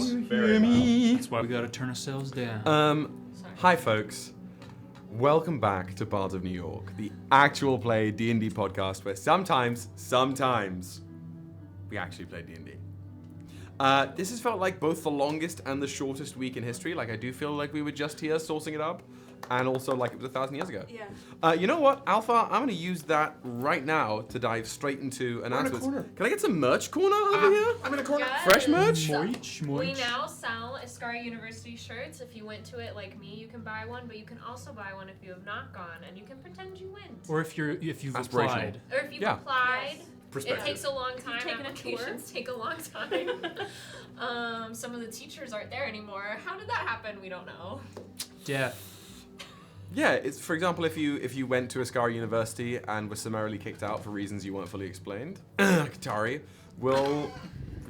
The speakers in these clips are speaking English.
loud. Very loud. That's why we gotta turn ourselves down. Hi, folks. Welcome back to Bards of New York, the actual play D&D podcast where sometimes, we actually play D&D. This has felt like both the longest and the shortest week in history. Like, I do feel like we were just here sourcing it up, and also like it was 1,000 years ago. Yeah. You know what, Alpha? I'm going to use that right now to dive straight into announcements. Can I get some merch corner over here? I'm in a corner. Yes. Fresh merch? We now sell Ascari University shirts. If you went to it like me, you can buy one, but you can also buy one if you have not gone, and you can pretend you went. Or if you've Aspirational. applied. Or if you've Yeah. applied. Yes. It Perspective. takes a long time. taken a tour? Applications take a long time. Some of the teachers aren't there anymore. How did that happen? We don't know. Death. Yeah, it's for example, if you went to Ascari University and were summarily kicked out for reasons you weren't fully explained, Katari will,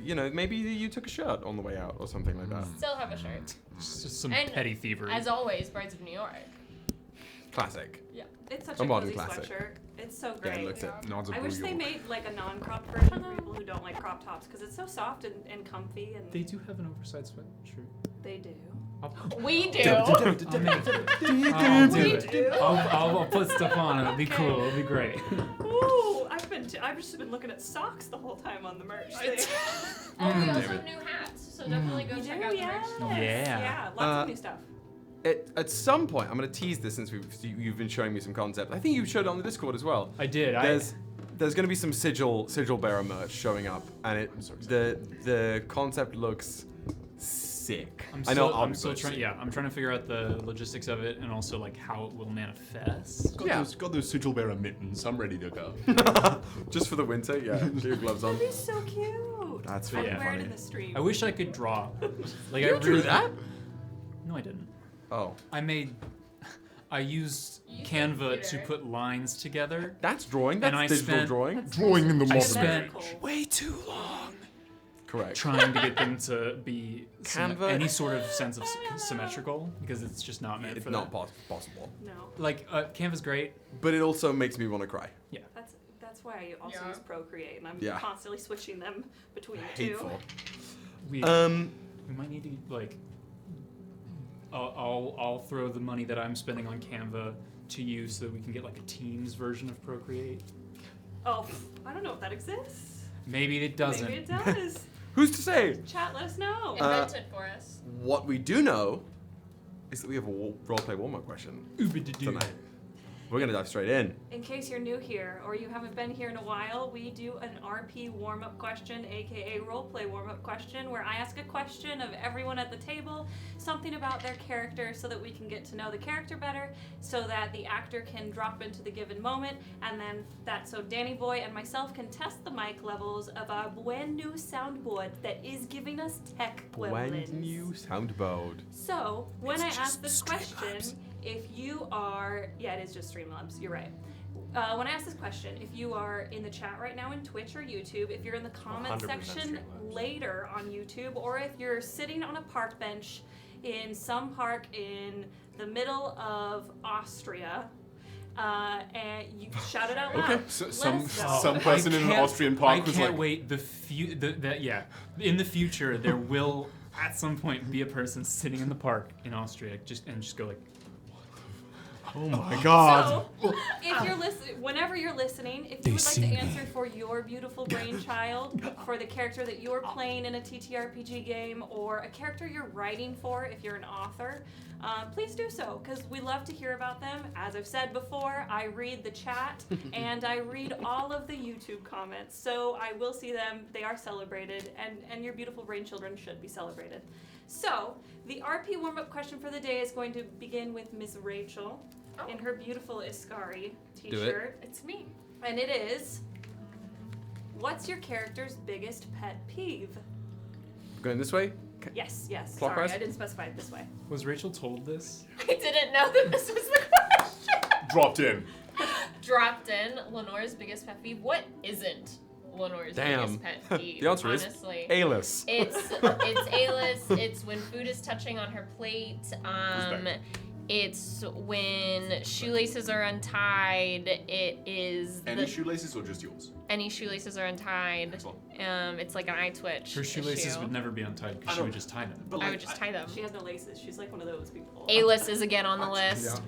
maybe you took a shirt on the way out or something like that. Still have a shirt. It's just some And petty thievery. As always, Bards of New York. Classic. Yeah. It's such A a modern cozy classic. sweatshirt. It's so Yeah, great. it looks it. Nods of I wish New they York. made like a non-cropped version for people who don't like crop tops because it's so soft and comfy and They do have an oversized sweatshirt. they do. We do. I'll do We it. do. I'll put stuff on it. It'll be cool. It'll be great. Ooh, I've just been looking at socks the whole time on the merch thing. Oh, we also David. have new hats, so definitely go We check do, out the yes. merch store. Yeah. Lots of new stuff. At some point, I'm going to tease this since you've been showing me some concept. I think you showed it on the Discord as well. I did. There's going to be some sigil bearer merch showing up, and the concept looks sick. I'm I'm still trying. Yeah, I'm trying to figure out the logistics of it and also like how it will manifest. Got those sigil bearer mittens. I'm ready to go. Just for the winter, yeah. Get your gloves on. That'd be so cute. That's I'd fucking wear it funny. in the stream. I wish I could draw. Like You I drew really, that? No, I didn't. Oh, I used You Canva computer. to put lines together. that's drawing. And That's I digital spent- drawing. Drawing in the I modern spent Symmetrical. way too long Correct. trying to get them to be Canva- any sort of sense of symmetrical because it's just not meant It's for not that. possible. No. Like Canva's great. But it also makes me want to cry. That's why I also Yeah. use Procreate and I'm Yeah. constantly switching them between the Hateful. We might need to like. I'll throw the money that I'm spending on Canva to you so that we can get like a Teams version of Procreate. two. Oh, I don't know if that exists. Maybe it doesn't. Maybe it does. Who's to say? Chat, let us know. Invent it for us. What we do know is that we have a roleplay warm-up question tonight. We're gonna dive straight in. In case you're new here or you haven't been here in a while, we do an RP warm-up question, aka roleplay warm-up question, where I ask a question of everyone at the table, something about their character so that we can get to know the character better, so that the actor can drop into the given moment, and then so Danny Boy and myself can test the mic levels of our brand new soundboard that is giving us tech Brand gremlins. new soundboard. So, when It's I ask just this question, if you are, it is just Streamlabs, you're right. When I ask this question, if you are in the chat right now in Twitch or YouTube, if you're in the comment 100% section Streamlabs. later on YouTube, or if you're sitting on a park bench in some park in the middle of Austria, and you shout it out loud. Okay. So, Let us know. some person in an Austrian park I was can't like, wait. In the future, there will at some point be a person sitting in the park in Austria, just go like, oh my god. So, if you're whenever you're listening, if you would like to answer for your beautiful brainchild, for the character that you're playing in a TTRPG game, or a character you're writing for, if you're an author, please do so, because we love to hear about them. As I've said before, I read the chat, and I read all of the YouTube comments, so I will see them. They are celebrated, and your beautiful brainchildren should be celebrated. So, the RP warm-up question for the day is going to begin with Miss Rachel in her beautiful Ascari t-shirt. It's me. And it is, what's your character's biggest pet peeve? Going this way? Yes, Clockwise? sorry, I didn't specify it this way. was Rachel told this? I didn't know that this was the question. Dropped in. Dropped in Lenore's biggest pet peeve. What isn't Lenore's Damn. biggest pet peeve? The answer honestly. is Aelys. It's Aelys. It's when food is touching on her plate. Respect. It's when shoelaces are untied. It is Any shoelaces or just yours? any shoelaces are untied. Excellent. It's like an eye twitch. Her shoelaces issue. would never be untied because she would just tie them. But I would just tie them. She has no laces. She's like one of those people. Aelys is again on the list.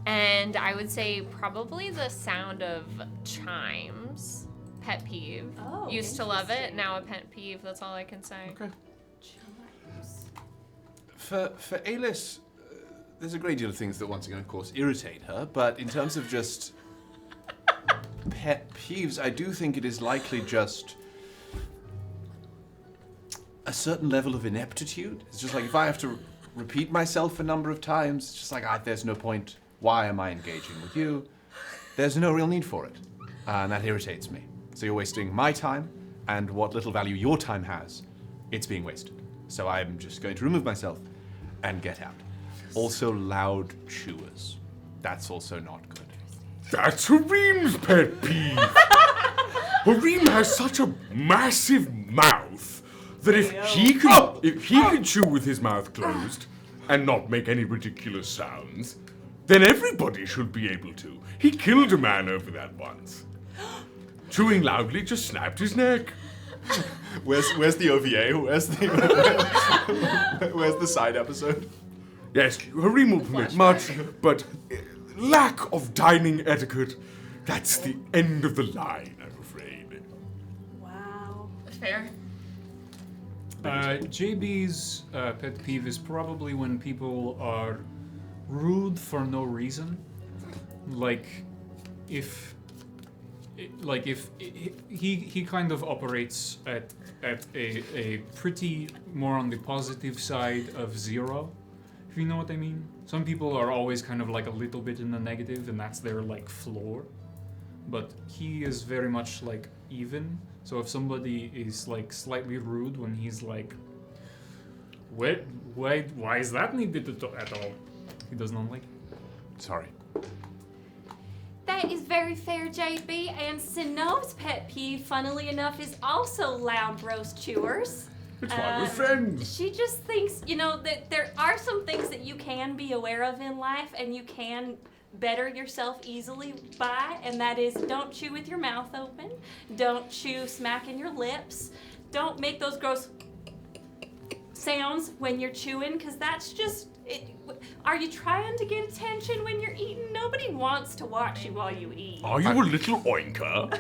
And I would say probably the sound of chimes. Pet peeve. Oh, Used to love it. interesting. Now a pet peeve. That's all I can say. Okay. Chimes. For Aelys, there's a great deal of things that, once again, of course, irritate her. But in terms of just pet peeves, I do think it is likely just a certain level of ineptitude. It's just like if I have to repeat myself a number of times, it's just like, there's no point. Why am I engaging with you? There's no real need for it. And that irritates me. So you're wasting my time, and what little value your time has, it's being wasted. So I'm just going to remove myself and get out. Also, loud chewers. That's also not good. That's Hareem's pet peeve. Hareem has such a massive mouth that if he could chew with his mouth closed and not make any ridiculous sounds, then everybody should be able to. He killed a man over that once. Chewing loudly just snapped his neck. Where's the OVA? Where's the side episode? Yes, Hareem will permit much, but lack of dining etiquette, that's the end of the line, I'm afraid. Wow. Fair. JB's pet peeve is probably when people are rude for no reason. Like, if he kind of operates at a pretty more on the positive side of zero, if you know what I mean. Some people are always kind of like a little bit in the negative, and that's their like floor. But he is very much like even. So if somebody is like slightly rude when he's like, wait, why is that needed at all? He does not like it. Sorry. That is very fair, JB. And Synnove's pet peeve, funnily enough, is also loud, gross chewers. It's why we're friends. She just thinks, that there are some things that you can be aware of in life and you can better yourself easily by, and that is don't chew with your mouth open, don't chew smacking your lips, don't make those gross sounds when you're chewing, because that's just it. Are you trying to get attention when you're eating? Nobody wants to watch you while you eat. Are you a little oinker?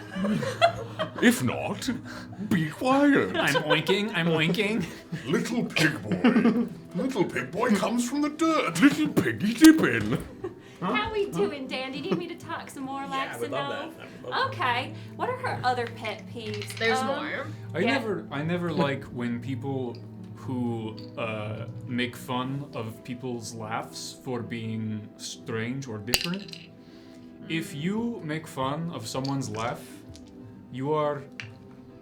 If not, be quiet. I'm oinking. Little pig boy. Little pig boy comes from the dirt. Little piggy dippin'. How we doing, Dan? Do you need me to talk some more, like Synnove? Okay. What are her other pet peeves? There's more. I never like when people who make fun of people's laughs for being strange or different. If you make fun of someone's laugh, you are,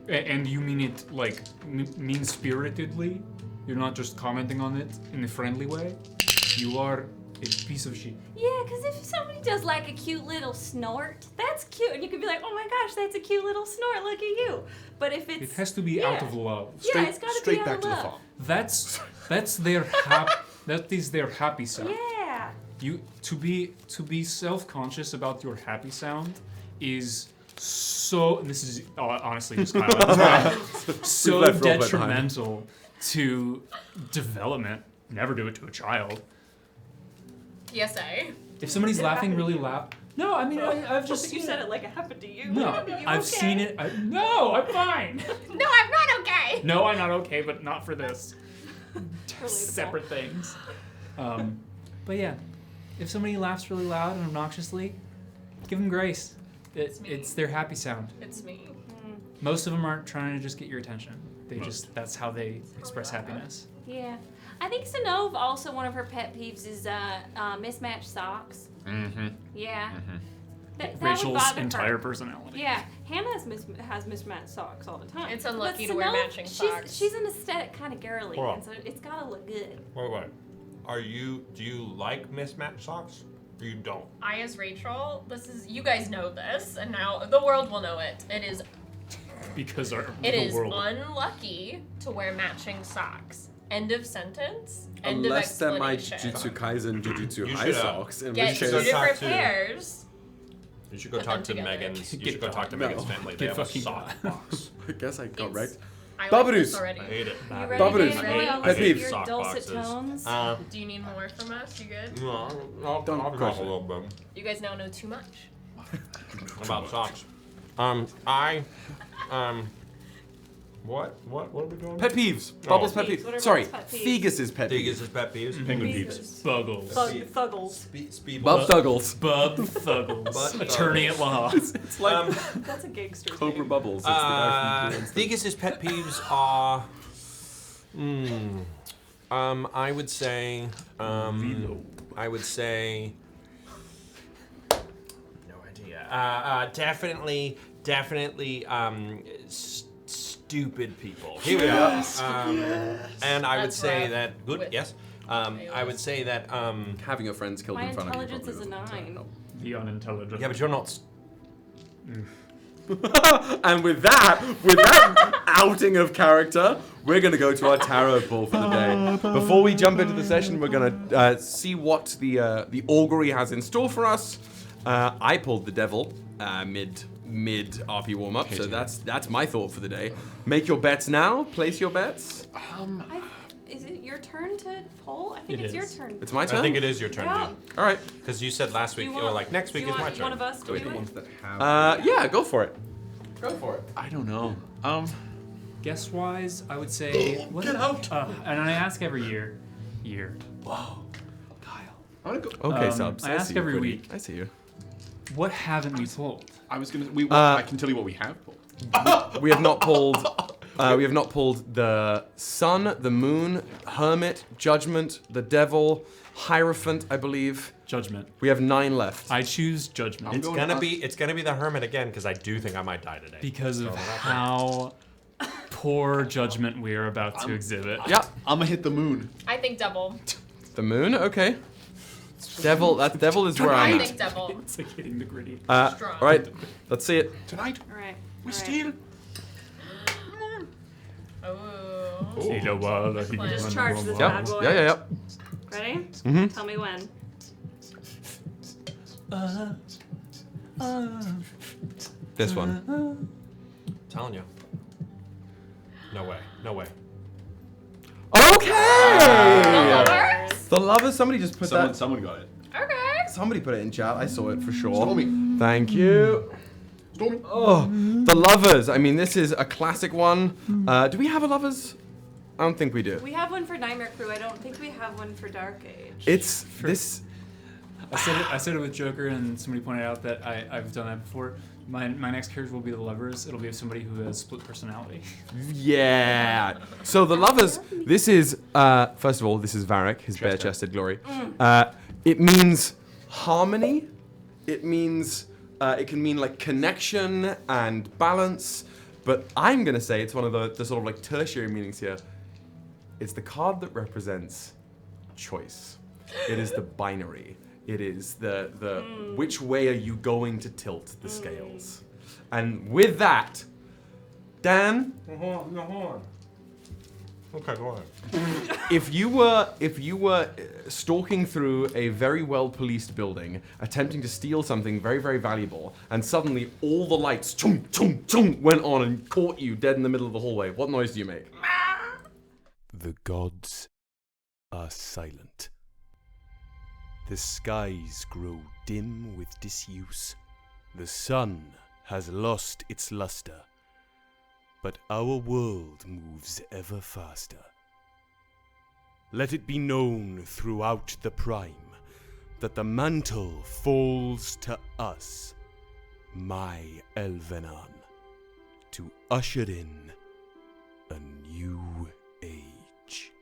and you mean it like mean-spiritedly, you're not just commenting on it in a friendly way, you are a piece of shit. Yeah, because if somebody does like a cute little snort, that's cute. And you can be like, oh my gosh, that's a cute little snort, look at you. But if it's... It has to be out of love. Yeah, it's got to be Straight out back of to the love. farm. That's their that is their happy sound. Yeah. You to be self-conscious about your happy sound is so. This is honestly just kind of so left roleplay detrimental to development. Never do it to a child. PSA. If somebody's laughing really loud. No, I mean I've just You seen said it. it like it happened to you. No, You I've okay? seen it. No, I'm fine. No, I'm not okay. No, I'm not okay, but not for this. Relatable. Separate things. But yeah, if somebody laughs really loud and obnoxiously, give them grace. It's their happy sound. It's me. Most of them aren't trying to just get your attention. That's how they express happiness. Yeah. I think Synnove also, one of her pet peeves is mismatched socks. Mm-hmm. Yeah. That would Rachel's bother entire her. personality. Yeah, Hannah has mismatched socks all the time. It's unlucky But to wear Synnove, matching socks. She's an aesthetic kind of girly, Hold on. and so it's gotta look good. Wait. Do you like mismatched socks? Or you don't? I, as Rachel, you guys know this, and now the world will know it. Because It the is world. unlucky to wear matching socks. End of sentence. End of Unless they're my explanation. Jujutsu Kaisen, Jujutsu You High should, Socks, in Get which two should case... talk different to- pairs. You should go Put talk them to together. Megan's. You Get should go talk to no. Megan's family. They Get have a fucking sock box. I guess I got It's- right. I Babarus. like this already. I hate it. You ready, Babarus. Gabriel? Pet Listen to peeve. your Sock dulcet boxes. tones. Do you need more from us? You good? No, I'll Don't talk crush a it. little bit You guys now know too much. about socks. What are we doing? Pet peeves. Bubbles pet Peeves. What are peeves. Sorry, Bubbles' pet peeves? Thegus' pet peeves. Degas' pet peeves. Penguin Peeves. peeps. Buggles. Thuggles. Speed Bub Thuggles. Bub Thuggles. Bub Attorney at law. It's like That's a gangster Cobra name. Bubbles. It's the guy from Thegus' pet peeves are. I would say. I would say. No idea. Definitely. Stupid people. Here we are. And I would That's say rough. that. Good. With Yes. I would say that. Having your friends killed My in front of you. intelligence is a probably 9. The unintelligent. Yeah, but you're not. doesn't. And with that outing of character, we're gonna go to our tarot pull for the day. Before we jump into the session, we're gonna see what the augury has in store for us. I pulled the devil mid RP warm up, so that's my thought for the day. Make your bets now. Place your bets. Is it your turn to pull? I think It it's your is. turn. It's my turn. I think it is your turn, Yeah. All right. because you said last Do week you you were like next do week you is my want turn. one of us to do it? that have. Yeah, go for it. Go for it. I don't know. Guess wise, I would say. Get out! And I ask every year. Whoa. Kyle. I want to go. Okay, subs. I ask see you, every Quiddy. week. I see you. What haven't we pulled? I was gonna. I can tell you what we have pulled. We have not pulled. We have not pulled the sun, the moon, hermit, judgment, the devil, hierophant, I believe. Judgment. We have 9 left. I choose judgment It's gonna be the hermit again because I do think I might die today. because of how poor judgment we are about to exhibit. Yeah, I'm gonna hit the moon. I think double. the moon. Okay. Devil. That devil is where I I'm think double. It's like hitting the gritty. at. Strong. All right. Let's see it. Tonight All right. we all right. steal. Oh. Just charge this Yeah. bad boy. Yeah. Ready? Mhm. Tell me when. This one. I'm telling you. No way. Okay. Lovers? The lovers. Somebody just put that. Someone got it. Okay. Somebody put it in chat. I saw it for sure. Stormy. Thank you. Stormy. Oh, the lovers. I mean, this is a classic one. Do we have a lovers? I don't think we do. We have one for Nightmare Crew. I don't think we have one for Dark Age. It's this. I said it with Joker, and somebody pointed out that I've done that before. My next character will be the lovers. It'll be somebody who has split personality. Yeah. So the lovers. This is first of all, this is Varric, his bare-chested glory. It means harmony. It means it can mean like connection and balance. But I'm gonna say it's one of the sort of like tertiary meanings here. It's the card that represents choice. It is the binary. It is the which way are you going to tilt the scales? And with that, Dan, Okay, go on. if you were stalking through a very well policed building, attempting to steal something very, very valuable, and suddenly all the lights chung chung chung went on and caught you dead in the middle of the hallway, what noise do you make? The gods are silent. The skies grow dim with disuse. The sun has lost its luster. But our world moves ever faster. Let it be known throughout the Prime that the mantle falls to us, my Elvenan, to usher in a new age.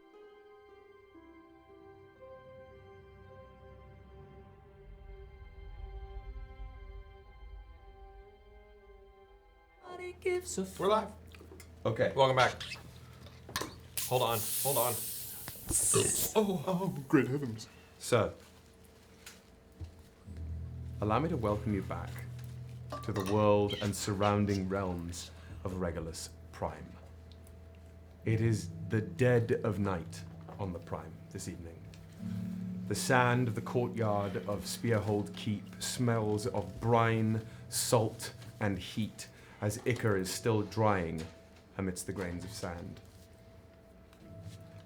We're live. Okay. Welcome back. Hold on. Oh, great heavens. So, allow me to welcome you back to the world and surrounding realms of Regolus Prime. It is the dead of night on the Prime this evening. The sand of the courtyard of Spearhold Keep smells of brine, salt, and heat as Icar is still drying amidst the grains of sand.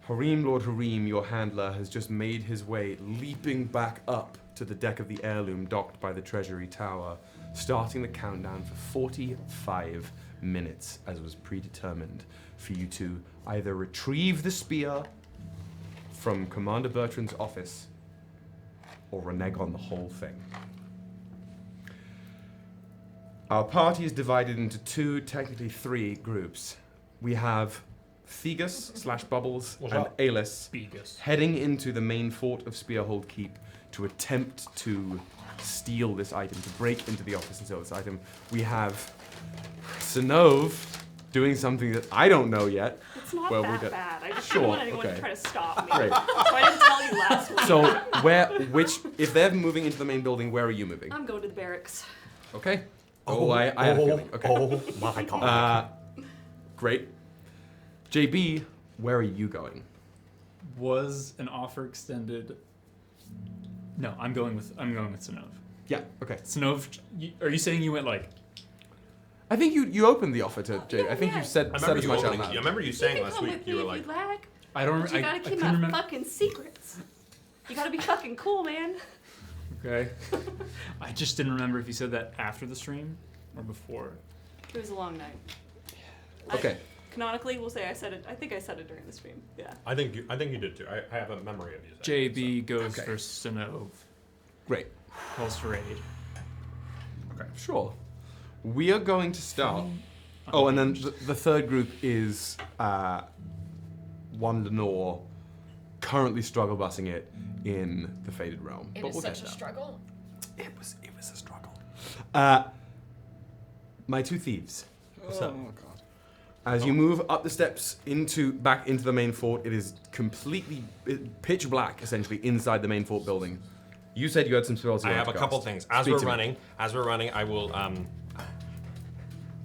Lord Harim, your handler, has just made his way, leaping back up to the deck of the heirloom docked by the Treasury Tower, starting the countdown for 45 minutes, as was predetermined, for you to either retrieve the spear from Commander Bertrand's office or renege on the whole thing. Our party is divided into two, technically three groups. We have Thegus/Bubbles and Aelys heading into the main fort of Spearhold Keep to attempt to steal this item, to break into the office and steal this item. We have Synnove doing something that I don't know yet. It's not Well, that we'll bad. I just Sure, didn't want anyone okay. to try to stop me. Great. So I didn't tell you last week. So if they're moving into the main building, where are you moving? I'm going to the barracks. Okay. I have a feeling. Okay. Oh my god. Great. JB, where are you going? Was an offer extended? No, I'm going with Synnove. Yeah. Okay. Synnove, are you saying you went like? I think you opened the offer to JB. I think you said I said remember as you much out opening. loud. I remember you saying last week you were like, Like, I don't. but you I gotta keep couldn't my remember. fucking secrets. You gotta be fucking cool, man. Okay. I just didn't remember if you said that after the stream or before. It was a long night. Okay. Canonically, we'll say I said it. I think I said it during the stream. Yeah. I think you did too. I have a memory of you saying it, JB goes Okay. for Synnove. Great. Calls for aid. Okay. Sure. We are going to start. Oh, and then the third group is Wandanor, currently struggle busing it in the Faded Realm. It But is we'll such get a there. struggle. It was a struggle. My two thieves. What's up? Oh, God. As you move up the steps back into the main fort, it is completely pitch black, essentially, inside the main fort building. You said you had some spells you I wanted have a to couple cast. things. As Speak we're to me. running, I will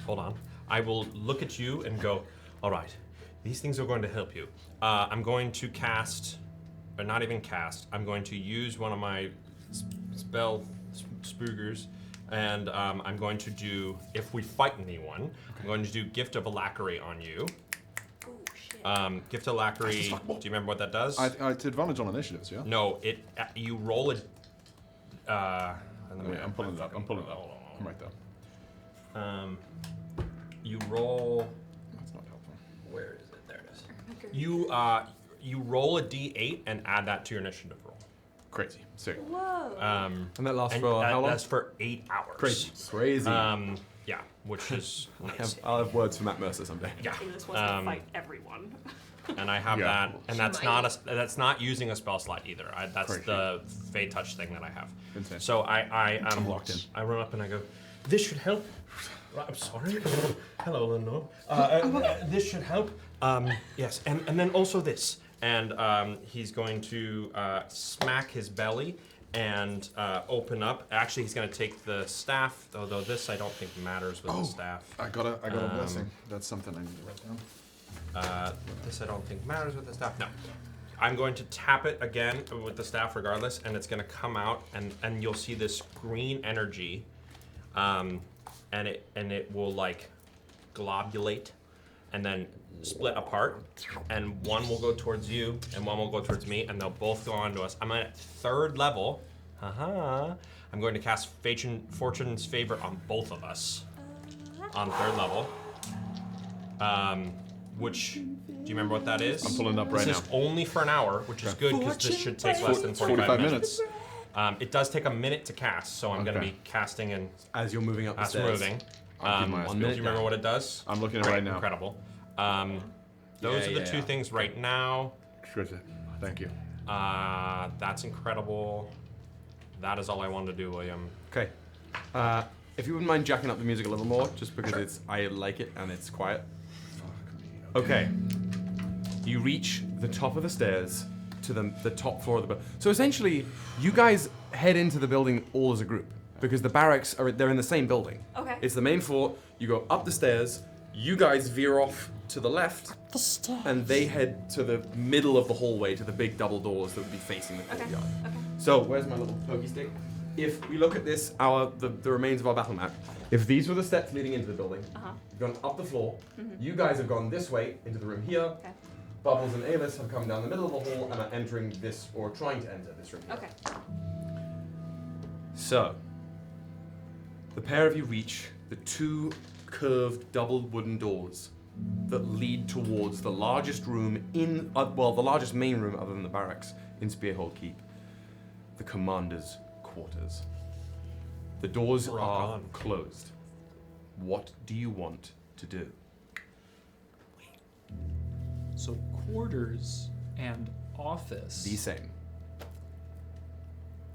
hold on. I will look at you and go, all right, these things are going to help you. I'm going to cast, or not even cast, I'm going to use one of my spell spoogers, and I'm going to do, if we fight anyone, I'm going to do Gift of Alacrity on you. Oh shit. Gift of Alacrity, do you remember what that does? It's advantage on initiatives, yeah? No, you roll a, Wait, I'm pulling it up. Hold on. I'm right there. You roll. That's not helpful. Where is it? There it is. You roll a d8 and add that to your initiative roll. Crazy. Sick. Whoa. And that lasts And for how long? That's for 8 hours. Crazy. Yeah, which is nice. I'll have words for Matt Mercer someday. Yeah. Aelys wants to fight everyone. And I have Yeah. that, and She that's might. that's not using a spell slot either. That's Crazy. the Fey Touch thing that I have. Insane. So I'm locked in. I run up and I go, this should help. I'm sorry. Hello, Lenore. This should help. Yes, and then also this. And he's going to smack his belly and open up. Actually, he's going to take the staff, although this I don't think matters with the staff. I got a blessing. That's something I need to write down. This I don't think matters with the staff. No. I'm going to tap it again with the staff regardless, and it's going to come out, and you'll see this green energy, and it will like globulate, and then split apart, and one will go towards you, and one will go towards me, and they'll both go onto us. I'm at 3rd level. I'm going to cast Fortune's Favor on both of us on 3rd level. Which, do you remember what that is? I'm pulling it up right This now. is only for an hour, which is good because this should take less than 45 minutes. It does take a minute to cast, so I'm going to Okay. be casting and As you're moving up the as stairs. moving. I'll keep my eyes one peeled. Do minute you remember what it does? I'm looking at it Great, right now. Incredible. Those are the two things right now. Thank you. That's incredible. That is all I wanted to do, William. Okay. If you wouldn't mind jacking up the music a little more, just because I like it and it's quiet. Okay. You reach the top of the stairs to the top floor of the building. So essentially, you guys head into the building all as a group because the barracks they're in the same building. Okay. It's the main fort. You go up the stairs. You guys veer off to the left, and they head to the middle of the hallway to the big double doors that would be facing the courtyard. Okay. So, where's my little pokey stick? If we look at this, the remains of our battle map, if these were the steps leading into the building, you've gone up the floor, you guys have gone this way into the room here, Okay. Bubbles and Aelys have come down the middle of the hall and are entering this, or trying to enter this room here. Okay. So, the pair of you reach the two curved double wooden doors that lead towards the largest room in, the largest main room other than the barracks in Spearhold Keep, the commander's quarters. The doors Rock are on. closed. What do you want to do? So quarters and office. The same.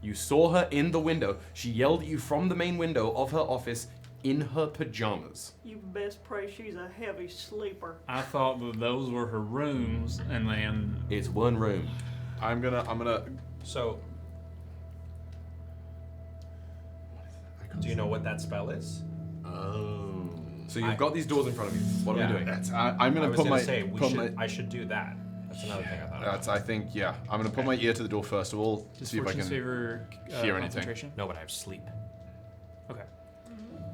You saw her in the window. She yelled at you from the main window of her office in her pajamas. You best pray she's a heavy sleeper. I thought that those were her rooms, and then It's one room. I'm gonna. So, do you know what that spell is? Oh. So you've got these doors in front of you. What are we doing? I'm I gonna was put gonna my. say put my I should do that. That's another thing I thought. that's. I think. Yeah. I'm gonna put my ear to the door first of all. does See if I fortune's can favor hear anything. concentration? No, but I have sleep. Okay.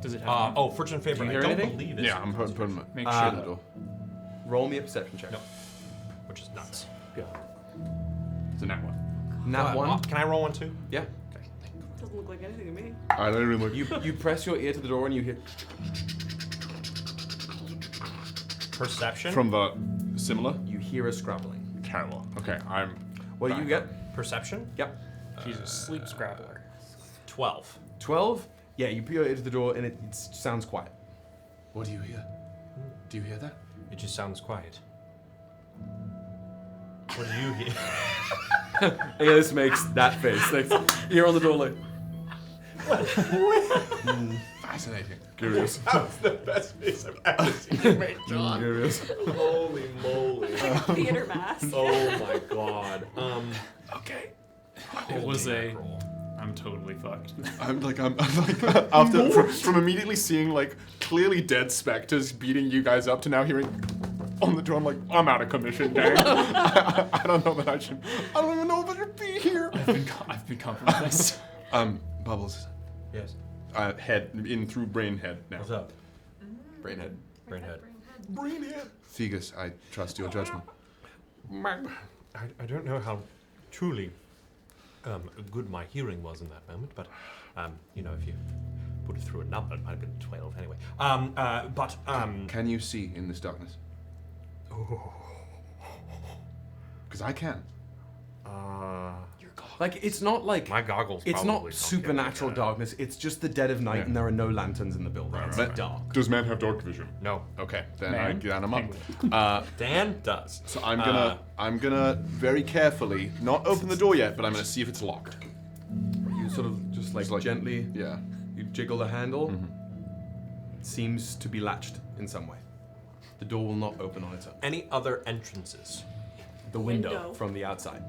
Does it have? Oh, fortune favor. Do you I hear don't anything? believe it's Yeah. I'm putting my Make ear sure to the door. Roll me a perception check. No. Which is nuts. It's a nat one. Nat one. Can I roll one too? Yeah. Doesn't look like anything to me. I literally look. You press your ear to the door and you hear. Perception. From the similar. You hear a scrabbling. Terrible. Okay. I'm. What do you get? Perception. Yep. She's a sleep scrabbler. 12. 12. Yeah. You put your ear to the door and it sounds quiet. What do you hear? Do you hear that? It just sounds quiet. What do you hear? Aelys makes that face. Like, ear on the door, like. Fascinating. Curious. That's the best face I've ever seen you make, John. Curious. Holy moly. Theater mask. Oh my god. Okay. It was I'm totally fucked. I'm like after from immediately seeing like clearly dead spectres beating you guys up to now hearing on the door. I'm like, I'm out of commission, gang. I don't know that I should. I don't even know if I should be here. I've been compromised. Bubbles. Yes. Head in through brain head now. What's up? Brainhead. Brainhead. Brainhead. Thegus, I trust your judgment. I don't know how truly good my hearing was in that moment, but you know, if you put it through a number, it might have been 12 anyway. Can you see in this darkness? Because I can. Like, it's not like. My goggles. It's probably not don't supernatural get it. darkness. It's just the dead of night, Yeah. and there are no lanterns in the building. It's Right. dark. Does man have dark vision? No. Okay, then Man? I him up. Dan does. So I'm gonna very carefully not open the door yet, but I'm gonna see if it's locked. You sort of just like gently. Yeah. You jiggle the handle. It seems to be latched in some way. The door will not open on its own. Any other entrances? The window Window. from the outside.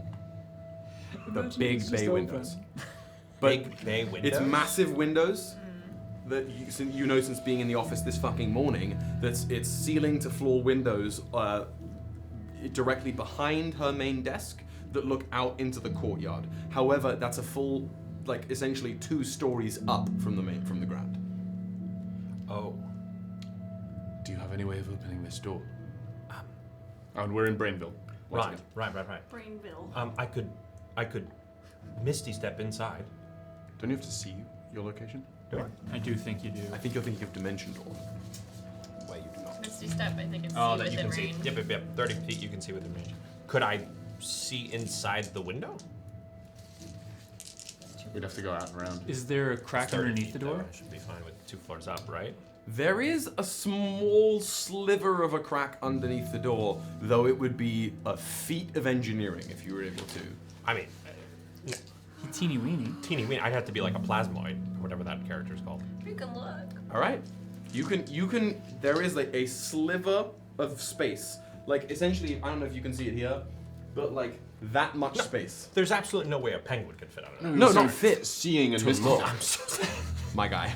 The big bay windows. But Big bay windows? it's massive windows that you know since being in the office this fucking morning. It's ceiling to floor windows directly behind her main desk that look out into the courtyard. However, that's a full, like essentially 2 stories up from the ground. Oh. Do you have any way of opening this door? And we're in Brainville. once Right. again. Brainville. I could Misty step inside. Don't you have to see your location? Do I do think you do. I think you're thinking of Dimension Door. Where you do not. Misty step, I think it's Oh, see that you within can range. see. Yep. 30 feet you can see within range. Could I see inside the window? We'd have to go out and around. Is there a crack 30 underneath the feet, door? though. I should be fine with 2 floors up, right? There is a small sliver of a crack underneath the door, though it would be a feat of engineering if you were able to. I mean, Teeny weeny. teeny weeny. I'd have to be like a plasmoid, or whatever that character's called. You can look. All right, you can. There is like a sliver of space, like essentially. I don't know if you can see it here, but like that much space. There's absolutely no way a penguin could fit out of it. No, not fit. Seeing and To look. look. My guy.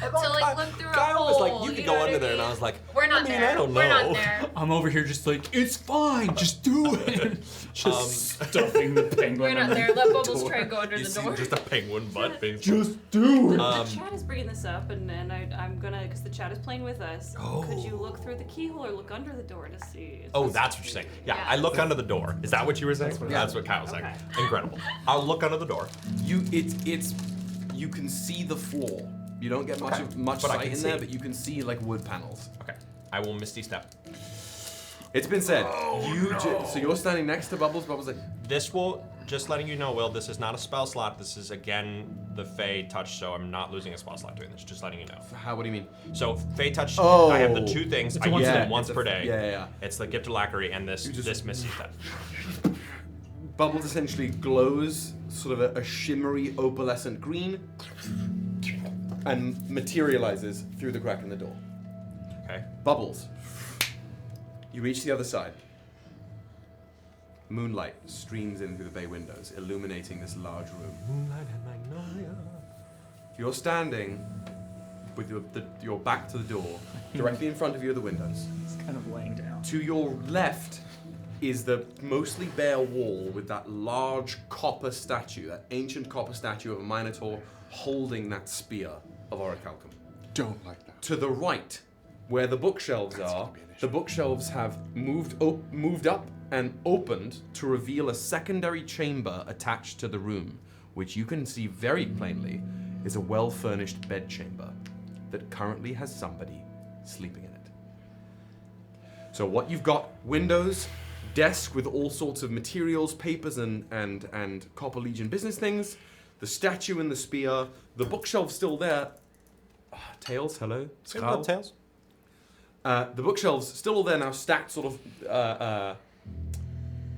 to like look through a Kyle hole. was like, you could know go what under I there, and mean? I was like, We're not I mean, there. I don't We're not know. there. I'm over here just like, it's fine, just do it. Just stuffing the penguin. We're not under there. the Let Bubbles door. try and go under You the see door. just a penguin butt being Just do it. The chat is bringing this up, and I'm gonna, because the chat is playing with us. Could you look through the keyhole or look under the door to see? Oh, that's what you're saying. Yeah, I look under the door. Is that what you were saying? That's what Kyle's saying. Okay. Incredible. I'll look under the door. You can see the floor. You don't get much But I sight can in there, see. but you can see like wood panels. Okay. I will Misty Step. It's been said. So you're standing next to Bubbles. Bubbles like, This will, just letting you know, Will, this is not a spell slot. This is, again, the Fey touch, so I'm not losing a spell slot doing this. Just letting you know. how? What do you mean? So, Fey touch, Oh. I have the two things. I use them once per day. Yeah. It's the Gift of Lacquery and this Misty Step. Bubbles essentially glows sort of a shimmery opalescent green and materializes through the crack in the door. Okay. Bubbles. You reach the other side. Moonlight streams in through the bay windows, illuminating this large room. Moonlight and magnolia. You're standing with your back to the door. Directly in front of you are the windows. It's kind of laying down. To your left is the mostly bare wall with that large copper statue, that ancient copper statue of a Minotaur holding that spear of orichalcum. Don't like that. To the right, where the bookshelves are, the bookshelves have moved up and opened to reveal a secondary chamber attached to the room, which you can see very plainly is a well-furnished bedchamber that currently has somebody sleeping in it. So what you've got, windows, desk with all sorts of materials, papers and Copper Legion business things, the statue and the spear, the bookshelf still there. Tails, hello. Hello, Tails. The bookshelves still all there now, stacked sort of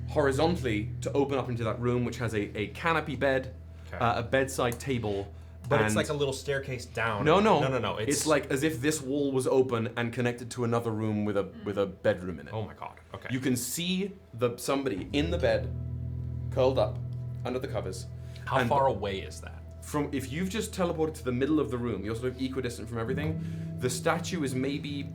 horizontally to open up into that room, which has a canopy bed, a bedside table. But it's and- like a little staircase down. No. No. It's like as if this wall was open and connected to another room with a bedroom in it. Oh my god. Okay. You can see somebody in the bed, curled up under the covers. How and far away is that? From if you've just teleported to the middle of the room, you're sort of equidistant from everything. The statue is maybe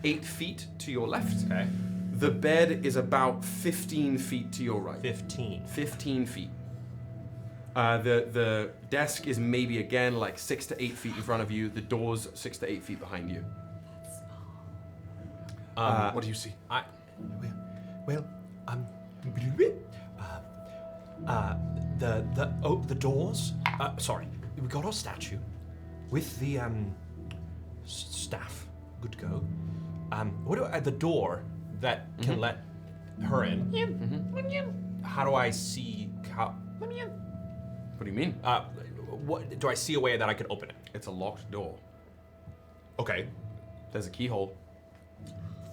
8 feet to your left. Okay. The bed is about 15 feet to your right. 15. 15 feet. The desk is maybe again like 6 to 8 feet in front of you. The door's 6 to 8 feet behind you. What do you see? The doors. Sorry, we got our statue with the staff. Good to go. The door that can let her in. How do I see? What do you mean? What do I see a way that I could open it? It's a locked door. Okay. There's a keyhole.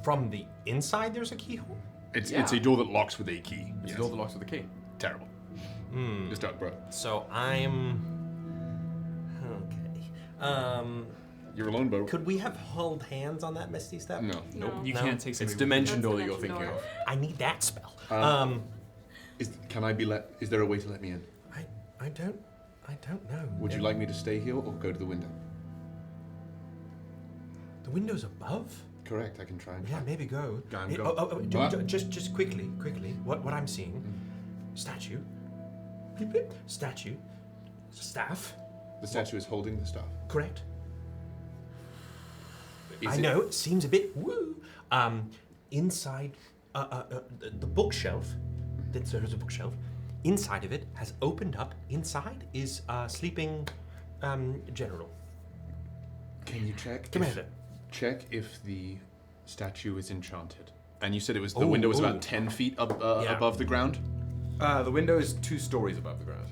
From the inside, there's a keyhole. It's a door that locks with a key. It's a door that locks with a key. Terrible. Just don't, bro. So I'm. Okay. You're alone, bro. Could we have held hands on that Misty Step? No. No. You No. can't take It's something. dimension That's door that you're dimension thinking door. of. I need that spell. Can I be let? Is there a way to let me in? I don't know. Would you like me to stay here or go to the window? The window's above? Correct. I can try and. Yeah, maybe go. I'm Hey, going. Just quickly. What I'm seeing. Statue. Statue. Staff. The statue is holding the staff. Correct. Is I it- know it seems a bit woo. Inside the bookshelf. There's a bookshelf. Inside of it has opened up. Inside is sleeping general. Can you check? Commander. Check if the statue is enchanted. And you said it was the Ooh, window was ooh. about 10 feet Yeah. above the ground. The window is 2 stories above the ground.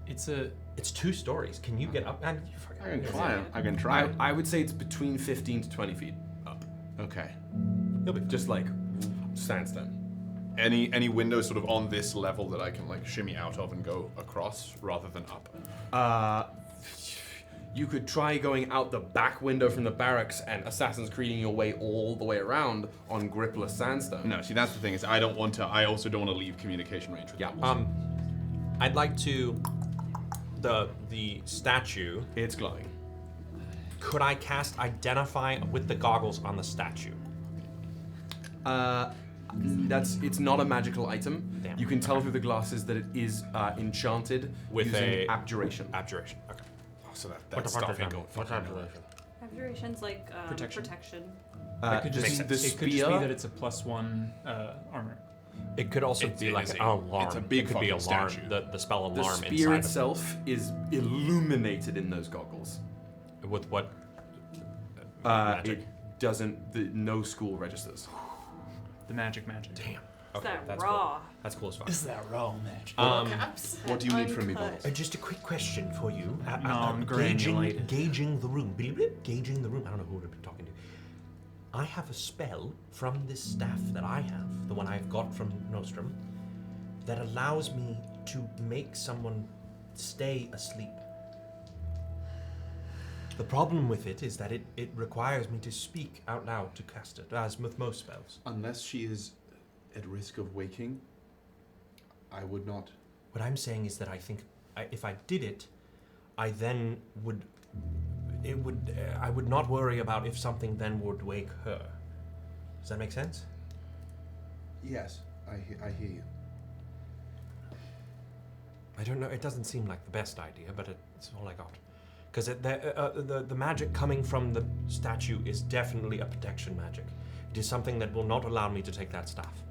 It's 2 stories. Can you get up? And you I can forgot. try. I can try. I would say it's between 15 to 20 feet up. Okay. You'll be just like sandstone. Any window sort of on this level that I can like shimmy out of and go across rather than up. You could try going out the back window from the barracks and Assassin's Creeding your way all the way around on gripless sandstone. No, see that's the thing is I also don't want to leave communication range with Yeah. them. I'd like to the statue. It's glowing. Could I cast Identify with the goggles on the statue? It's not a magical item. Damn. You can tell through the glasses that it is enchanted With using a abjuration. Abjuration. Okay. Oh, so What that the stuff fuck ain't does that going mean? What's abjuration? Abjuration's like Protection. Uh, It could the, just, the it spear, could just be that it's a +1 armor. It could also It be like is an a- alarm. it's a big it could be fucking alarm. statue. The spell the alarm spear inside itself is illuminated in those goggles. of it. With what? It doesn't. No school registers. The magic. Damn. Is Okay, that that's raw? cool. That's cool as fuck. that raw magic? Caps. What do you need from me, Uncut. Bubbles? Just a quick question for you. Non-granulated. Gauging the room. Bleep, bleep, gauging the room. I don't know who would be talking to. I have a spell from this staff that I have, the one I've got from Nostrum, that allows me to make someone stay asleep. The problem with it is that it requires me to speak out loud to cast it, as with most spells. Unless she is at risk of waking, I would not. What I'm saying is that I think if I did it, I then would. It would. I would not worry about if something then would wake her. Does that make sense? Yes, I hear you. I don't know. It doesn't seem like the best idea, but it's all I got. Because the magic coming from the statue is definitely a protection magic. It is something that will not allow me to take that staff.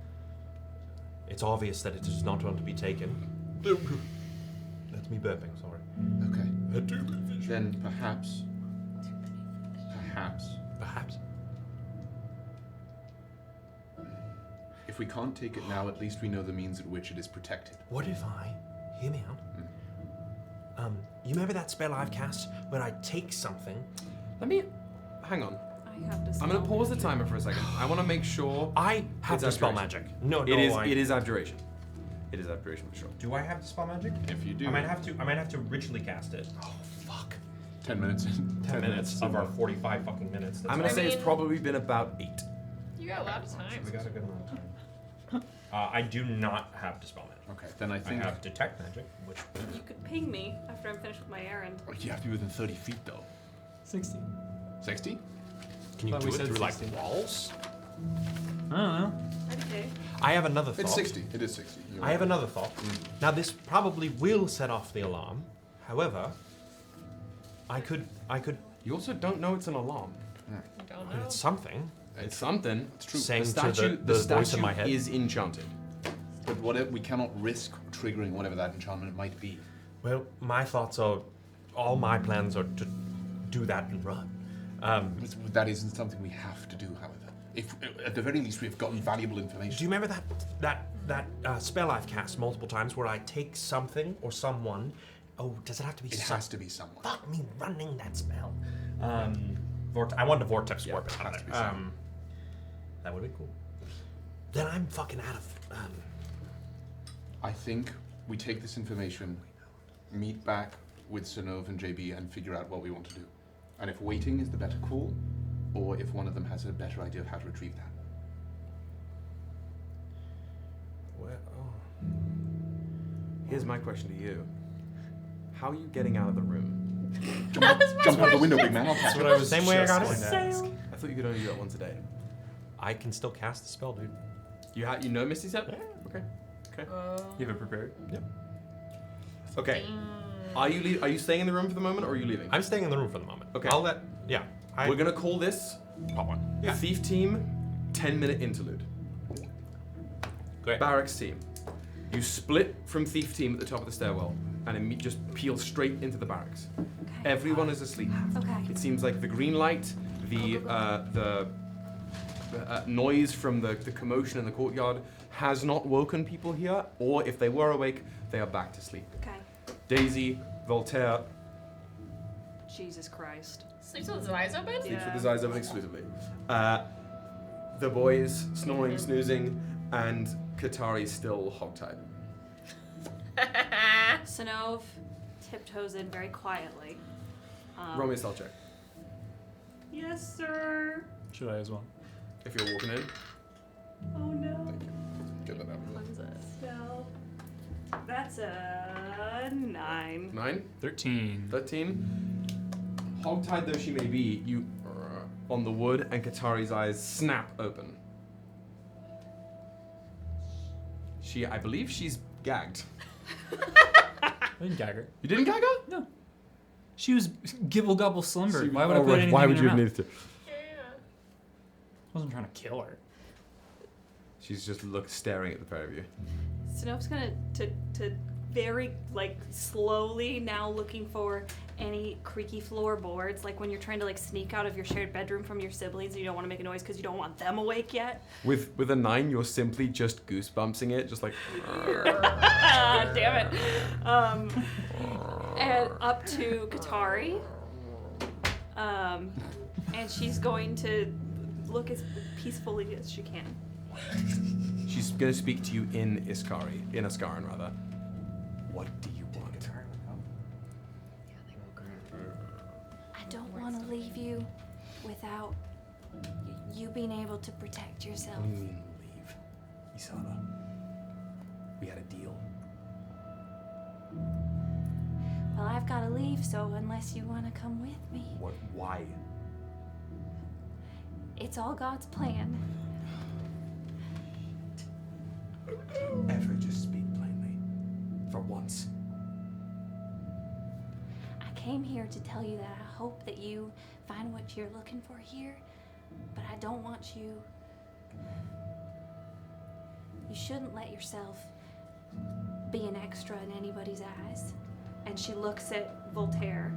It's obvious that it is not going to be taken. That's me burping. Sorry. Okay. Then perhaps. If we can't take it now, at least we know the means at which it is protected. What if I, hear me out, you remember that spell I've cast where I take something? Hang on. I have to. I'm gonna pause the timer for a second. I want to make sure. I have It's dispel abjuration. magic. No, It is abjuration. It is abjuration for sure. Do I have dispel magic? If you do. I might have to ritually cast it. Oh fuck. 10 minutes. 10 minutes of our 45 fucking minutes. That's I'm gonna all. say it's probably been about 8. You got a lot of time. We got a good amount of time. I do not have dispel magic. Okay, then I I think. have detect magic, which You could ping me after I'm finished with my errand. Oh, you have to be within 30 feet, though. 60. 60? can you Thought do we it said through like 60. walls? I don't know. Okay. I have another thought. It's 60. It is 60. You're I have right. another thought. Now this probably will set off the alarm. However, I could. You also don't know it's an alarm. Don't But know. it's something. It's something. It's true. Saying The statue, to the voice statue in my head. is enchanted. But whatever, we cannot risk triggering whatever that enchantment might be. Well, my thoughts are, all my plans are to do that and run. That isn't something we have to do, however. If at the very least we have gotten valuable information. Do you remember that spell I've cast multiple times where I take something or someone? Oh, does it have to be? It has to be someone. Fuck me running that spell. I want to vortex warp it it out has of to there. be someone. That would be cool. Then I'm fucking out of. I think we take this information, meet back with Synnove and JB, and figure out what we want to do. And if waiting is the better call, or if one of them has a better idea of how to retrieve that. Well, Here's my question to you. How are you getting out of the room? Jump out the window, big man. I'll catch That's what you. I was Same way I got it. going to ask. I thought you could only do that once a day. I can still cast the spell, dude. You know Misty Step? Yeah. Okay. You have it prepared? Yep. Okay. Are you staying in the room for the moment, or are you leaving? I'm staying in the room for the moment. Okay. I'll let. Yeah. We're gonna call this pop one. Yeah. Thief Team 10-minute interlude. Great. Barracks Team. You split from Thief Team at the top of the stairwell and just peel straight into the barracks. Okay. Everyone is asleep. Okay. It seems like the green light, the noise from the commotion in the courtyard has not woken people here, or if they were awake, they are back to sleep. Okay. Daisy, Voltaire, Jesus Christ. Sleeps with his eyes open? sleeps with his eyes open exclusively. The boys snoring, snoozing, and Katari still hogtied. Synnove tiptoes in very quietly. Roll me a stealth check Yes, sir. Should I as well? if you're walking in. Oh no. Get that out of the way. Spell. That's a 9. 9, 13. 13. Hogtied though she may be, you on the wood, and Katari's eyes snap open. I believe she's gagged. I didn't gag her. You didn't gag her? No. She was gibble gobble slumbered. Why would I Oh, put right. anything Why in would her you have mouth? needed to? I wasn't trying to kill her. She's just staring at the pair of you. Synnove's gonna to very like slowly now looking for any creaky floorboards, like when you're trying to like sneak out of your shared bedroom from your siblings and you don't want to make a noise because you don't want them awake yet. With a 9, you're simply just goosebumpsing it, just like. Damn it. And up to Katari. And she's going to look as peacefully as she can. She's gonna speak to you in Iskaran rather. What do you want? I don't want to leave you without you being able to protect yourself. What do you mean leave, Isana? We had a deal. Well, I've got to leave, so unless you want to come with me. What? Why? It's all God's plan. Ever just speak plainly. For once. I came here to tell you that I hope that you find what you're looking for here, but I don't want you... You shouldn't let yourself be an extra in anybody's eyes. And she looks at Voltaire.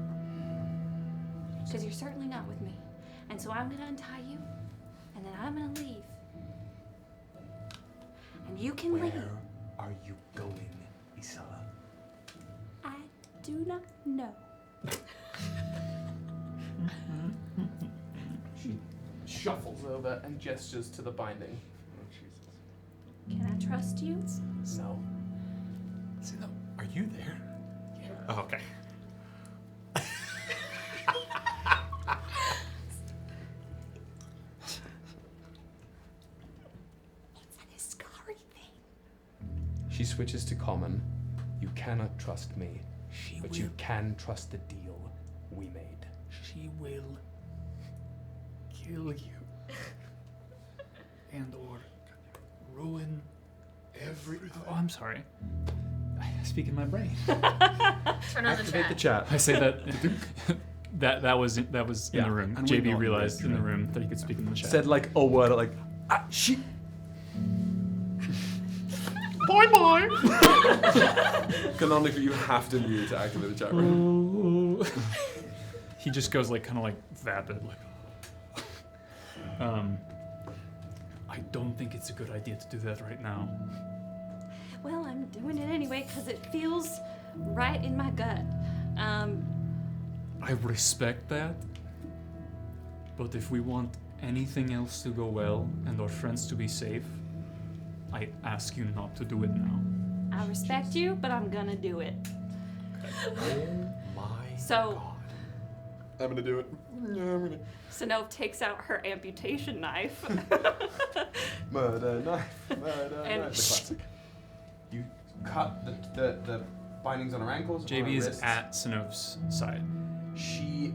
Because you're certainly not with me. And so I'm going to untie you, and then I'm going to leave. And you can leave. Where are you going, Isala? I do not know. She shuffles over and gestures to the binding. Oh, Jesus. Can I trust you? No. Are you there? Yeah. Oh, okay. She switches to common. You cannot trust me, but you can trust the deal we made. She will kill you. And or ruin every... Oh, I'm sorry. I speak in my brain. Turn on the Activate chat. the chat. I say that... that was in the room. and we're JB not realized in the right. room that he could speak in the chat. Said like a word like, she... bye-bye! Canonically, you have to mute to activate the chat room. He just goes like kind of like vapid, like. I don't think it's a good idea to do that right now. Well, I'm doing it anyway because it feels right in my gut. I respect that, but if we want anything else to go well and our friends to be safe, I ask you not to do it now. I respect you, but I'm gonna do it. Oh my So, god. I'm gonna do it. Yeah, I'm gonna. Synnove takes out her amputation knife. Murder knife, murder And knife. The classic. You cut the bindings on her ankles. on JB her is wrists. at Synnove's side. She,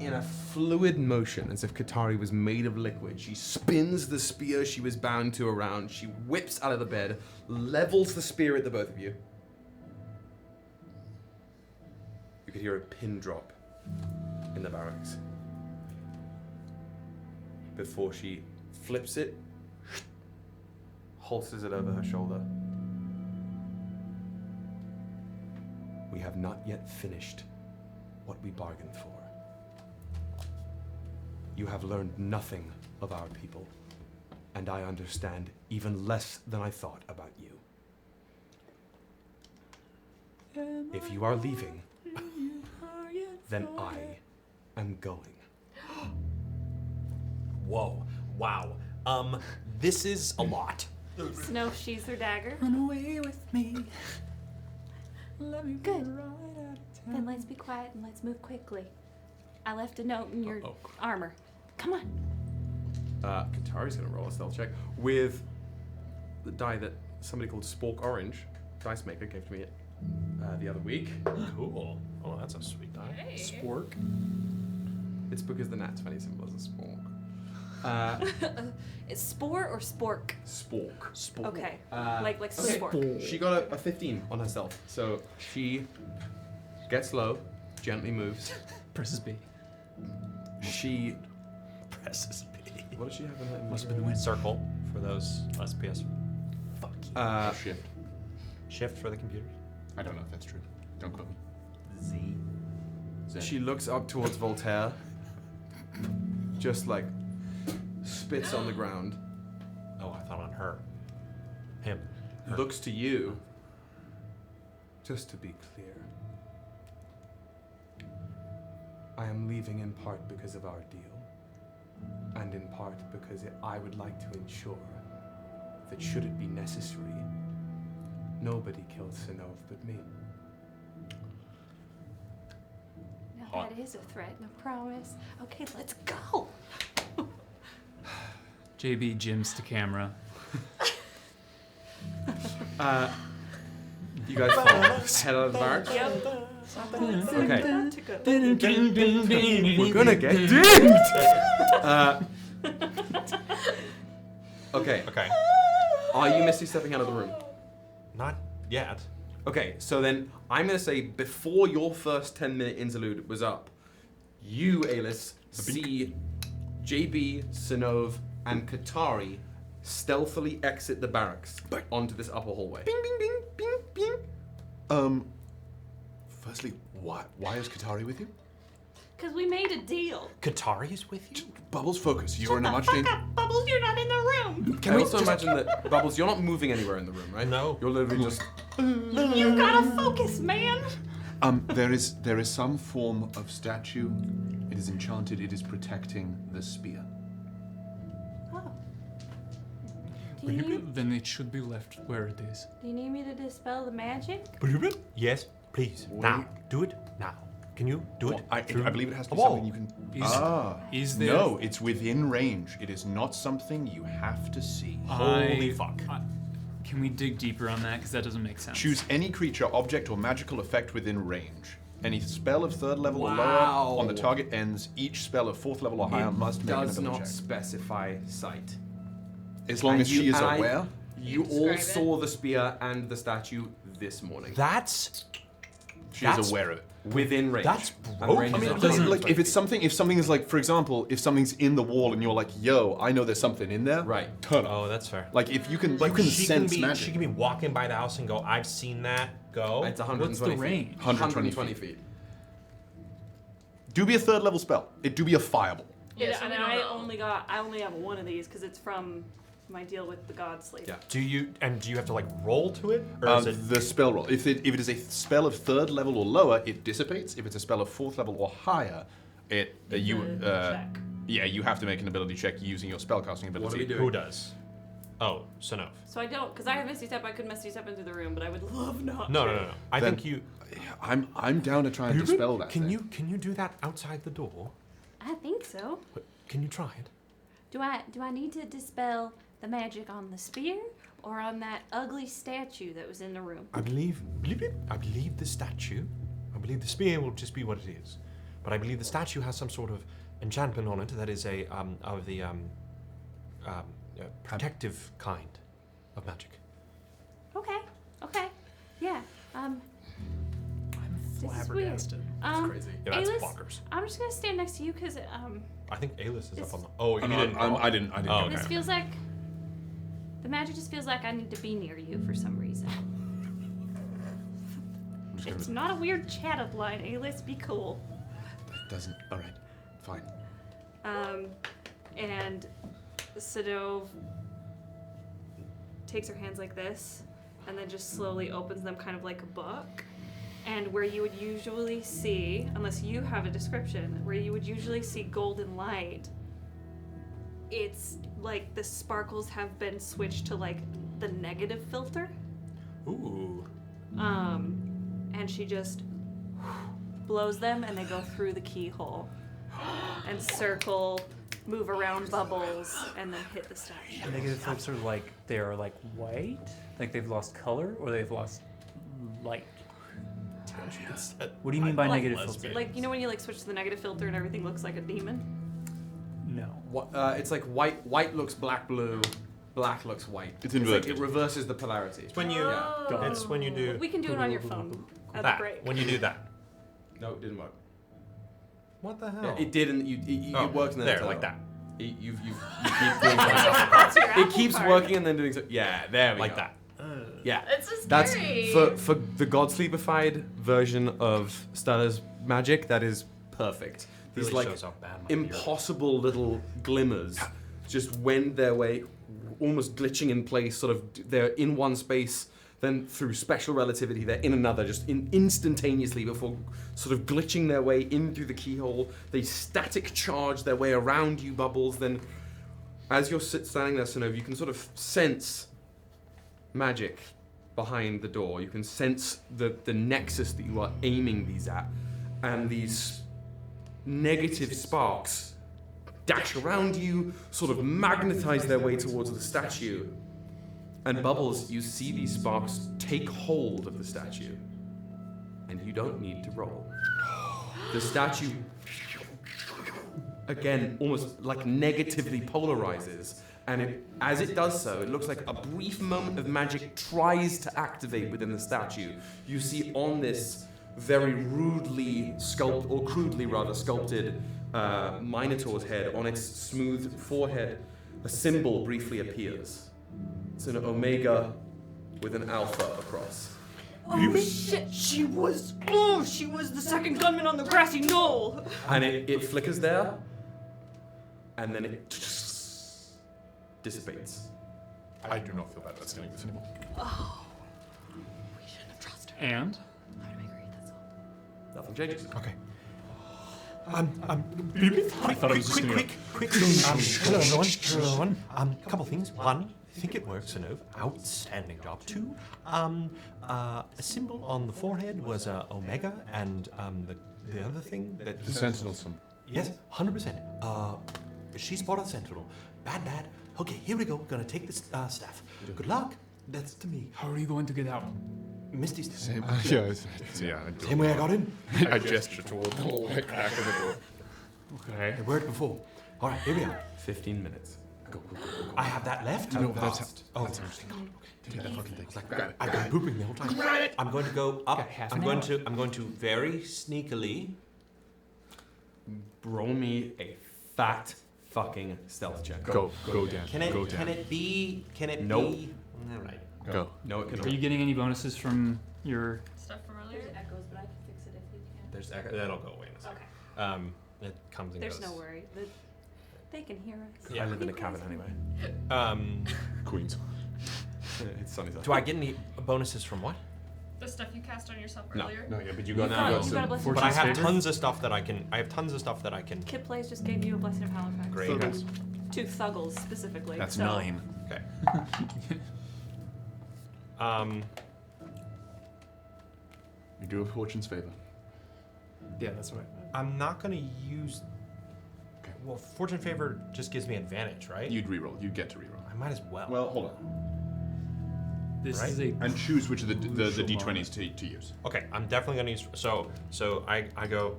in a fluid motion, as if Katari was made of liquid, she spins the spear she was bound to around. She whips out of the bed, levels the spear at the both of you. You could hear a pin drop in the barracks. Before she flips it, holsters it over her shoulder. We have not yet finished what we bargained for. You have learned nothing of our people, and I understand even less than I thought about you. If you are leaving, then I am going. Whoa. Wow. This is a lot. Synnove sheathes her dagger. Run away with me. Let me Good. Then let's be quiet and let's move quickly. I left a note in your armor. Come on. Katari's gonna roll a stealth check with the die that somebody called Spork Orange, Dice Maker, gave to me the other week. Cool. Oh, that's a sweet die. Hey. Spork. It's because the nat 20 symbol is a spork. It's spore or spork? Spork. Okay. Okay. Like sport. She got a 15 on herself, so she gets low, gently moves. Presses B. She Presses B. What does she have in her? Must have been the wind. Circle for those SPS. Fuck you. Shift. Shift for the computers. I don't know if that's true. Don't quote me. Z. She looks up towards Voltaire, just like spits on the ground, Oh, I thought on her. Him. looks to you. Just to be clear, I am leaving in part because of our deal, and in part because I would like to ensure that should it be necessary, nobody kills Synnove but me. Now Hot. that is a threat and a promise. Okay, let's go. JB gyms to camera. You guys follow head out of the barge? Yep. Okay. To go. We're gonna get dinged! Okay. Okay. Are you Misty stepping out of the room? Not yet. Okay, so then I'm gonna say before your first 10-minute interlude was up, you, Aelys, see JB, Synnove, and Katari stealthily exit the barracks onto this upper hallway. Bing, bing, bing, bing, bing. Firstly, why is Katari with you? Because we made a deal. Katari is with you? Bubbles, focus. You're in a much danger. Bubbles, you're not in the room. Can I also imagine that, Bubbles, you're not moving anywhere in the room, right? No. You're literally just... You gotta focus, man. There is some form of statue. It is enchanted. It is protecting the spear. Oh. Do you, need, Then it should be left where it is. do you need me to dispel the magic? Yes, please. Now. Do it now. Can you do it? I through believe it has to be a wall? something you can. Is there? No, it's within range. It is not something you have to see. Holy fuck. Can we dig deeper on that? Because that doesn't make sense. Choose any creature, object, or magical effect within range. Any spell of 3rd level or Wow. lower on the target ends. Each spell of 4th level or higher must make an does ability not check. specify sight. As long And as she is and aware. You all saw the spear and the statue this morning. That's She is aware of it. Within range. That's And broken. range I is mean, not listen, 120 like if something is like, for example, if something's in the wall and you're like, yo, I know there's something in there. Right. Turn up. Oh, that's fair. Like if you can, Like you can she sense can be, magic. She can be walking by the house and go, I've seen that. Go. It's 120 What's the feet. range? 120 feet. Do be a 3rd level spell. It do be a fireball. Yeah, Yeah, so and we don't I know. only have one of these because it's from my deal with the God Slave. Yeah. Do you have to like roll to it, or is it? The spell roll. If it is a spell of 3rd level or lower, it dissipates. If it's a spell of 4th level or higher, it check. yeah, you have to make an ability check using your spellcasting ability. What are we doing? Who does? Oh, Synnove. So I don't, because I have Misty Step. I could Misty Step into the room, but I would love not. No, to. no, no, no. I Then- think you. I'm down to try and dispel that. Can thing. you do that outside the door? I think so. Can you try it? Do I need to dispel the magic on the spear or on that ugly statue that was in the room? I believe the statue. I believe the spear will just be what it is, but I believe the statue has some sort of enchantment on it that is a of the protective kind of magic. Okay. Yeah. This is weird. Flabbergasted. Crazy. Yeah, that's Aelys, bonkers. I'm just gonna stand next to you because I think Aelys is This- up on the. Oh, you didn't. I didn't. Oh, this okay. feels like the magic just feels like I need to be near you for some reason. I'm just It's gonna, not a weird chatted line. Aelys, be cool. that doesn't. All right, fine. And Synnove takes her hands like this, and then just slowly opens them, kind of like a book. And where you would usually see, unless you have a description, where you would usually see golden light, it's like the sparkles have been switched to like the negative filter. Ooh. And she just blows them, and they go through the keyhole and circle, move around bubbles, and then hit the statue. Negative flips are like they're like white, like they've lost color, or they've lost light. What do you mean by Like- negative filter? Like, you know when you like switch to the negative filter and everything looks like a demon? No. It's like white looks black blue, black looks white. It's like inverted. it reverses the polarity. It's when you. Oh. It's when you do We can do it on your phone at that. the break. When you do that. No, it didn't work. What the hell? Yeah, it did, and it worked. And then there, it fell like out. that. You keep doing That's your it apple keeps card. working and then doing so. Yeah, there we Like go. that. Yeah. It's so That's scary. for the God Sleepified version of Stella's magic. That is perfect. These Really like shows how bad my impossible little glimmers just wend their way, almost glitching in place. Sort of, they're in one space, then through special relativity, they're in another, just instantaneously before sort of glitching their way in through the keyhole. They static charge their way around you, Bubbles. Then, as you're standing there, Synnove, you can sort of sense magic behind the door. You can sense the nexus that you are aiming these at, and these negative sparks dash around you, sort of magnetize their way towards the statue. And Bubbles, you see these sparks take hold of the statue, and you don't need to roll. The statue, again, almost like negatively polarizes, and as it does so, it looks like a brief moment of magic tries to activate within the statue. You see on this very crudely sculpted Minotaur's head, on its smooth forehead, a symbol briefly appears. It's an omega with an alpha across. Oh shit! She was the second gunman on the grassy knoll. And it flickers there, and then it dissipates. I do not feel bad about stealing this anymore. Oh, we shouldn't have trusted her. And How do I agree? That's all. Nothing changes. Okay. I thought it was just gonna go. Quick. Hello everyone. Couple things. One, I think it works, Synnove. Outstanding job. Two, a symbol on the forehead was omega, and the other thing that The Sentinel symbol. Yes, 100%. She's part of the Sentinel. Bad. Okay, here we go. We're gonna take this staff. Good luck. That's to me. How are you going to get out? Misty step. Same. Same way I got in. I gesture toward the little like, crack in the door. Okay. I worked before. All right, here we are. 15 minutes. Go. I have that left. No, that's Oh, take that fucking thing. I've been pooping the whole time. I'm going to go up. Got half I'm an going hour. to. I'm going to very sneakily. Roll me a fat fucking stealth check. Go, Dan. Can it? Go, Dan. Can it be? Can it Nope. be? All right. Go. No, it Are cannot. you getting any bonuses from your? Stuff from earlier. There's echoes, but I can fix it if you can. There's that'll go away in a second. Okay. It comes and There's goes. no worry. They can hear us. Yeah. I live in a cabin anyway. Queens. It's sunny side. Do I get any bonuses from what? The stuff you cast on yourself No. earlier. No, yeah, but you You got got you a blessing. Fortune But I have favor? tons of stuff that I can. I have tons of stuff that I can. Kid Plays just gave you a blessing of Halifax. Great. Thuggles. To Thuggles specifically. That's so 9. Okay. You do a fortune's favor. Yeah, that's right. I'm not gonna use. Okay. Well, fortune favor just gives me advantage, right? You'd reroll. You'd get to reroll. I might as well. Well, hold on. This Right? is a And choose which of the Crucial d20s to use. Okay, I'm definitely gonna use. So I go.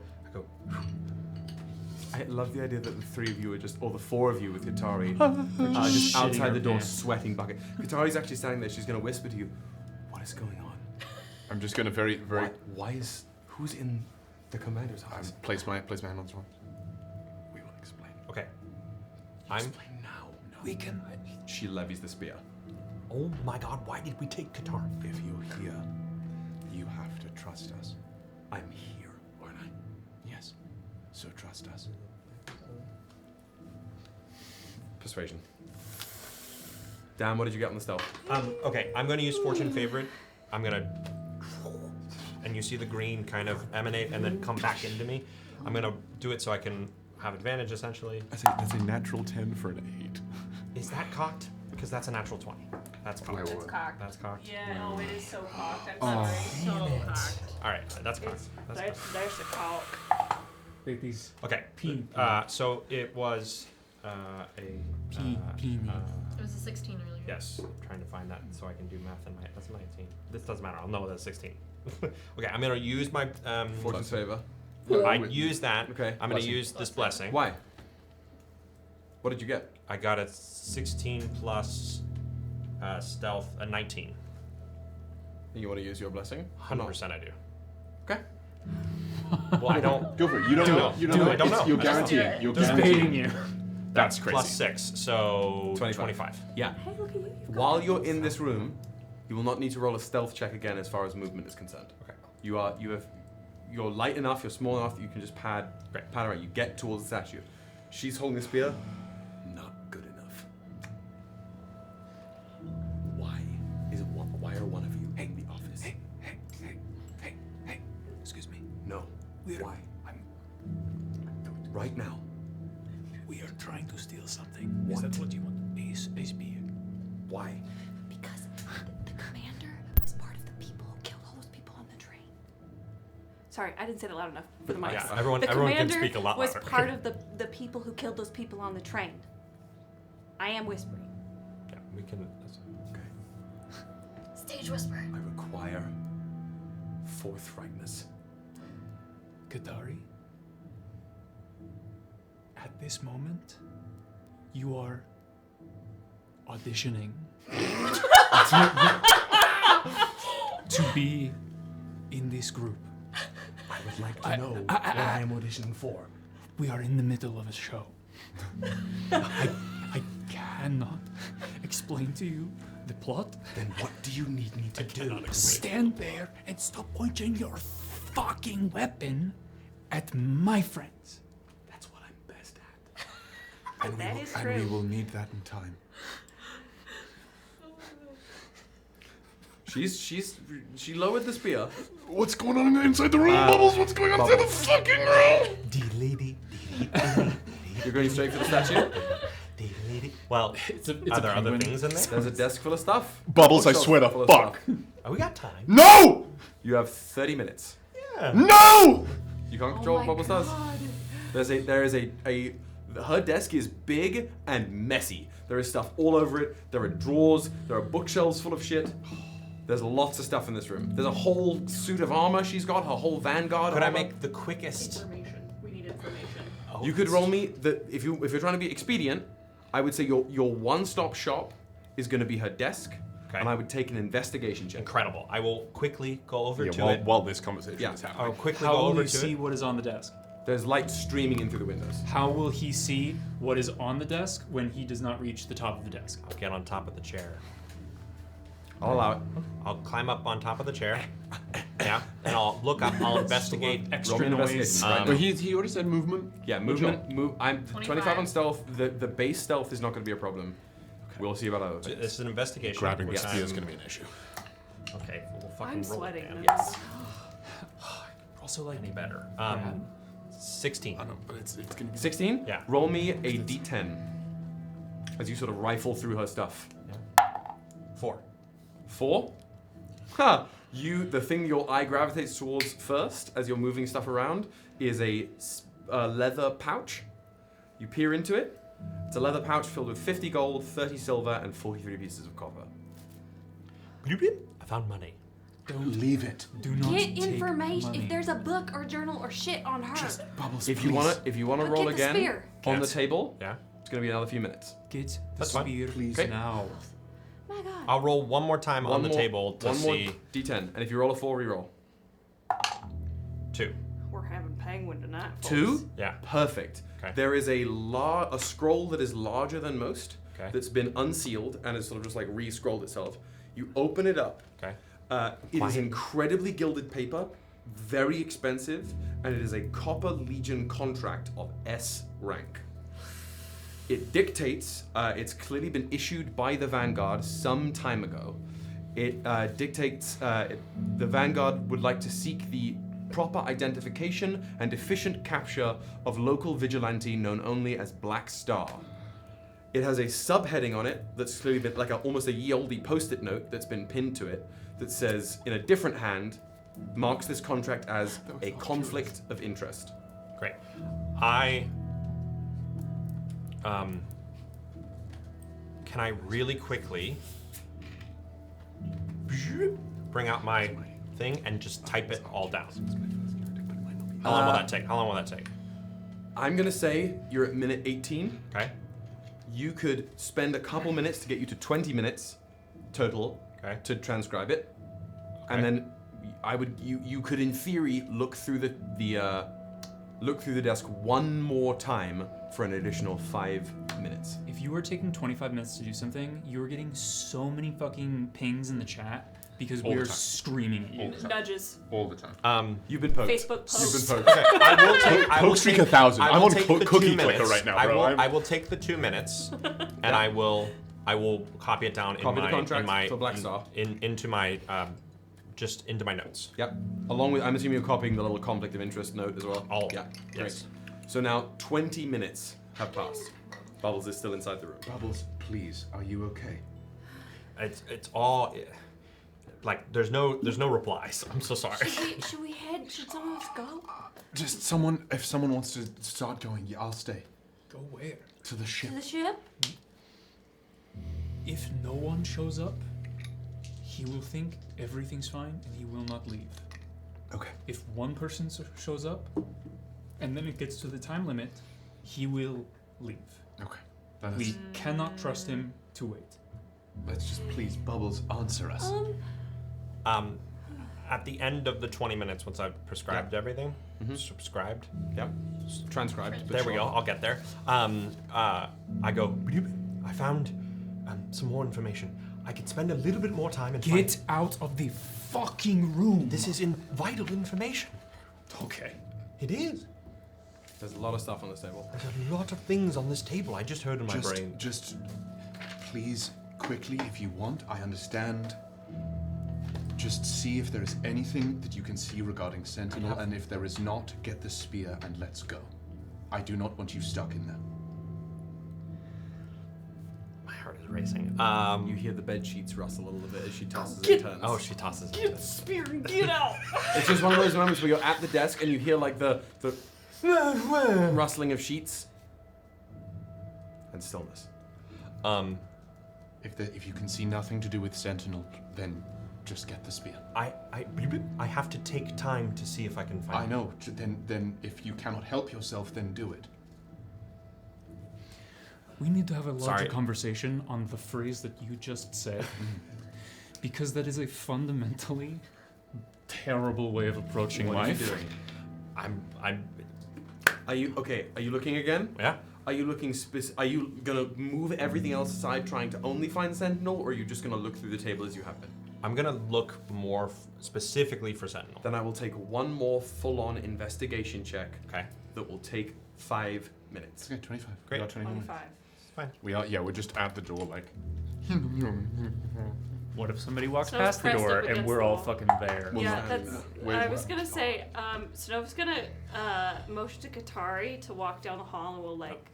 I love the idea that the three of you are just, or the four of you with Katari, Shitting just outside her the door, pants. sweating bucket. Katari's actually standing there. She's going to whisper to you, "What is going on? I'm just going to very Why is who's in the commander's office?" place my hand on someone. We will explain. Okay. I'm. Explain now. No, we can. She levies the spear. Oh my God! Why did we take Qatar? If you're here, you have to trust us. I'm here, aren't I? Yes. So trust us. Persuasion. Dan, what did you get on the stealth? Okay, I'm gonna use fortune favorite. I'm gonna. And you see the green kind of emanate and then come back into me. I'm gonna do it so I can have advantage essentially. That's a natural 10 for an 8. Is that cocked? Because that's a natural 20. That's cocked. It's cocked. That's cocked. Yeah, oh, it is so cocked. I'm sorry. So cocked. All right, that's cocked. That's cocked. There's the cock. like these Okay. P. So it was a P. was a 16 earlier. Yes, I'm trying to find that so I can do math in my head. That's 19. This doesn't matter. I'll know that's 16. Okay, I'm gonna use my Fortune's favor. I use that. Okay. I'm gonna use this blessing. Why? What did you get? I got a 16 plus stealth, a 19. And you want to use your blessing? Or not? 100% I do. Okay. Well, I don't. Go for it. You don't know. You don't know. I don't know. You're I just don't guaranteeing. You're Just guaranteeing. baiting you. That's crazy. Plus 6, so 25. 25. Yeah. Hey, look at you. While you're in this room, you will not need to roll a stealth check again as far as movement is concerned. Okay. You're light enough, you're small enough that you can just pad around. You get towards the statue. She's holding the spear. Not good enough. Why are one of you in the office? Hey, excuse me. No. Why? Right now. We are trying to steal something. What? Is that what you want? A spear. Why? Because the commander was part of the people who killed all those people on the train. Sorry, I didn't say it loud enough for the mics. Yeah, everyone The can commander speak a lot was louder. part of the people who killed those people on the train. I am whispering. Yeah, we can. Okay. Stage whisper. I require forthrightness. Qatari, at this moment, you are auditioning to be in this group. I would like to know what I am auditioning for. We are in the middle of a show. I cannot explain to you the plot. Then what do you need me to do? Stand there and stop pointing your fucking weapon at my friends. That's what I'm best at. That is And true. we will need that in time. She lowered the spear. What's going on inside the room, Bubbles? What's going on inside the fucking room? You're going straight for the statue? Well, It's a are there other penguin. things in there? There's a desk full of stuff. Bubbles, I Bookshelf swear to full of fuck. stuff. Oh, we got time. No! You have 30 minutes. No! You can't control what Bubbles does. Her desk is big and messy. There is stuff all over it. There are drawers. There are bookshelves full of shit. There's lots of stuff in this room. There's a whole suit of armor she's got, her whole vanguard Could I armor. make the quickest? Information. We need information. You could roll me if you're trying to be expedient, I would say your one-stop shop is going to be her desk, Okay. and I would take an investigation check. Incredible. I will quickly go over to while, it. while this conversation Yeah. is happening. I'll quickly How go will over you to see it. what is on the desk? There's light streaming in through the windows. How will he see what is on the desk when he does not reach the top of the desk? I'll get on top of the chair. I'll allow it. I'll climb up on top of the chair. Yeah, and I'll look up. I'll investigate. Roll Extra me an noise. investigation right But now. he already said movement. Yeah, Good movement. job. Move. I'm 25 on 25. stealth. The base stealth is not going to be a problem. We'll see about other things. This is an investigation. Grabbing which the spear is I'm- going to be an issue. Okay, we'll fucking I'm roll sweating. it. now. Yes. Also, like Any better? Brad? 16. I know, but it's going to be 16? Yeah. Roll me a d10 as you sort of rifle through her stuff. 4. 4? Huh. The thing your eye gravitates towards first as you're moving stuff around is a leather pouch. You peer into it. It's a leather pouch filled with 50 gold, 30 silver, and 43 pieces of copper. I found money. Don't leave it. Do not Get take information. money. If there's a book or journal or shit on her, Just Bubbles, If you want to But roll get the again spear. on the Yes. table, Yeah. it's going to be another few minutes. Get the That's fine. spear, please, Okay. now. my God. I'll roll one more time on the table to one see. more d10, and if you roll a 4, re-roll. 2. We're having penguin tonight. folks. 2? Yeah. Perfect. Okay. There is a scroll that is larger than most Okay. that's been unsealed and has sort of just like re-scrolled itself. You open it up. Okay. It is incredibly gilded paper, very expensive, and it is a Copper Legion contract of S rank. It dictates, it's clearly been issued by the Vanguard some time ago. It dictates the Vanguard would like to seek the proper identification and efficient capture of local vigilante known only as Black Star. It has a subheading on it that's clearly been like almost a ye-olde post-it note that's been pinned to it that says, in a different hand, marks this contract as a conflict of interest. Great. can I really quickly bring out my thing and just type it all down? How long will that take? How long will that take? I'm gonna say you're at minute 18. Okay. You could spend a couple minutes to get you to 20 minutes total to transcribe it, and then you could in theory look through the desk one more time for an additional 5 minutes. If you were taking 25 minutes to do something, you were getting so many fucking pings in the chat because we were screaming at you. Nudges. All the time. You've been poked. Facebook posts. You've been poked. Okay, I will take. I will Poke streak take, 1,000. I I'm will on take the cookie 2 clicker minutes. right now, bro. I will take the 2 minutes, and I will copy it down Copy the contract in my for Black Star. into my just into my notes. Yep. Along with, I'm assuming you're copying the little conflict of interest note as well. All. Yeah. Yes. Great. So now 20 minutes have passed. Bubbles is still inside the room. Bubbles, please, are you okay? It's all like there's no replies. I'm so sorry. Should we head? Should some of us go? Just if someone wants to start going, yeah, I'll stay. Go where? To the ship. To the ship? If no one shows up, he will think everything's fine and he will not leave. Okay. If one person shows up, and then it gets to the time limit, he will leave. Okay. We cannot trust him to wait. Let's just please, Bubbles, answer us. At the end of the 20 minutes, once I've prescribed everything, subscribed. Yep. Transcribed. There we go. I'll get there. I go. "Bloop. I found some more information. I could spend a little bit more time and Get out of the fucking room. This is vital information. Okay. It is. There's a lot of stuff on this table. There's a lot of things on this table. I just heard in my brain. Just, please, quickly, if you want, I understand. Just see if there is anything that you can see regarding Sentinel, and if there is not, get the spear and let's go. I do not want you stuck in there. My heart is racing. You hear the bed sheets rustle a little bit as she tosses and Get- turns. Oh, she tosses. Get the spear and get out! It's just one of those moments where you're at the desk and you hear like the rustling of sheets and stillness. If you can see nothing to do with Sentinel, then just get the spear. I have to take time to see if I can find. I know. Then if you cannot help yourself, then do it. We need to have a larger Sorry. conversation on the phrase that you just said, because that is a fundamentally terrible way of approaching What are you life. doing? I'm. Are you okay? Are you looking again? Yeah. Are you looking Are you gonna move everything else aside, trying to only find Sentinel, or are you just gonna look through the table as you have been? I'm gonna look more specifically for Sentinel. Then I will take one more full-on investigation check. Okay. That will take 5 minutes. Okay, 25. Great. We got 25. 25. Fine. We are, yeah, we're just at the door, like. What if somebody walks So it's past the pressed door up and against we're the all wall. fucking there? Well, Yeah, no, that's. wait, I was what? gonna say, Synove's gonna motion to Katari to walk down the hall, and we'll like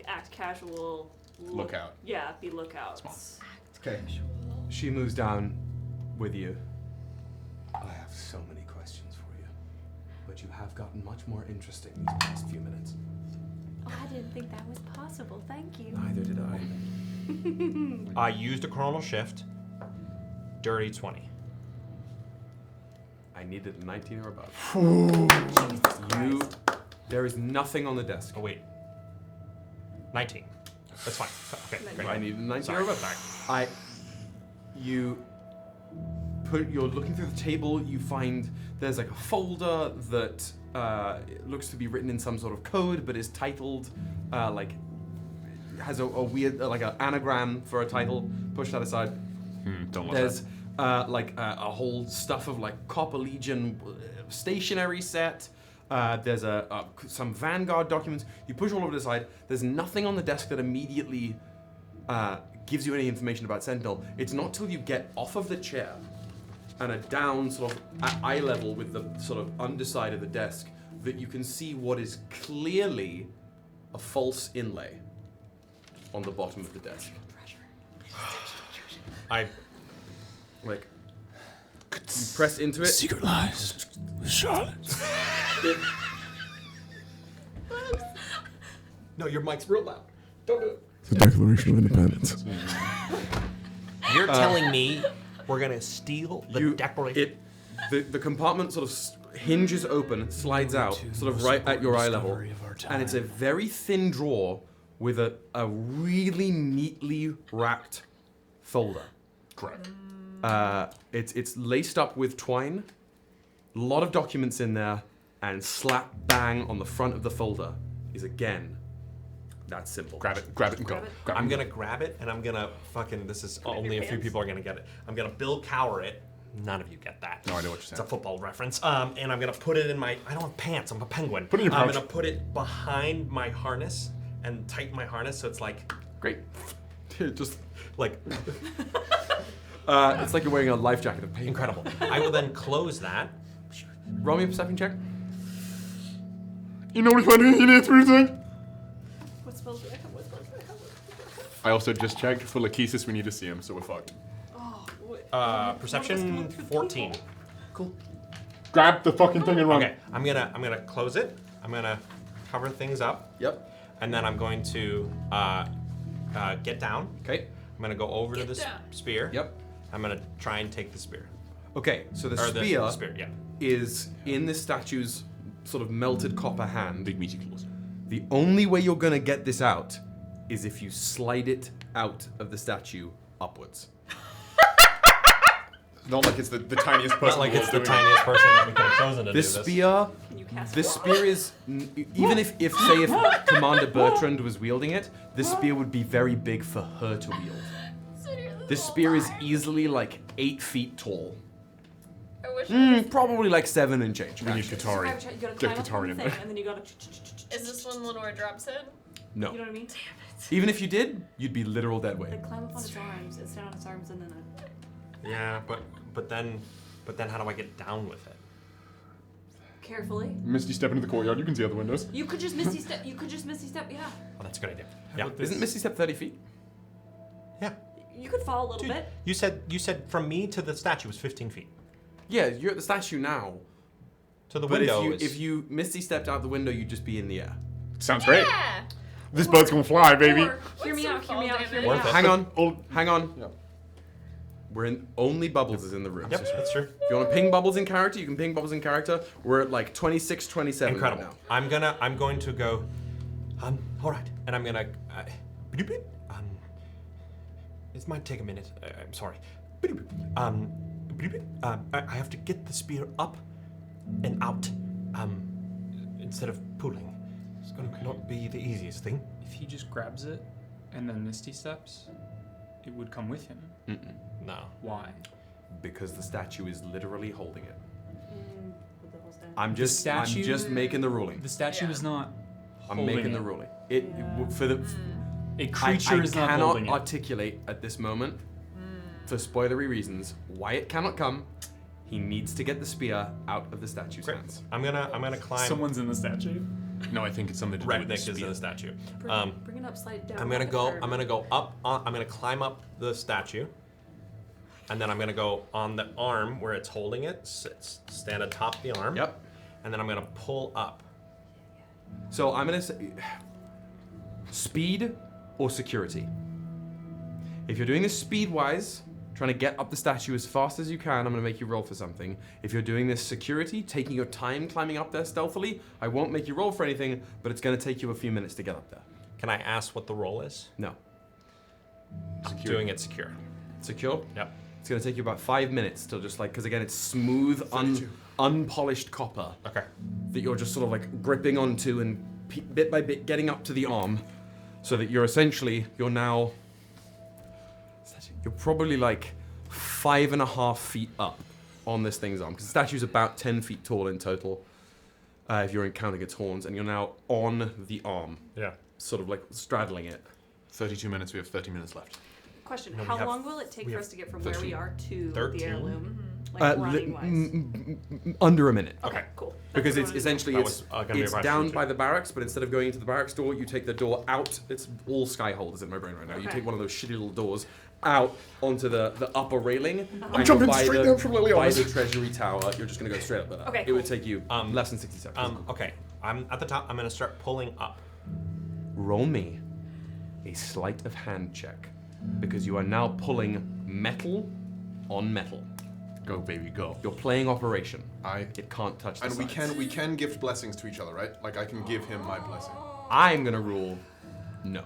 act casual. Look out. Yeah, be lookouts. Okay. She moves down with you. I have so many questions for you, but you have gotten much more interesting these past few minutes. Oh, I didn't think that was possible. Thank you. Neither did I. I used a chronal shift. Dirty 20. I needed a 19 or above. Jesus You. Christ. There is nothing on the desk. Oh wait. 19. That's fine. Okay. Great. I need a 19 Sorry. or above. You're looking through the table, you find there's like a folder that it looks to be written in some sort of code, but is titled has a weird like an anagram for a title. Push that aside. Don't look There's a whole stuff of like Copper Legion stationery set. There's some Vanguard documents. You push all of it aside. There's nothing on the desk that immediately gives you any information about Sentinel. It's not till you get off of the chair and are down sort of at eye level with the sort of underside of the desk that you can see what is clearly a false inlay on the bottom of the desk. You press into it. Secret lies with Charlotte. No, your mic's real loud. Don't do it. The Declaration of Independence. You're telling me we're gonna steal the Declaration? The compartment sort of hinges open, slides out, sort of right at your eye level, and it's a very thin drawer with a really neatly wrapped folder. Correct. It's laced up with twine, a lot of documents in there, and slap bang on the front of the folder is again that symbol. Grab it, and go. I'm gonna grab it, and I'm gonna fucking. This is only a few people are gonna get it. I'm gonna Bill Cower it. None of you get that. No, I know what you're saying. It's a football reference. And I'm gonna put it in my. I don't have pants. I'm a penguin. Put it in your I'm pouch. gonna put it behind my harness and tighten my harness so it's like Great. just like It's like you're wearing a life jacket of paint. incredible. I will then close that. Roll me a perception check. You know what you need to do? What spells do I have? What spells do I have? I also just checked for Lachesis. We need to see him, so we're fucked. Oh, what? Perception 14. Cool. Grab the fucking thing and run. Okay, I'm gonna close it. I'm gonna cover things up. Yep. And then I'm going to get down. Okay. I'm gonna go over to the spear. Yep. I'm gonna try and take the spear. Okay, so the Or spear, the spear, yeah. is in the statue's sort of melted copper hand. Big meaty claws. The only way you're gonna get this out is if you slide it out of the statue upwards. Not like it's the tiniest person. Not like in the it's the world doing tiniest person that we could have chosen to This do this. spear, Can you cast this fog? spear is even if Commander Bertrand was wielding it, this spear would be very big for her to wield. This spear is easily like 8 feet tall. I wish Probably like 7 and change. We need actually. Katari. You gotta Get climb up Katari on in the there. thing, and then you gotta. Is this when Lenore drops it? No. You know what I mean? Even if you did, you'd be literal dead weight. Like climb up on its arms and stand on its arms and then. Yeah, but then how do I get down with it? Carefully. Misty step into the courtyard. You can see out the windows. You could just misty step. You could just misty step. Yeah. Oh, that's a good idea. Yeah. Isn't Misty Step 30 feet? Yeah. You could fall a little Dude, bit. you said from me to the statue was 15 feet. Yeah, you're at the statue now. To the But window if you Misty stepped out the window, you'd just be in the air. Sounds great. Yeah. This bird's gonna fly, baby. Or, hear me out. Hear me out. Hear me Worth out. it. Hang on. Oh, Hang on. yeah. We're in only Bubbles is in the room. Yep, that's true. If you want to ping Bubbles in character, you can ping Bubbles in character. We're at like 26, 27 Incredible. right now. I'm going to go. All right, and I'm gonna. This might take a minute. I'm sorry. I have to get the spear up and out. Instead of pulling. It's gonna not be the easiest thing. If he just grabs it and then Misty steps, it would come with him. No. Why? Because the statue is literally holding it. Put the whole stand. I'm just making the ruling. The statue is not. I'm holding making it. the ruling. For the A creature is not I cannot holding it. articulate at this moment, for spoilery reasons, why it cannot come. He needs to get the spear out of the statue's Great. hands. I'm gonna climb. Someone's in the statue. No, I think it's something to do with the Redneck is in spear. the statue. Bring it up, slide it down. I'm gonna go up. I'm gonna climb up the statue, and then I'm gonna go on the arm where it's holding it. Stand atop the arm. Yep. And then I'm gonna pull up. So I'm gonna say speed or security. If you're doing this speed-wise, trying to get up the statue as fast as you can, I'm gonna make you roll for something. If you're doing this security, taking your time climbing up there stealthily, I won't make you roll for anything, but it's gonna take you a few minutes to get up there. Can I ask what the roll is? No. I'm doing it secure. Secure? Yep. It's gonna take you about 5 minutes to just like, because again, it's smooth, unpolished copper Okay. that you're just sort of like gripping onto and bit by bit getting up to the arm, so that you're now, you're probably like 5.5 feet up on this thing's arm, because the statue's about 10 feet tall in total, if you're counting its horns, and you're now on the arm, Yeah. sort of like straddling it. 32 minutes. We have 30 minutes left. Question: No, we how have- long will it take we for have us to get from where 13. we are to 13? the heirloom? Like running wise. Under a minute. Okay. Cool. Because That's it's what I wanted to know. essentially That it's, was, gonna be a it's question down too. by the barracks, but instead of going into the barracks door, you take the door out. It's all sky holders in my brain right now. You Okay. take one of those shitty little doors out onto the upper railing. I'm and jumping you're by straight the, down from by Liliana's. the treasury tower. You're just gonna go straight up there. Okay, It would cool. take you less than 60 seconds. Okay. I'm at the top. I'm gonna start pulling up. Roll me a sleight of hand check because you are now pulling metal on metal. Go, baby, go. You're playing operation. It can't touch the And sides. we can gift blessings to each other, right? Like I can give him my blessing. I'm gonna rule no.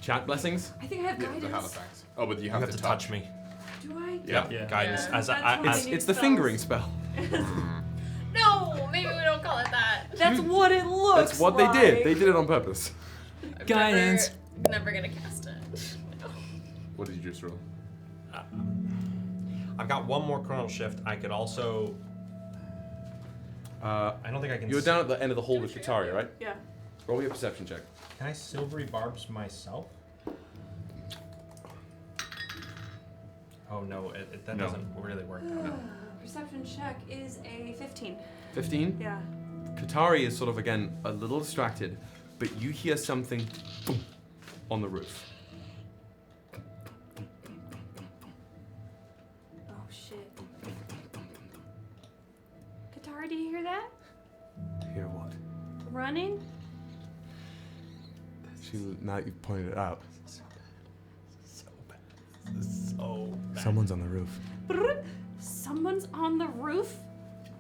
Chat blessings? I think I have The guidance. Halifax. Oh, but you have, You have to touch me. Do I? Yeah. Guidance. Yeah. As That's I, what we as need It's the spells. fingering spell. No, maybe we don't call it that. That's what it looks That's what like. they did. They did it on purpose. Guidance. Never gonna cast it. What did you just roll? I've got one more chronal shift. I could also. I don't think I can. You're down at the end of the hall with Katari, right? Yeah. Roll your perception check. Can I silvery barbs myself? Oh no, that No. doesn't really work out. Perception check is a 15. 15? Yeah. Katari is sort of, again, a little distracted, but you hear something boom, on the roof. Oh shit. Katara, do you hear that? Hear what? Running? Now you've pointed it out. So bad. Someone's on the roof. Brrr. Someone's on the roof?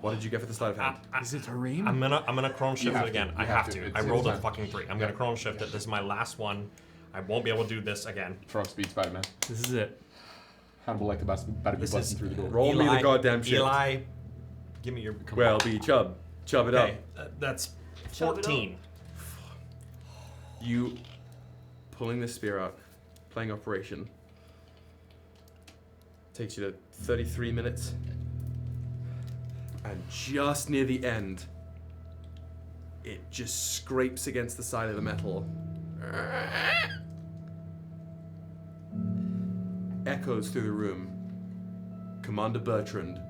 What did you get for the sleight of hand? Is it Harim? I'm gonna chronal shift have it again. to. I You have have to. to. I It's rolled a time. fucking 3. I'm gonna chronal shift it. This is my last one. I won't be able to do this again. Frog speed Spider-Man. This is it. Hannibal like the best, better be This busting is through the door. Roll me the goddamn shit. Eli, give me your. Well, be chub. Chub it up. Okay, that's Chub it up. 14. You pulling the spear out, playing operation. Takes you to 33 minutes. And just near the end, it just scrapes against the side of the metal. Echoes through the room. Commander Bertrand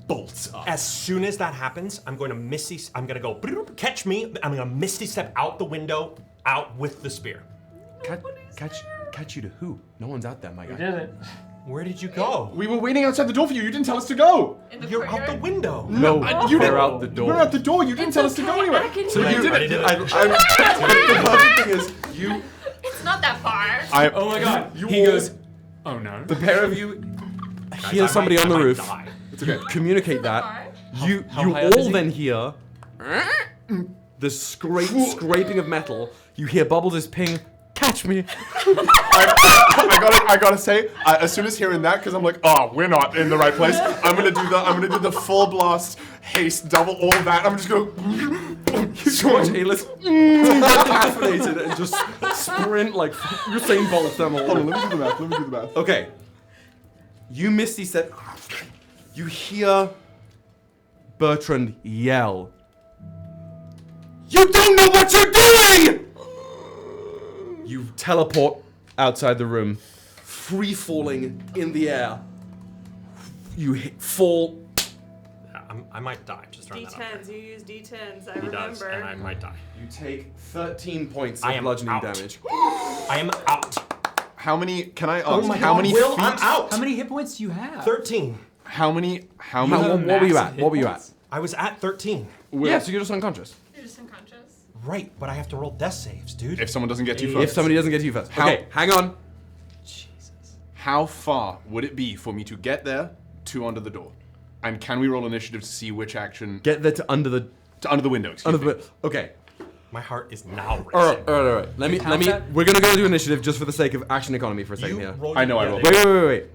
bolts up. As soon as that happens, I'm going to misty. I'm going to go catch me. I'm going to misty step out the window, out with the spear. Catch you to who? No one's out there, my guy. Did it. Where did you go? We were waiting outside the door for you. You didn't tell us to go. You're out the window. No, you they're didn't. out the door. We're out the door. You didn't It's tell us to go okay, anywhere. I can So hear you you. did it. The perfect thing is, you, It's not that far. Oh my god. You He all- goes, oh no. the pair of you, Guys, hear I somebody might- on the I might roof. die. It's okay. Communicate that. Far? You how you high up is all he? then hear the scraping of metal. You hear Bubbles' ping. Catch me. I gotta say, as soon as hearing that, because I'm like, oh, we're not in the right place. I'm gonna do the full blast, haste, double, all that. I'm just gonna. You watch Aelys caffeinated and just sprint like Usain Bolt them all. Hold on, let me do the math. Okay. You misty step. You hear Bertrand yell. You don't know what you're doing! You teleport outside the room, free falling in the air. You fall. I might die. Just throwing that out there. D10s. You use D10s. I He does, remember. and I might die. You take 13 points I of am bludgeoning out. damage. I am out. How many? Can I ask? Oh my how God, many Will, feet? I'm out. How many hit points do you have? 13. How many? What were you at? What were you at? I was at 13. Yeah, so you're just unconscious. You're just unconscious. Right, but I have to roll death saves, dude. If someone doesn't get to you If first. somebody doesn't get to you first. How- Okay, hang on. How far would it be for me to get there to under the door? And can we roll initiative to see which action Get there to under the window? Excuse me. Okay. My heart is now racing. All right. Let me. We're gonna go do initiative just for the sake of action economy for a second You here. roll I know I your- rolled. Wait.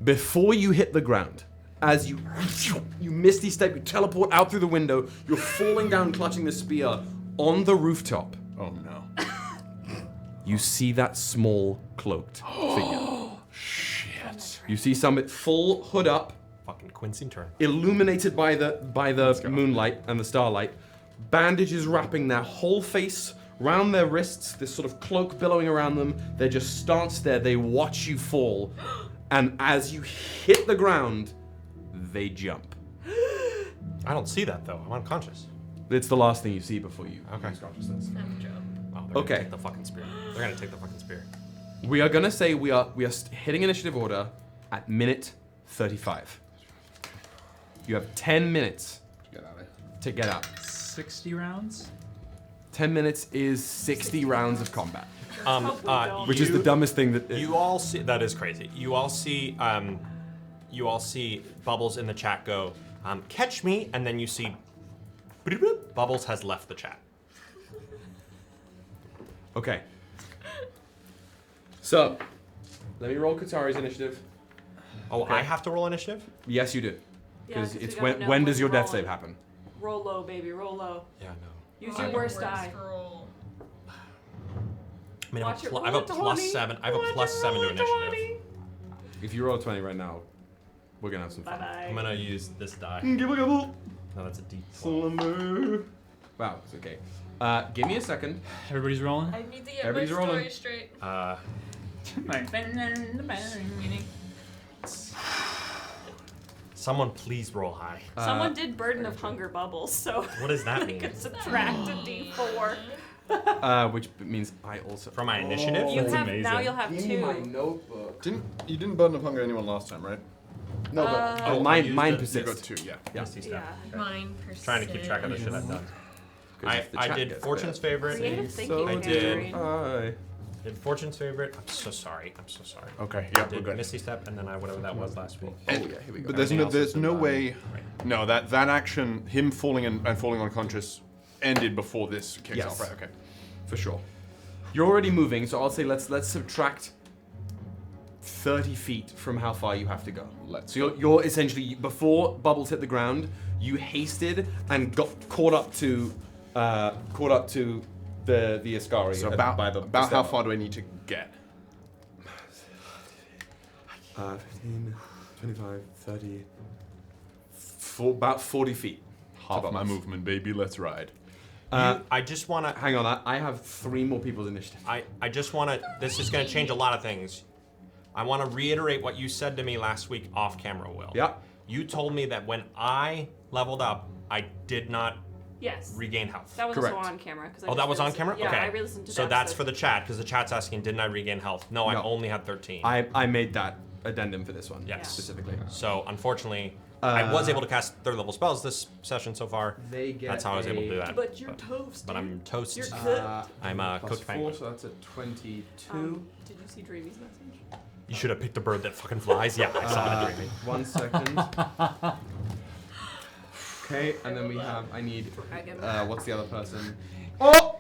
Before you hit the ground, as you misty step, you teleport out through the window. You're falling down, clutching the spear on the rooftop. Oh no. You see that small cloaked figure. Shit. You see somebody full hood up, Fucking Quincy turn. illuminated by the moonlight and the starlight. Bandages wrapping their whole face, round their wrists, this sort of cloak billowing around them. They're just stanced there. They watch you fall. And as you hit the ground, they jump. I don't see that though. I'm unconscious. It's the last thing you see before you Okay. lose consciousness. I'm Joe. Oh, they're Okay. Gonna take the fucking spear. They're gonna take the fucking spear. We are gonna say we are hitting initiative order at minute 35. You have 10 minutes Get out of here. to get out. 60 rounds? 10 minutes is 60 rounds of combat. Which is You- the dumbest thing that. You all see that is crazy. You all see Bubbles in the chat go, catch me, and then you see Bubbles has left the chat. Okay. So, let me roll Katari's initiative. Oh, I have to roll initiative? Yes, you do. Yeah, Because 'cause it's we gotta know when does you're your death rolling. save happen? Roll low, baby. Roll low. Yeah, no. Use your worst die. Roll. I mean, Watch it I have a roll a plus 20. 7. I have a plus 7 to initiative. If you roll a 20 right now, we're gonna have some fun. I'm gonna use this die. Gibble gibble. No, that's a D. Wow, it's okay. Give me a second. Everybody's rolling? I need to get Everybody's my story rolling. straight. Someone please roll high. Someone did Burden of Hunger Bubbles, so What does that they mean? could subtract a d4. Which means I also. From my initiative? You have now. You'll have Give me my 2. notebook. You didn't burden of hunger anyone last time, right? No, but Oh, I mine used mine it. persist. you got 2. Yeah. Yeah. Misty step. Yeah. Mine percent. Trying to keep track of the shit I've done. 'Cause if the I chat did gets Fortune's bad. favorite. Creative So thinking, did Mandarin. Did Fortune's favorite. I'm so sorry. I'm so sorry. Okay. I Yeah, we're did good. Misty step, and then I whatever that was last week. Oh, yeah, here we go. But there's Everything no, else there's has been no done. way. Right. No, that action, him falling and falling unconscious, ended before this kicks Yes. off. Right. Okay. For sure. You're already moving, so I'll say let's subtract 30 feet from how far you have to go. So you're essentially before Bubbles hit the ground, you hasted and got caught up to the Ascari. So by about the how Stella. far do I need to get? 15, 25, 30, about 40 feet. Half to my Bubbles. movement, baby. Let's ride. I just want to. Hang on, I have 3 more people's initiative. I just want to. This is going to change a lot of things. I want to reiterate what you said to me last week off camera, Will. Yeah. You told me that when I leveled up, I did not Yes. regain health. That was Correct. also on camera. Oh, that was on camera? Yeah, Okay. I re-listened to So that that's episode. for the chat, because the chat's asking, didn't I regain health? No, I No. only had 13. I made that addendum for this one. Yes. Specifically. So, unfortunately, I was able to cast third level spells this session so far. They get That's how I was able to do that. But you're toast. But I'm toast. You're cooked. I'm a plus cooked 4, penguin. so that's a 22. Did you see Dreamy's message? You should have picked a bird that fucking flies. Yeah, I saw it dreaming. 1 second. Okay, and then we have. I need. What's the other person? Oh!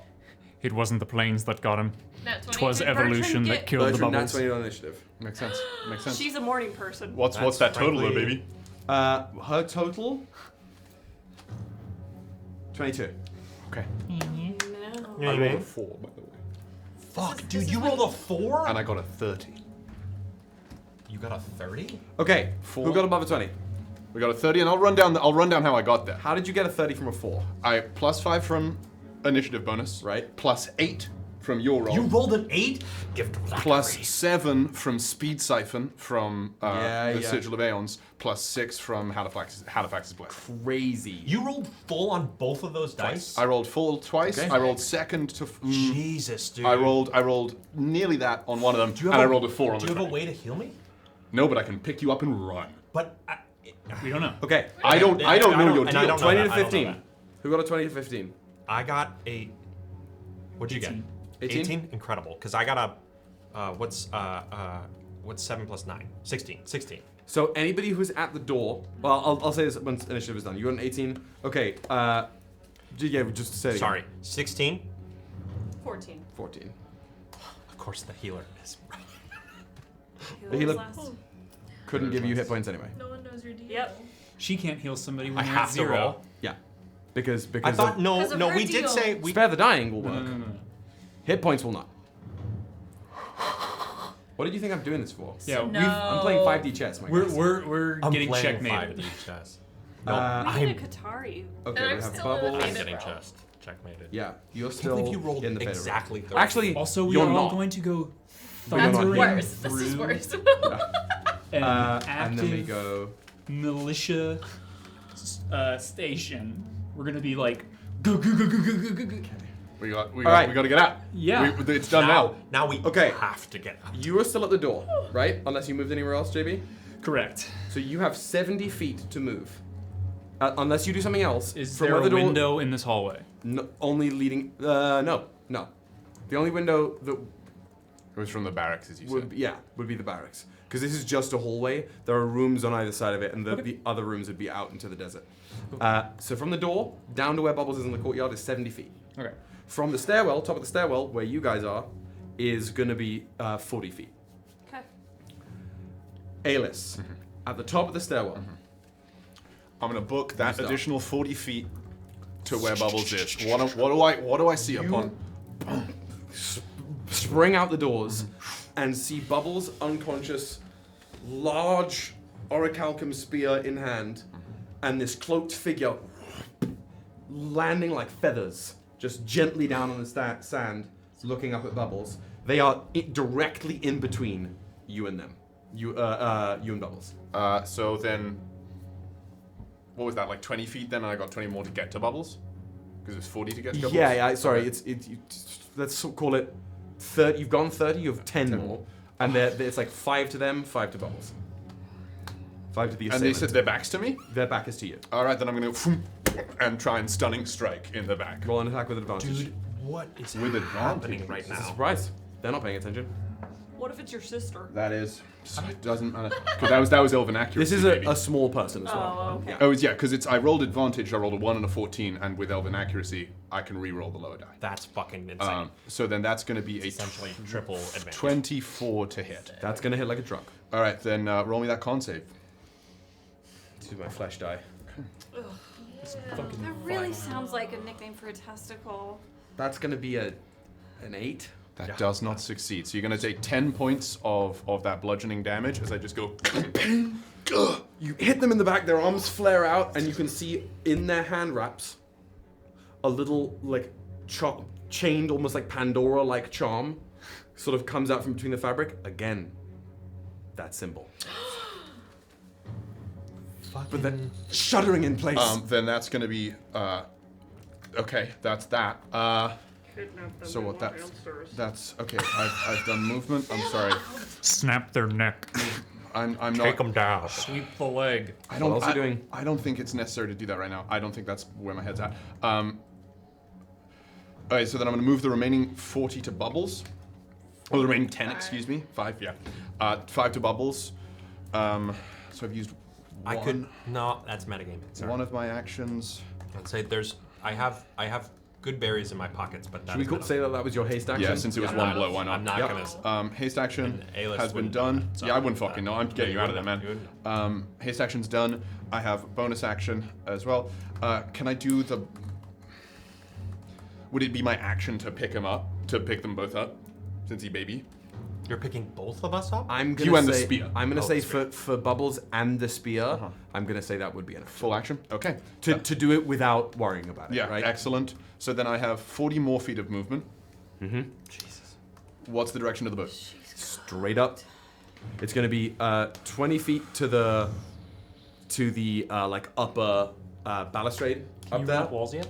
It wasn't the planes that got him. Nat 20. Twas Did evolution Bertrand that get- killed the Bertrand, bubbles. that's 20 on initiative. Makes sense. Makes sense. She's a morning person. What's That's that total, though, frankly- baby? Her total. 22. Okay. No. Yeah, I you rolled a mean? 4, by the way, Fuck, dude, you rolled a 4? and I got a 30. You got a 30? Okay, 4. who got above a 20? We got a 30, and I'll run down how I got there. How did you get a 30 from a 4? I plus 5 from initiative bonus. Right. Plus 8 from your roll. You rolled an 8? Gift of Plus Zachary. 7 from Speed Siphon from Yeah, the yeah. Sigil of Aeons. Plus 6 from Halifax's Blessing. Crazy. You rolled full on both of those dice? I rolled full twice. Okay. I rolled second to. Jesus, dude. I rolled nearly that on one of them, Do you and have I rolled a 4 on Do the you have a second. way to heal me? No, but I can pick you up and run. But We don't know. Okay, I don't know your and I deal. don't know 20 that, to I don't know 15. that. Who got a 20 to 15? I got a. What'd you 18. get? 18? Incredible. Because I got a. What's 7 plus 9? 16. 16. So anybody who's at the door, well, I'll say this once initiative is done. You got an 18. Okay. Yeah, just say it again. Sorry. 16? 14. 14. Of course, the healer is right. The healer Last. couldn't give you hit points anyway. No one knows your deal. Yep. She can't heal somebody when I they're have at to 0. roll. Yeah, because I thought of no, Because of no. her We did deal. say we. spare the dying will No, work. no, no, no. Hit points will not. What did you think I'm doing this for? Yeah, No. I'm playing 5D chess, my guys. we're I'm getting playing checkmated. 5D chess. No, We need I'm. a Katari. Okay, And we I'm have still in the bubbles. I'm Checkmated, getting bro. chest checkmated. Yeah, you're I can't still believe you rolled in the favorite. exactly 30. Actually, Also, we you're are all not. going to go But you're That's not thundering worse. This is through worse. an and active then we go. militia station. We're gonna be like, go, go, go, go, go, go, go, go. We got right. to get out. Yeah. It's done now. Now we Okay. have to get out. You are still at the door, right? Unless you moved anywhere else, JB. Correct. So you have 70 feet to move. Unless you do something else. Is from there where a the door- window in this hallway? No, only leading. No. The only window that It was from the barracks, as you would said. would be the barracks. Because this is just a hallway. There are rooms on either side of it, and the other rooms would be out into the desert. So from the door down to where Bubbles is in the courtyard is 70 feet. Okay. From the stairwell, top of the stairwell, where you guys are, is going to be 40 feet. Okay. Aelys, at the top of the stairwell. I'm gonna book that additional 40 feet to where Bubbles is. What do I see upon? Spring out the doors and see Bubbles unconscious, large orichalcum spear in hand, and this cloaked figure landing like feathers, just gently down on the sand, looking up at Bubbles. They are directly in between you and them. You and Bubbles. So then, what was that, like 20 feet then, and I got 20 more to get to Bubbles? Because it was 40 to get to Bubbles? Yeah, sorry, Okay. let's call it 30. You've gone 30, you have 10 more. And it's like 5 to them, 5 to Bubbles. 5 to the And assailant. they said their backs to me? Their back is to you. Alright, then I'm gonna and try and stunning strike in the back. Roll an attack with advantage. Dude, what is With happening advantage. right It's a now? surprise. They're not paying attention. What if it's your sister? That is, it doesn't matter. Because that was elven accuracy. This is baby. a small person as well. Oh, okay. Oh, yeah, because I rolled advantage, I rolled a 1 and a 14, and with elven accuracy, I can re-roll the lower die. That's fucking insane. So then that's going to be a Essentially triple advantage. 24 to hit. That's going to hit like a truck. Alright, then roll me that con save. This is my flesh die. That really sounds like a nickname for a testicle. That's going to be an 8. That does not succeed. So you're going to take 10 points of that bludgeoning damage as I just go... You hit them in the back, their arms flare out, and you can see in their hand wraps a little, like, chained, almost like Pandora-like charm sort of comes out from between the fabric. Again, that symbol. But then shuddering in place. Then that's going to be... okay, that's that. So what that's... Okay, I've done movement. I'm sorry. Snap their neck. I'm not... Take them down. Sweep the leg. I don't, What else are you doing? I don't think it's necessary to do that right now. I don't think that's where my head's at. Alright, so then I'm going to move the remaining 40 to Bubbles. Or the remaining 10, excuse me. 5, yeah. 5 to Bubbles. So I've used I could no. That's metagame. Sorry. one of my actions. I'd say I have good berries in my pockets, but Should we say that was your haste action? Yeah, since it was one blow, why not? I'm not Yep. gonna. Haste action And Aelys has been wouldn't done. know that, so Yeah, I wouldn't that- fucking know. I'm getting you out of there, You man. Haste action's done. I have bonus action as well. Can I do the... Would it be my action to pick him up? To pick them both up? Since he baby? You're picking both of us up. I'm You gonna and the say, spear. I'm gonna Oh, say the spear. for Bubbles and the spear, I'm gonna say that would be enough. Full action? Okay. To do it without worrying about it, Yeah, right? excellent. So then I have 40 more feet of movement. Jesus. What's the direction of the boat? Straight up. It's gonna be 20 feet to the like upper balustrade Can up you there. run up walls yet?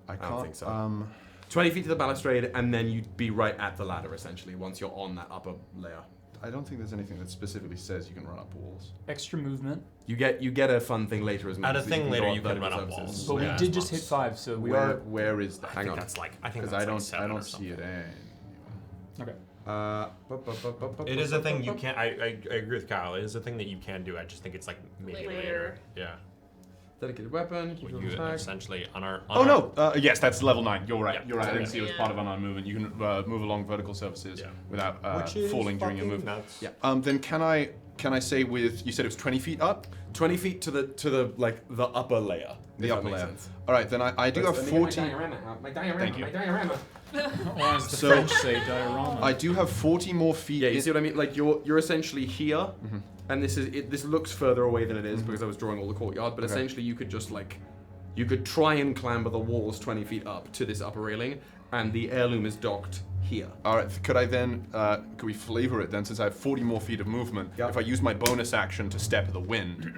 I can't don't think so. 20 feet to the balustrade, and then you'd be right at the ladder essentially once you're on that upper layer. I don't think there's anything that specifically says you can run up walls. Extra movement. You get a fun thing later as well. At a thing later, go you up can vertical run up surfaces. walls. But Yeah, we did it's just not- hit 5, so we are. Where is that? I Hang think on. that's like. I think Because that's I don't like 7 I or don't see something. it anywhere. Okay. It is a thing you can't. I agree with Kyle. It is a thing that you can do. I just think it's like maybe Later. later. Yeah. Dedicated weapon. keep When it you on attack. essentially on our. Oh no! Yes, that's level 9. You're right. Yeah. You're right. I didn't see it was Yeah. part of unarmed movement. You can move along vertical surfaces Yeah. without Which is falling during your fucking move. nuts. Yeah. Then can I say with you said it was 20 feet up? 20 feet to the like the upper layer. The if that upper makes layer. sense. All right, then I do have 40. My diorama. Thank you. My diorama. Or as the So- French say, diorama. I do have 40 more feet. Yeah, you in- see what I mean? Like you're essentially here, and this looks further away than it is because I was drawing all the courtyard. But Okay. essentially, you could just like, you could try and clamber the walls 20 feet up to this upper railing, and the heirloom is docked here. All right, could I then, could we flavor it then, since I have 40 more feet of movement, Yep. if I use my bonus action to step the wind,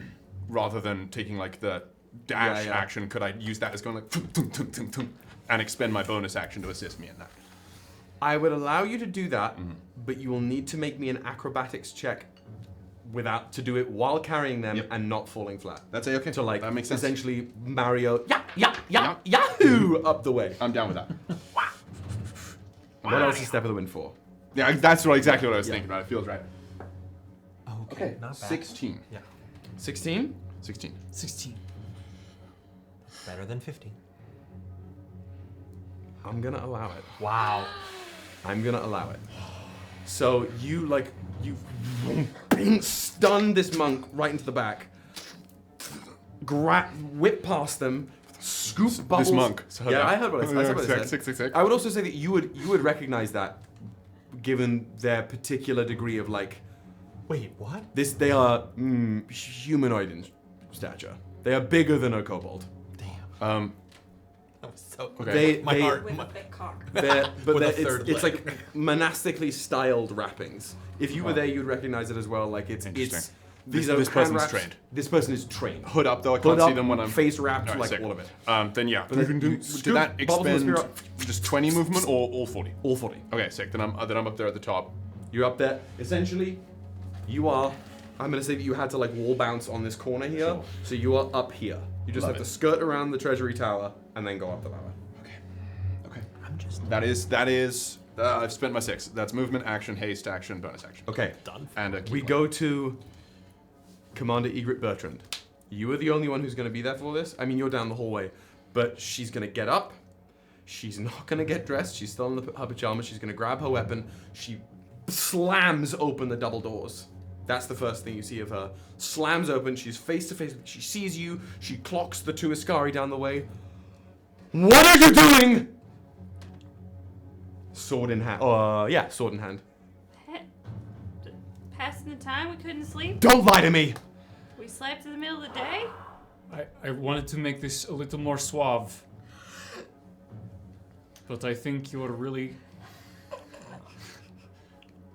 rather than taking like the dash Yeah. action, could I use that as going like, and expend my bonus action to assist me in that? I would allow you to do that, but you will need to make me an acrobatics check to do it while carrying them Yep. and not falling flat. That's okay. To like that makes sense. essentially Mario Yahoo up the way. I'm down with that. What else is Step of the Wind for? Yeah, that's exactly what I was Yeah. thinking. Right, it feels right. Okay, not bad. 16. Yeah. 16? 16. 16. Better than 15. I'm gonna allow it. Wow. I'm gonna allow it. So you stun this monk right into the back, whip past them, scoop bubbles. This monk. Yeah, I heard what I said. Sick, sick, sick. I would also say that you would recognize that, given their particular degree of like. Wait, what? They are humanoid in stature. They are bigger than a kobold. Damn. That was so. Okay. My heart. With a thick cock. With a third It's leg. like monastically styled wrappings. If you were Oh. there, you'd recognize it as well. Like it's Interesting. these This are person's hand wraps. trained. This person is trained. Hood up though, I Hood can't see up, them when I'm face wrapped, Alright, like sick. all of it. Then yeah. But then Did scoop, that bubbles the spear expend up. just 20 movement or all 40? All 40. Okay, sick. Then I'm up there at the top. You're up there. Essentially, you are. I'm gonna say that you had to like wall bounce on this corner here, Sure. so you are up here. You just Love have it. to skirt around the treasury tower and then go up the ladder. Okay. I'm just That is. I've spent my 6. That's movement, action, haste, action, bonus action. Okay. done. And a We go to Commander Bertrand. You are the only one who's going to be there for this. I mean, you're down the hallway, but she's going to get up. She's not going to get dressed. She's still in her pajamas. She's going to grab her weapon. She slams open the double doors. That's the first thing you see of her. Slams open. She's face to face. She sees you. She clocks the 2 Ascari down the way. What are you doing? Sword in hand. Yeah, sword in hand. Passing the time, we couldn't sleep. Don't lie to me. We slept in the middle of the day. I wanted to make this a little more suave. But I think you're really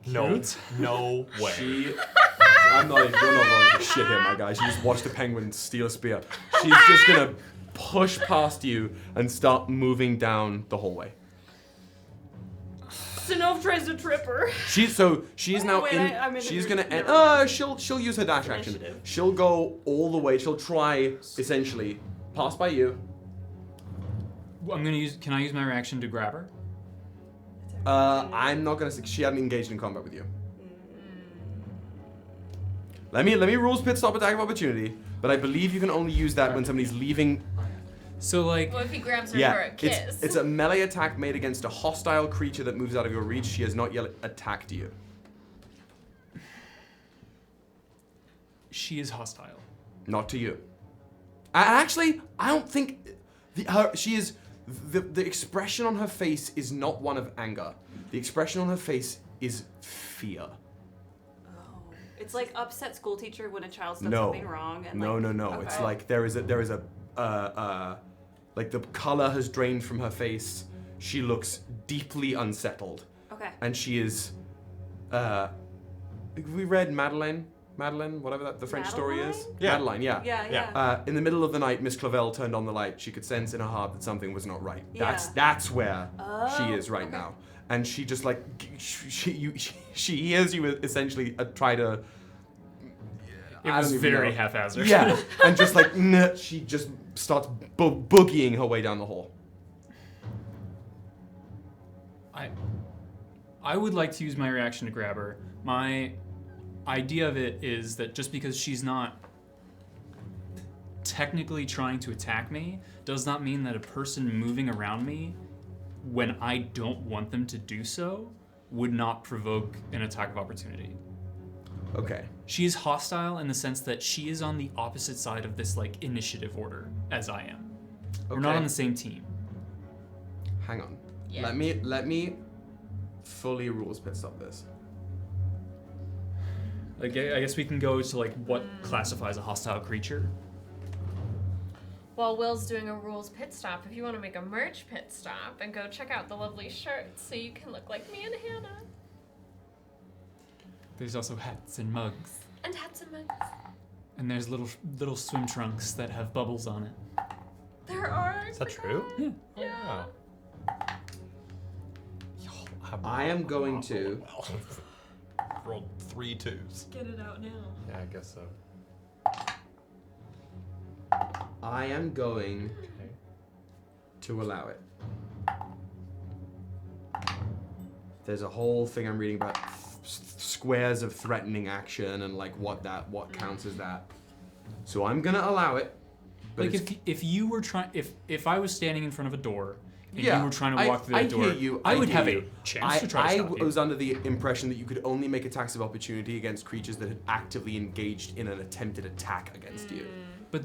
No. cute. No way. You're not going to shit here, my guy. She just watched a penguin steal a spear. She's just going to push past you and start moving down the hallway. Synnove tries to trip her. She's now Wait, in. I'm in She's the gonna. group. Never She'll use her dash action. Initiative. She'll go all the way. She'll try essentially pass by you. I'm gonna use. Can I use my reaction to grab her? I'm not gonna. She hadn't engaged in combat with you. Let me rules pit stop attack of opportunity, but I believe you can only use that when somebody's leaving. So like, Well, if he grabs her for Yeah, a kiss. it's a melee attack made against a hostile creature that moves out of your reach. She has not yet attacked you. she is hostile. Not to you. Actually, I don't think the expression on her face is not one of anger. The expression on her face is fear. It's like upset school teacher when a child's done No. something wrong. And No. okay. It's like there is a like the color has drained from her face. She looks deeply unsettled. Okay. And she is we read Madeleine, whatever the French story is. Madeline? Yeah. Madeline, yeah. Yeah. In the middle of the night, Miss Clavel turned on the light. She could sense in her heart that something was not right. Yeah. That's where she Oh, is right okay. now. And she just like she hears you essentially try to. It I was don't even very know. haphazard. Yeah, and just like she just starts boogieing her way down the hall. I would like to use my reaction to grab her. My idea of it is that just because she's not technically trying to attack me does not mean that a person moving around me when I don't want them to do so would not provoke an attack of opportunity. Okay. She is hostile in the sense that she is on the opposite side of this like initiative order as I am. We're not Okay. on the same team. Hang on. Yeah. Let me fully rules pit stop this. Like, I guess we can go to like what classifies a hostile creature. While Will's doing a rules pit stop, if you want to make a merch pit stop and go check out the lovely shirts so you can look like me and Hannah. There's also hats and mugs. And hats and mugs. And there's little swim trunks that have bubbles on it. There are. Is that true? Yeah. Yeah. I am going to rolled 3 2s. Get it out now. Yeah, I guess so. I am going to allow it. There's a whole thing I'm reading about squares of threatening action and like what counts as that. So I'm gonna allow it. But Like if you were trying, if I was standing in front of a door and yeah, you were trying to walk through that door, hear you. I would hear have you. a chance to try to stop you. was under the impression that you could only make attacks of opportunity against creatures that had actively engaged in an attempted attack against you. But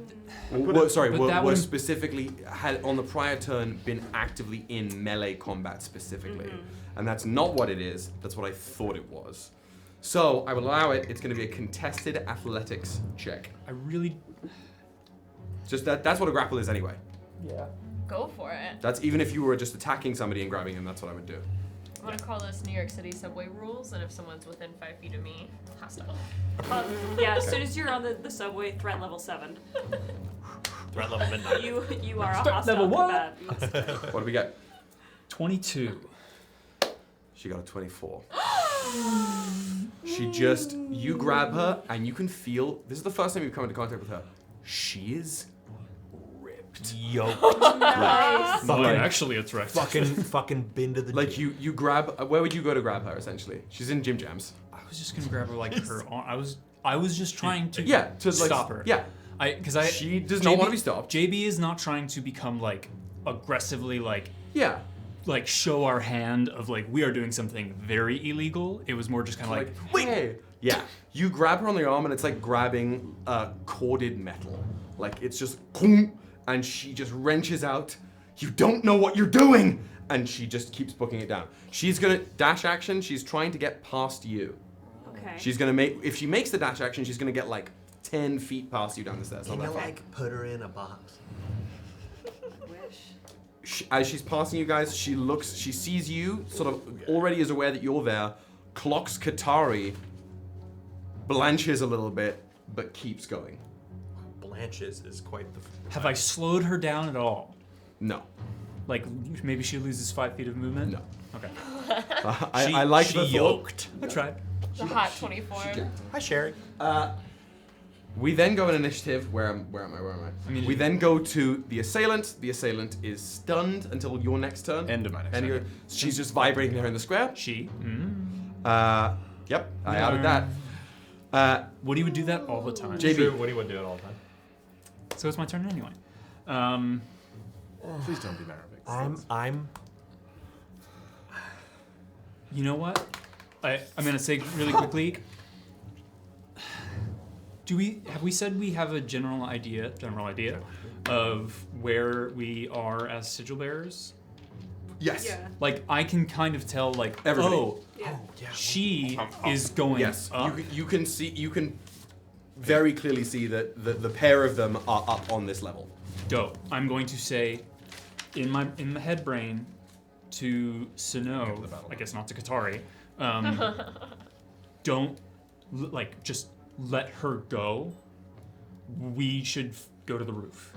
were specifically had on the prior turn been actively in melee combat specifically, and that's not what it is. That's what I thought it was. So I will allow it. It's going to be a contested athletics check. I really just that's what a grapple is anyway. Yeah. Go for it. That's even if you were just attacking somebody and grabbing him. That's what I would do. I'm gonna call this New York City subway rules, and if someone's within 5 feet of me, hostile. Yeah, as soon as you're on the subway, threat level 7. Threat level midnight. You are a Threat hostile level what? combatant. What do we get? 22. She got a 24. You grab her and you can feel, this is the first time you've come into contact with her. She is ripped. Yoked. Nice. Actually, it's right. Fucking been to the Like gym. you grab, where would you go to grab her essentially? She's in Gym Jams. I was just gonna grab her like her arm. I was just trying to to stop her. Yeah. She does not want to be stopped. JB is not trying to become like aggressively like Yeah. like show our hand of like we are doing something very illegal. It was more just kind of like wait. Hey. Yeah. You grab her on the arm and it's like grabbing corded metal. Like it's just, and she just wrenches out. You don't know what you're doing, and she just keeps booking it down. She's gonna dash action. She's trying to get past you. Okay. She's gonna if she makes the dash action, she's gonna get like 10 feet past you down the stairs. Can you like put her in a box? As she's passing you guys, she sees you, sort of already is aware that you're there, clocks Katari, blanches a little bit, but keeps going. Blanches is quite the... Have I slowed her down at all? No. Like maybe she loses 5 feet of movement? No. Okay. I like the yoked. I tried. The hot 24. Hi, Sherry. We then go in initiative. Where am I? We then go to the assailant. The assailant is stunned until your next turn. End of my next turn. She's just vibrating there in the square. She. Yep. I added that. Woody would do that all the time. JB. True, Woody would do it all the time. So it's my turn anyway. Please don't be Maravik. I'm. You know what? I'm gonna say really quickly. Have we said we have a general idea of where we are as sigil bearers? Yes. Yeah. Like I can kind of tell like Everybody. she is going Yes. up. You can very clearly see that the pair of them are up on this level. Dope. I'm going to say in the head brain to Synnove, I guess not to Katari, don't just let her go. We should go to the roof.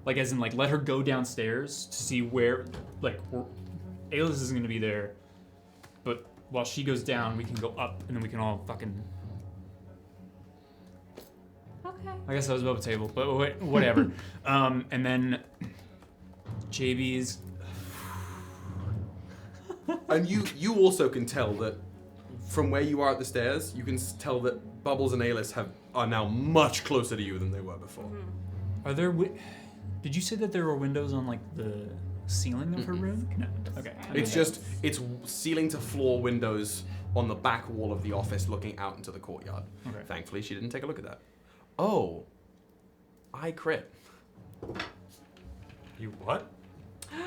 Like as in let her go downstairs to see where Aelys isn't gonna be there, but while she goes down, we can go up and then we can all fucking. Okay. I guess I was above the table, but whatever. And then JB's. And you also can tell that from where you are at the stairs, you can tell that Bubbles and Aelys are now much closer to you than they were before. Are there? Did you say that there were windows on the ceiling of her room? No. Okay. It's ceiling to floor windows on the back wall of the office looking out into the courtyard. Okay. Thankfully, she didn't take a look at that. Oh, I crit. You what?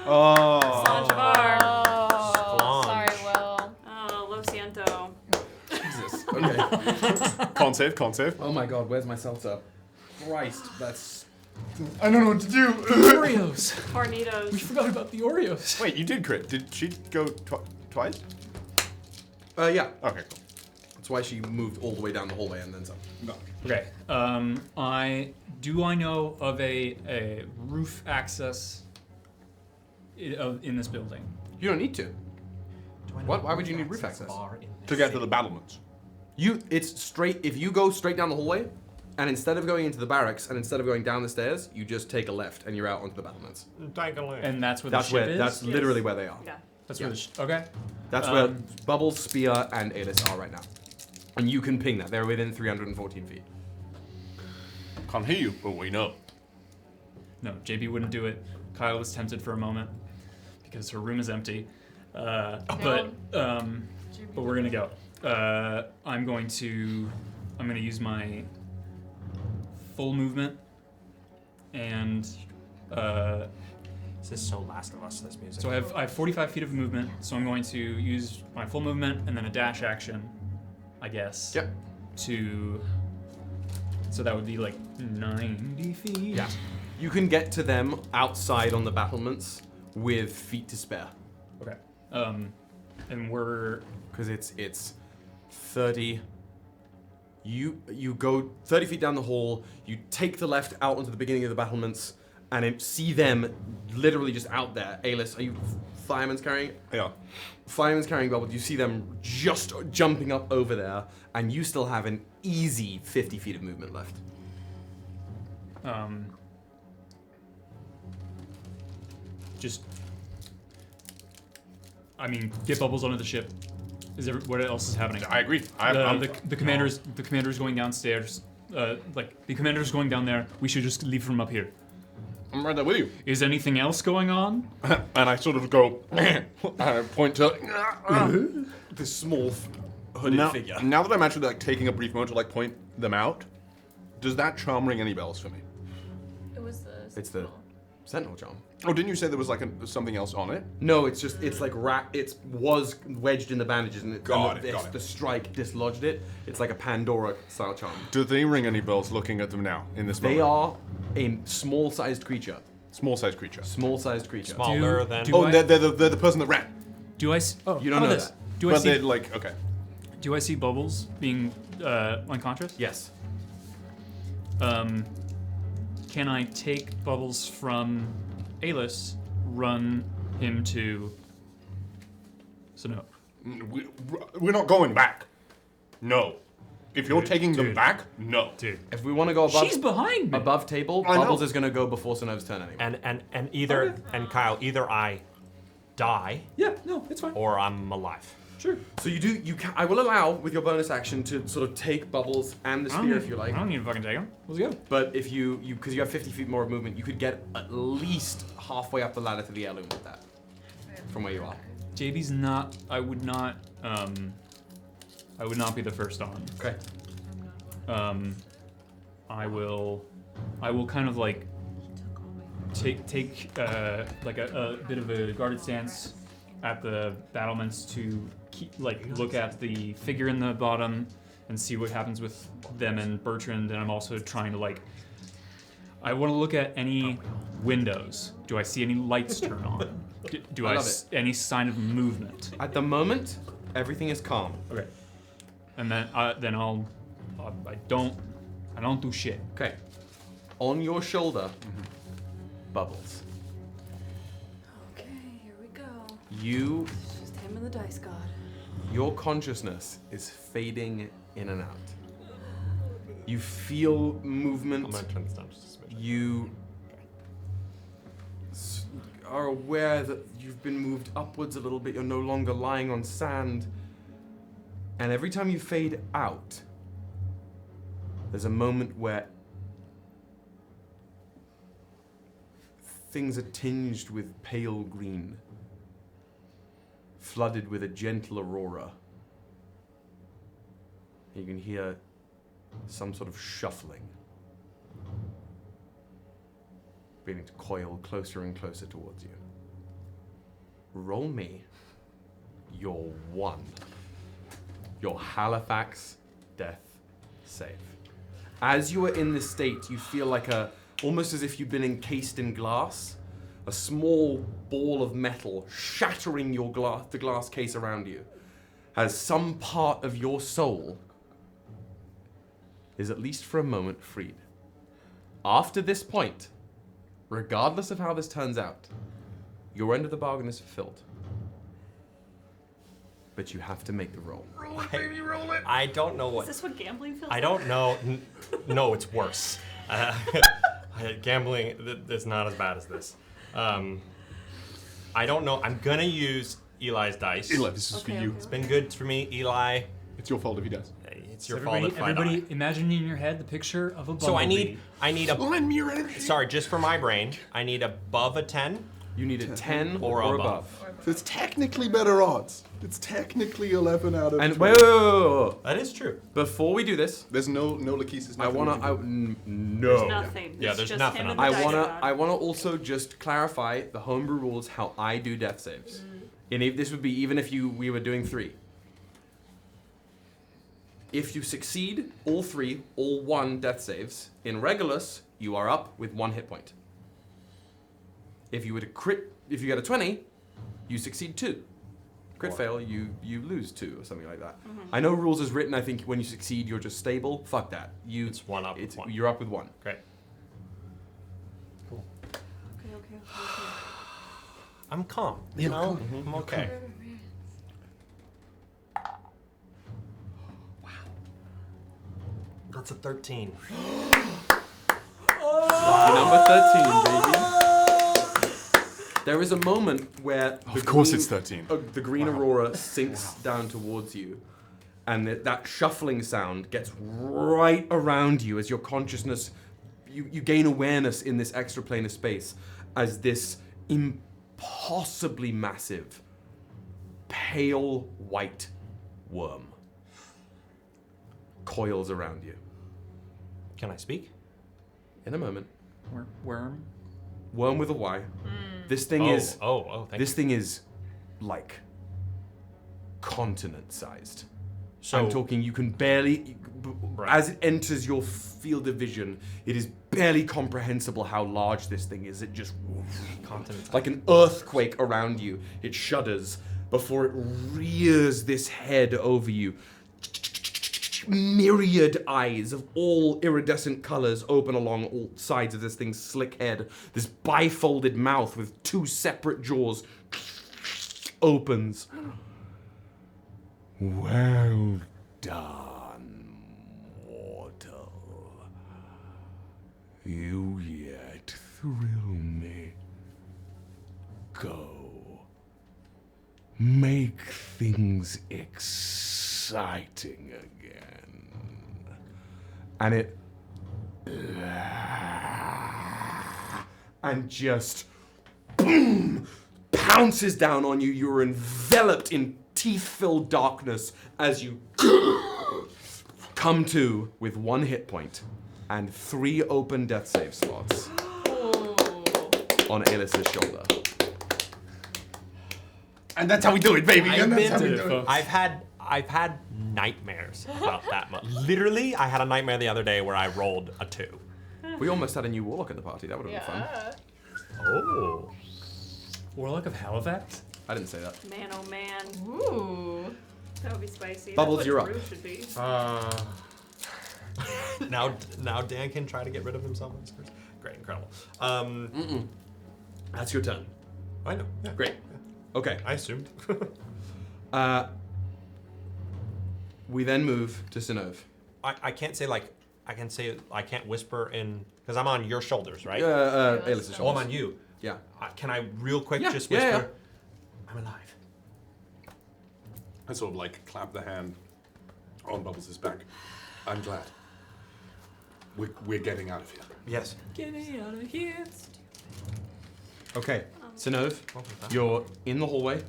Oh. Sanjavar. Oh, sorry, Will. Oh, lo siento. Jesus. Okay. Con save. Oh my God, where's my seltzer? Christ, that's. I don't know what to do. Oreos. Tornadoes. We forgot about the Oreos. Wait, you did crit. Did she go twice? Yeah. Okay, cool. That's why she moved all the way down the hallway and then some. No. Okay. I know of a roof access in this building. You don't need to. Do What? Why would you need roof access? To get to the battlements. It's straight. If you go straight down the hallway, and instead of going into the barracks, and instead of going down the stairs, you just take a left, and you're out onto the battlements. Take a look. And that's where the ship is? That's literally where they are. Yeah. That's where the okay. That's where Bubbles, Spear, and Aelys are right now. And you can ping that. They're within 314 feet. Can't hear you, but we know. No, JB wouldn't do it. Kyle was tempted for a moment because her room is empty. But we're gonna go. I'm gonna use my full movement and This is so Last of Us, this music. so I have 45 feet of movement. So I'm going to use my full movement and then a dash action, I guess. Yep. So that would be like 90 feet. Yeah. You can get to them outside on the battlements with feet to spare. Okay. And we're because it's 30. You go 30 feet down the hall. You take the left out onto the beginning of the battlements, and see them literally just out there. Aelys, are you fireman's carrying? Yeah. Fireman's carrying Bubbles. You see them just jumping up over there, and you still have an easy 50 feet of movement left. Get Bubbles onto the ship. What else is happening? I agree. The commander's going downstairs. The commander's going down there. We should just leave from up here. I'm right there with you. Is anything else going on? And I sort of go, and I point to this small hooded figure. Now that I'm actually taking a brief moment to point them out, does that charm ring any bells for me? It was the. It's the Sentinel charm. Oh, didn't you say there was something else on it? No, it's like it was wedged in the bandages, and Got it. the strike dislodged it. It's like a Pandora style charm. Do they ring any bells looking at them now in this moment? They are a small-sized creature. Small-sized creature. Small-sized creature. Smaller than. They're the person that ran. Do I? Oh, you don't know this. that. Do I But see? they're okay. Do I see Bubbles being unconscious? Yes. Can I take Bubbles from Aelys, run him to Synnove? We're not going back. No. If you're taking them back, no. Dude. If we want to go above, She's behind me. above table, I know. Bubbles is going to go before Synnove's turn anyway. And either and Kyle, either I die Yeah, no, it's fine. or I'm alive. Sure. So I will allow with your bonus action to sort of take Bubbles and the spear if you like. I don't need to fucking take him. Let's go. But if because you have 50 feet more of movement, you could get at least halfway up the ladder to the heirloom with that, from where you are. JB's not. I would not be the first on. Okay. I will kind of like take like a bit of a guarded stance at the battlements to look at the figure in the bottom and see what happens with them and Bertrand, and I'm also trying to I want to look at any windows. Do I see any lights turn on? Do I any sign of movement? At the moment, everything is calm. Okay. And then I don't do shit. Okay. On your shoulder, Bubbles. Okay, here we go. You, It's just him and the dice god. your consciousness is fading in and out. You feel movement. I'm gonna turn this down just a smidge. You are aware that you've been moved upwards a little bit. You're no longer lying on sand. And every time you fade out, there's a moment where things are tinged with pale green, flooded with a gentle aurora. You can hear some sort of shuffling, beginning to coil closer and closer towards you. Roll me your Halifax death save. As you are in this state, you feel like almost as if you've been encased in glass, a small ball of metal shattering the glass case around you, as some part of your soul is at least for a moment freed. After this point, regardless of how this turns out, your end of the bargain is fulfilled. but you have to make the roll. I don't know Is what. this what gambling feels I like? don't know. No, it's worse. Gambling is not as bad as this. I don't know. I'm gonna use Eli's dice. Eli, this is for you. It's been good for me, Eli. It's your fault if he does. It's your fault if I die. Everybody imagine in your head the picture of a bumblebee. So I need a. Lend me your energy. Sorry, just for my brain, I need above a 10. You need a 10 or or above. above. So it's technically better odds. It's technically 11 out of And 20. wait. That is true. Before we do this, There's no Lachesis. I wanna. There's No. nothing. Yeah, It's there's just nothing him on and I the dice wanna. god. I wanna also just clarify the homebrew rules how I do death saves. And if this would be even if we were doing 3. If you succeed all 3, all 1 death saves in Regolus, you are up with 1 hit point. If you were to crit, if you get a 20, you succeed 2. Crit fail, you lose 2 or something like that. I know rules is written. I think when you succeed, you're just stable. Fuck that. It's 1 up with 1. You're up with 1. Great. Okay. I'm calm. You know, I'm okay. Wow. That's a 13. Number 13, baby. There is a moment where Of course it's 13. The green aurora sinks down towards you, and that shuffling sound gets right around you as your consciousness, you gain awareness in this extraplanar space as this impossibly massive, pale white worm coils around you. Can I speak? In a moment. Worm. Worm with a Y. This thing is. Thank This you. thing is like continent-sized. So I'm talking. You can barely. As it enters your field of vision, it is barely comprehensible how large this thing is. It just continent like an earthquake around you. It shudders before it rears this head over you. Myriad eyes of all iridescent colors open along all sides of this thing's slick head. This bifolded mouth with 2 separate jaws opens. Well done, mortal. You yet thrill me. Go. Make things exciting again. And it and just boom pounces down on you. You're enveloped in teeth-filled darkness as you come to with 1 hit point and 3 open death save slots on Aelys' shoulder. And that's how we do it, baby. And that's how we do it. I've had nightmares about that much. Literally, I had a nightmare the other day where I rolled a 2. We almost had a new warlock at the party. That would have been fun. Oh. Warlock of Halifax? I didn't say that. Man, oh man. Ooh. That would be spicy. Bubbles, That's you're what up. Brew should be. Now Dan can try to get rid of himself on his curse. Great, incredible. That's your turn. I know. Yeah. Great. Okay. I assumed. We then move to Synnove. I can't say like I can't whisper in because I'm on your shoulders, right? Aelys' shoulders. Oh, I'm on you. Yeah. Can I real quick Yeah, just yeah, whisper? yeah. I'm alive. I sort of like clap the hand on Bubbles' back. I'm glad. We're getting out of here. Yes. Getting out of here. Okay. Synnove, you're in the hallway.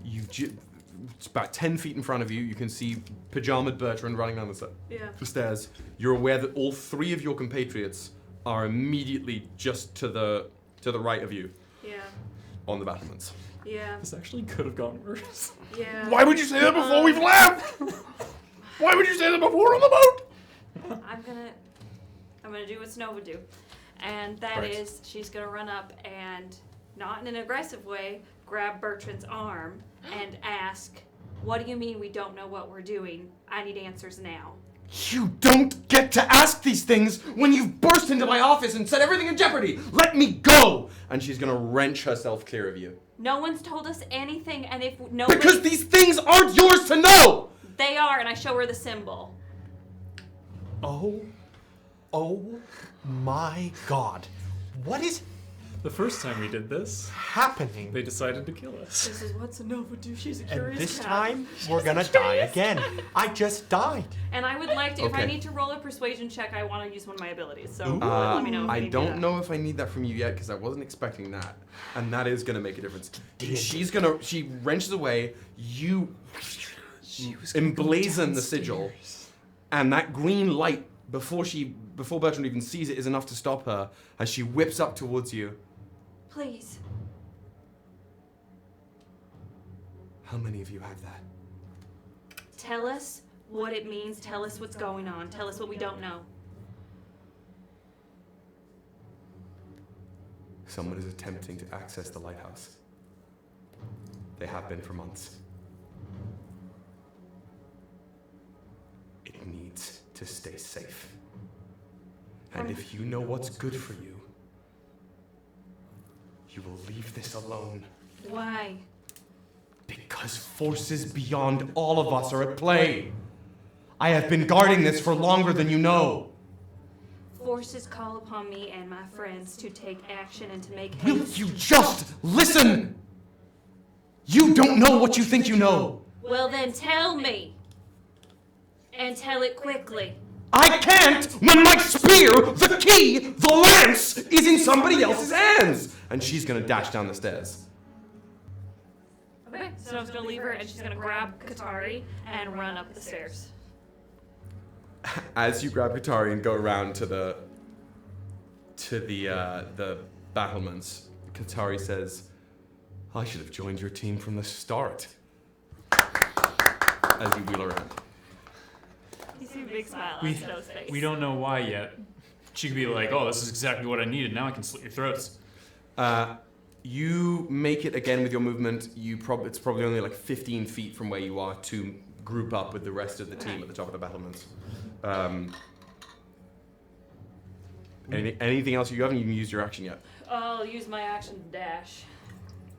It's about 10 feet in front of you. You can see pajamaed Bertrand running down the stairs. You're aware that all 3 of your compatriots are immediately just to the right of you. Yeah. On the battlements. Yeah. This actually could have gone worse. Yeah. Why would you say that before we've left? Why would you say that before on the boat? I'm gonna do what Synnove would do. And that is, she's gonna run up and, not in an aggressive way, grab Bertrand's arm and ask, "What do you mean we don't know what we're doing? I need answers now." You don't get to ask these things when you've burst into my office and set everything in jeopardy. Let me go! And she's gonna wrench herself clear of you. No one's told us anything, and if no Because these things aren't yours to know! They are, and I show her the symbol. Oh my God. What is The first time we did this, happening? they decided to kill us. This is what Synnove do. She's a And curious this cat. time, we're gonna die again. I just died. And I would like to, if I Okay. need to roll a persuasion check, I want to use one of my abilities. So Ooh. let me know if I you need to do don't that. know if I need that from you yet because I wasn't expecting that, and that is gonna make a difference. D&D. She wrenches away. You emblazon the sigil, and that green light before Bertrand even sees it is enough to stop her as she whips up towards you. Please. How many of you have that? Tell us what it means. Tell us what's going on. Tell us what we don't know. Someone is attempting to access the lighthouse. They have been for months. It needs to stay safe. And if you know what's good for you, you will leave this alone. Why? Because forces beyond all of us are at play. I have been guarding this for longer than you know. Forces call upon me and my friends to take action and to make Will haste. you just listen? You don't know what you think you know. Well then tell me. And tell it quickly. I can't when my spear, the key, the lance is in somebody else's hands. And she's gonna dash down the stairs. Okay, so I'm gonna leave her and she's gonna grab Katari and run up the stairs. As you grab Katari and go around to the battlements, Katari says, "I should have joined your team from the start." As you wheel around. You see a big smile on Snow's face. We don't know why yet. She could be like, "Oh, this is exactly what I needed. Now I can slit your throats." You make it again with your movement. It's probably only like 15 feet from where you are to group up with the rest of the team at the top of the battlements. Anything else? You haven't even used your action yet. I'll use my action to dash.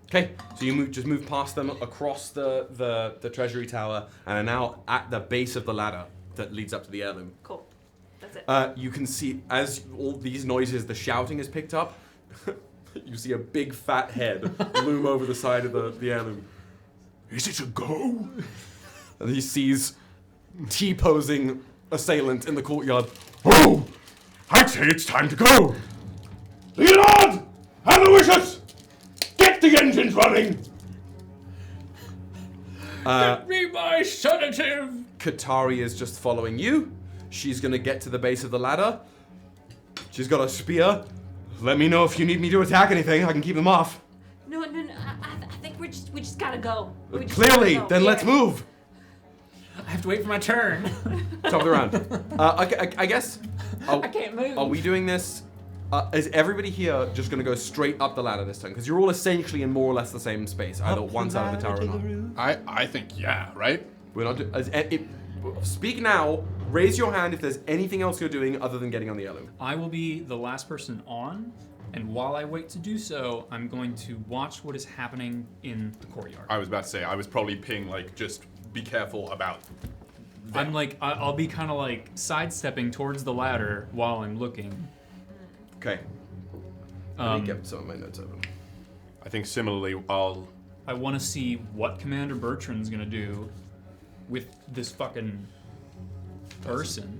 Okay, so you just move past them across the treasury tower and are now at the base of the ladder that leads up to the heirloom. Cool. That's it. You can see as all these noises, the shouting is picked up. You see a big fat head loom over the side of the heirloom. Is it a go? And he sees T-posing assailant in the courtyard. Oh! I'd say it's time to go! Leonard! Have the wishes! Get the engines running! Get me my sedative! Katari is just following you. She's gonna get to the base of the ladder. She's got a spear. Let me know if you need me to attack anything. I can keep them off. No. I think we just gotta go. We just Clearly, gotta go. then Yeah. let's move. I have to wait for my turn. Top of the round. I guess. I can't move. Are we doing this? Is everybody here just going to go straight up the ladder this time? Because you're all essentially in more or less the same space, either one side of the tower or not. I think yeah, right? We're not. Speak now. Raise your hand if there's anything else you're doing other than getting on the heirloom. I will be the last person on, and while I wait to do so, I'm going to watch what is happening in the courtyard. I was about to say I was probably ping like just be careful about. I'm like I'll be kind of like sidestepping towards the ladder while I'm looking. Okay. Let me get some of my notes open. I think similarly, I want to see what Commander Bertrand's gonna do with this fucking person.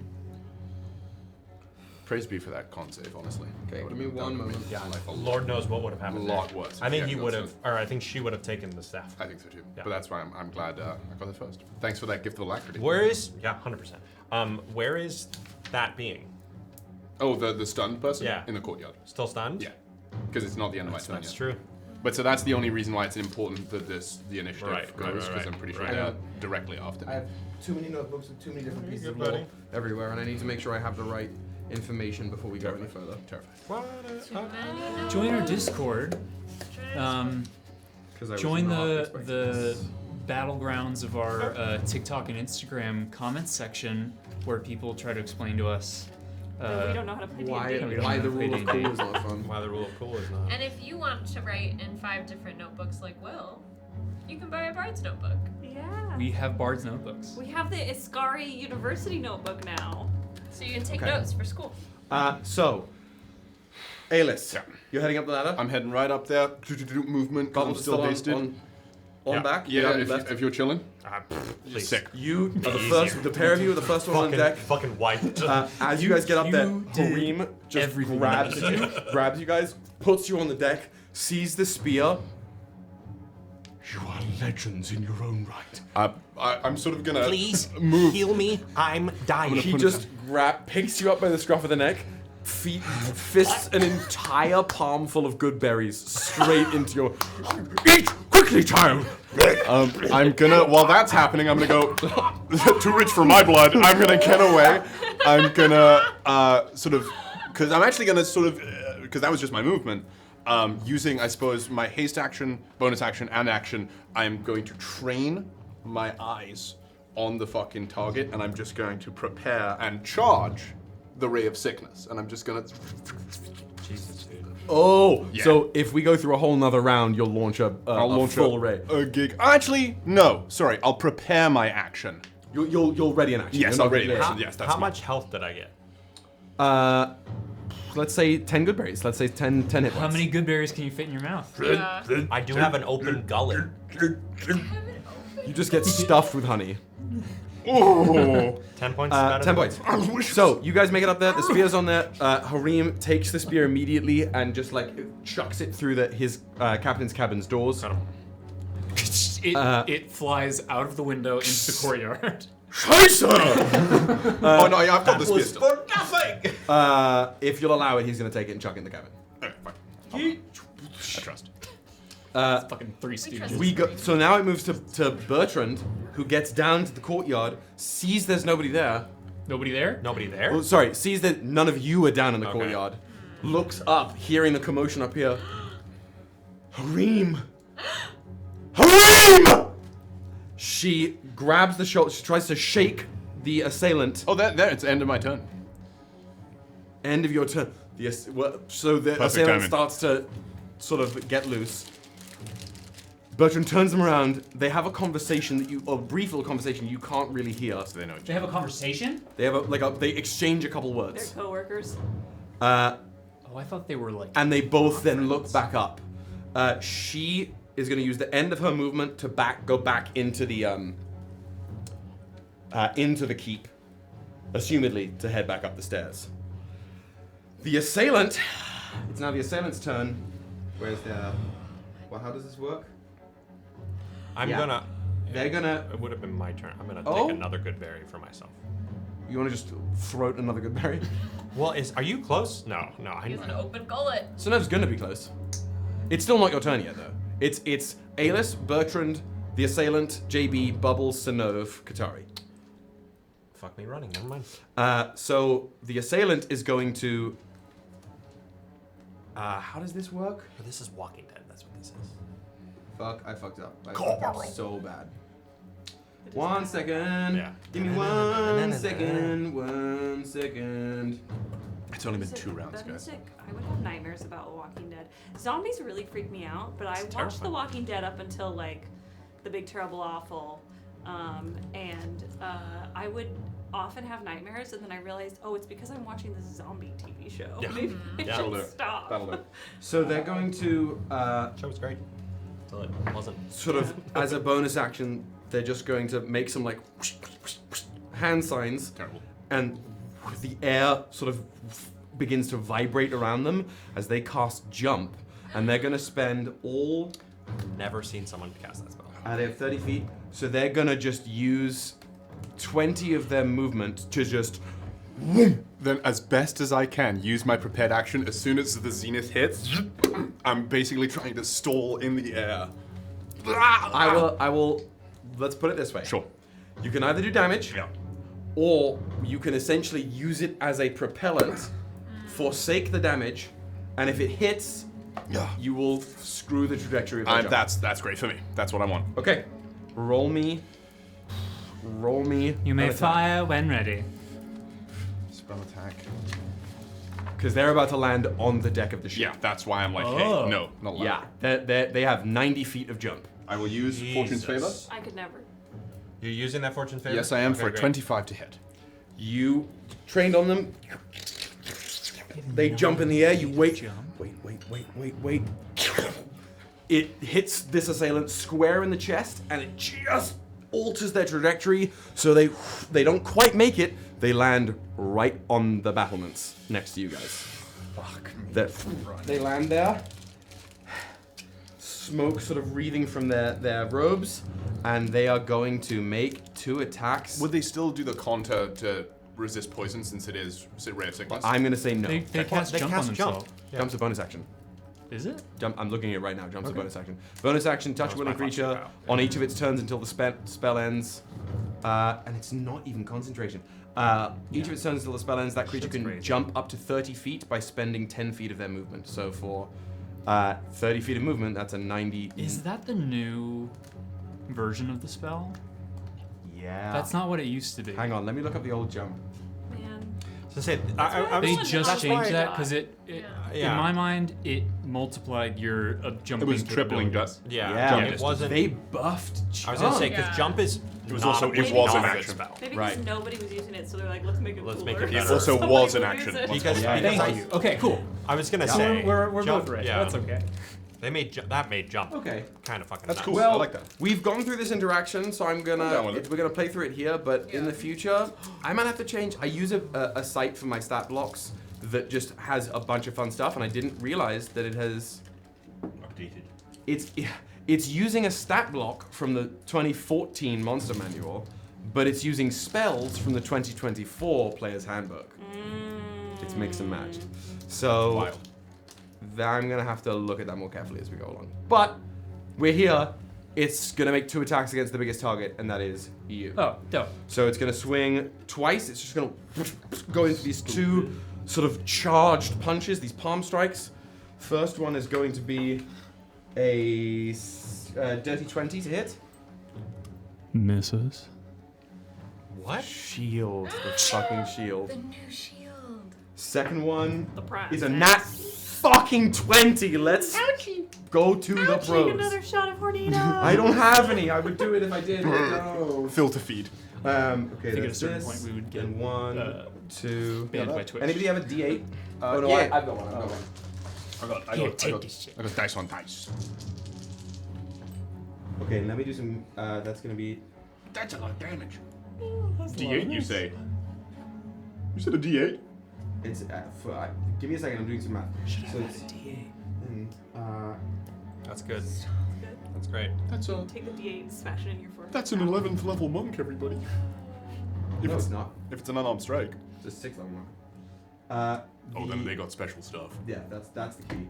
Praise be for that con save, honestly. Okay, That would give me have one made moment. my life a Lord knows what would have a happened. lot there. worse. I think Yeah, he no, would so- have, or I think she would have taken the staff. I think so too. Yeah. But that's why I'm glad I got it first. Thanks for that gift of alacrity. Where is? Yeah, 100%. Where is that being? Oh, the stunned person? Yeah. In the courtyard. Still stunned? Yeah. Because it's not the end of my turn That's yet. true. But so that's the only reason why it's important that the initiative Right, goes, because I'm pretty sure right. they're directly after me. I have too many notebooks with too many different pieces of good, lore buddy. everywhere, and I need to make sure I have the right information before we go any further. Terrified. Join our Discord. Join the battlegrounds of our TikTok and Instagram comment section where people try to explain to us But we don't know how to play Why, D&D. why the rule of cool is not fun? Why the rule of cool is not. And if you want to write in 5 different notebooks like Will, you can buy a Bard's notebook. Yeah. We have Bards notebooks. We have the Iskari University notebook now. So you can take Okay. notes for school. So, Aelys, you're heading up the ladder. I'm heading right up there. Movement. 'cause I'm Bubbles still on, hasted. on Yeah. back. Yeah, down if, left. if you're chilling. Please. Sick. You are the Easier. first. The pair of you are the first one on deck. Fucking white. As you guys get up there, you did Hareem just everything grabs you guys, puts you on the deck, sees the spear. You are legends in your own right. I'm sort of gonna Please move. heal me. I'm dying. He just picks you up by the scruff of the neck, fists an entire palm full of good berries straight into your. Eat quickly, child. I'm gonna, while that's happening, I'm gonna go, too rich for my blood. I'm gonna get away. I'm gonna, sort of, because I'm actually gonna sort of, because that was just my movement, using, I suppose, my haste action, bonus action, and action, I'm going to train my eyes on the fucking target, and I'm just going to prepare and charge the Ray of Sickness. And I'm just gonna... Jesus, dude. Oh, Yeah. so if we go through a whole nother round, you'll launch I'll launch full ray. a gig. Actually, no. Sorry, I'll prepare my action. You'll ready in action. Yes, You're I'll not ready in yet. action. Yes, that's How me. much health did I get? Let's say 10 good berries. Let's say 10 hit points. How many good berries can you fit in your mouth? Yeah. I do have an open gullet. You just get stuffed with honey. Oh. 10 points. is better 10 than- points. So, you guys make it up there. The spear's on there. Hareem takes the spear immediately and just like chucks it through his captain's cabin's doors. It flies out of the window into the courtyard. Scheiße! Oh no, I've got the spear still. for nothing. If you'll allow it, he's going to take it and chuck it in the cabin. Okay, fine. I trust. Fucking Three Stooges. We go. So now it moves to Bertrand, who gets down to the courtyard, sees there's nobody there. Nobody there? Nobody there? Oh, sorry, sees that none of you are down in the Okay. courtyard. Looks up, hearing the commotion up here. Hareem! Hareem! She grabs the shoulder. She tries to shake the assailant. Oh, there, it's the end of my turn. End of your turn. So the Perfect assailant timing. starts to sort of get loose. Bertrand turns them around. They have a conversation a brief little conversation you can't really hear. So they know each They have a conversation? They have they exchange a couple They're words. coworkers. Oh, I thought they were like. And they both then look back up. She is going to use the end of her movement to go back into the keep, assumedly to head back up the stairs. The assailant. It's now the assailant's turn. Where's the? Well, how does this work? I'm Yeah. gonna. They're gonna. It would have been my turn. I'm gonna Oh. take another good berry for myself. You want to just throat another good berry? Well, are you close? No. Use an open gullet. Synove's gonna be close. It's still not your turn yet, though. It's Aelys, Bertrand, the assailant, JB, Bubbles, Synnove, Katari. Fuck me running. Never mind. So the assailant is going to. How does this work? Oh, this is Walking Dead. That's what this is. Fuck, I fucked up. I fucked up so bad. 1 second. Yeah. Give me 1 second. 1 second. It's only been Is it 2 rounds, been guys. sick? I would have nightmares about Walking Dead. Zombies really freak me out, but I watched terrifying. The Walking Dead up until like The Big Terrible Awful, and I would often have nightmares, and then I realized, oh, it's because I'm watching this zombie TV show. Yeah. Maybe I Yeah. should That'll do. stop. That'll do. So they're going to Show was great. Until it wasn't. sort of, as a bonus action, they're just going to make some like hand signs. Terrible. And the air sort of begins to vibrate around them as they cast jump. And they're going to spend all. Never seen someone cast that spell. They have 30 feet. So they're going to just use 20 of their movement to just. Then, as best as I can, use my prepared action. As soon as the zenith hits, I'm basically trying to stall in the air. I will. Let's put it this way. Sure. You can either do damage. Yeah. Or you can essentially use it as a propellant, forsake the damage, and if it hits, Yeah. you will screw the trajectory of the jump. That's great for me. That's what I want. Okay. Roll me. You may an attack. fire when ready. Spell attack. because they're about to land on the deck of the ship. Yeah, that's why I'm like, Oh. hey, no, not allowed. Yeah, they have 90 feet of jump. I will use Fortune's Favor. I could never. You're using that fortune favor? Yes, I am, Okay, for a great. 25 to hit. You trained on them. They jump in the air. You wait. Wait. It hits this assailant square in the chest, and it just alters their trajectory, so they don't quite make it. They land right on the battlements next to you guys. Fuck me. They land there. Smoke sort of wreathing from their robes, and they are going to make 2 attacks. Would they still do the counter to resist poison since it is ray of sickness? I'm gonna say no. They cast jump on themselves. Jump's a bonus action. Is it? Jump. I'm looking at it right now. Jump's a bonus action. Bonus action. Touch a willing creature on each of its turns until the spell ends. And it's not even concentration. Each of its turns until the spell ends, that creature can jump up to 30 feet by spending 10 feet of their movement. So for 30 feet of movement, that's a 90. Is that the new version of the spell? Yeah. That's not what it used to be. Hang on, let me look up the old jump. Man. So say, They just changed that because in Yeah. my mind, it multiplied your jumping. It was tripling capabilities. Yeah, Yeah, it wasn't. They buffed jump. I was gonna say because jump is It was not also- a- it was not an a good action. spell. Maybe Right. because nobody was using it, so they're like, let's make it Let's cooler. make it It better. also Somebody was an will action. use it. Because Yeah, because Thank you. Okay, cool. I was gonna So say we're jump, both right. yeah. That's okay. They made that made jump. Okay. Kind of fucking. That's nuts. cool. Well, I like that. we've gone through this interaction, so I'm I'm down with it. we're gonna play through it here. But in the future, I might have to change. I use a site for my stat blocks that just has a bunch of fun stuff, and I didn't realize that it has. Updated. It's using a stat block from the 2014 Monster Manual, but it's using spells from the 2024 Player's Handbook. It's mixed and matched. So Wild. I'm gonna have to look at that more carefully as we go along. But we're here. It's gonna make 2 attacks against the biggest target, and that is you. Oh, dope. So it's gonna swing twice. It's just gonna go into these 2 sort of charged punches, these palm strikes. First one is going to be a dirty 20 to hit. Misses. What? Shield, the fucking shield. The new shield. Second one The prize. is a nat fucking 20. Let's go to the Take pros. another shot of Hornado. I don't have any. I would do it if I did. No. Filter feed. Okay, I think at a that's certain this. point we would get And 1, uh, 2. banned by Twitch. Anybody have a D8? Oh no, yeah. I've got one. I've got one. I got dice on dice. Okay, let me do some. That's gonna be. That's a lot of damage. D8, you say? You said a D8? It's give me a second. I'm doing some math. So it's D8. That's good. That's great. That's a. Take the D8 and smash it in your forehead. That's an 11th level monk, everybody. No, it's not. If it's an unarmed strike. It's a 6th level one. Oh, then they got special stuff. Yeah, that's the key.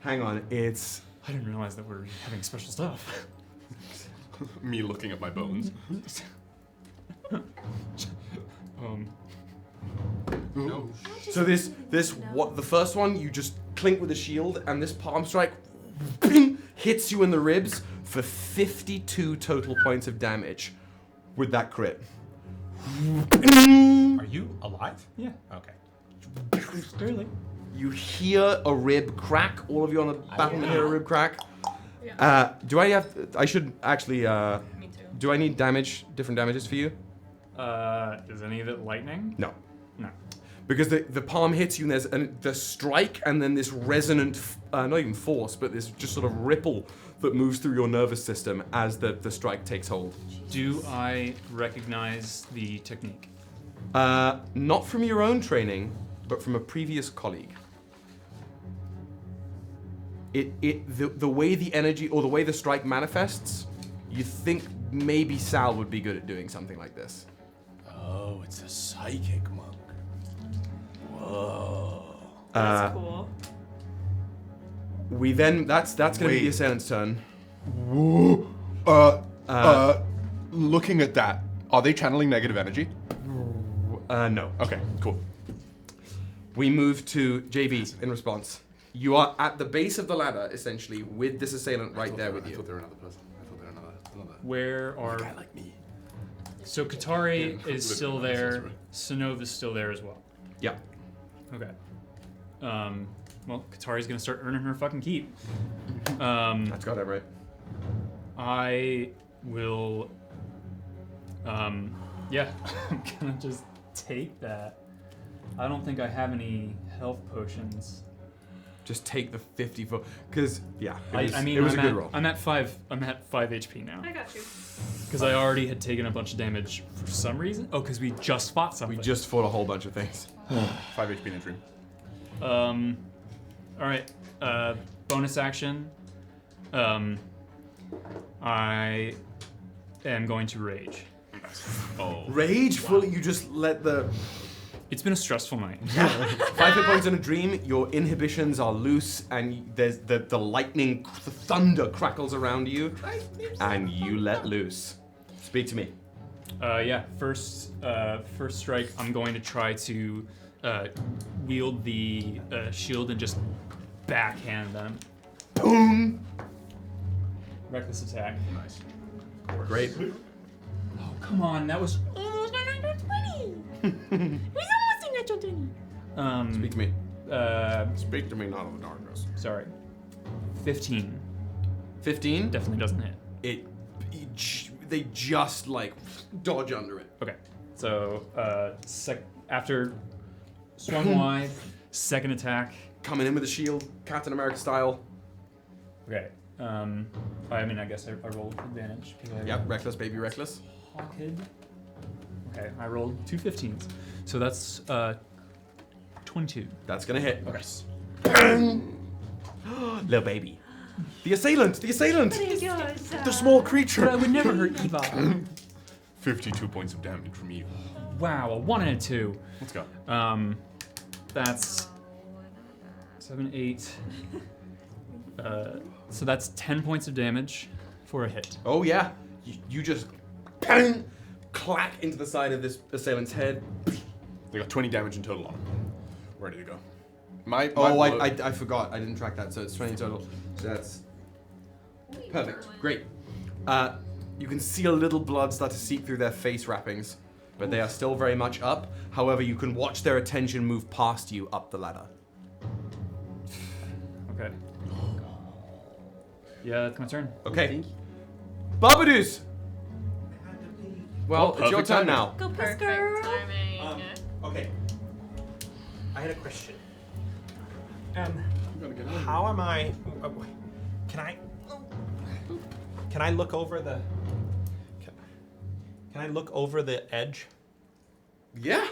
Hang on, it's. I didn't realize that we're having special stuff. Me looking at my bones. No. So this what the first one you just clink with the shield, and this palm strike ping, hits you in the ribs for 52 total points of damage with that crit. Are you alive? Yeah. Okay. Barely. You hear a rib crack. All of you on the battlement hear a rib crack. Do I have? I should actually. Me too. Do I need different damages for you? Is any of it lightning? No. No. Because the palm hits you, and there's the strike, and then this resonant, not even force, but this just sort of ripple that moves through your nervous system as the strike takes hold. Do I recognize the technique? Not from your own training, but from a previous colleague. The way the energy or the way the strike manifests, you think maybe Sal would be good at doing something like this. Oh, it's a psychic monk. Whoa. That's cool. We then that's gonna be Wait. the assailant's turn. Whoa. Looking at that, are they channeling negative energy? No. Okay, cool. We move to JV in response. You are at the base of the ladder, essentially, with this assailant right there with I you. thought they were another person. I thought they were another. Where are? guy like me. So Katari Yeah, is look, still that's there. right. Synnove is still there as well. Yeah. Okay. well, Katari's gonna start earning her fucking keep. That's got it right. I will. Yeah, I'm gonna just take that. I don't think I have any health potions. Just take the 54, because yeah, it was a good roll. I'm at 5 HP now. I got you. Because I already had taken a bunch of damage for some reason. Oh, because we just fought something. We just fought a whole bunch of things. 5 HP in a dream. All right. Bonus action. I am going to rage. Oh. Rage? Fully, you just let the... It's been a stressful night. 5 hit points in a dream, your inhibitions are loose, and there's the lightning, the thunder crackles around you, and you let loose. Speak to me. Yeah, first strike, I'm going to try to wield the shield and just backhand them. Boom! Reckless attack. Nice. Great. Oh, come on, that was almost a natural 20! It was almost a natural 20! Speak to me. Speak to me, not in the darkness. Sorry. 15. 15? Definitely doesn't hit. They just, like, dodge under it. Okay, so after swung wide, second attack. Coming in with a shield, Captain America style. Okay, I mean, I guess I rolled advantage. Yep, reckless, baby reckless. Hawkhead. Okay, I rolled 2 15s. So that's 22. That's gonna hit. Okay. Little baby. The assailant! The assailant! The The small creature! But I would never hurt Eva. 52 points of damage from you. Wow, a 1 and a 2. Let's go. That's 7, 8. So that's 10 points of damage for a hit. Oh yeah, you just bang, clack into the side of this assailant's head. They got 20 damage in total on them. Ready to go. I forgot. I didn't track that, so it's 20 total. So that's perfect. Great. You can see a little blood start to seep through their face wrappings, but they are still very much up. However, you can watch their attention move past you up the ladder. Okay. Yeah, that's my turn. Okay. Babadoos! Well, it's your perfect turn timing. now. Go piss Perfect girl. timing. Okay. I had a question. I'm gonna get out. How am I? Can I look over the? Can I look over the edge? Yeah.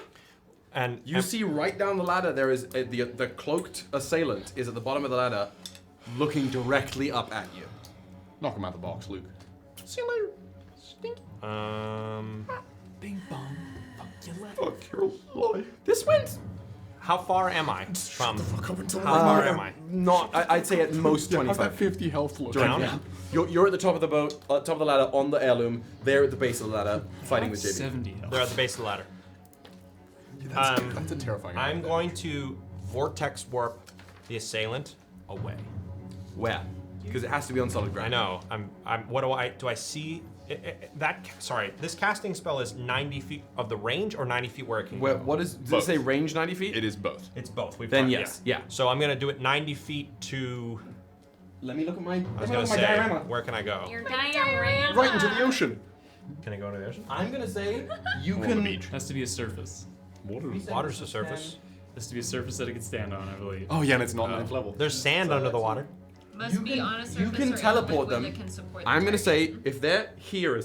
And You see right down the ladder, there is the cloaked assailant is at the bottom of the ladder, looking directly up at you. Knock him out the box, Luke. See you later. Stinky. Bing bong. Fuck your life. This went. How far am I from? How How far am I? Not. I'd say at most How's that 25. 50 health look? Down? Yeah. You're at the top of the boat, top of the ladder on the heirloom. They're at the base of the ladder, fighting with JB. 70 health. They're at the base of the ladder. That's a terrifying. I'm going to vortex warp the assailant away. Where? Because it has to be on solid ground. I know. What do I see? Sorry, this casting spell is 90 feet of the range or 90 feet where it can Where, go? what is? Does Both. it say range 90 feet? It is both. It's both. Then tried- yes, yeah. So I'm gonna do it 90 feet to. Let me look at my. I was gonna say, where can I go? Your diorama. Right into the ocean. Can I go into the ocean? I'm gonna say you On the can. beach. Has to be a surface. Water. Water's the surface. Has to be a surface that it can stand on, I believe. Oh yeah, and it's not ninth level. There's sand under the water. Must You be can- on a you surface can or teleport in a liquid them. that can support the I'm gonna target. say if they're here,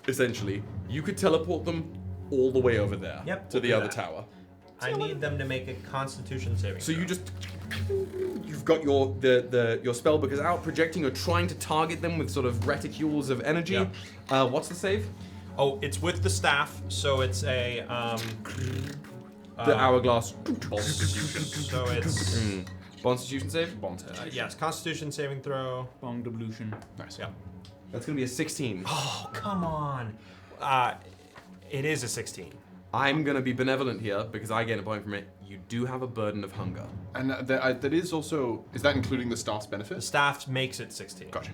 essentially, you could teleport them all the way over there. Yep, To we'll the do other that. tower. I need them to make a Constitution saving. So throw. you just. You've got your your spell book is out, projecting. You're trying to target them with sort of reticules of energy. Yeah. What's the save? Oh, it's with the staff, so it's a The hourglass. So it's Constitution save. yes, Constitution saving throw. Bong devolution. Nice. Yeah. That's gonna be a 16. Oh, come on. It is a 16. I'm gonna be benevolent here because I gain a point from it. You do have a burden of hunger. And that is also. Is that including the staff's The benefit? staff makes it 16. Gotcha.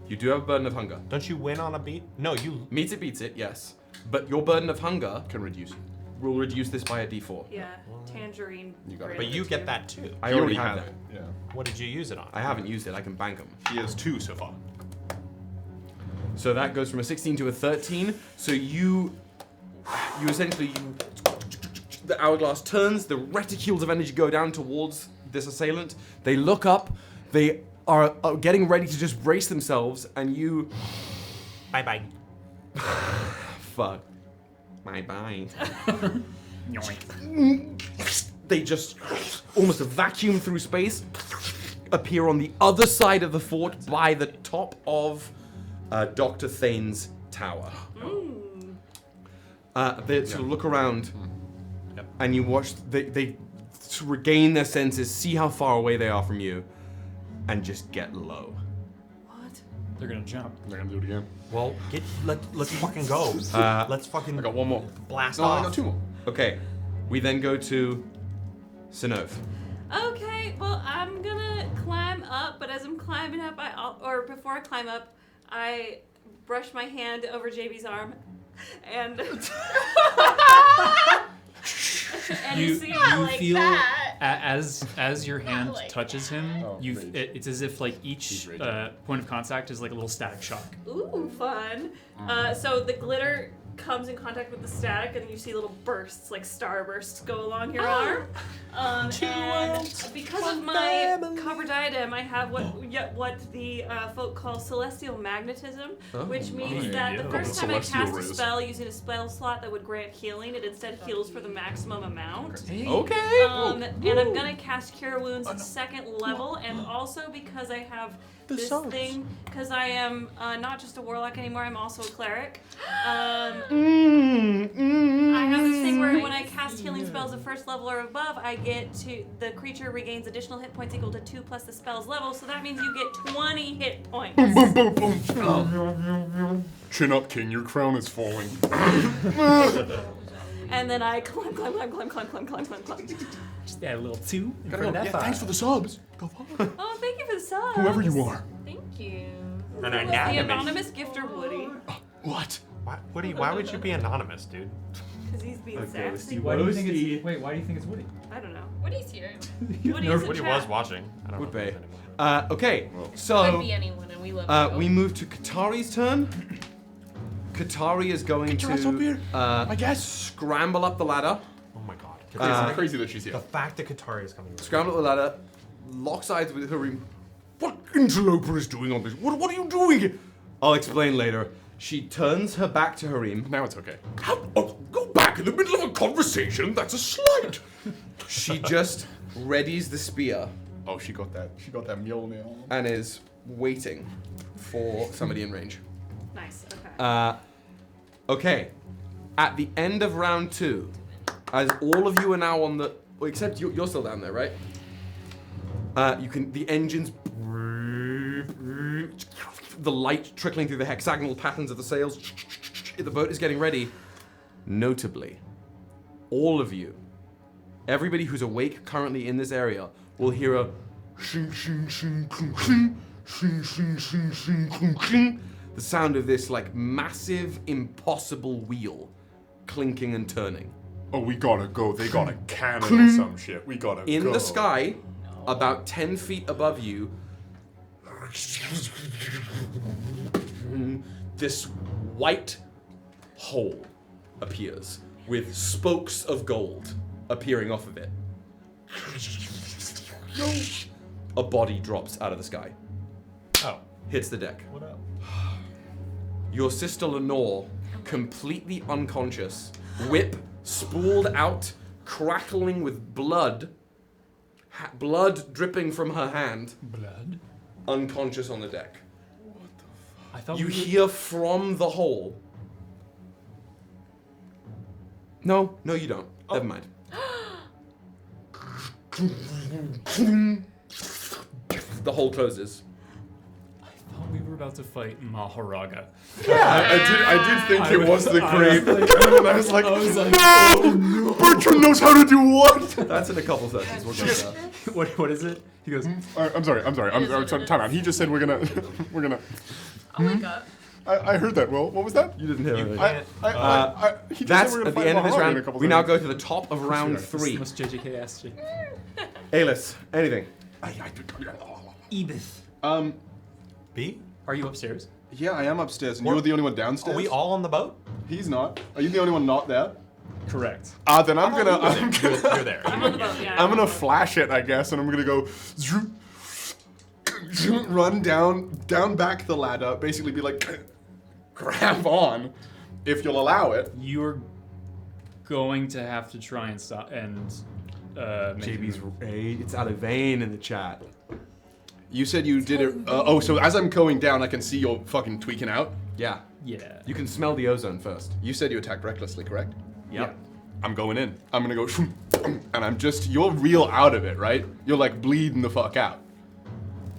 You do have a burden of hunger. Don't you win on a beat? No, you. Meets it, beats it, yes. But your burden of hunger Can reduce. will reduce this by a d4. Yeah, tangerine. You got it. But you get that too. I He already have that. it. Yeah. What did you use it on? I haven't used it. I can bank them. He has 2 so far. So that goes from a 16 to a 13. So you essentially, the hourglass turns, the reticules of energy go down towards this assailant. They look up, they are getting ready to just brace themselves, and you... Bye-bye. Fuck. Bye-bye. They just, almost a vacuum through space, appear on the other side of the fort by the top of Dr. Thane's tower. They sort of look around, and you watch. They regain their senses, see how far away they are from you, and just get low. What? They're gonna jump. They're gonna do it again. Well, let's fucking go. Let's fucking. I got 1 more. Blast No, off. I got 2 more. Okay, we then go to Synnove. Okay, well, I'm gonna climb up, but as I'm climbing up, or before I climb up, I brush my hand over JB's arm, and You see, like feel that. as your hand like touches him, Oh, rage. it's as if like each He's raging. point of contact is like a little static shock. ooh, fun. So the glitter comes in contact with the static, and you see little bursts, like starbursts, go along your arm. And because of my cover diadem, I have what the folk call celestial magnetism, which means that the first time I Celestial cast a rays. spell using a spell slot that would grant healing, it instead heals for the maximum amount. Okay. And I'm gonna cast Cure Wounds at 2nd level, and also because I have this thing, because I am not just a warlock anymore, I'm also a cleric. I have this thing where when I cast healing spells at 1st level or above, I get the creature regains additional hit points equal to 2 plus the spell's level, so that means you get 20 hit points. Boom, boom, boom, boom. Chin up, king. Your crown is falling. And then I climb. Just add a little 2 in Gotta front of go. that Yeah, 5. thanks for the subs. Go on. Oh, thank you for the subs. Whoever you are. Thank you. An The anonymous. anonymous gifter Woody, What? Why would you be anonymous, dude? because he's being sassy. Why do you think it's Wait? Why do you think it's Woody? I don't know. Woody's here. Woody is a Woody chat. was watching. I don't Would know if be. it's anymore. Okay, Could so be anyone, and we love you. we move to Katari's turn. Katari is going Get your ass up here, to I guess. scramble up the ladder. Oh my god. It's crazy that she's here. The fact that Katari is coming. Scramble up the ladder, lock sides with Harim. What interloper is doing on this? What are you doing? I'll explain later. She turns her back to Harim. Now it's okay. How? Oh, go back in the middle of a conversation. That's a slight. She just readies the spear Oh, she got that. She got that Mjolnir on. and is waiting for somebody in range. Nice. Okay. Okay. At the end of round 2, as all of you are now on the, well, except you're still down there, right? You can, the engines, the light trickling through the hexagonal patterns of the sails. The boat is getting ready. Notably, all of you, everybody who's awake currently in this area, will hear a shing, shing, shing, clink, clink, shing, shing, shing, shing, clink, clink. The sound of this like massive, impossible wheel clinking and turning. Oh, we gotta go. They got a cannon or some shit. We gotta go. In the sky, about 10 feet above you, this white hole appears with spokes of gold appearing off of it. A body drops out of the sky. Oh, Hits the deck. what up? Your sister Lenore, completely unconscious, whip spooled out, crackling with blood, blood dripping from her hand, Blood. unconscious on the deck. I thought You we were- hear from the hole. No, you don't. Never mind. The hole closes. I thought we were about to fight Maharaga. I did think it was the grape. And I was like, oh, no! Bertrand knows how to do what? That's in a couple sessions. We'll get there. what is it? He goes, I'm sorry. I'm time out. He just said we're gonna. I'll wake up. I heard that. Well, what was that? You didn't hear it. He just That's said we're at gonna the end of fight this Bahari in a round. couple We now seconds. go to the top of round 3. Must JJK asked you. Aelys, anything? Edith. B? Are you upstairs? Yeah, I am upstairs, and you're the only one downstairs. Are we all on the boat? He's not. Are you the only one not there? Correct. Then I'm gonna. You're there. I'm on the boat, yeah. I'm gonna flash it, I guess, and I'm gonna go run down back the ladder, basically be like, grab on, if you'll allow it. You're going to have to try and stop and. JB's it's out of vein in the chat. You said you did it. So as I'm going down, I can see you're fucking tweaking out. Yeah. Yeah. You can smell the ozone first. You said you attacked recklessly, correct? Yep. I'm going in. I'm gonna go, and you're real out of it, right? You're like bleeding the fuck out.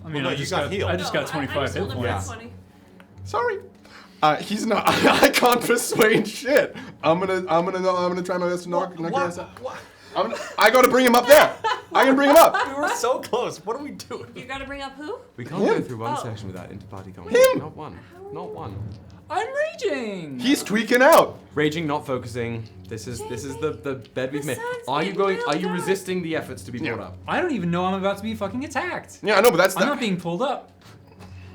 I mean, Well, no, I you just got got healed. I just got 25 hit points. Sorry. He's not. I can't persuade shit. I'm gonna try my best to knock your ass out. I gotta bring him up there. I can bring him up. We were so close. What are we doing? You gotta bring up who? We can't go through one section without inter-party conversation. Not one. Not one. I'm raging. He's tweaking out. Raging, not focusing. This is the bed we've made. Are you resisting the efforts to be brought up? I don't even know I'm about to be fucking attacked. Yeah, I know, but that's I'm not being pulled up.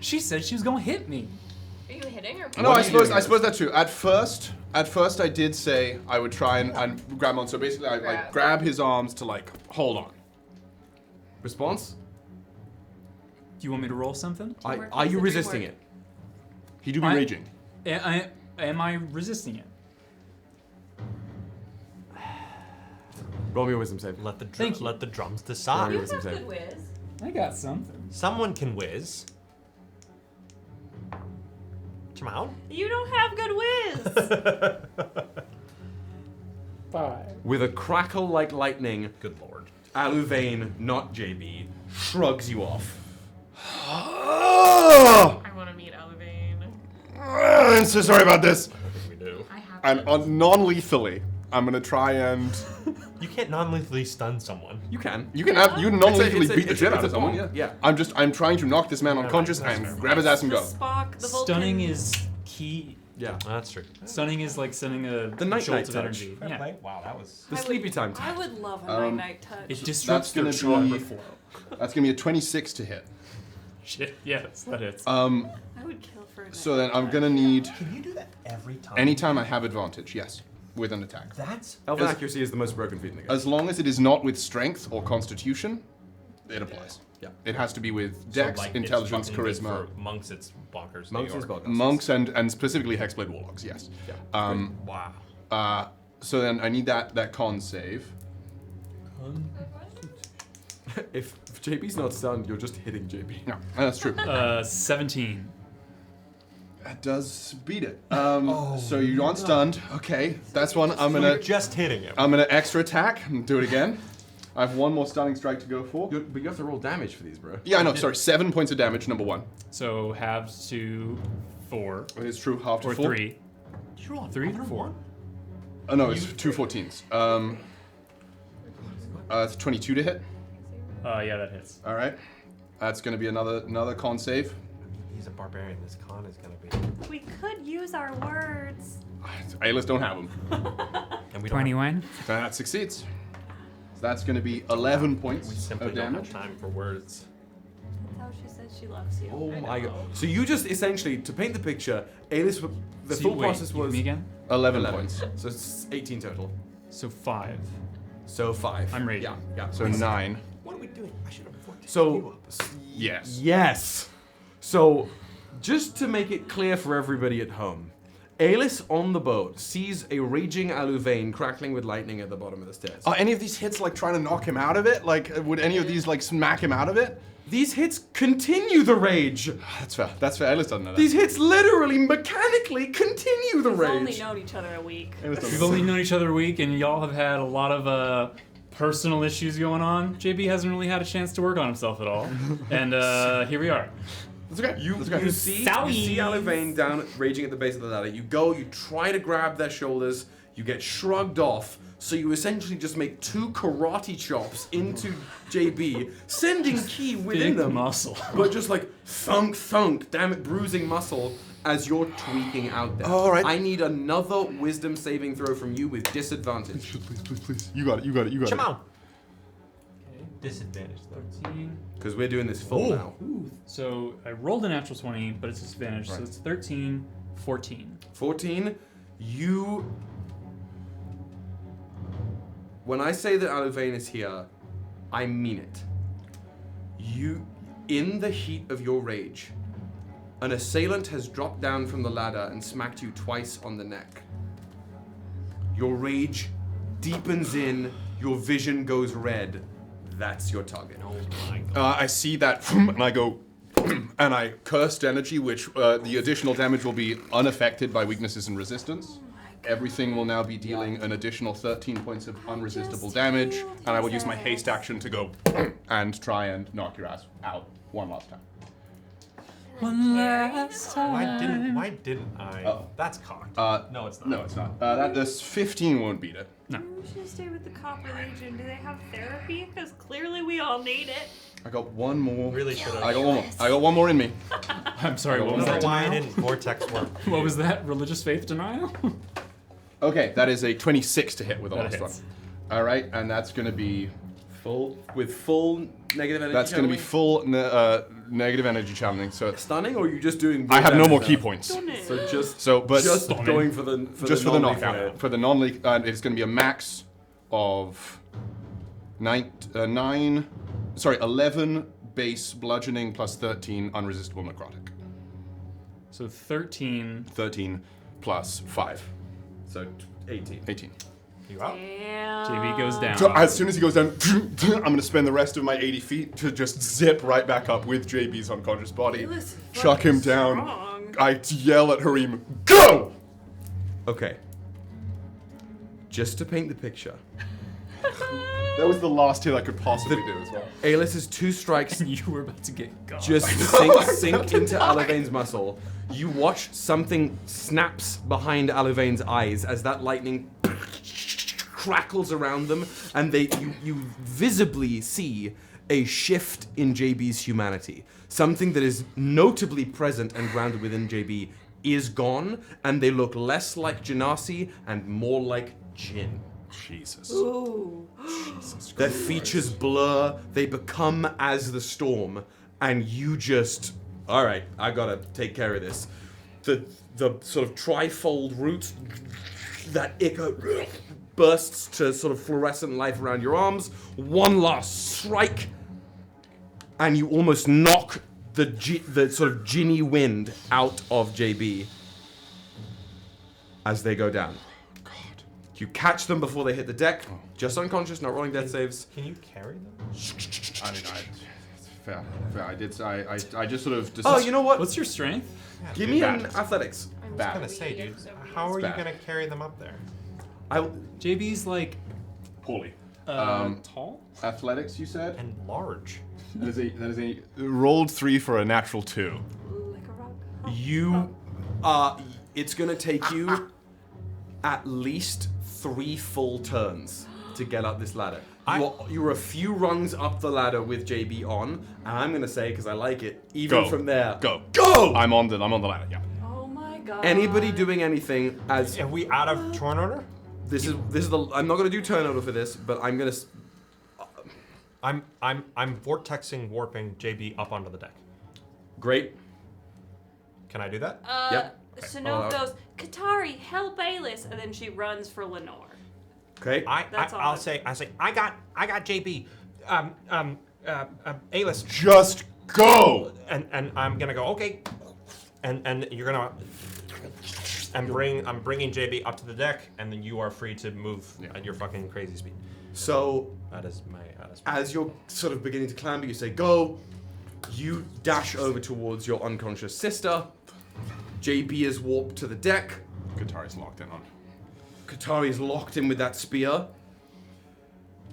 She said she was gonna hit me. Are you hitting or? No, I suppose that's true. At first I did say I would try and grab on. So basically, I like grab his arms to like hold on. Response? Do you want me to roll something? Are you resisting it? He do be raging. Am I resisting it? Roll me a wisdom save. Let the drums Roll decide. me a wisdom save. whiz. I got something. Someone can whiz. Come You don't have good whiz. 5. With a crackle like lightning, Good lord. Aluvain, not JB, shrugs you off. I want to meet Elevane. I'm so sorry about this. We do. I have. And non-lethally, I'm gonna try and. You can't non-lethally stun someone. You can. You can non-lethally beat the it's shit out a of someone. bomb. Yeah. I'm trying to knock this man unconscious and grab his ass and go. Spock, the Vulcan. Stunning is key. Yeah. That's true. Stunning is like sending a night jolt touch. of energy. Fair Yeah. play. Wow, that was. The sleepy time I touch. would love a night touch. It disrupts That's their gonna chakra be. flow. That's gonna be a 26 to hit. Shit. Yes, that hits. I would kill for a night So then I'm gonna need. Can you do that every time? Anytime I have advantage, yes, with an attack. That's. Elven accuracy is the most broken feat in the game. As long as it is not with strength or constitution, it applies. Yeah. It has to be with So, dex, like, it's intelligence, fucking good charisma. For monks, it's blockers. Monks they is are- spellcasters. Monks and specifically hexblade warlocks, yes. Yeah. Wow. So then I need that con save. If JB's not stunned, you're just hitting JB. No, that's true. 17. That does beat it. So you aren't stunned. Okay, that's one. I'm gonna just hitting him. I'm gonna extra attack and do it again. I have one more stunning strike to go for. But you have to roll damage for these, bro. Yeah, I know. Sorry, 7 points of damage. Number 1. So halves to 4. It is true. Half to Or 4. 3. Did you roll 3 or 4? Oh no, it's 2 14s. It's 22 to hit. Yeah, that hits. All right. That's gonna be another con save. He's a barbarian. This con is gonna be. We could use our words. Aelys don't have them. And we 21. That succeeds. So that's gonna be 11 points We simply of don't damage. have time for words. That's how she said she loves you. Oh my god. So you just essentially, to paint the picture, Aelys, the So full wait, process you was me again? 11 points. So it's 18 total. So 5. So 5. I'm raging. Yeah. So 9. What are we doing? I should have before. So Yes. yes. So just to make it clear for everybody at home, Aelys on the boat sees a raging Aluvain crackling with lightning at the bottom of the stairs. Are any of these hits like trying to knock him out of it? Like, would any of these like smack him out of it? These hits continue the rage. That's fair. That's fair. Aelys doesn't know that. These hits literally mechanically continue the We've only rage. known each other a week. We've only known each other a week, and y'all have had a lot of personal issues going on. JB hasn't really had a chance to work on himself at all, and here we are. That's okay. You see Sorry. Aluvain down, raging at the base of the ladder. You go, you try to grab their shoulders, You get shrugged off, so you essentially just make 2 karate chops into JB, sending ki within Big them. muscle. But just like thunk, thunk, damn it, bruising muscle as you're tweaking out there. All right. I need another wisdom saving throw from you with disadvantage. Please. You got it. Come on. Okay, disadvantage though. 13. Because we're doing this full now. Ooh. So I rolled a natural 20, but it's disadvantage, so it's 13, 14. 14, you... When I say that Aluvane is here, I mean it. You, in the heat of your rage, an assailant has dropped down from the ladder and smacked you twice on the neck. Your rage deepens in, your vision goes red. That's your target. Oh my god. I see that, and I go, and I cursed energy, which the additional damage will be unaffected by weaknesses and resistance. Everything will now be dealing an additional 13 points of unresistible damage, and I will use my haste action to go and try and knock your ass out one last time. One last time. Why didn't I? Oh. That's cocked. No, it's not. No, it's not. This 15 won't beat it. No. We should stay with the Copper Legion. Do they have therapy? Because clearly we all need it. I got one more. Really should have. I got one more. I got one more in me. I'm sorry, what I was don't that? know why I Denial? didn't vortex work. What was that? Religious faith denial? Okay, that is a 26 to hit with the That last one. hits. All right, and that's going to be Full negative energy. That's going to be channeling? full negative energy channeling. So it's, Stunning, or are you just doing? I have no damage more now? key points. So just But just Stunning. going for the knockout. hit. For the non-leak, it's going to be a max of 11 base bludgeoning plus 13 unresistible necrotic. So 13. 13 plus 5. So 18. 18. You out? Damn. JB goes down. So as soon as he goes down, I'm going to spend the rest of my 80 feet to just zip right back up with JB's unconscious body, Listen, chuck him down. strong. I yell at Harim, go! Okay. Just to paint the picture, That was the last hit I could possibly do as well. Aelys's 2 strikes And you were about to get gone. just sink into Aluvane's muscle. You watch something snaps behind Aluvane's eyes as that lightning crackles around them, and you visibly see a shift in JB's humanity. Something that is notably present and grounded within JB is gone, and they look less like Genasi and more like Jinn. Jesus. Ooh. Their features blur, they become as the storm, and you just, all right, I gotta take care of this. The sort of trifold root, that echo bursts to sort of fluorescent life around your arms. One last strike, and you almost knock the sort of ginny wind out of JB as they go down. You catch them before they hit the deck, just unconscious, not rolling death saves. Can you carry them? I mean, fair. I just sort of. Oh, you know what? What's your strength? Yeah, Give dude, me bad. an athletics. I was bad. gonna say, dude, how are you bad. gonna carry them up there? JB's like Poorly. tall? Athletics, you said? And large. That is a rolled 3 for a natural 2. Like a rock. You, it's gonna take you at least 3 full turns to get up this ladder. You're a few rungs up the ladder with JB on, and I'm gonna say, because I like it, even Go. from there, Go. go! I'm on the ladder, yeah. Oh my god. Anybody doing anything as Are we out of turn order? this is the I'm not gonna do turnover for this, but I'm gonna I'm vortexing, warping JB up onto the deck. great. Can I do that? Yep. Synnove goes, Katari, help Aelys, and then she runs for Lenore. Okay. That's all. I'll say I got JB. Aelys, Just go! and I'm gonna go okay, and you're gonna I'm bringing JB up to the deck, and then you are free to move at your fucking crazy speed. So That is my as you're sort of beginning to clamber, you say go. You dash over towards your unconscious sister. JB is warped to the deck. Katari's locked in on. Katari is locked in with that spear.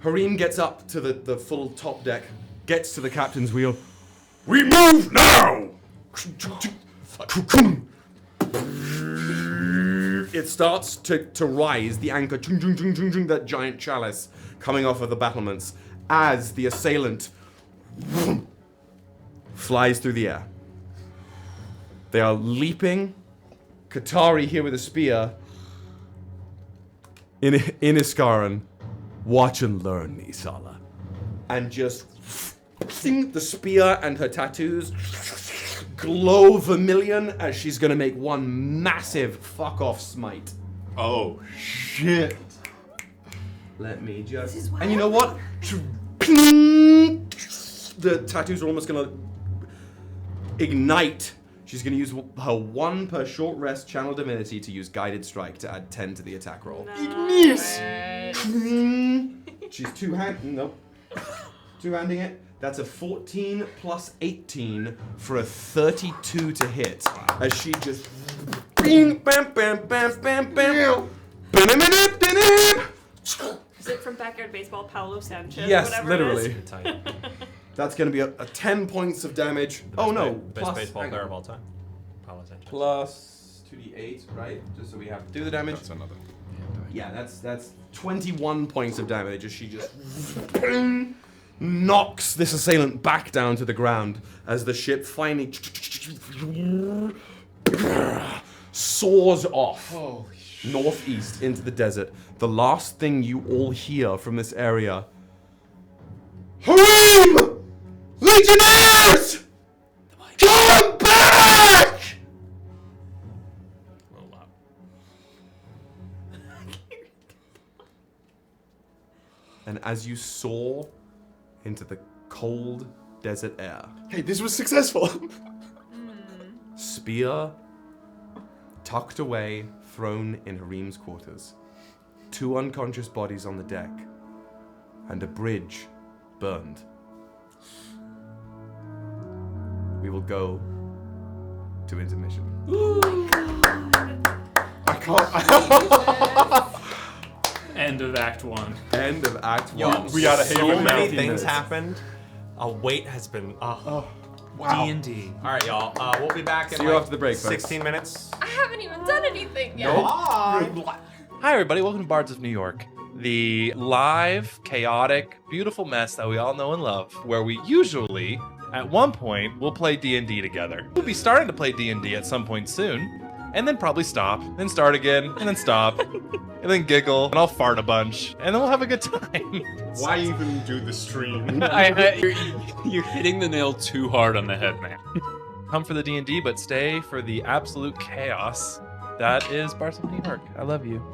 Harim gets up to the full top deck, gets to the captain's wheel. We move now! it starts to rise, the anchor, chung, chung, chung, chung, chung, that giant chalice coming off of the battlements, as the assailant flies through the air. They are leaping. Qatari here with a spear. In Iskaran, watch and learn, Isala. And just the spear and her tattoos glow vermilion as she's gonna make one massive fuck off smite. Oh shit! Let me just. This is what And you know what? The tattoos are almost gonna ignite. She's gonna use her 1 per short rest channel divinity to use guided strike to add 10 to the attack roll. Nice. She's two-handing it. That's a 14 plus 18 for a 32 to hit. As she just bing, bam, bam, bam, bam, bam. Is it from Backyard Baseball, Paulo Sanchez? Yes, whatever literally. It is? That's going to be a 10 points of damage. Best Plus, baseball player of all time. Paulo Sanchez. plus 2d8, right? Just so we have to do the damage. That's another. Yeah, that's 21 points of damage as she just knocks this assailant back down to the ground as the ship finally soars off northeast into the desert. The last thing you all hear from this area: Harim! Legionnaires! Come back! A little loud. And as you soar into the cold desert air, Hey, this was successful. spear tucked away, thrown in Harim's quarters, 2 unconscious bodies on the deck, and a bridge burned. We will go to intermission. I can't. End of Act 1. End of Act 1. Yo, We gotta so have it now. many things happened. A weight has been. Wow. D&D. All right, y'all. We'll be back in See you like after the break, folks. 16 minutes. I haven't even done anything yet. Hi, everybody. Welcome to Bards of New York, the live, chaotic, beautiful mess that we all know and love, where we usually, at one point, will play D&D together. We'll be starting to play D&D at some point soon, and then probably stop, then start again, and then stop, and then giggle, and I'll fart a bunch, and then we'll have a good time. Why even do the stream? You're hitting the nail too hard on the head, man. Come for the D&D, but stay for the absolute chaos that is Bards of New York. I love you.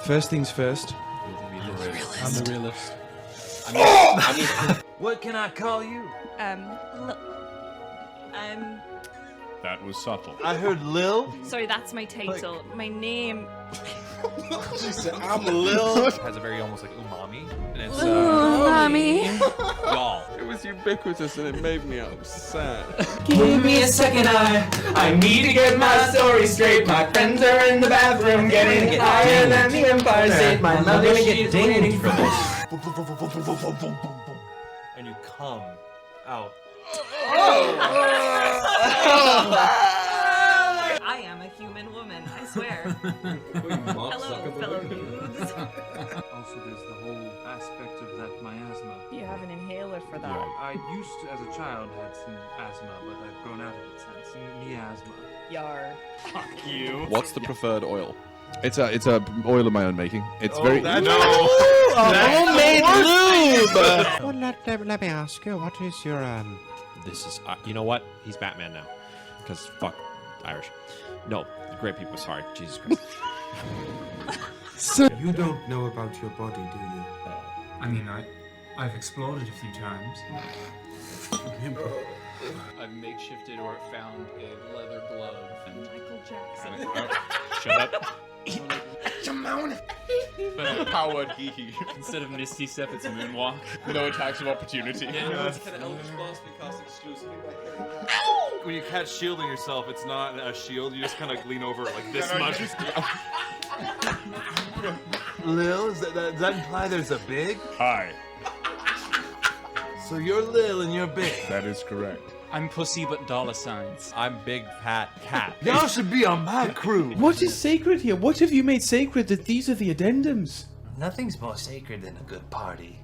First things first. I'm the realist. What can I call you? That was subtle. I heard Lil. Sorry, that's my title. My name. She said, I'm Lil. It has a very almost like umami. And it's Mommy. y'all. It was ubiquitous and it made me upset. Give me a second, I need to get my story straight. My friends are in the bathroom getting higher than the Empire State. My mother, she's waiting for this. And you come out. I am a human woman, I swear. Hello, fellow youths. Also, there's the whole aspect of that miasma. You have an inhaler for that. I used to, as a child, had some asthma, but I've grown out of it since. Miasma. Yar. Fuck you. What's the preferred oil? It's a oil of my own making. It's very Homemade lube! Well, let me ask you, what is your This is, you know what? He's Batman now. Because fuck Irish. No, great people, sorry. Jesus Christ. You don't know about your body, do you? I mean, I've explored it a few times. I've makeshifted or found a leather glove. And Michael Jackson. shut up. but powered hee. Instead of Misty Step, it's Moonwalk. No attacks of opportunity. Can Eldritch Blast be cast exclusively by carrying When you catch shielding yourself, it's not a shield. You just kind of lean over like this much. Lil, does that imply there's a big? Hi. So you're Lil and you're big. That is correct. I'm pussy but dollar signs. I'm big fat cat. Y'all should be on my crew. What is sacred here? What have you made sacred that these are the addendums? Nothing's more sacred than a good party.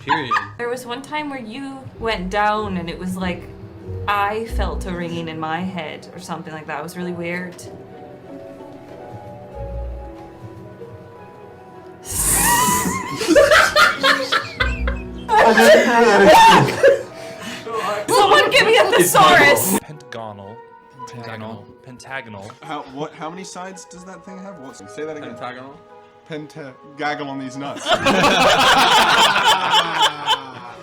Period. There was one time where you went down and it was like I felt a ringing in my head or something like that. It was really weird. Someone give me a thesaurus! Pentagonal. How many sides does that thing have? Say that again. Pentagonal? Gaggle on these nuts.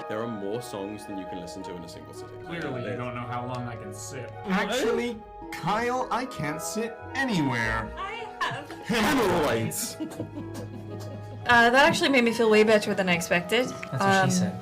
There are more songs than you can listen to in a single sitting. Clearly, you don't know how long I can sit. Actually, Kyle, I can't sit anywhere. I have Hemorrhoids. That actually made me feel way better than I expected. That's what she said.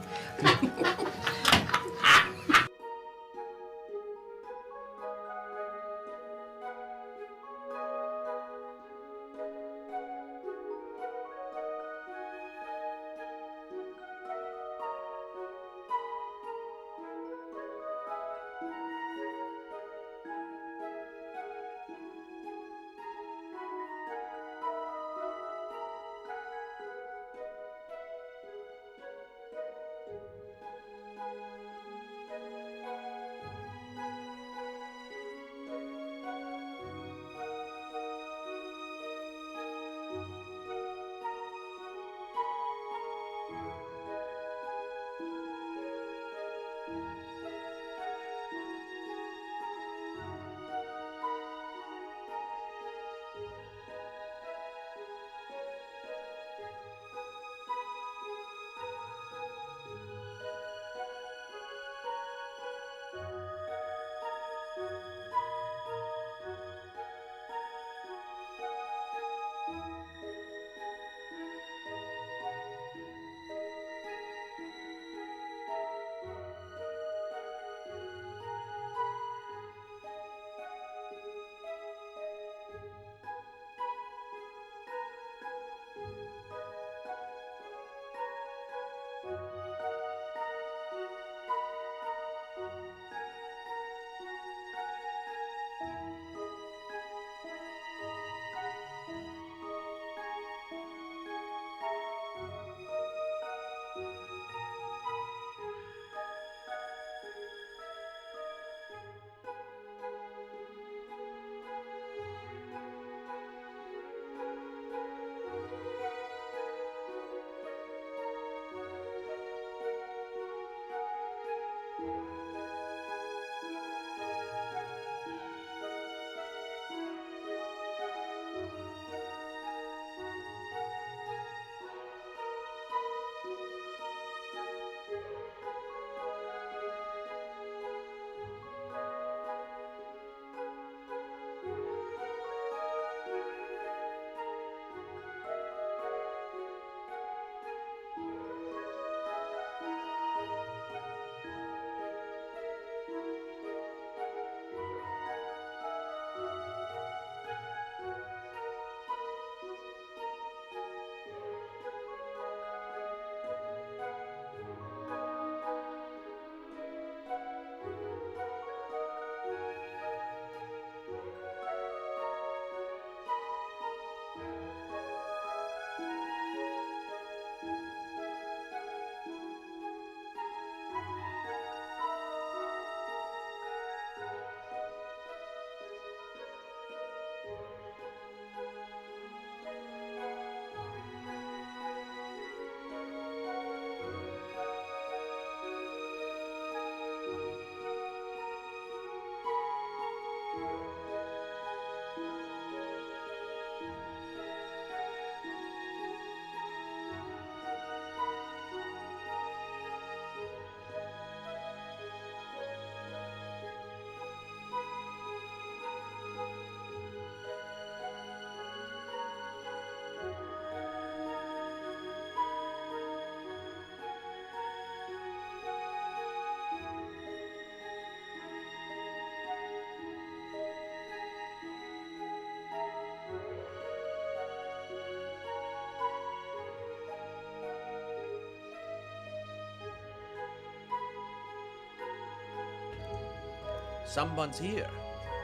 Someone's here.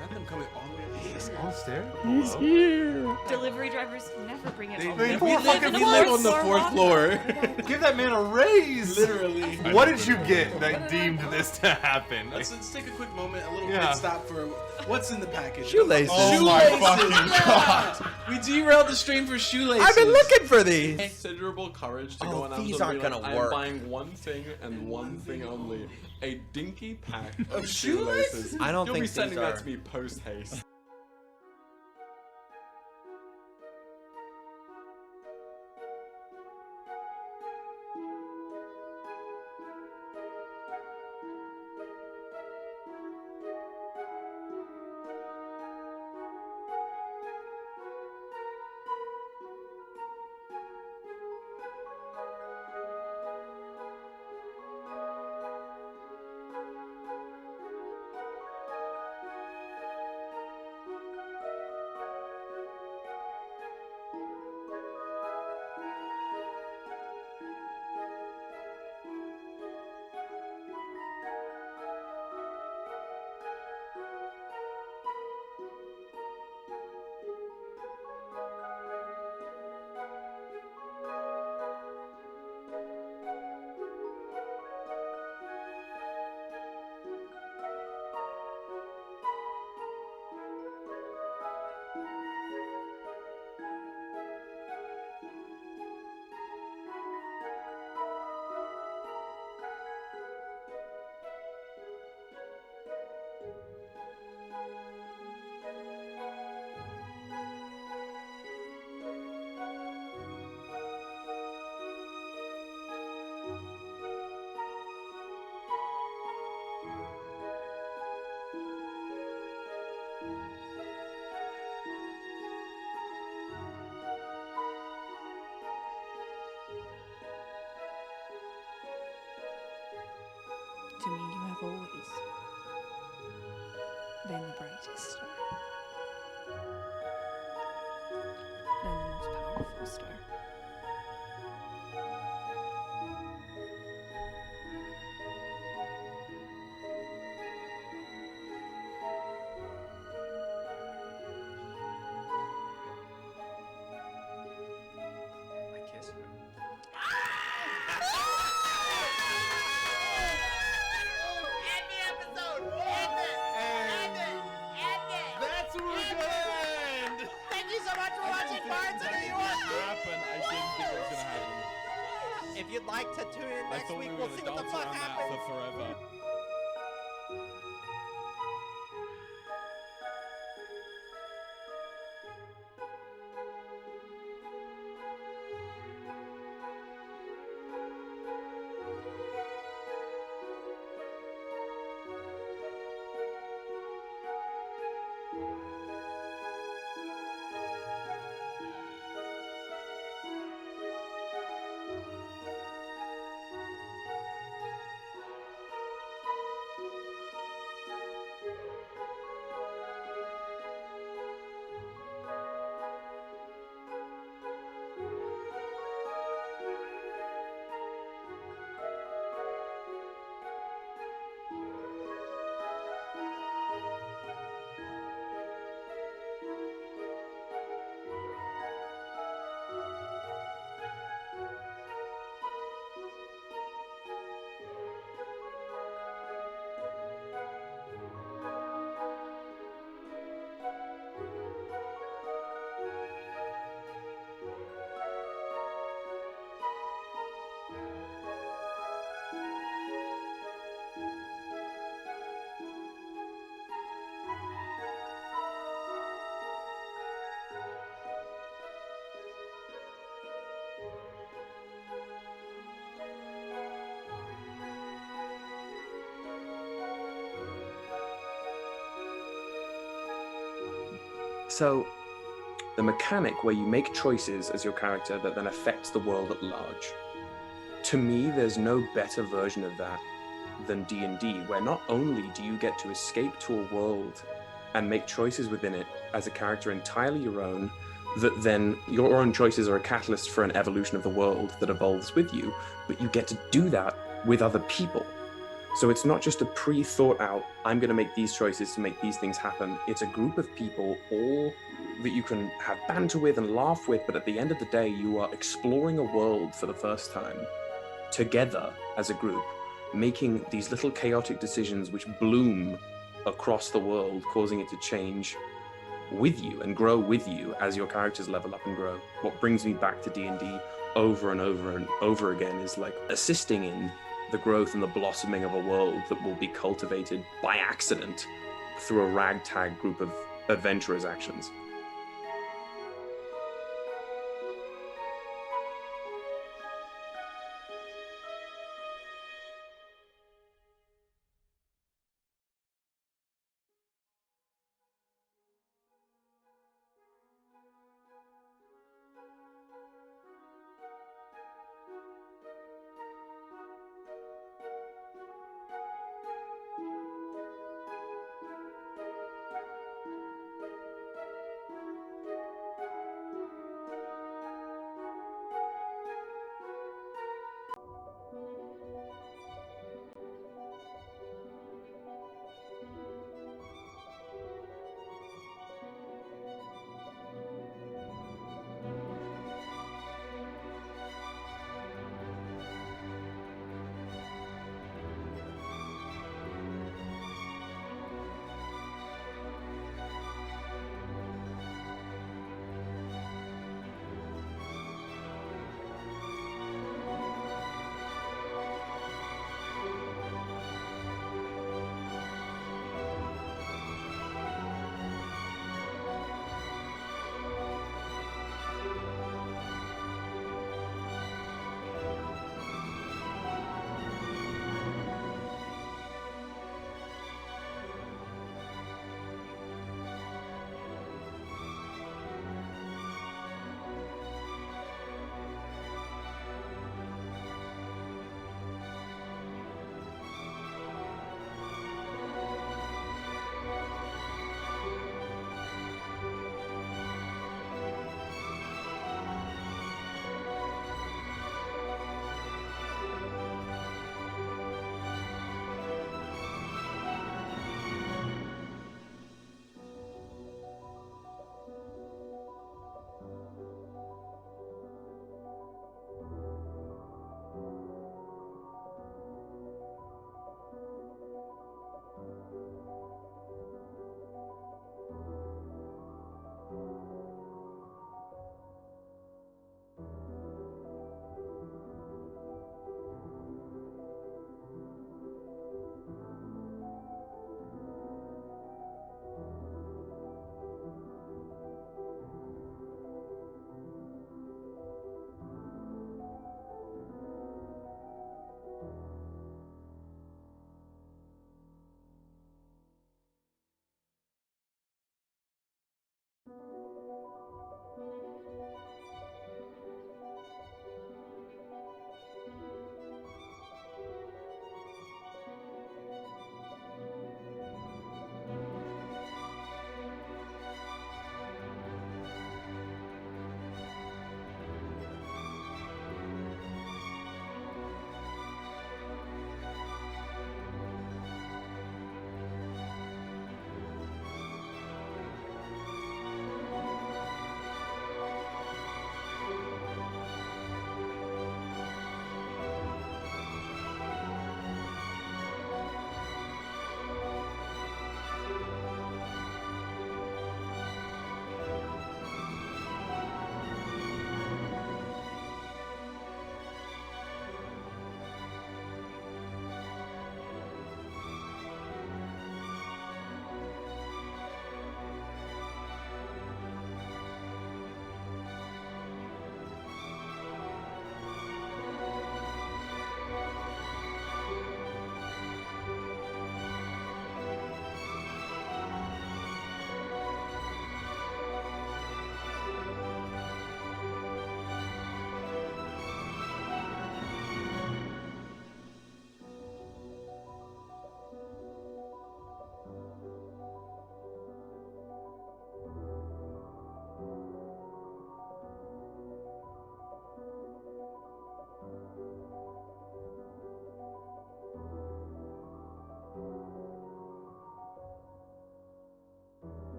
Let them come all the way up. He's downstairs. He's here. Delivery drivers never bring it home. they We fucking live on the fourth floor. Give that man a raise. Literally. What did you get that deemed this to happen? Let's take a quick moment, a little Yeah. pit stop for what's in the package. Shoelaces. Oh my fucking god. We derailed the stream for shoelaces. I've been looking for these. Considerable courage to Oh, go on Amazon these and aren't be like, gonna I'm work. buying one thing and one thing only. A dinky pack of shoelaces? shoelaces. I don't You'll think be sending these that are- to me post haste. To me, you have always been the brightest star. Been the most powerful star. I kiss her. That's where we're gonna end. Thank you so much for watching Bards of New York. Happen. I didn't think it was gonna happen. If you'd like to tune in I next thought week, we we'll were see gonna what the dance fuck around that happens. for forever. So, the mechanic where you make choices as your character that then affects the world at large. To me, there's no better version of that than D&D, where not only do you get to escape to a world and make choices within it as a character entirely your own, that then your own choices are a catalyst for an evolution of the world that evolves with you, but you get to do that with other people. So it's not just a pre-thought out, I'm going to make these choices to make these things happen. It's a group of people, all that you can have banter with and laugh with, but at the end of the day, you are exploring a world for the first time, together as a group, making these little chaotic decisions which bloom across the world, causing it to change with you and grow with you as your characters level up and grow. What brings me back to D&D over and over and over again is like assisting in the growth and the blossoming of a world that will be cultivated by accident through a ragtag group of adventurers' actions.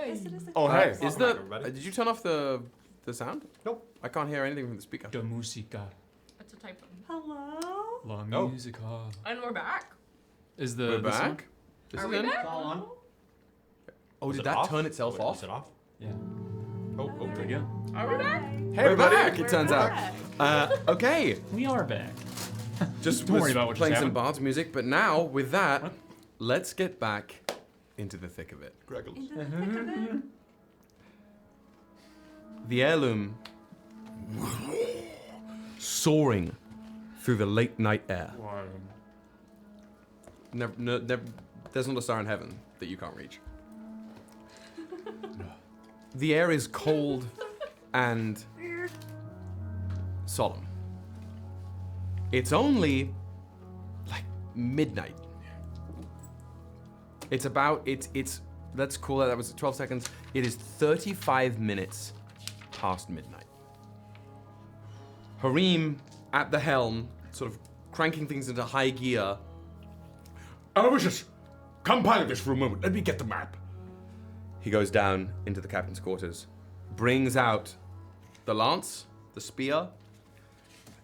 Yes, it is. Oh, hey. Welcome Is back, the everybody. did you turn off the sound? Nope. I can't hear anything from the speaker. The musica. That's a typo. Hello? La Oh. musica. And we're back. Is the We're this one? back. This Are is we in. back? on. Oh, Was did it that off? turn itself Wait, off? Was it off? Yeah. Oh, There you go. Are we back? Hey, we're everybody. back. It turns out. Okay. We are back. Just Don't was worry about what just playing some happened. Bards music, but now with that, let's get back into the thick of it. Regolus. The heirloom soaring through the late night air. Never, there's not a star in heaven that you can't reach. The air is cold and solemn. It's only like midnight. It's about it's let's call that was 12 seconds. It is 35 minutes past midnight. Harim at the helm, sort of cranking things into high gear. Aloysius, come pilot this for a moment. Let me get the map. He goes down into the captain's quarters, brings out the lance, the spear,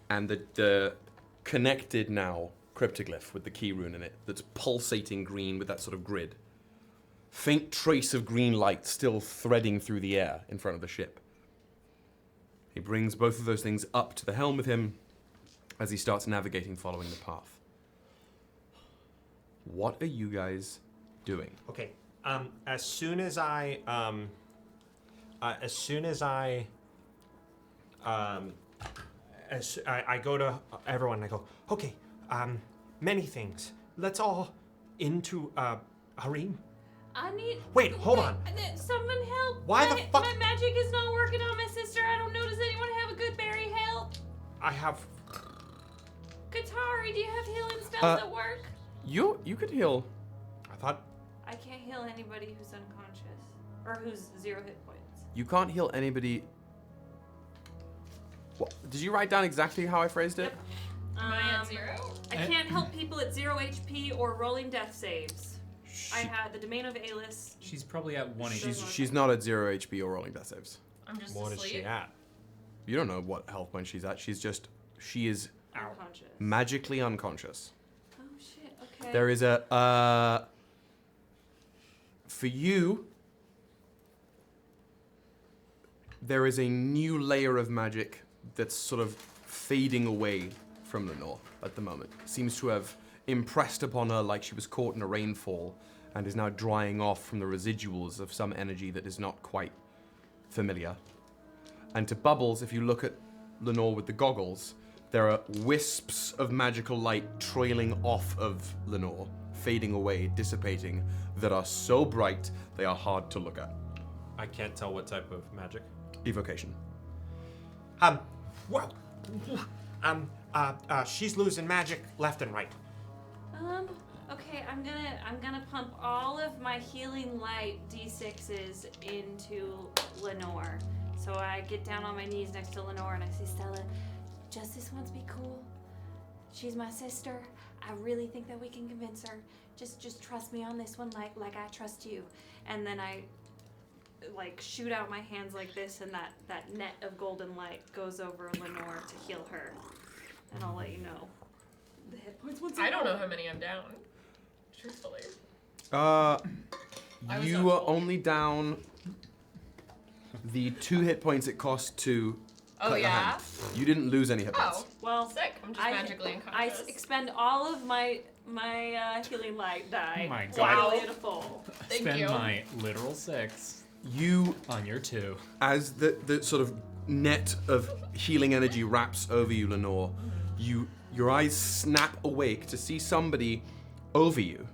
and the connected now cryptoglyph with the key rune in it that's pulsating green with that sort of grid. Faint trace of green light still threading through the air in front of the ship. He brings both of those things up to the helm with him as he starts navigating following the path. What are you guys doing? Okay. As soon as I go to everyone and I go, okay, many things. Let's all into Harim. I need. Wait, hold on. Someone help. Why the fuck- My magic is not working on my sister. I don't know. Does anyone have a good berry help? I have. Katari, do you have healing spells that work? You could heal. I thought. I can't heal anybody who's unconscious or who's 0 hit points. You can't heal anybody. What? Did you write down exactly how I phrased it? Am I at 0? I can't help people at 0 HP or rolling death saves. I had the domain of Aelys. She's probably at 1 HP. She's not at 0 HP or rolling death saves. I'm just What asleep. is she at? You don't know what health point she's at. She is Unconscious. magically unconscious. Oh shit. Okay. There is a for you. There is a new layer of magic that's sort of fading away from Lenore at the moment. Seems to have impressed upon her like she was caught in a rainfall and is now drying off from the residuals of some energy that is not quite familiar. And to Bubbles, if you look at Lenore with the goggles, there are wisps of magical light trailing off of Lenore, fading away, dissipating, that are so bright they are hard to look at. I can't tell what type of magic. Evocation. Well, she's losing magic left and right. Okay, I'm gonna pump all of my healing light D6s into Lenore. So I get down on my knees next to Lenore and I say, Stella, Justice wants to be cool. She's my sister. I really think that we can convince her. Just trust me on this one, like I trust you. And then I shoot out my hands like this, and that net of golden light goes over Lenore to heal her. And I'll let you know the hit points once I don't know how many I'm down. Truthfully. You are only down the 2 hit points it cost to Oh, cut your yeah? hand. You didn't lose any hit points. Oh, well, sick. I'm just magically I unconscious. expend all of my healing light die. Oh my Wow. God. Beautiful. Thank Spend you. my literal 6 You on your 2. As the sort of net of healing energy wraps over you, Lenore, your eyes snap awake to see somebody over you,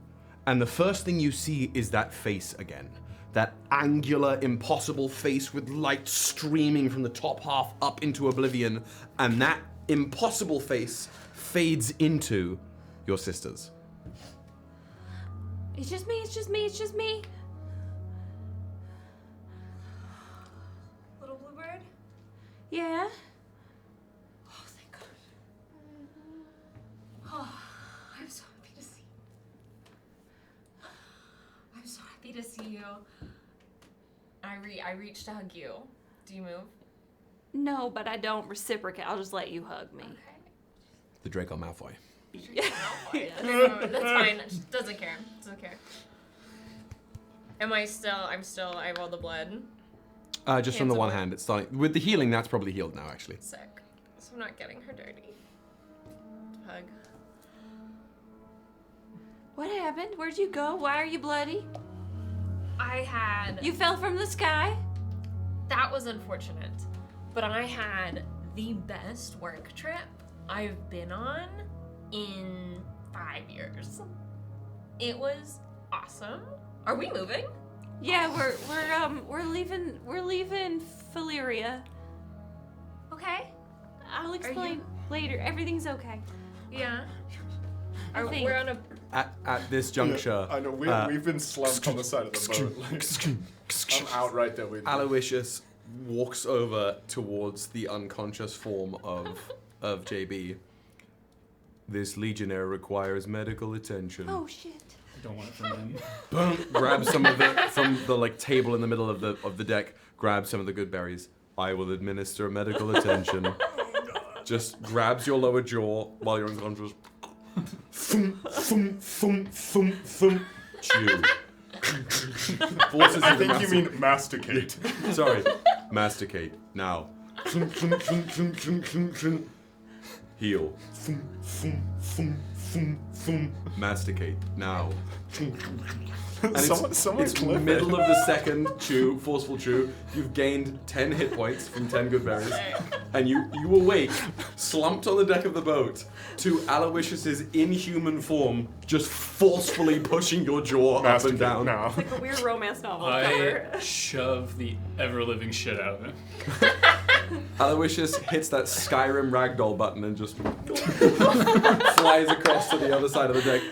and the first thing you see is that face again. That angular, impossible face with light streaming from the top half up into oblivion, and that impossible face fades into your sisters. It's just me. It's just me. It's just me. Little bluebird? Yeah. Oh, thank God. Oh, I'm so happy to see you. I'm so happy to see you. I reach to hug you. Do you move? No, but I don't reciprocate. I'll just let you hug me. The Draco Malfoy. That's fine. Doesn't care. Doesn't care. I roll the blood. Just from the one hand, it's starting. With the healing, that's probably healed now, actually. Sick. So I'm not getting her dirty. Hug. What happened? Where'd you go? Why are you bloody? You fell from the sky? That was unfortunate. But I had the best work trip I've been on in 5 years. It was awesome. Are we moving? Yeah, we're leaving Faleeria. Okay. I'll explain later. Everything's okay. Yeah. We're on a At this juncture, I know we've been slumped on the side of the boat. Like, I'm out right there with you. Aloysius walks over towards the unconscious form of JB. This legionnaire requires medical attention. Oh shit. I don't want it from them. Boom! Grabs some of it from the like table in the middle of the deck. Grabs some of the good berries. I will administer medical attention. Just grabs your lower jaw while you're unconscious. Thum, thum, thum, thum, thum. Chew. Forces I you to think you mean masticate. Sorry. Masticate. Now. Heal. Masticate. Now. And it's middle of the second chew, forceful chew. You've gained 10 hit points from 10 good berries. And you awake, slumped on the deck of the boat, to Aloysius's inhuman form, just forcefully pushing your jaw up and down. Now. It's like a weird romance novel I cover. shove the ever-living shit out of him. Aloysius hits that Skyrim ragdoll button and just flies across to the other side of the deck.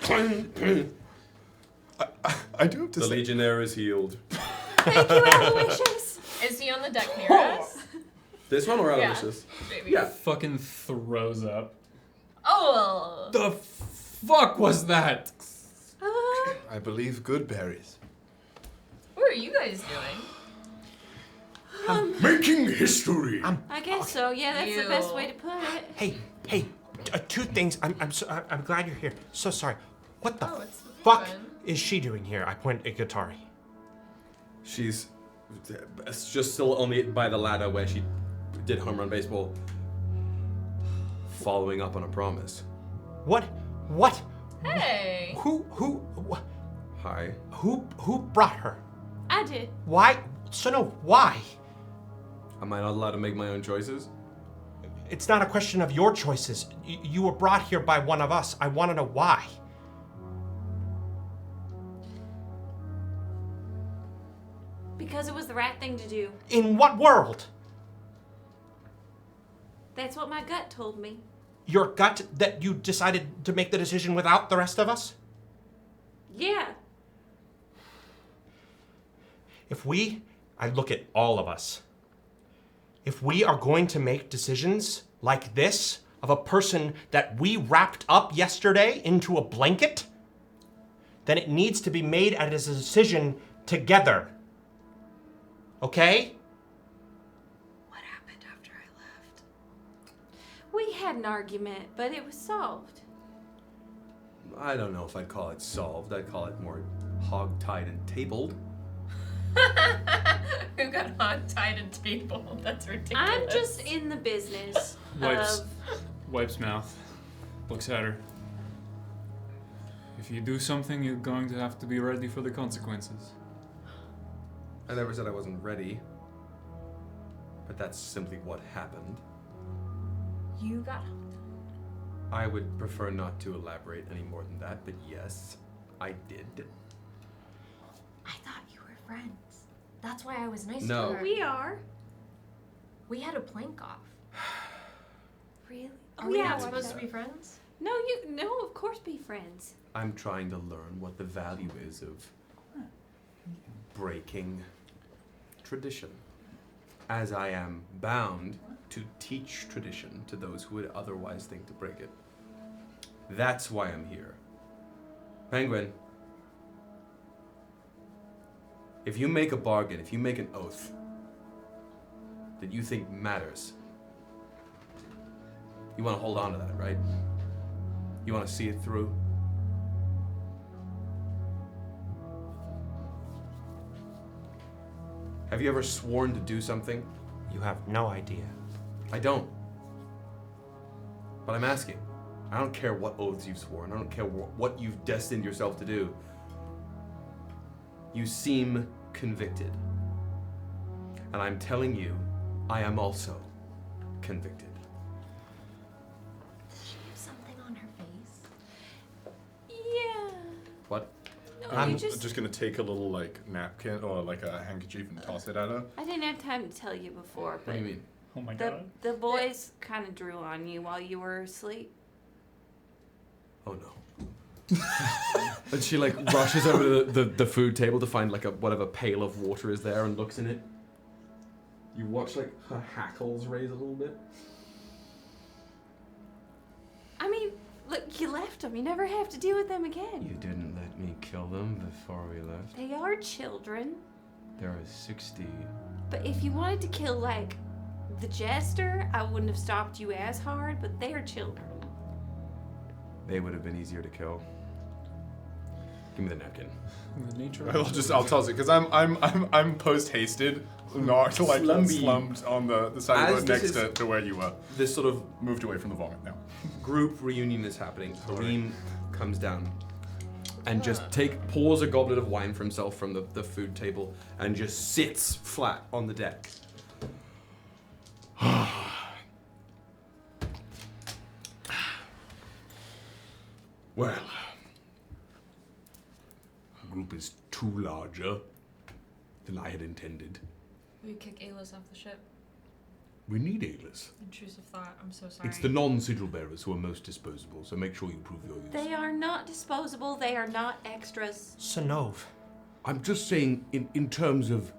I do have to The say... Legionnaire is healed. Thank you, Aloysius. Is he on the deck near us? This one or Yeah. Aloysius? Maybe. Yeah. Fucking throws up. Oh. The fuck was that? I believe good berries. What are you guys doing? Making history. I guess so. Yeah, that's the best way to put it. Hey, two things. I'm glad you're here. So sorry. What the it's fuck fun. is she doing here? I point at Guitari. She's just still only by the ladder where she did home run baseball. Following up on a promise. What? Hey. Who? Hi. Who brought her? I did. Why? Synnove, why? Am I not allowed to make my own choices? It's not a question of your choices. You were brought here by one of us. I want to know why. Because it was the right thing to do. In what world? That's what my gut told me. Your gut that you decided to make the decision without the rest of us? Yeah. I look at all of us. If we are going to make decisions like this of a person that we wrapped up yesterday into a blanket, then it needs to be made as a decision together. Okay? What happened after I left? We had an argument, but it was solved. I don't know if I'd call it solved. I'd call it more hog-tied and tabled. Who got hog-tied and tabled? That's ridiculous. I'm just in the business Wipes mouth. Looks at her. If you do something, you're going to have to be ready for the consequences. I never said I wasn't ready. But that's simply what happened. You got hog-tied. I would prefer not to elaborate any more than that, but yes, I did. I thought you were friends. That's why I was nice No. to her. We are. We had a plank off. Really? Are we not supposed to be friends? No, of course be friends. I'm trying to learn what the value is of breaking tradition, as I am bound to teach tradition to those who would otherwise think to break it. That's why I'm here. Penguin. If you make a bargain, if you make an oath that you think matters, you want to hold on to that, right? You want to see it through? Have you ever sworn to do something? You have no idea. I don't. But I'm asking. I don't care what oaths you've sworn. I don't care what you've destined yourself to do. You seem convicted. And I'm telling you, I am also convicted. Does she have something on her face? Yeah. What? No, I'm you just- just gonna take a little like napkin or like a handkerchief and toss it at her. I didn't have time to tell you before, but What do you mean? Oh my the, god. the boys kind of drew on you while you were asleep. Oh no. And she like rushes over to the food table to find like whatever pail of water is there and looks in it. You watch like her hackles raise a little bit. I mean, look, you left them. You never have to deal with them again. You didn't let me kill them before we left. They are children. There are 60. But if you wanted to kill, like, the jester, I wouldn't have stopped you as hard, but they are children. They would have been easier to kill. Give me the napkin. The nature I'll toss it because I'm post hasted, knocked like Slumby. slumped on the side As of the this next is- to where you were. This sort of moved away from the vomit now. Group reunion is happening. Harim comes down and just pours a goblet of wine for himself from the food table and just sits flat on the deck. Well, the group is too larger than I had intended. Will you kick Aelys off the ship? We need Aelys. Intrusive thought. I'm so sorry. It's the non-sigil bearers who are most disposable, so make sure you prove your use. They are not disposable. They are not extras. Synnove. I'm just saying in terms of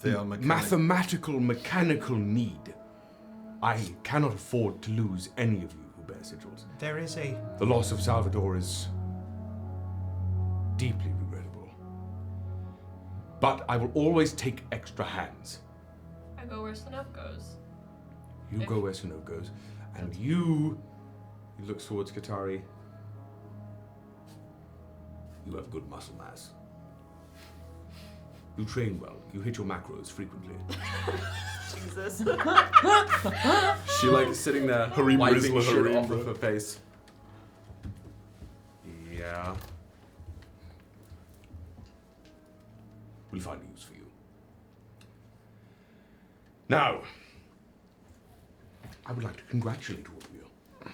They are mathematical, mechanical need. I cannot afford to lose any of you who bear sigils. There is a... The loss of Salvador is deeply regrettable. But I will always take extra hands. I go where Synnove goes. You go where Synnove goes, and you... He looks towards Katari. You have good muscle mass. You train well. You hit your macros frequently. Jesus. She like sitting there, Harim wiping Rizla shit Harim, off bro. of her face. Yeah. We'll find a use for you. Now, I would like to congratulate all of you.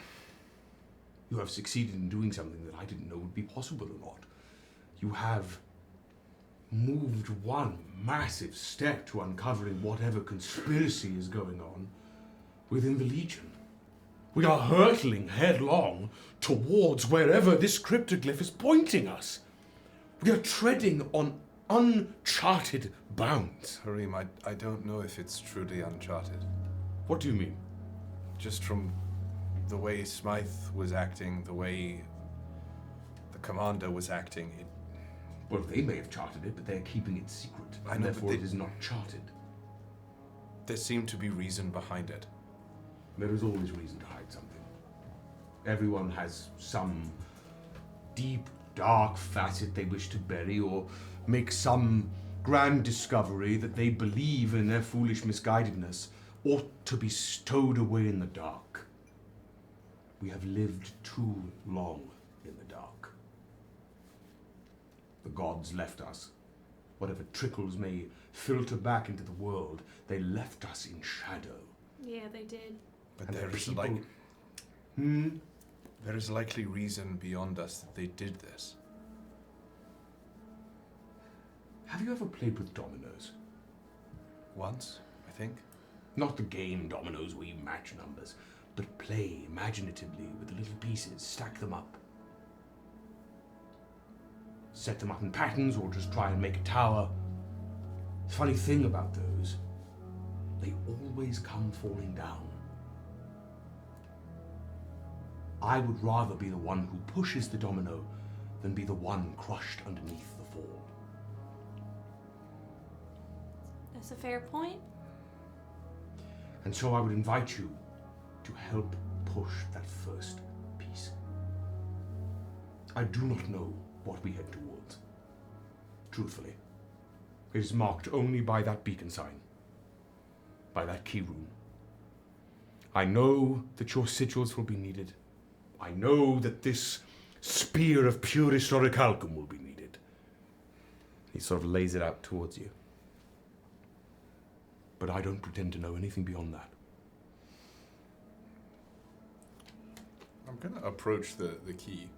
You have succeeded in doing something that I didn't know would be possible or not. You have moved one massive step to uncovering whatever conspiracy is going on within the Legion. We are hurtling headlong towards wherever this cryptoglyph is pointing us. We are treading on uncharted bounds. Harim, I don't know if it's truly uncharted. What do you mean? Just from the way Smythe was acting, the way the commander was acting, it... Well, they may have charted it, but they're keeping it secret. I And know, therefore but it is not charted. There seemed to be reason behind it. There is always reason to hide something. Everyone has some deep, dark facet they wish to bury, or make some grand discovery that they believe in their foolish misguidedness ought to be stowed away in the dark. We have lived too long in the dark. The gods left us. Whatever trickles may filter back into the world, they left us in shadow. Yeah, they did. But And there is people- like... Hmm? There is likely reason beyond us that they did this. Have you ever played with dominoes? Once, I think. Not the game dominoes where you match numbers, but play imaginatively with the little pieces, stack them up. Set them up in patterns or just try and make a tower. The funny thing about those, they always come falling down. I would rather be the one who pushes the domino than be the one crushed underneath the fall. That's a fair point. And so I would invite you to help push that first piece. I do not know what we head towards. Truthfully. It is marked only by that beacon sign. By that key rune. I know that your sigils will be needed. I know that this spear of purest orichalcum will be needed. He sort of lays it out towards you. But I don't pretend to know anything beyond that. I'm going to approach the key,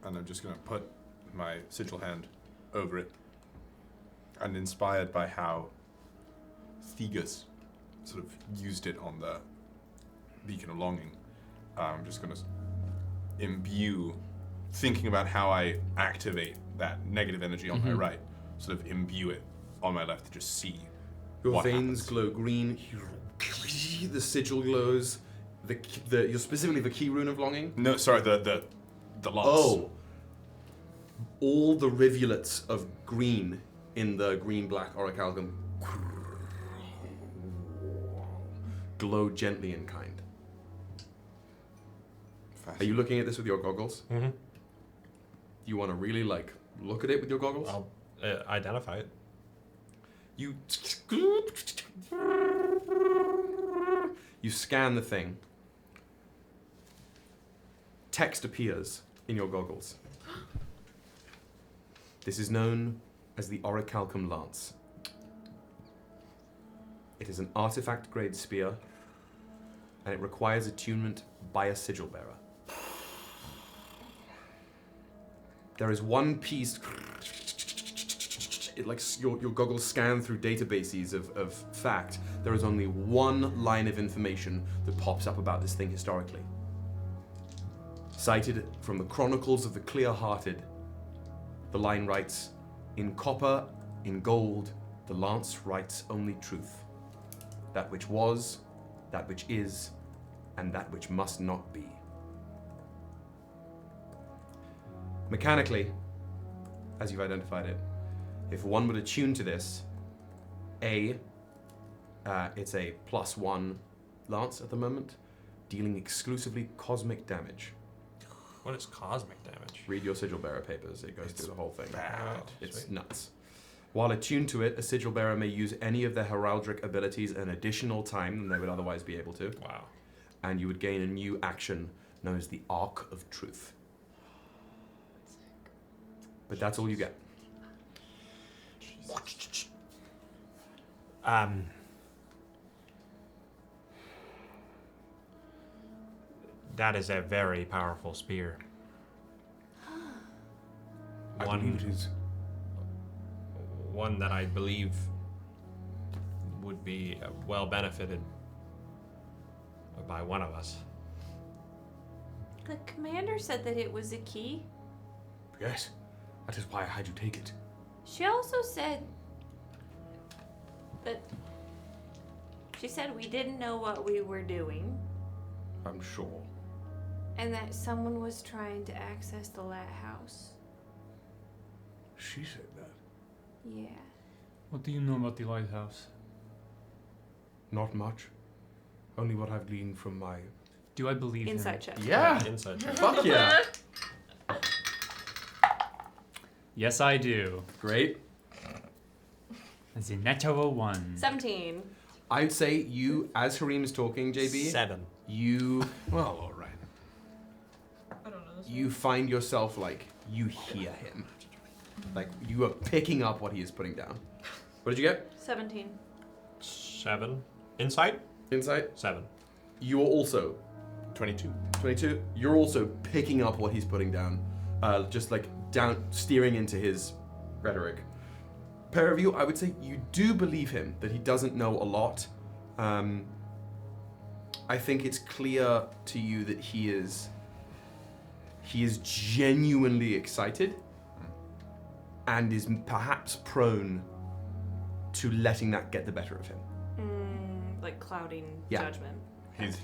and I'm just going to put my sigil hand over it. And inspired by how Thegus sort of used it on the Beacon of Longing, I'm just going to imbue, thinking about how I activate that negative energy on my right, sort of imbue it on my left to just see. Your what veins happens. glow green. The sigil glows. You're specifically the key rune of longing. No, sorry, the lance. Oh, all the rivulets of green in the green-black orichalcum glow gently in kind. Are you looking at this with your goggles? Mm-hmm. You want to really look at it with your goggles? I'll identify it. You scan the thing. Text appears in your goggles. This is known as the orichalcum lance. It is an artifact-grade spear, and it requires attunement by a sigil bearer. There is one piece. Your goggles scan through databases of fact. There is only one line of information that pops up about this thing historically. Cited from the Chronicles of the Clear-Hearted, the line writes, "In copper, in gold, the lance writes only truth. That which was, that which is, and that which must not be." Mechanically, as you've identified it, if one would attune to this, it's a +1 lance at the moment, dealing exclusively cosmic damage. What is cosmic damage? Read your sigil bearer papers. It goes through the whole thing. bad. It's Sweet. nuts. While attuned to it, a sigil bearer may use any of their heraldic abilities an additional time than they would otherwise be able to. Wow. And you would gain a new action known as the Arc of Truth. But that's all you get. That is a very powerful spear. I believe it is. One that I believe would be well benefited by one of us. The commander said that it was a key. Yes, that is why I had you take it. She also said that she said we didn't know what we were doing I'm sure. and that someone was trying to access the lighthouse. She said that. Yeah. What do you know about the lighthouse? Not much. Only what I've gleaned from my... Do I believe him? Insight check. Yeah. Inside check. Fuck yeah. Yes, I do. Great. That's a natural 1. 17. I'd say you, as Hareem is talking, JB. 7. You, Well, all right. I don't know this you find yourself you hear him. You are picking up what he is putting down. What did you get? 17. 7. Insight? Insight? 7. You are also 22. 22. You're also picking up what he's putting down. Down, steering into his rhetoric. Pair of you, I would say you do believe him that he doesn't know a lot. I think it's clear to you that he is genuinely excited and is perhaps prone to letting that get the better of him. Like clouding Yeah. judgment.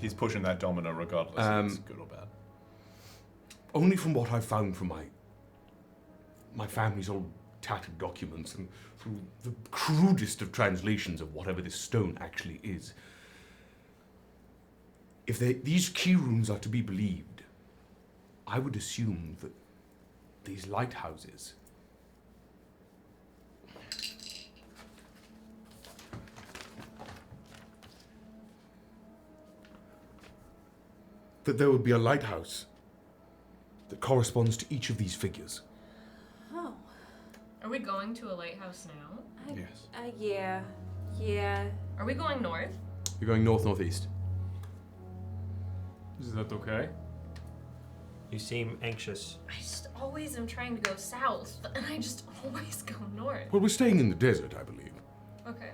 He's pushing that domino regardless if it's good or bad. Only from what I've found from my my family's old tattered documents and through the crudest of translations of whatever this stone actually is. If these key runes are to be believed, I would assume that these lighthouses that there would be a lighthouse that corresponds to each of these figures. Oh. Are we going to a lighthouse now? Yes. Yeah. Yeah. Are we going north? You're going north-northeast. Is that okay? You seem anxious. I just always am trying to go south, and I just always go north. Well, we're staying in the desert, I believe. Okay.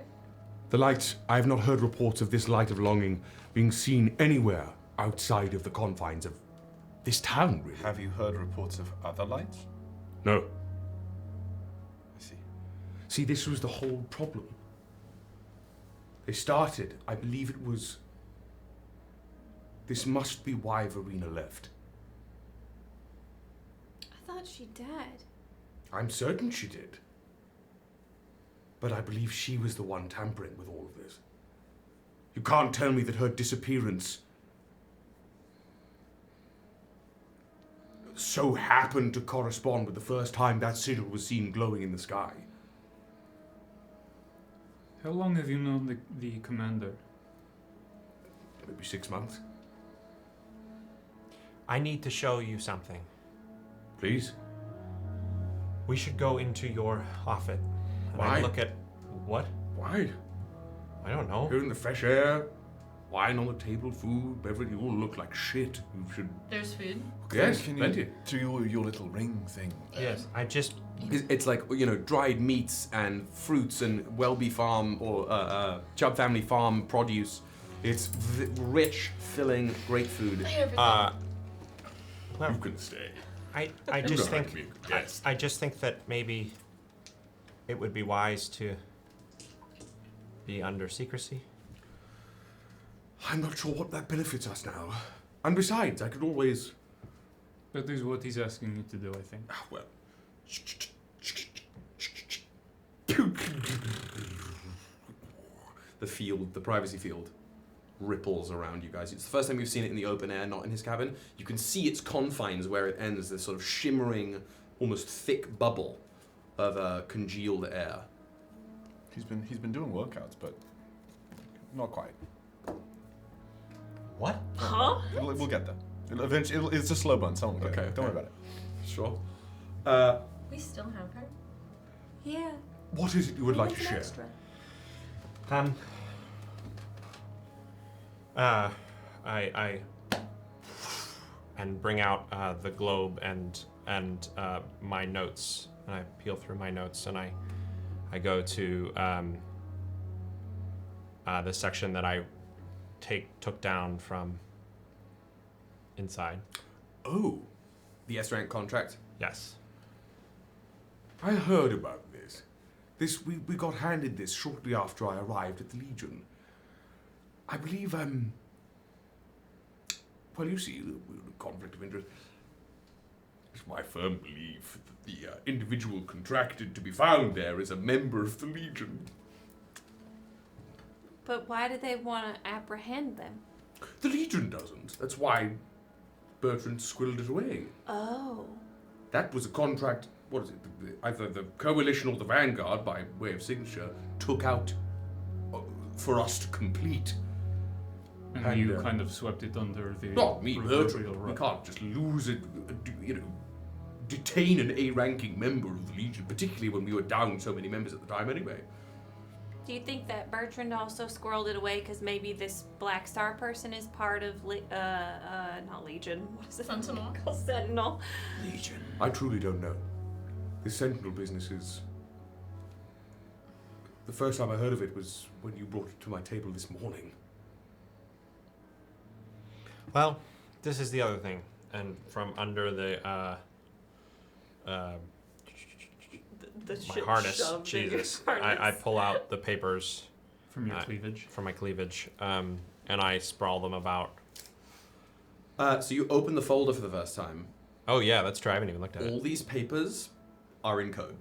The light, I have not heard reports of this light of longing being seen anywhere outside of the confines of this town, really. Have you heard reports of other lights? No. I see. See, this was the whole problem. They started, I believe it was... This must be why Verena left. I thought she died. I'm certain she did. But I believe she was the one tampering with all of this. You can't tell me that her disappearance so happened to correspond with the first time that sigil was seen glowing in the sky. How long have you known the commander? Maybe 6 months. I need to show you something. Please? We should go into your office. And Why? look at... What? Why? I don't know. Here in the fresh air, wine on the table, food, beverage, you all look like shit. You should... There's food? Yes, Can plenty. you do your little ring thing? Yes, I just... It's like, you know, dried meats and fruits and Welby Farm or Chubb Family Farm produce. It's rich, filling, great food. Well, you can stay. I You just don't have think... to be a guest. I just think that maybe it would be wise to be under secrecy. I'm not sure what that benefits us now. And besides, I could always... That is what he's asking you to do, I think. Well... The field, the privacy field, ripples around you guys. It's the first time you've seen it in the open air, not in his cabin. You can see its confines where it ends, this sort of shimmering, almost thick bubble of congealed air. He's been doing workouts, but not quite. What? Huh? We'll get there. Eventually, it's a slow burn. Someone will get it. Don't worry about it. Sure. We still have her? Yeah. What is it you would like to share? Extra. I and bring out the globe and my notes, and I peel through my notes, and I go to the section that I took down from inside. Oh, the S-rank contract? Yes. I heard about this. We got handed this shortly after I arrived at the Legion. I believe, well, you see, the conflict of interest. It's my firm belief that the individual contracted to be found there is a member of the Legion. But why do they want to apprehend them? The Legion doesn't. That's why Bertrand squirreled it away. Oh. That was a contract, what is it, either the Coalition or the Vanguard, by way of signature, took out for us to complete. And you kind of swept it under the... Not me, Bertrand. proverbial We rug. can't just lose it, detain an A-ranking member of the Legion, particularly when we were down so many members at the time anyway. Do you think that Bertrand also squirreled it away because maybe this Black Star person is part of, not Legion, what is it? Sentinel. Sentinel. Legion. I truly don't know. This Sentinel business is... The first time I heard of it was when you brought it to my table this morning. Well, this is the other thing, and from under the my harness, Jesus, I pull out the papers from your cleavage. From my cleavage, and I sprawl them about. So you open the folder for the first time. Oh yeah, that's true. I haven't even looked at All it. these papers are in code.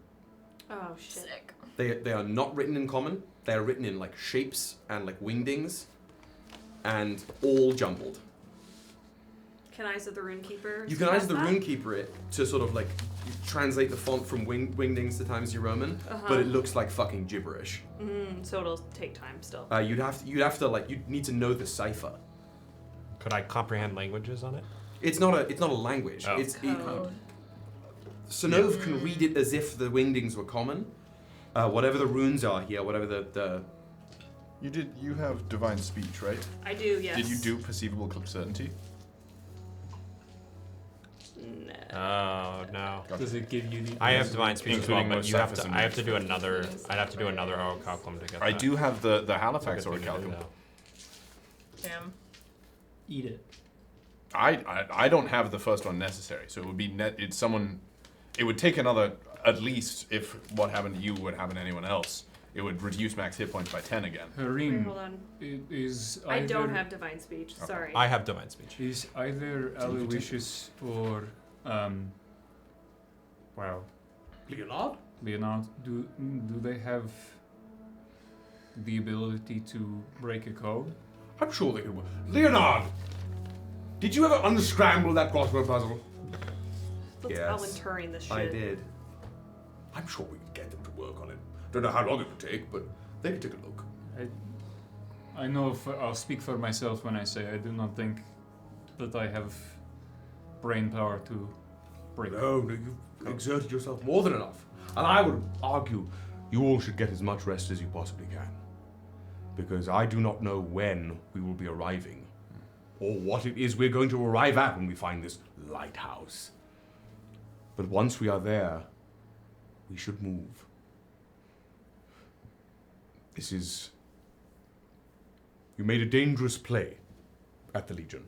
Oh shit. Sick. They are not written in common. They are written in like shapes and like wingdings, and all jumbled. Can Eyes of the Runekeeper? You can Eyes of the that? Runekeeper it to sort of like translate the font from wingdings to Times New Roman, but it looks like fucking gibberish. So it'll take time still. You'd have to like you'd need to know the cipher. Could I comprehend languages on it? It's not a language. Oh. It's Synnove can read it as if the wingdings were common. Whatever the runes are here, whatever the You have divine speech, right? I do, yes. Did you do perceivable certainty? No. Oh no. Does it give you the? I have divine speech as well, Including but most you have surface to. and I have to do neutral. another. I'd have to do another orichalcum to get I that. do have the Halifax So good thing to do orichalcum. now. Damn. Eat it. I don't have the first one necessary, so it would be it's someone. It would take another at least if what happened to you would happen to anyone else. It would reduce max hit points by 10 again. Harim, hold on. is I don't either- have divine speech. Sorry. I have divine speech. Is either Aloysius or wow, Leonard? Do they have the ability to break a code? I'm sure they could work. Leonard! Did you ever unscramble that crossword puzzle? Let's Alan Turing this shit. I did. I'm sure we could get them to work on it. Don't know how long it would take, but they could take a look. I know I'll speak for myself when I say I do not think that I have brain power to break. No, you've exerted yourself more than enough. And I would argue you all should get as much rest as you possibly can. Because I do not know when we will be arriving, or what it is we're going to arrive at when we find this lighthouse. But once we are there, we should move. This is... You made a dangerous play at the Legion.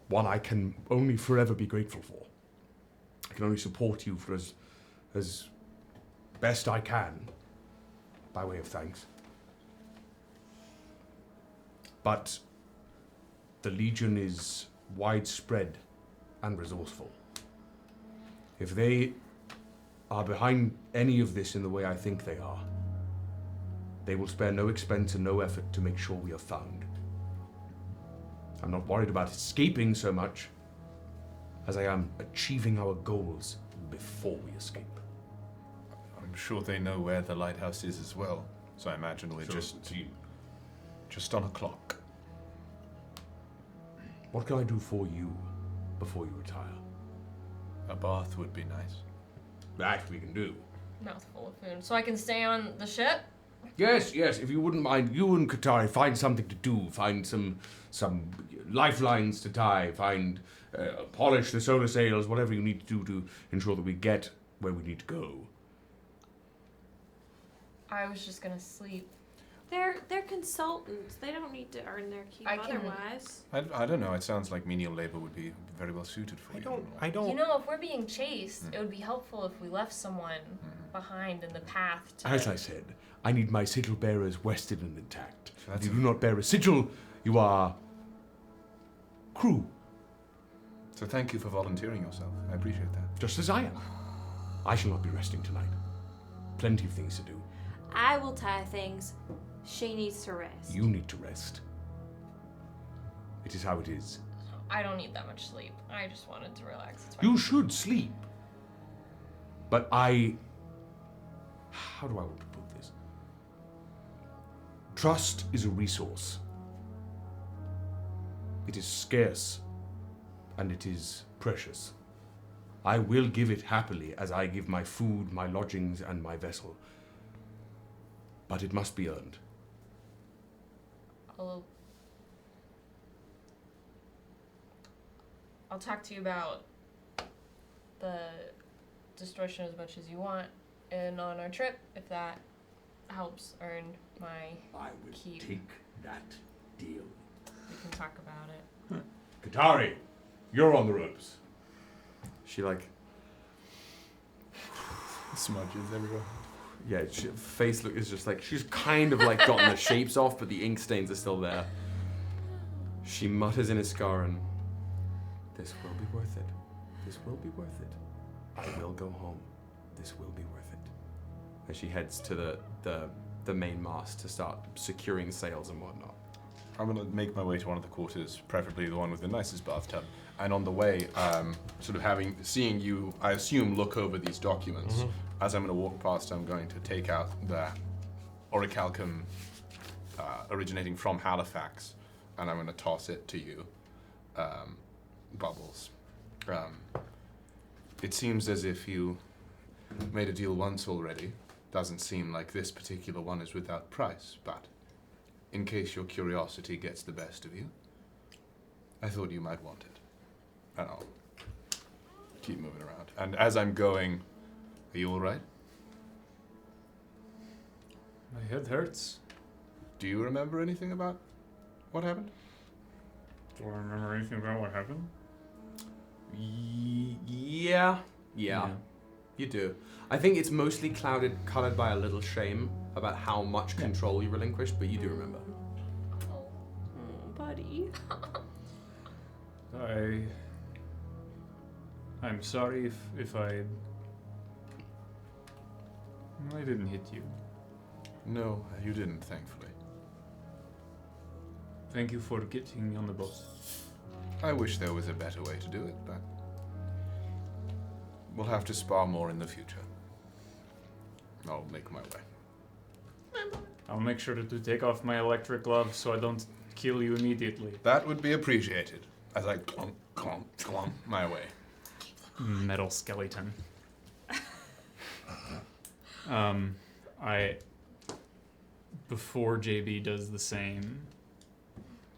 One I can only forever be grateful for. I can only support you for as best I can, by way of thanks. But the Legion is widespread and resourceful. If they are behind any of this in the way I think they are, they will spare no expense and no effort to make sure we are found. I'm not worried about escaping so much as I am achieving our goals before we escape. I'm sure they know where the lighthouse is as well. So I imagine we're just on a clock. What can I do for you before you retire? A bath would be nice. That we can do. Mouthful of food. So I can stay on the ship? Yes, if you wouldn't mind, you and Katari find something to do. Find some lifelines to tie. Polish the solar sails, whatever you need to do to ensure that we get where we need to go. I was just gonna sleep. They're consultants. They don't need to earn their keep otherwise. I don't know. It sounds like menial labor would be very well suited for you. I don't. You know, if we're being chased, it would be helpful if we left someone behind in the path to... As I said, I need my sigil bearers rested and intact. If you do not bear a sigil, you are crew. So thank you for volunteering yourself. I appreciate that. Just as I am. I shall not be resting tonight. Plenty of things to do. I will tie things. She needs to rest. You need to rest. It is how it is. I don't need that much sleep. I just wanted to relax. It's fine. You should sleep. But how do I want to put this? Trust is a resource. It is scarce, and it is precious. I will give it happily as I give my food, my lodgings, and my vessel. But it must be earned. I'll talk to you about the distortion as much as you want, and on our trip, if that helps earn my keep. Take that deal. We can talk about it. Katari, you're on the ropes. She smudges everywhere. Yeah, face look is just like she's kind of like gotten the shapes off, but the ink stains are still there. She mutters in Iskaran, "This will be worth it. This will be worth it. I will go home. this will be worth it. As she heads to the main mast to start securing sails and whatnot. I'm gonna make my way to one of the quarters, preferably the one with the nicest bathtub. And on the way, sort of seeing you, I assume, look over these documents. Mhm. As I'm gonna walk past, I'm going to take out the orichalcum originating from Halifax, and I'm gonna toss it to you, Bubbles. It seems as if you made a deal once already. Doesn't seem like this particular one is without price, but in case your curiosity gets the best of you, I thought you might want it. And I'll keep moving around. And as I'm going, are you all right? My head hurts. Do you remember anything about what happened? Do I remember anything about what happened? Yeah. You do. I think it's mostly colored by a little shame about how much control you relinquished, but you do remember. Oh, buddy. I'm sorry if I didn't hit you. No, you didn't, thankfully. Thank you for getting me on the boat. I wish there was a better way to do it, but we'll have to spar more in the future. I'll make my way. I'll make sure to take off my electric glove so I don't kill you immediately. That would be appreciated, as I clunk, clunk, clunk my way. Metal skeleton. Before JB does the same,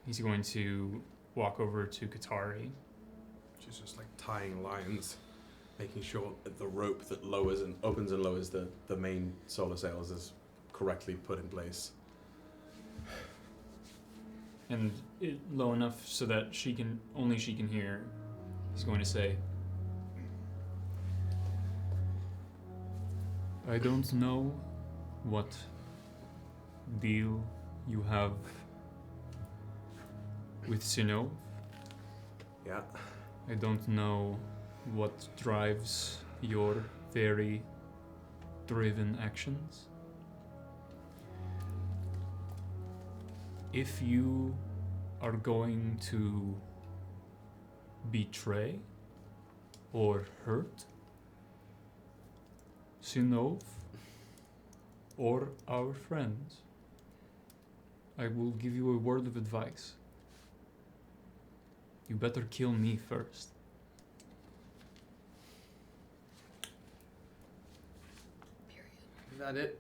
he's going to walk over to Katari. She's just like tying lines, making sure that the rope that lowers and opens and lowers the main solar sails is correctly put in place. And low enough so that she can hear. He's going to say, I don't know what deal you have with Synnove. Yeah. I don't know what drives your very driven actions. If you are going to betray or hurt Synnove or our friends, I will give you a word of advice. You better kill me first. Is that it?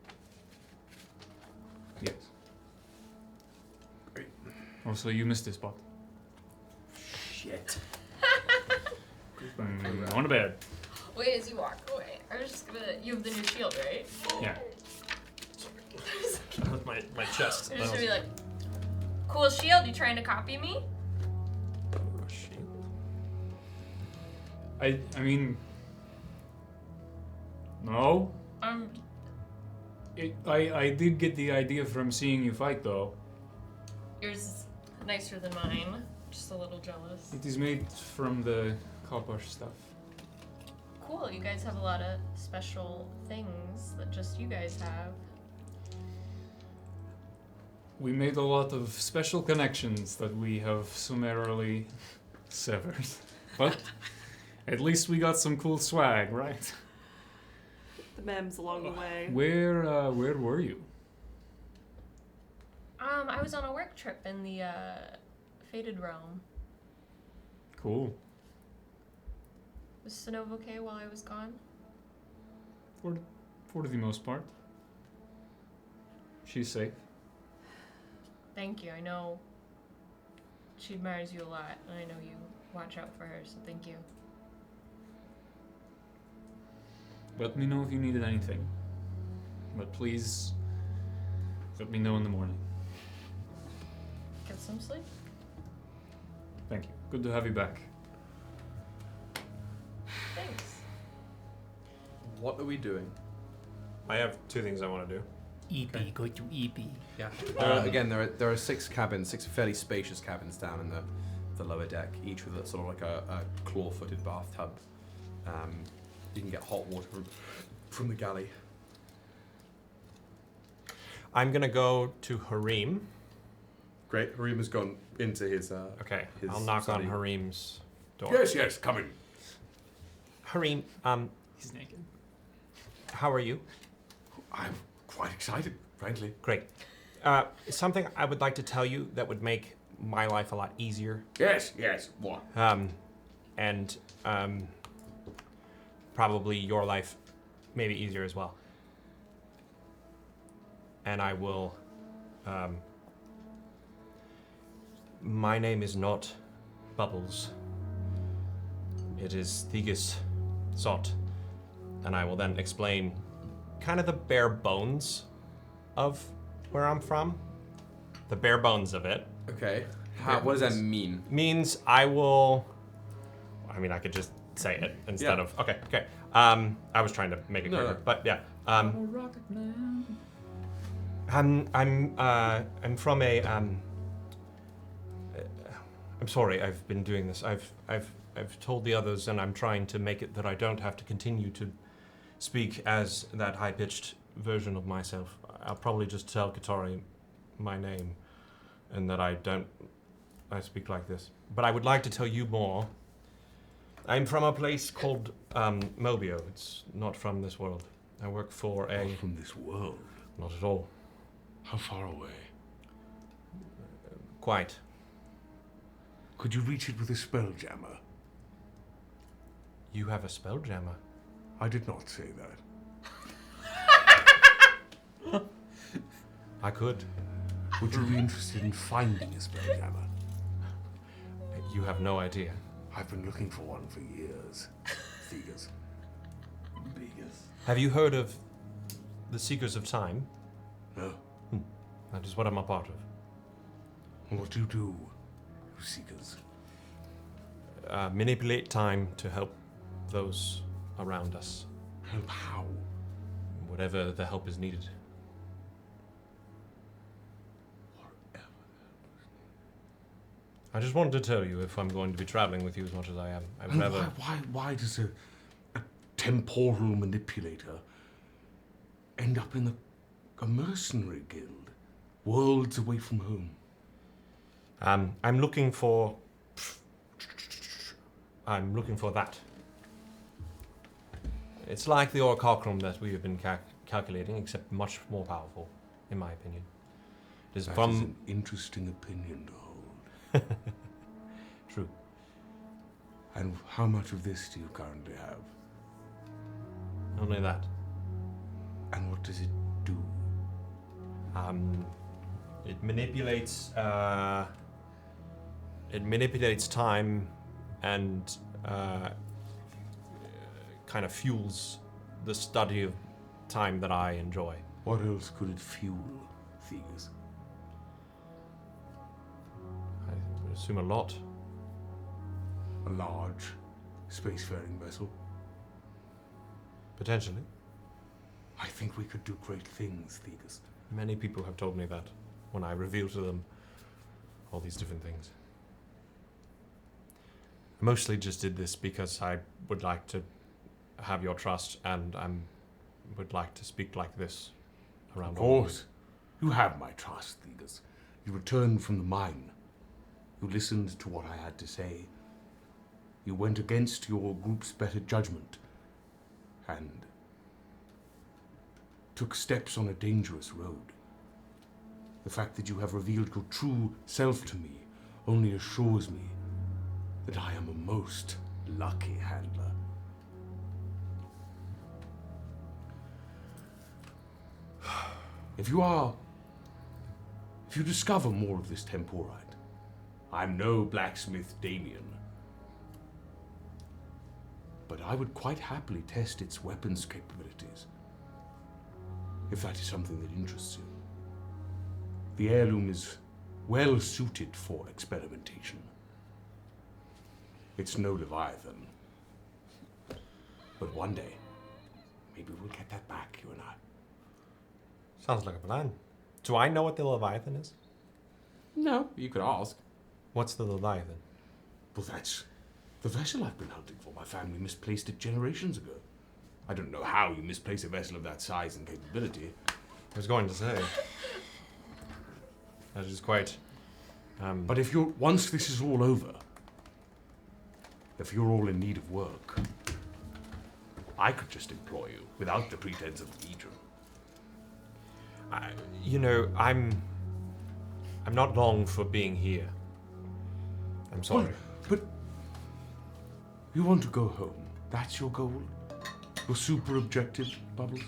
Yes. Great. Also, you missed this spot. Shit. On to bed. Wait, as you walk away, I was just gonna. You have the new shield, right? Yeah. my chest. You're just gonna be like, cool shield, you trying to copy me? I mean, no. I did get the idea from seeing you fight, though. Yours is nicer than mine. Just a little jealous. It is made from the copper stuff. Cool, you guys have a lot of special things that just you guys have. We made a lot of special connections that we have summarily severed. But at least we got some cool swag, right? The memes along the way. Where were you? I was on a work trip in the Faded Realm. Cool. Was Synnove okay while I was gone? For the most part. She's safe. Thank you. I know she admires you a lot, and I know you watch out for her, so thank you. Let me know if you needed anything. But please, let me know in the morning. Get some sleep. Thank you. Good to have you back. Thanks. What are we doing? I have two things I want to do. EP, go to EP. Yeah. Again, there are 6 cabins, 6 fairly spacious cabins down in the lower deck, each with a sort of like a claw-footed bathtub. You can get hot water from the galley. I'm gonna go to Harim. Great. Harim has gone into his. Okay. His I'll knock study. on Harim's door. Yes, yes, come in. Harim, He's naked. how are you? I'm quite excited, frankly. Great. Something I would like to tell you that would make my life a lot easier. Yes, yes. What? And probably your life maybe easier as well. And I will. My name is not Bubbles. It is Thegus Sot. And I will then explain kind of the bare bones of where I'm from. The bare bones of it. Okay. What does that mean? Means I will. I mean, I could just say it instead Yeah. of. Okay. I was trying to make it quicker, but yeah. Rocket Man. I'm from a. I'm sorry. I've been doing this. I've told the others, and I'm trying to make it that I don't have to continue to speak as that high-pitched version of myself. I'll probably just tell Katari my name, and that I speak like this. But I would like to tell you more. I'm from a place called Mobio. It's not from this world. I work for a... Not from this world? Not at all. How far away? Quite. Could you reach it with a spell jammer? You have a spell jammer? I did not say that. I could. Would you be interested in finding a spell jammer? You have no idea. I've been looking for one for years. Thegus. Have you heard of the Seekers of Time? No. That is what I'm a part of. And what do you do, you Seekers? Manipulate time to help those around us. Help how? Whatever the help is needed. I just wanted to tell you if I'm going to be traveling with you as much as I am. I would And rather. why does a temporal manipulator end up in a mercenary guild, worlds away from home? I'm looking for that. It's like the orichalcum that we have been calculating, except much more powerful, in my opinion. It is That from is an interesting opinion to hold. True. And how much of this do you currently have? Only that. And what does it do? It manipulates. It manipulates time, and kind of fuels the study of time that I enjoy. What else could it fuel, Thegus? I would assume a lot. A large spacefaring vessel? Potentially. I think we could do great things, Thegus. Many people have told me that when I reveal to them all these different things. I mostly just did this because I would like to have your trust, and I would like to speak like this around. Of course. You have my trust, Thegus. You returned from the mine. You listened to what I had to say. You went against your group's better judgment and took steps on a dangerous road. The fact that you have revealed your true self to me only assures me that I am a most lucky handler. If you discover more of this temporite, I'm no blacksmith Damien, but I would quite happily test its weapons capabilities, if that is something that interests you. The heirloom is well suited for experimentation. It's no Leviathan, but one day, maybe we'll get that back, you and I. Sounds like a plan. Do I know what the Leviathan is? No, you could ask. What's the Leviathan? Well, that's the vessel I've been hunting for. My family misplaced it generations ago. I don't know how you misplace a vessel of that size and capability. I was going to say. That is quite... But if you're... Once this is all over, if you're all in need of work, I could just employ you without the pretense of Legion. You know, I'm not long for being here. I'm sorry. Well, but you want to go home. That's your goal? Your super objective, Bubbles?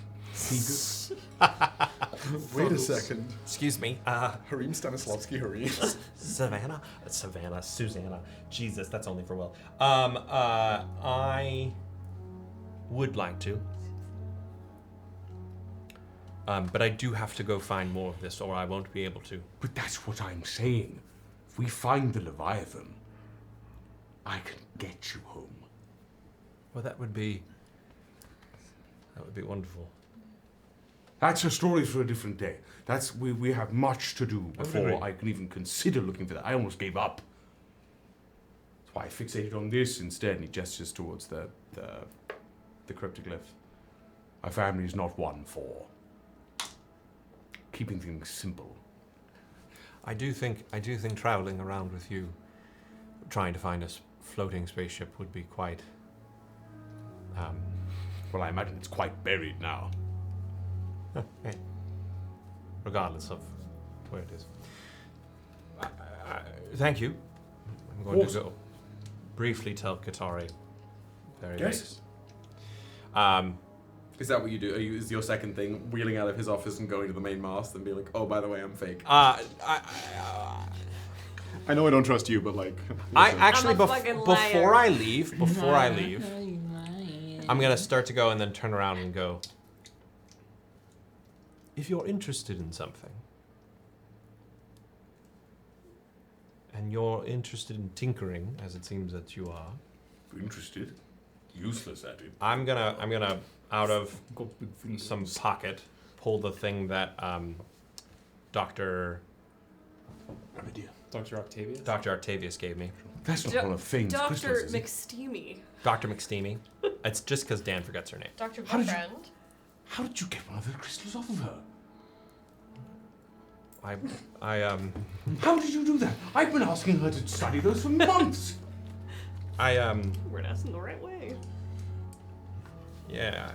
Eager? Wait a second. Excuse me. Harim Stanislavski Harim. Susanna. Jesus, that's only for Will. I would like to. But I do have to go find more of this, or I won't be able to. But that's what I'm saying. If we find the Leviathan, I can get you home. Well, that would be wonderful. That's a story for a different day. We have much to do before Agreed. I can even consider looking for that. I almost gave up. That's why I fixated on this instead. And he gestures towards the cryptic glyph. My family is not one for keeping things simple. I do think traveling around with you, trying to find a floating spaceship would be quite. Well, I imagine it's quite buried now. Hey. Regardless of where it is. Thank you. I'm going to go briefly tell Katari. Yes. Is that what you do? Is your second thing wheeling out of his office and going to the main mast and be like, oh, by the way, I'm fake? I know I don't trust you, but like... I actually, I'm a fucking before liar. I leave, I'm going to start to go and then turn around and go, if you're interested in something, and you're interested in tinkering, as it seems that you are. Interested? Useless at it. I'm gonna out of some pocket pull the thing that Dr. Octavius gave me. That's not one of Fane's Dr. crystals, is it? McSteamy. Dr. McSteamy. It's just because Dan forgets her name. Dr. How did you- Bertrand. How did you get one of the crystals off of her? How did you do that? I've been asking her to study those for months. We're asking the right way. Yeah,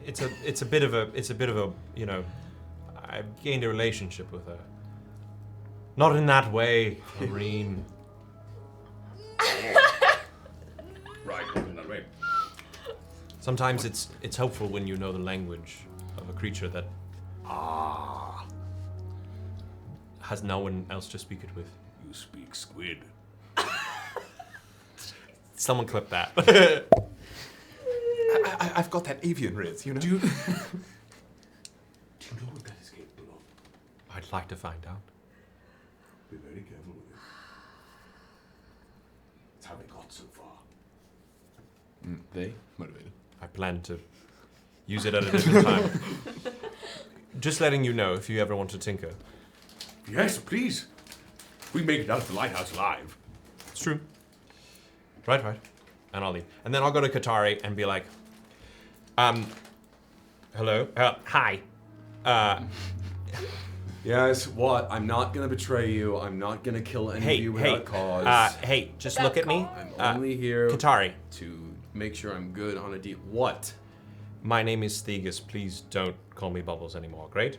it's a bit of a you know, I've gained a relationship with her. Not in that way, Irene. Right, not in that way. Sometimes it's helpful when you know the language of a creature that has no one else to speak it with. You speak squid. Someone clip that. I've got that avian riz, you know? Do you know what that is capable of? I'd like to find out. Be very careful with it. It's how they got so far. They? Motivated. I plan to use it at a different time. Just letting you know if you ever want to tinker. Yes, please. We make it out of the lighthouse alive. It's true. Right. And I'll leave. And then I'll go to Katari and be like, hello? Hi. Yes, what? I'm not gonna betray you. I'm not gonna kill any of you without cause. Hey, just look at me. I'm only here Katari. to make sure I'm good on a deal. What? My name is Thegus. Please don't call me Bubbles anymore. Great?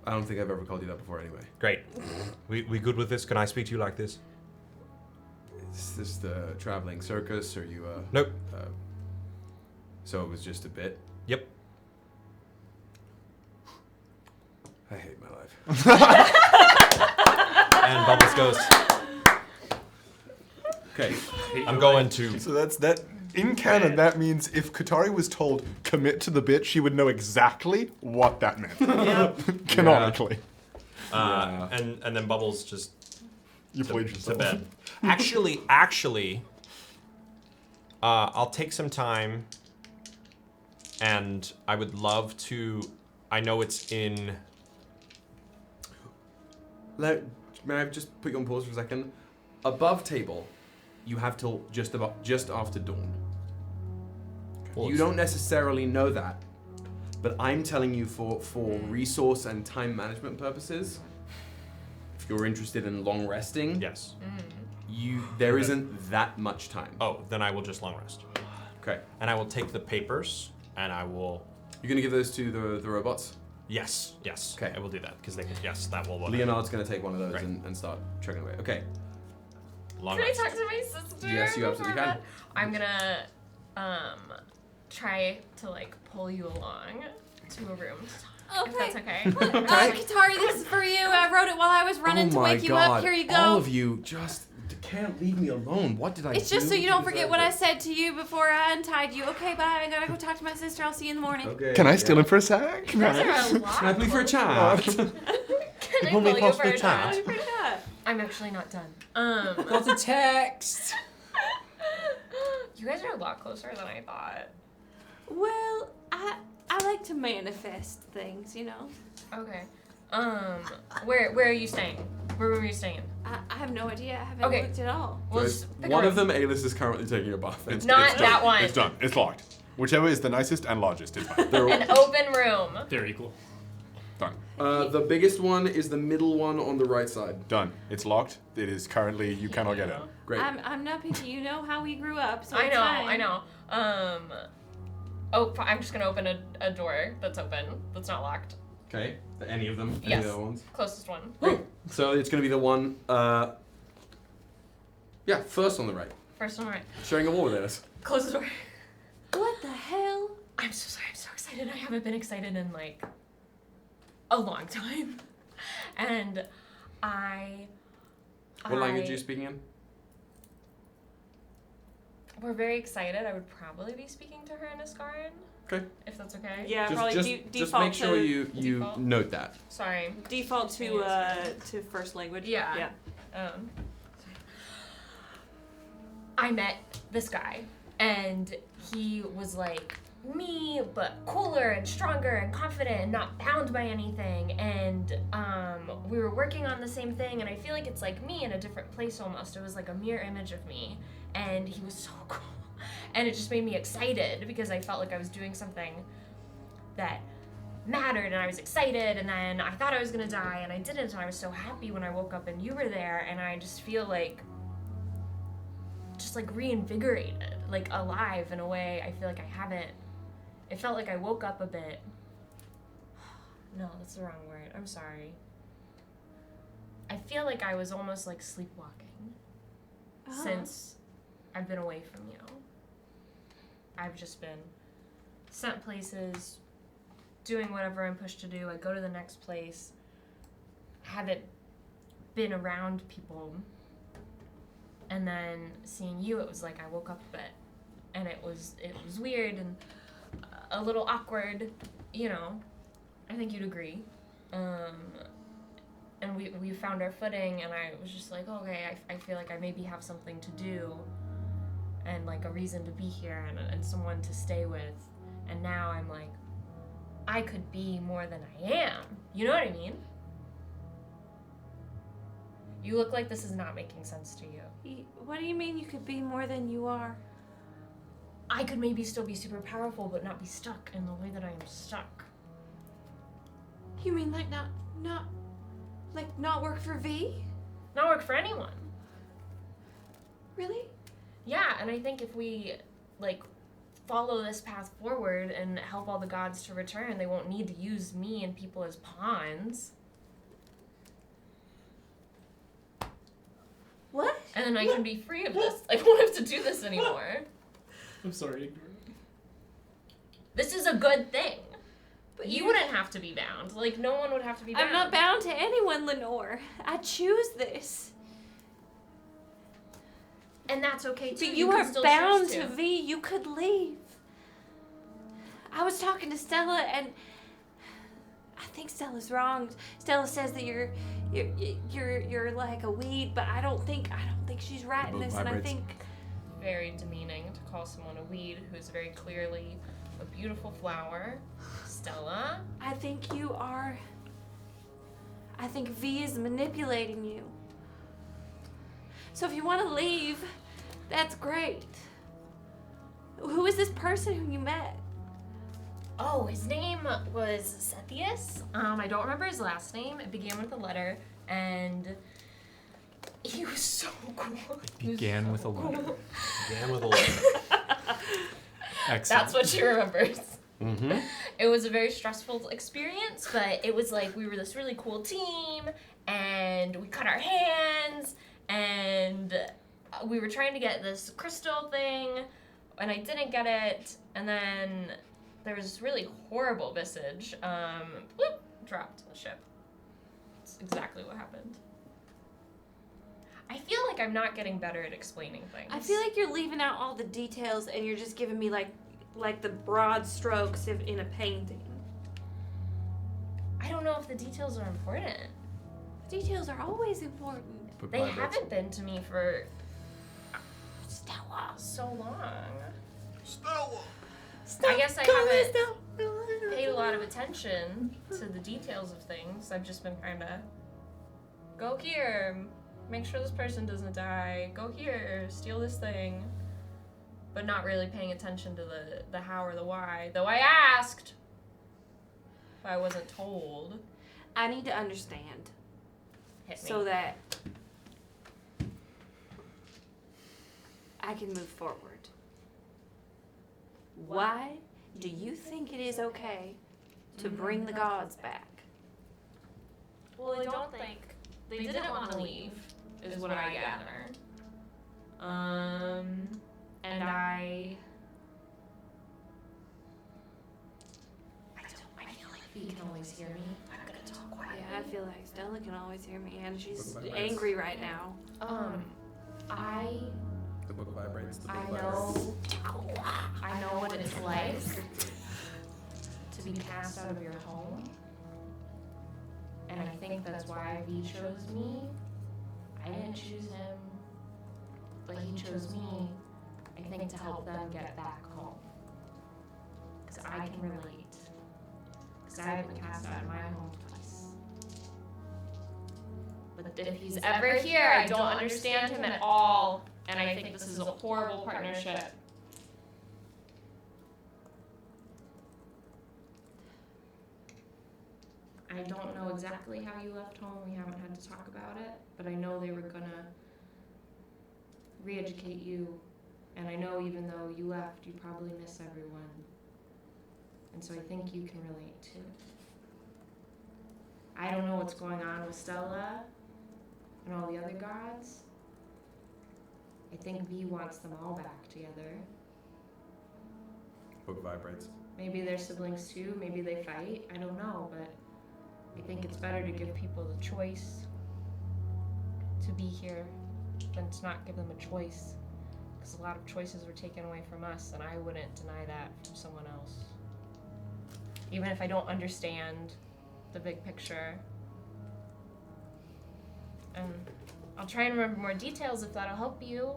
I don't think I've ever called you that before anyway. Great. We good with this? Can I speak to you like this? Is this the traveling circus? Or you, Nope. So it was just a bit? Yep. I hate my life. And Bubbles goes, okay. I'm going to... So that's that. In canon, that means if Katari was told commit to the bit, she would know exactly what that meant. Yep. Canonically. And then Bubbles just You played yourself. to bed. Actually, I'll take some time, and I would love to. I know it's in. May I just put you on pause for a second? Above table, you have till just after dawn. Okay. You don't necessarily know that, but I'm telling you for resource and time management purposes, if you're interested in long resting, yes, there isn't that much time. Oh, then I will just long rest. Okay. And I will take the papers, and I will... You're gonna give those to the robots? Yes. Okay. I will do that, because they can, yes, that will... Leonard's gonna take one of those and start chugging away. Okay. Long Can I rest. talk to my sister? Yes, you absolutely before can. bed? I'm gonna try to like pull you along to a room. If that's okay. Katari, this is for you. I wrote it while I was running to wake you up. Here you go. All of you just can't leave me alone. What did I do? It's just so you don't forget what I said to you before I untied you. Okay, bye. I gotta go talk to my sister. I'll see you in the morning. Okay. Can I steal him for a sec? Can I please for a chat? Can I Pull me pull you past for the a chat. chat? I'm actually not done. Got a text. You guys are a lot closer than I thought. Well, I like to manifest things, you know. Okay. Where are you staying? Where were you staying? I have no idea. I haven't Okay. looked at all. Well, There's one of them, Aelys, is currently taking a bath. It's Not that done. one. It's done. It's locked. Whichever is the nicest and largest is fine. An open room. They're equal. Done. The biggest one is the middle one on the right side. Done. It's locked. It is currently, you cannot get in. Great. I'm not picky. You know how we grew up, so I it's know, fine. I know. I'm just gonna open a door that's open, that's not locked. Okay. Any of them? Any Yes. of the other ones? Closest one. Great. So it's going to be the one, first on the right. First one, right. Sharing a wall with Aelys. Close the door. What the hell? I'm so sorry. I'm so excited. I haven't been excited in like a long time. And What language are you speaking in? We're very excited. I would probably be speaking to her in Ascaran. Okay. If that's okay. Yeah, Just, probably just, default just make sure to you default. note that. Sorry. Default to first language. Yeah. I met this guy, and he was like me, but cooler and stronger and confident and not bound by anything. And we were working on the same thing, and I feel like it's like me in a different place almost. It was like a mirror image of me, and he was so cool. And it just made me excited because I felt like I was doing something that mattered, and I was excited, and then I thought I was gonna die, and I didn't, and I was so happy when I woke up and you were there, and I just feel like just like reinvigorated, like alive in a way I feel like I haven't. It felt like I woke up a bit. No, that's the wrong word. I'm sorry. I feel like I was almost like sleepwalking since I've been away from you. I've just been sent places, doing whatever I'm pushed to do. I go to the next place. Haven't been around people. And then seeing you, it was like I woke up a bit, and it was weird and a little awkward, you know. I think you'd agree. And we found our footing, and I was just like, okay, I feel like I maybe have something to do, and like a reason to be here, and someone to stay with. And now I'm like, I could be more than I am. You know what I mean? You look like this is not making sense to you. What do you mean you could be more than you are? I could maybe still be super powerful, but not be stuck in the way that I am stuck. You mean like not work for V? Not work for anyone. Really? Yeah, and I think if we like follow this path forward and help all the gods to return, they won't need to use me and people as pawns. What? And then I can be free of this. I won't have to do this anymore. I'm sorry. This is a good thing. But you wouldn't have to be bound. Like, no one would have to be bound. I'm not bound to anyone, Lenore. I choose this. And that's okay too. But you can are still bound choose to V. You could leave. I was talking to Stella, and I think Stella's wrong. Stella says that you're like a weed, but I don't think she's right in this. And I think very demeaning to call someone a weed who is very clearly a beautiful flower. Stella, I think you are. I think V is manipulating you. So if you want to leave, that's great. Who is this person who you met? Oh, his name was Sethius. I don't remember his last name. It began with a letter, and he was so cool. Began with a letter. Began with a letter. Excellent. That's what she remembers. Mm-hmm. It was a very stressful experience, but it was like we were this really cool team, and we cut our hands, and we were trying to get this crystal thing, and I didn't get it, and then there was this really horrible visage. Bloop, dropped the ship. That's exactly what happened. I feel like I'm not getting better at explaining things. I feel like you're leaving out all the details and you're just giving me like the broad strokes in a painting. I don't know if the details are important. Details are always important. They haven't been to me for Stella so long. Stella. I guess I haven't paid a lot of attention to the details of things. I've just been kind of go here, make sure this person doesn't die. Go here, steal this thing. But not really paying attention to the how or the why. Though I asked, but I wasn't told. I need to understand. Hit me. So that I can move forward. Why do you think it is okay to bring the gods back? Well, I don't think they didn't want to leave, is what I gather. And I feel like he can always hear me. I'm gonna talk quietly. Yeah, I feel like Stella can always hear me, and she's angry right now. The book vibrates. The book I know what it's like to be cast out of your home. And I think that's why he chose me. I didn't choose him, but he chose me, I think, to help them get back home. Because I can relate. Because I've been cast out of my home twice. But if he's ever here, I don't understand him at all. And I think this is a horrible partnership. I don't know exactly how you left home. We haven't had to talk about it. But I know they were gonna re-educate you. And I know even though you left, you probably miss everyone. And so I think you can relate too. I don't know what's going on with Stella and all the other gods. I think V wants them all back together. Book vibrates. Maybe they're siblings too, maybe they fight, I don't know, but I think it's better to give people the choice to be here than to not give them a choice. Because a lot of choices were taken away from us, and I wouldn't deny that from someone else. Even if I don't understand the big picture. And I'll try and remember more details if that'll help you.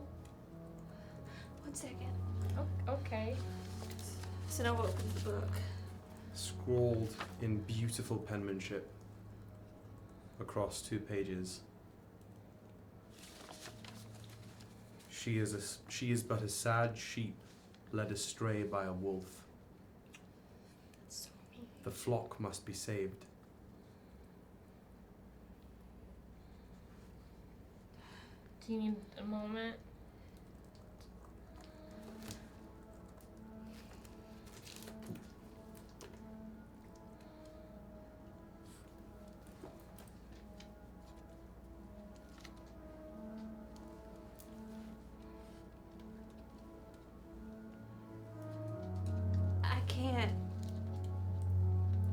1 second. Oh, okay. Synnove opens the book. Scrawled in beautiful penmanship across 2 pages. She is but a sad sheep led astray by a wolf. So mean. The flock must be saved. Do you need a moment?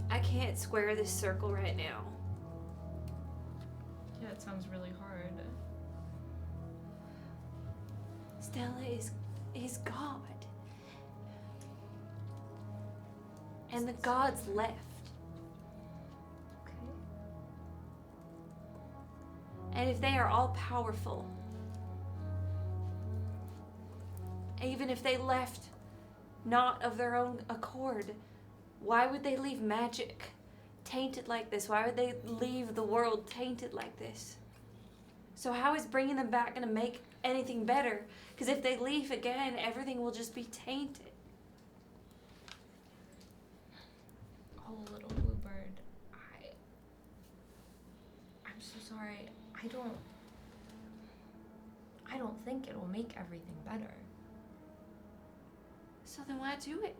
I can't square this circle right now. Yeah, it sounds really hard. Stella is God. And the gods left. Okay. And if they are all powerful, even if they left not of their own accord, why would they leave magic tainted like this? Why would they leave the world tainted like this? So how is bringing them back going to make anything better. Because if they leave again, everything will just be tainted. Oh, little bluebird, I'm so sorry. I don't think it'll make everything better. So then why do it?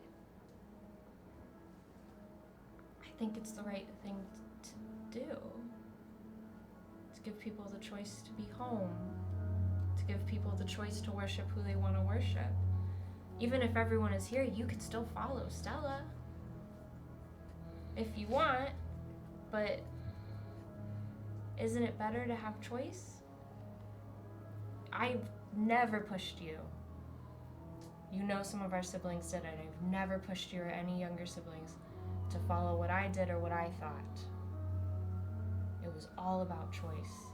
I think it's the right thing to do. To give people the choice to be home. To give people the choice to worship who they want to worship. Even if everyone is here, you could still follow Stella. If you want, but isn't it better to have choice? I've never pushed you. You know some of our siblings did it. I've never pushed you or any younger siblings to follow what I did or what I thought. It was all about choice.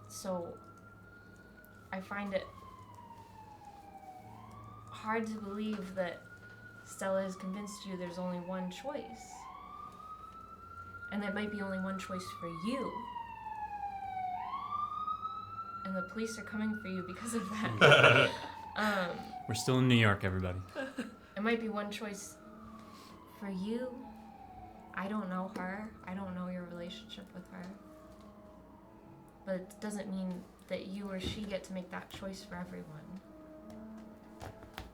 So I find it hard to believe that Stella has convinced you there's only one choice. And there might be only one choice for you. And the police are coming for you because of that. We're still in New York, everybody. It might be one choice for you. I don't know her. I don't know your relationship with her. But it doesn't mean that you or she get to make that choice for everyone.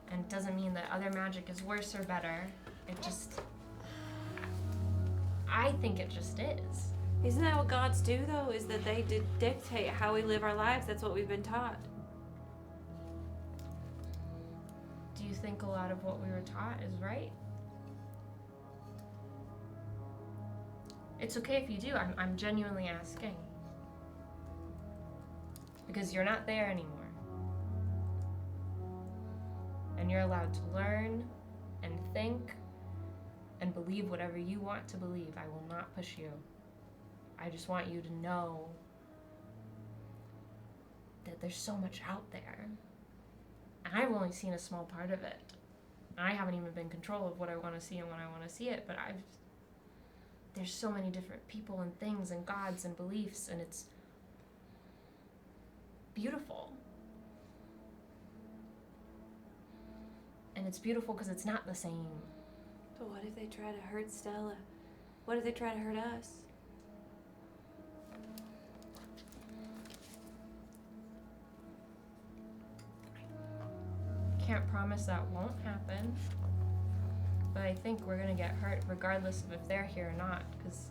And it doesn't mean that other magic is worse or better. It just... I think it just is. Isn't that what gods do, though? Is that they dictate how we live our lives? That's what we've been taught. Do you think a lot of what we were taught is right? It's okay if you do. I'm genuinely asking. Because you're not there anymore. And you're allowed to learn and think and believe whatever you want to believe. I will not push you. I just want you to know that there's so much out there. And I've only seen a small part of it. I haven't even been in control of what I want to see and when I want to see it, but there's so many different people and things and gods and beliefs, and it's beautiful. And it's beautiful because it's not the same. But what if they try to hurt Stella? What if they try to hurt us? Can't promise that won't happen, but I think we're gonna get hurt regardless of if they're here or not, because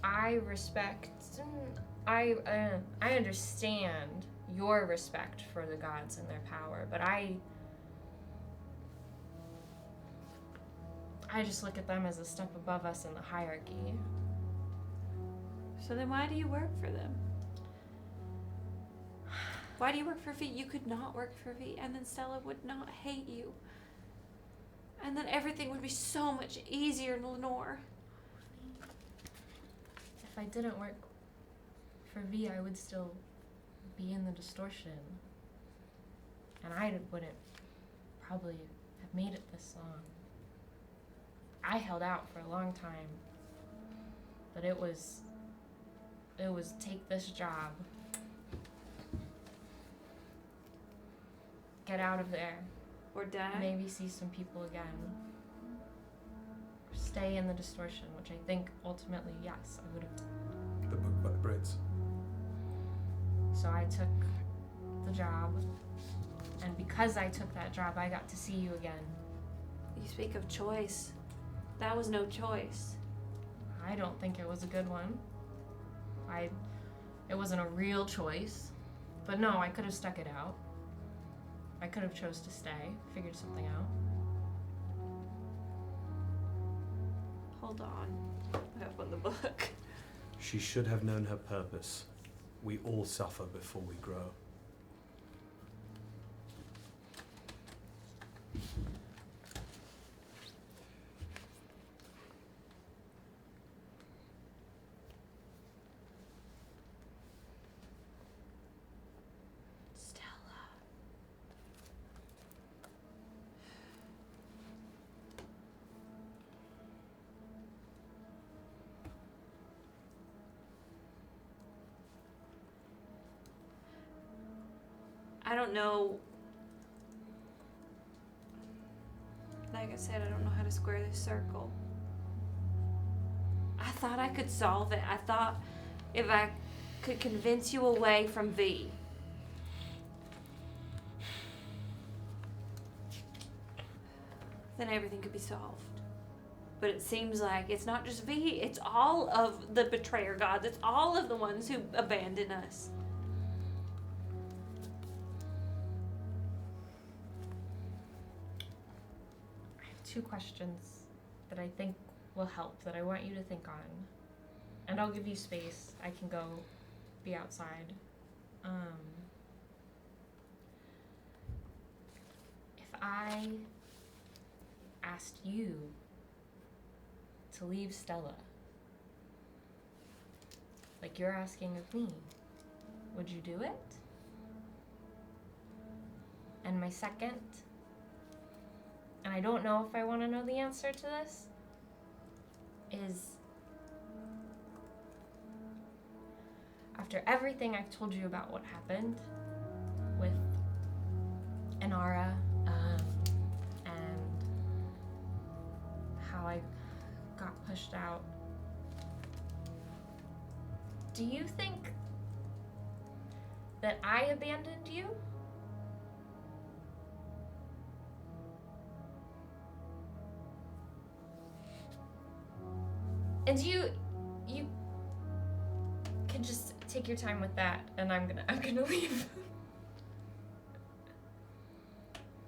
I understand your respect for the gods and their power, but I just look at them as a step above us in the hierarchy. So then why do you work for them? Why do you work for V? You could not work for V, and then Stella would not hate you. And then everything would be so much easier in Lenore. If I didn't work for V, I would still be in the distortion. And I wouldn't probably have made it this long. I held out for a long time, but it was take this job, get out of there, or die, maybe see some people again, or stay in the distortion, which I think ultimately, yes, I would have done. The book vibrates. So I took the job, and because I took that job, I got to see you again. You speak of choice. That was no choice. I don't think it was a good one. It wasn't a real choice. But no, I could have stuck it out. I could have chose to stay, figured something out. Hold on. I opened the book. She should have known her purpose. We all suffer before we grow. I don't know. Like I said, I don't know how to square this circle. I thought I could solve it. I thought if I could convince you away from V. Then everything could be solved. But it seems like it's not just V, it's all of the betrayer gods. It's all of the ones who abandon us. I have 2 questions that I think will help, that I want you to think on. And I'll give you space. I can go be outside. If I asked you to leave Stella, like you're asking of me, would you do it? And my second, and I don't know if I want to know the answer to this, is after everything I've told you about what happened with Inara, and how I got pushed out, do you think that I abandoned you? And you can just take your time with that, and I'm gonna leave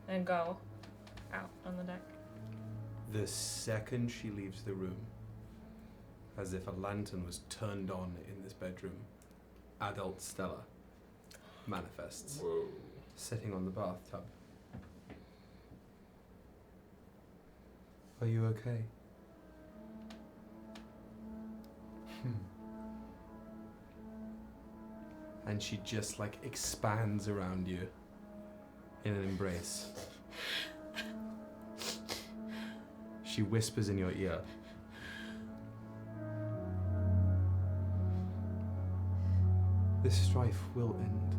and go out on the deck. The second she leaves the room, as if a lantern was turned on in this bedroom, adult Stella manifests, sitting on the bathtub. Are you okay? And she just like expands around you in an embrace. She whispers in your ear. This strife will end.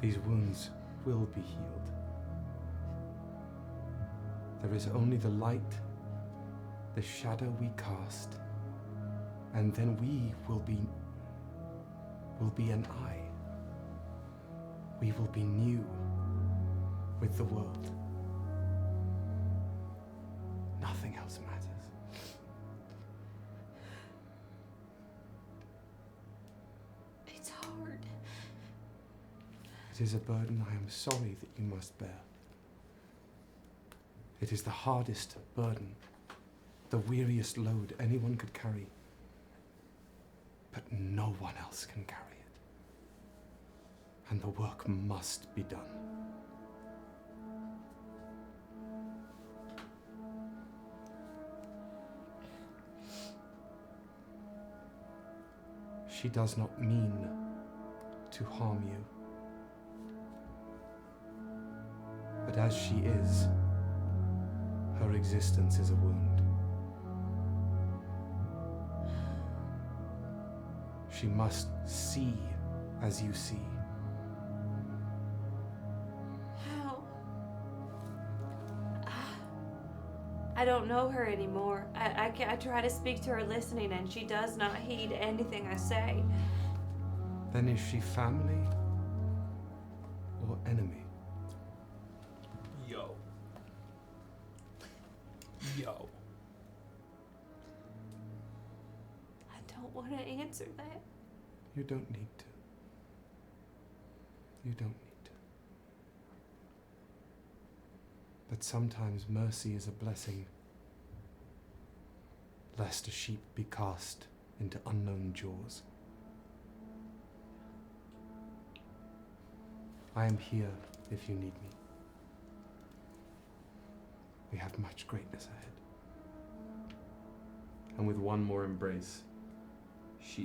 These wounds will be healed. There is only the light, the shadow we cast, and then we will be an eye. We will be new with the world. Nothing else matters. It's hard. It is a burden I am sorry that you must bear. It is the hardest burden, the weariest load anyone could carry. But no one else can carry it. And the work must be done. She does not mean to harm you. But as she is, her existence is a wound. She must see as you see. How? I don't know her anymore. I try to speak to her listening, and she does not heed anything I say. Then is she family or enemy? Yo. I don't want to answer that. You don't need to. You don't need to. But sometimes mercy is a blessing, lest a sheep be cast into unknown jaws. I am here if you need me. We have much greatness ahead. And with one more embrace,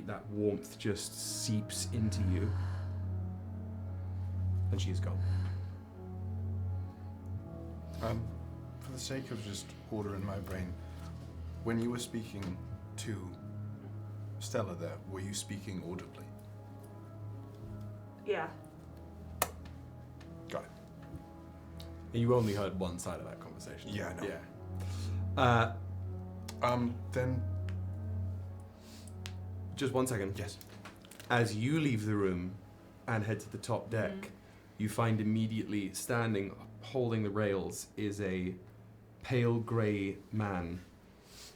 that warmth just seeps into you. And she is gone. For the sake of just order in my brain, when you were speaking to Stella there, were you speaking audibly? Yeah. You only heard one side of that conversation. Yeah, I know. Yeah. Then. Just 1 second. Yes. As you leave the room and head to the top deck, you find immediately standing, holding the rails, is a pale grey man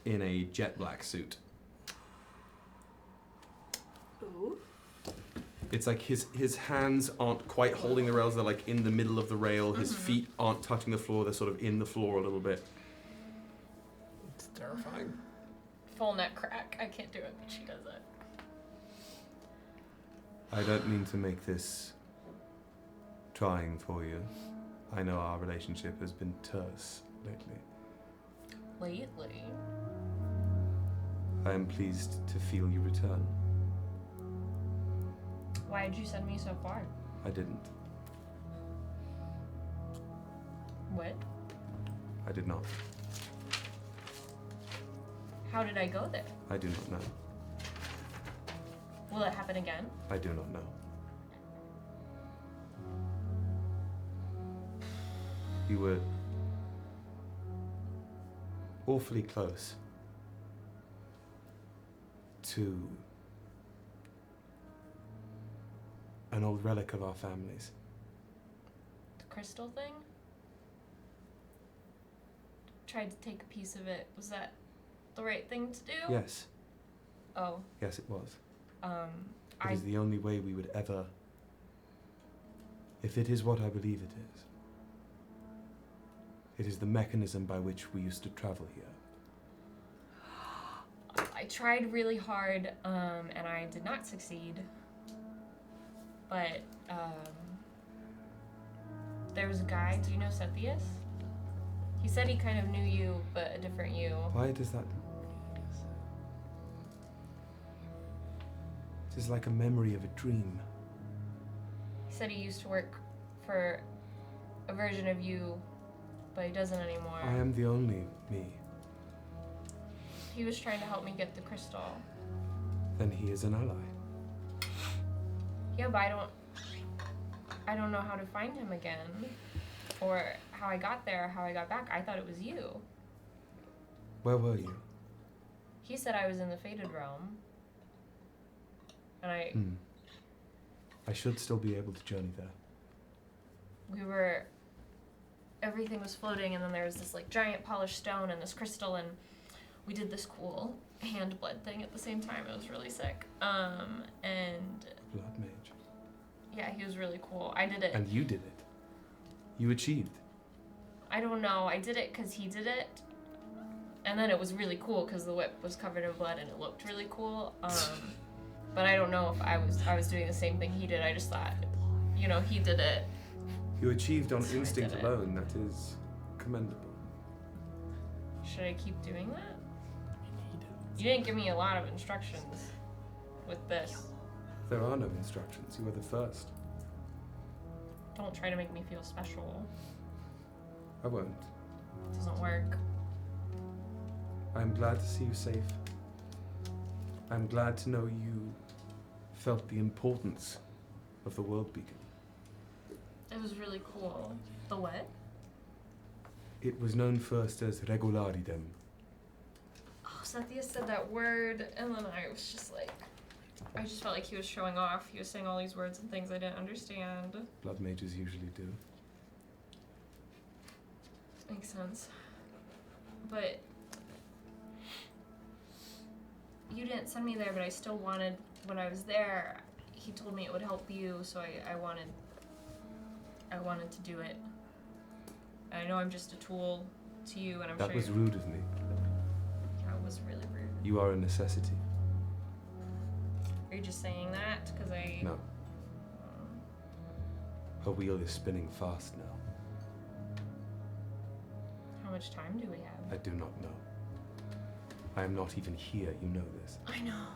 in a jet black suit. Ooh. It's like his hands aren't quite holding the rails, they're like in the middle of the rail. His feet aren't touching the floor, they're sort of in the floor a little bit. It's terrifying. Full neck crack. I can't do it, but she does it. I don't mean to make this trying for you. I know our relationship has been terse lately. Lately? I am pleased to feel you return. Why did you send me so far? I didn't. What? I did not. How did I go there? I do not know. Will it happen again? I do not know. You were awfully close to an old relic of our families. The crystal thing? Tried to take a piece of it. Was that the right thing to do? Yes. Oh. Yes, it was. It I is the only way we would ever, if it is what I believe it is the mechanism by which we used to travel here. I tried really hard, and I did not succeed. But there was a guy. Do you know Sethius? He said he kind of knew you, but a different you. Why does that? It is like a memory of a dream. He said he used to work for a version of you, but he doesn't anymore. I am the only me. He was trying to help me get the crystal. Then he is an ally. Yeah, but I don't know how to find him again. Or how I got there, how I got back. I thought it was you. Where were you? He said I was in the Fated Realm. And I should still be able to journey there. Everything was floating, and then there was this like giant polished stone and this crystal, and we did this cool hand blood thing at the same time. It was really sick. And Blood mage. yeah, he was really cool. I did it. And you did it. You achieved. I don't know. I did it because he did it. And then it was really cool because the whip was covered in blood and it looked really cool. But I don't know if I was doing the same thing he did. I just thought, he did it. You achieved on So I instinct did it. alone. That is commendable. Should I keep doing that? You didn't give me a lot of instructions with this. There are no instructions. You were the first. Don't try to make me feel special. I won't. It doesn't work. I'm glad to see you safe. I'm glad to know you felt the importance of the world beacon. It was really cool. The what? It was known first as Regularidem. Oh, Sethius said that word, and then I was just like, I just felt like he was showing off. He was saying all these words and things I didn't understand. Blood mages usually do. Makes sense. But you didn't send me there, but I still wanted, when I was there, he told me it would help you, so I wanted to do it. I know I'm just a tool to you, and I'm That sure was you- rude of me. That was really rude. You are a necessity. Are you just saying that? Because I... No. Her wheel is spinning fast now. How much time do we have? I do not know. I am not even here, you know this. I know.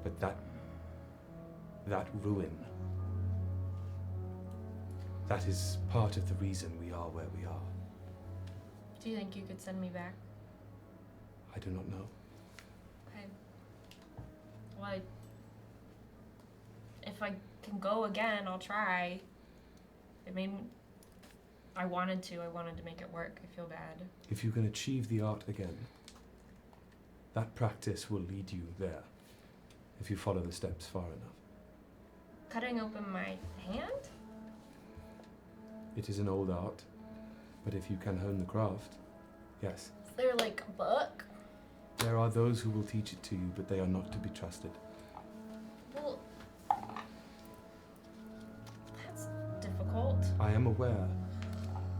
But that ruin, that is part of the reason we are where we are. Do you think you could send me back? I do not know. Okay. Well, if I can go again, I'll try. It made I wanted to make it work. I feel bad. If you can achieve the art again, that practice will lead you there, if you follow the steps far enough. Cutting open my hand? It is an old art, but if you can hone the craft, yes. Is there like a book? There are those who will teach it to you, but they are not to be trusted. Well, that's difficult. I am aware.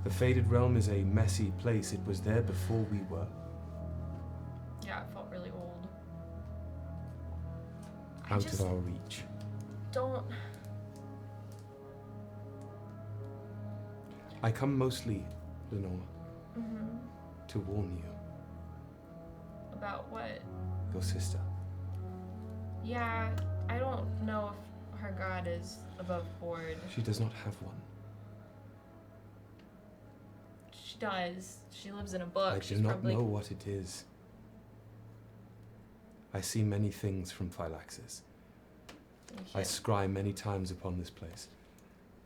The Faded Realm is a messy place. It was there before we were. Yeah, it felt really old. Out of our reach. Don't. I come mostly, Lenore, Mhm. to warn you. About what? Your sister. Yeah, I don't know if her god is above board. She does not have one. She does. She lives in a book. I do She's not probably... know what it is. I see many things from Phylaxis. I scry many times upon this place.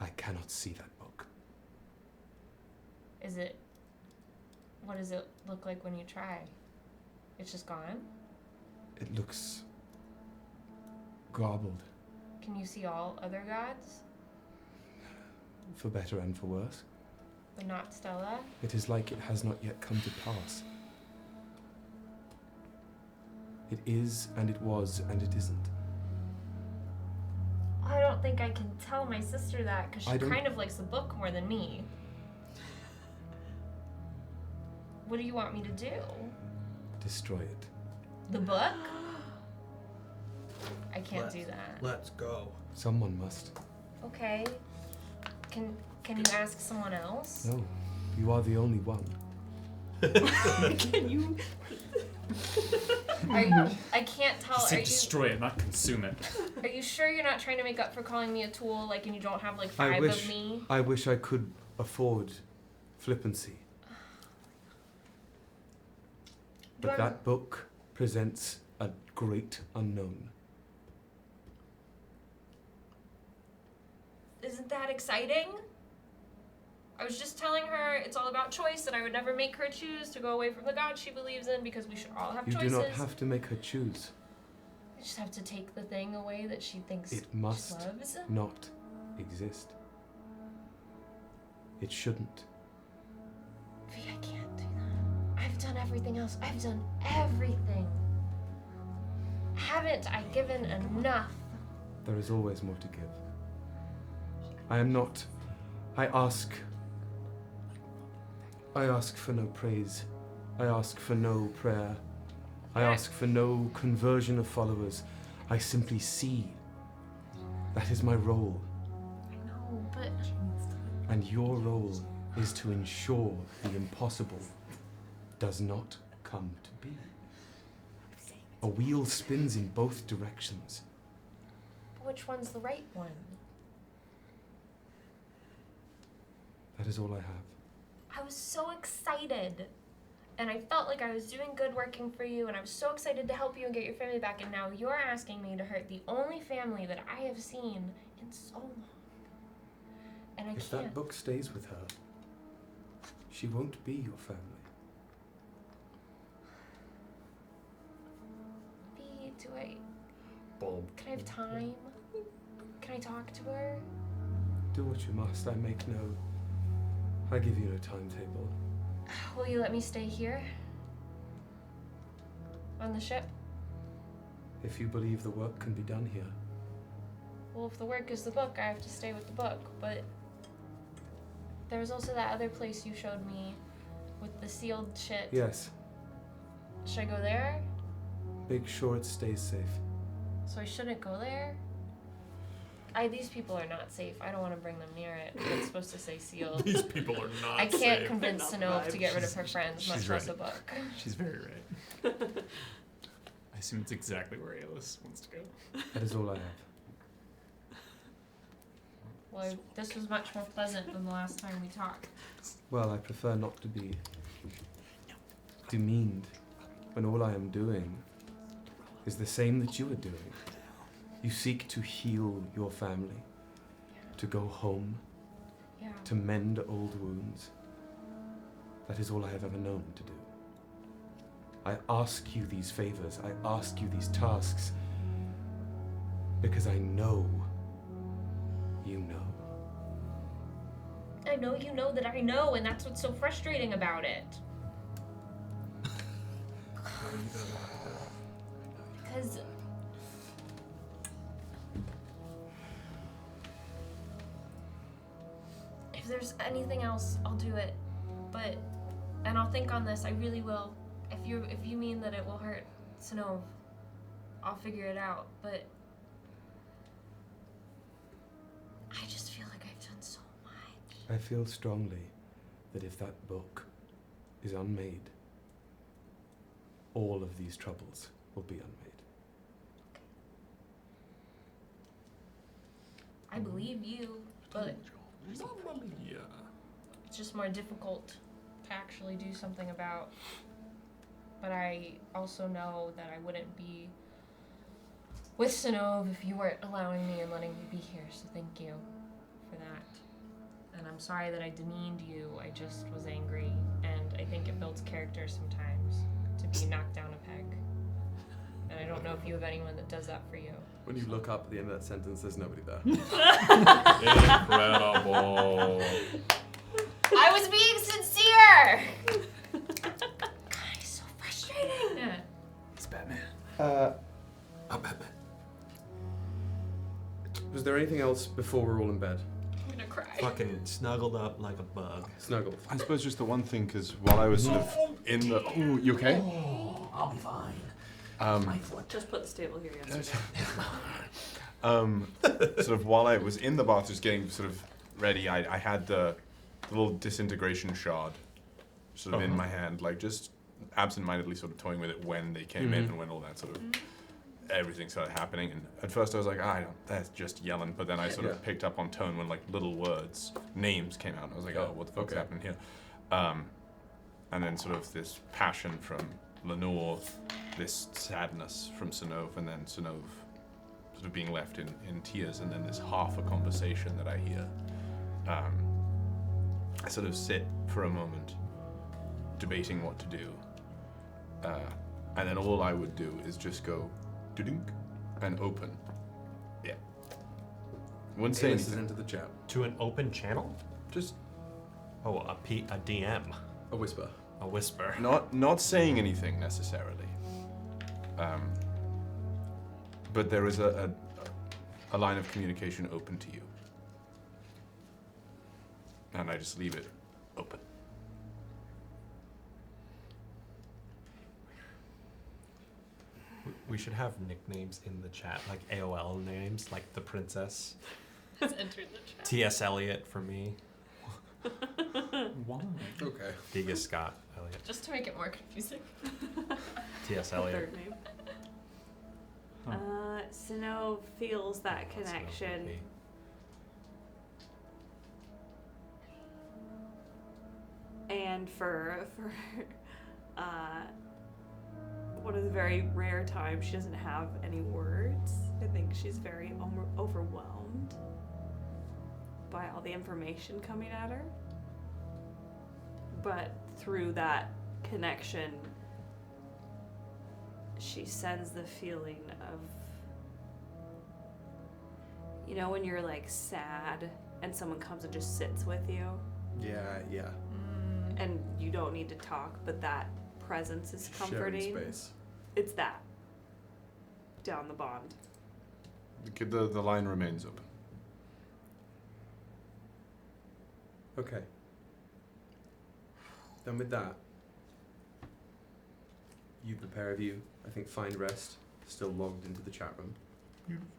I cannot see that book. Is it... What does it look like when you try? It's just gone? It looks garbled, Can you see all other gods? for better and for worse. But not Stella? It is like it has not yet come to pass. It is, and it was, and it isn't. I don't think I can tell my sister that because I she don't- kind of likes the book more than me. What do you want me to do? Destroy it. The book? I can't do that. Let's go. Someone must. Okay. Can you ask someone else? No, you are the only one. Can you? I can't tell. He Are said you? destroy it, not consume it. Are you sure you're not trying to make up for calling me a tool, like, and you don't have like 5 of me? I wish I could afford flippancy. But that book presents a great unknown. Isn't that exciting? I was just telling her it's all about choice, and I would never make her choose to go away from the god she believes in because we should all have You choices. do not have to make her choose. I just have to take the thing away that she thinks It must she loves. not exist. It shouldn't. V, I can't do that. I've done everything else. I've done everything. Haven't I given enough? There is always more to give. I am not. I ask for no praise. I ask for no prayer. I ask for no conversion of followers. I simply see. That is my role. I know, but... And your role is to ensure the impossible does not come to be. A wheel spins in both directions. Which one's the right one? That is all I have. I was so excited. And I felt like I was doing good working for you, and I was so excited to help you and get your family back, and now you're asking me to hurt the only family that I have seen in so long. And I If can't. that book stays with her, she won't be your family. B, do I... Bob. Can I have time? Can I talk to her? Do what you must. I give you no timetable. Will you let me stay here? On the ship? If you believe the work can be done here. Well, if the work is the book, I have to stay with the book, but... There was also that other place you showed me with the sealed shit. Yes. Should I go there? Make sure it stays safe. So I shouldn't go there? These people are not safe. I don't want to bring them near it. It's supposed to say sealed. These people are not I can't safe. convince They're not Synnove to get rid of her friends, much she's less right. a book. She's very right. I assume it's exactly where Aelys wants to go. That is all I have. Well, this was much more pleasant than the last time we talked. Well, I prefer not to be demeaned when all I am doing is the same that you are doing. You seek to heal your family, to go home, Yeah. to mend old wounds. That is all I have ever known to do. I ask you these favors, I ask you these tasks, because I know you know. I know you know that I know, and that's what's so frustrating about it. Because if there's anything else, I'll do it. And I'll think on this. I really will. If you mean that it will hurt Synnove, I'll figure it out. But I just feel like I've done so much. I feel strongly that if that book is unmade, all of these troubles will be unmade. I believe you, but it's just more difficult to actually do something about. But I also know that I wouldn't be with Synnove if you weren't allowing me and letting me be here, so thank you for that. And I'm sorry that I demeaned you, I just was angry, and I think it builds character sometimes to be knocked down a peg. And I don't know if you have anyone that does that for you. When you look up at the end of that sentence, there's nobody there. Incredible. I was being sincere! God, he's so frustrating. Yeah. It's Batman. I'm Batman. Was there anything else before we're all in bed? I'm gonna cry. Fucking snuggled up like a bug. Snuggled. I suppose just the one thing, because while I was sort of in the... Oh, you okay? Oh, I'll be fine. My foot. Just put the stable here yesterday. Sort of while I was in the bath, just getting sort of ready, I had the little disintegration shard sort of in my hand, like just absent-mindedly sort of toying with it when they came in and when all that sort of everything started happening. And at first I was like, that's just yelling. But then I sort of picked up on tone when like little words, names came out. And I was like, oh, what the fuck's happening here? And then sort of this passion from Lenore, this sadness from Synnove, and then Synnove sort of being left in tears, and then this half a conversation that I hear. I sort of sit for a moment, debating what to do. And then all I would do is just go, dunk, and open. Yeah. Wouldn't say Aelys has anything. entered the chat. To an open channel? Just... Oh, a DM. A whisper. A whisper. Not saying anything necessarily. But there is a line of communication open to you. And I just leave it open. We should have nicknames in the chat, like AOL names, like the princess. Has entered the chat. T.S. Eliot for me. Why? Okay. Giga Scott Eliot. Just to make it more confusing. T.S. Eliot. Third name. Synnove feels that connection. And for one of the very rare times she doesn't have any words, I think she's very overwhelmed by all the information coming at her. But through that connection, she sends the feeling of, you know, when you're like sad and someone comes and just sits with you. Yeah. And you don't need to talk, but that presence is comforting. Sharing space. It's that. Down the bond. The line remains open. Okay. Then with that, the pair of you, I think, find rest, still logged into the chat room. Beautiful.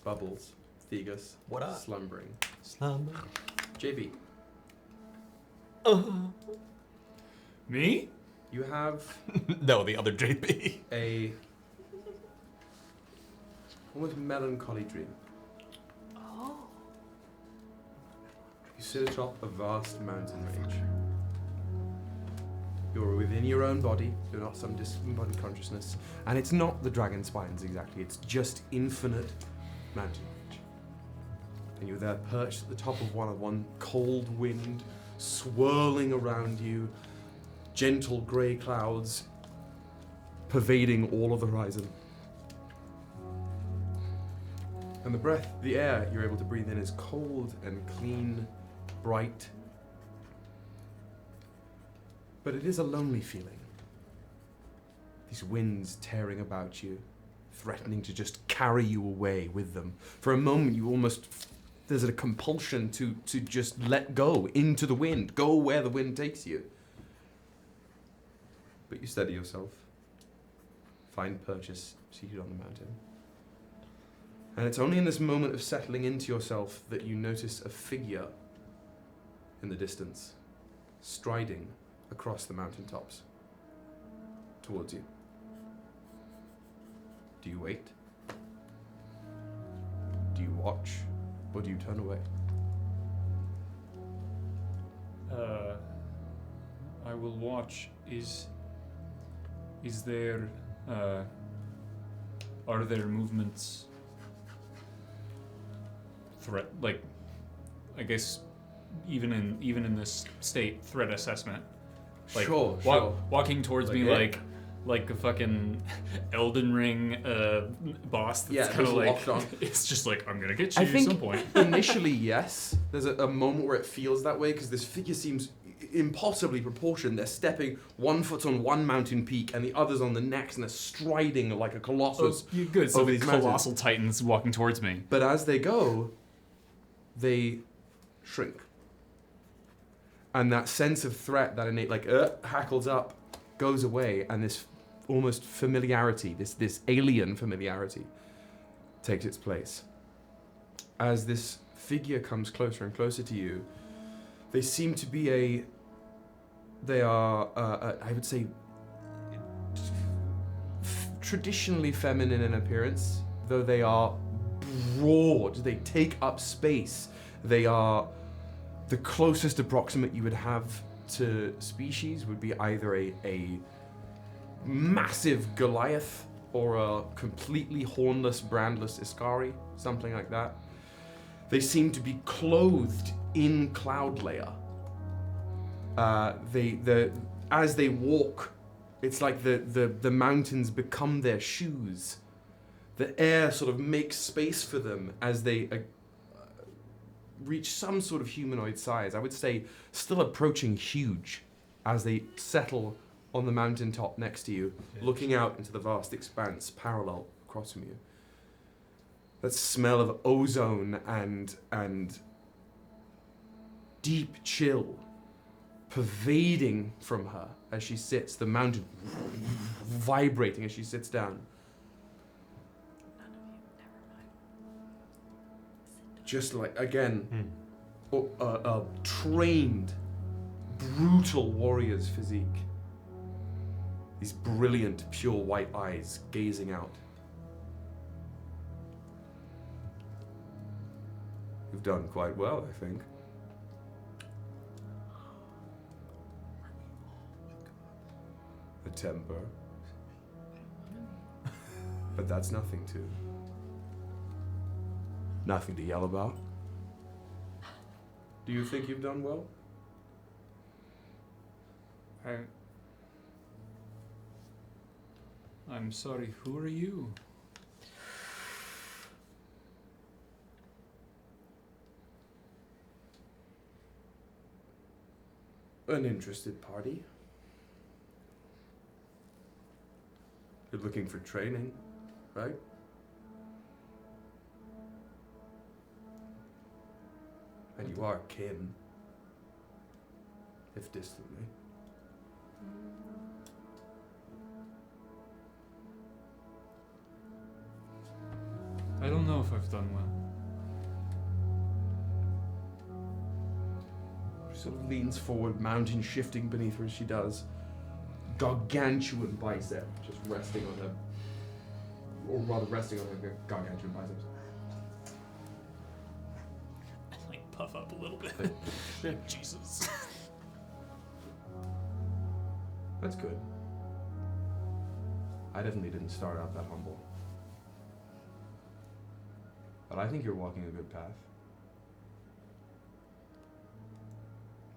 Bubbles, Thegus, What up? slumbering. Slumber. JB. Me? You have No, the other JB. a almost melancholy dream. Oh. You sit atop a vast mountain range. You're within your own body, you're not some disembodied consciousness. And it's not the dragon spines exactly, it's just infinite mountain range. And you're there perched at the top of one cold wind swirling around you, gentle grey clouds pervading all of the horizon. And the air you're able to breathe in is cold and clean, bright. But it is a lonely feeling. These winds tearing about you, threatening to just carry you away with them. For a moment, there's a compulsion to just let go into the wind, go where the wind takes you. But you steady yourself, find purchase seated on the mountain. And it's only in this moment of settling into yourself that you notice a figure in the distance, striding across the mountaintops towards you. Do you wait? Do you watch? Or do you turn away? I will watch. Is there are there movements I guess even in this state threat assessment, like sure. walking towards me like a fucking Elden Ring boss that's kind of like it's just like I'm gonna get you at some point. Initially, yes. There's a moment where it feels that way because this figure seems impossibly proportioned. They're stepping one foot on one mountain peak and the other's on the next, and they're striding like a colossus. Oh, good. So over the these colossal mountains. titans walking towards me. But as they go, they shrink. And that sense of threat, that innate hackles up, goes away, and this almost familiarity, this alien familiarity, takes its place. As this figure comes closer and closer to you, they seem to be I would say, traditionally feminine in appearance, though they are broad, they take up space. They are the closest approximate you would have to species would be either a massive Goliath or a completely hornless, brandless Iskari, something like that. They seem to be clothed in cloud layer. As they walk, it's like the mountains become their shoes. The air sort of makes space for them as they reach some sort of humanoid size. I would say still approaching huge as they settle on the mountaintop next to you, looking out into the vast expanse parallel across from you. That smell of ozone and deep chill pervading from her as she sits, the mountain vibrating as she sits down. Just like, again, a trained, brutal warrior's physique. These brilliant, pure white eyes gazing out. You've done quite well, I think. The temper. But that's nothing to yell about. Do you think you've done well? I'm sorry, who are you? An interested party. You're looking for training, right? And you are kin, if distantly. I don't know if I've done well. She sort of leans forward, mountain shifting beneath her as she does. Gargantuan bicep just resting on her, or rather resting on her gargantuan biceps. Puff up a little bit. Jesus. That's good. I definitely didn't start out that humble. But I think you're walking a good path.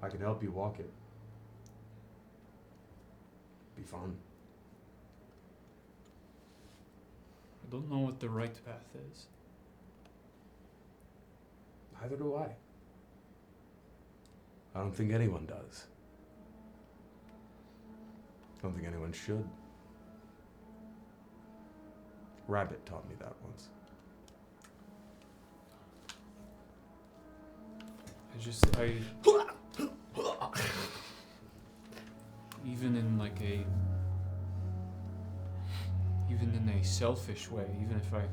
I can help you walk it. Be fun. I don't know what the right path is. Neither do I. I don't think anyone does. I don't think anyone should. Rabbit taught me that once. Even in a selfish way, even if I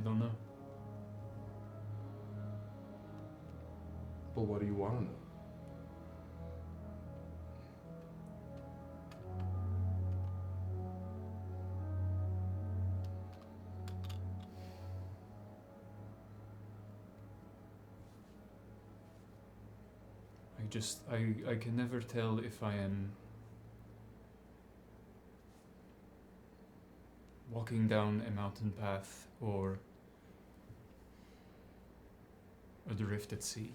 don't know. But what do you want to know? I can never tell if I am walking down a mountain path or adrift at sea.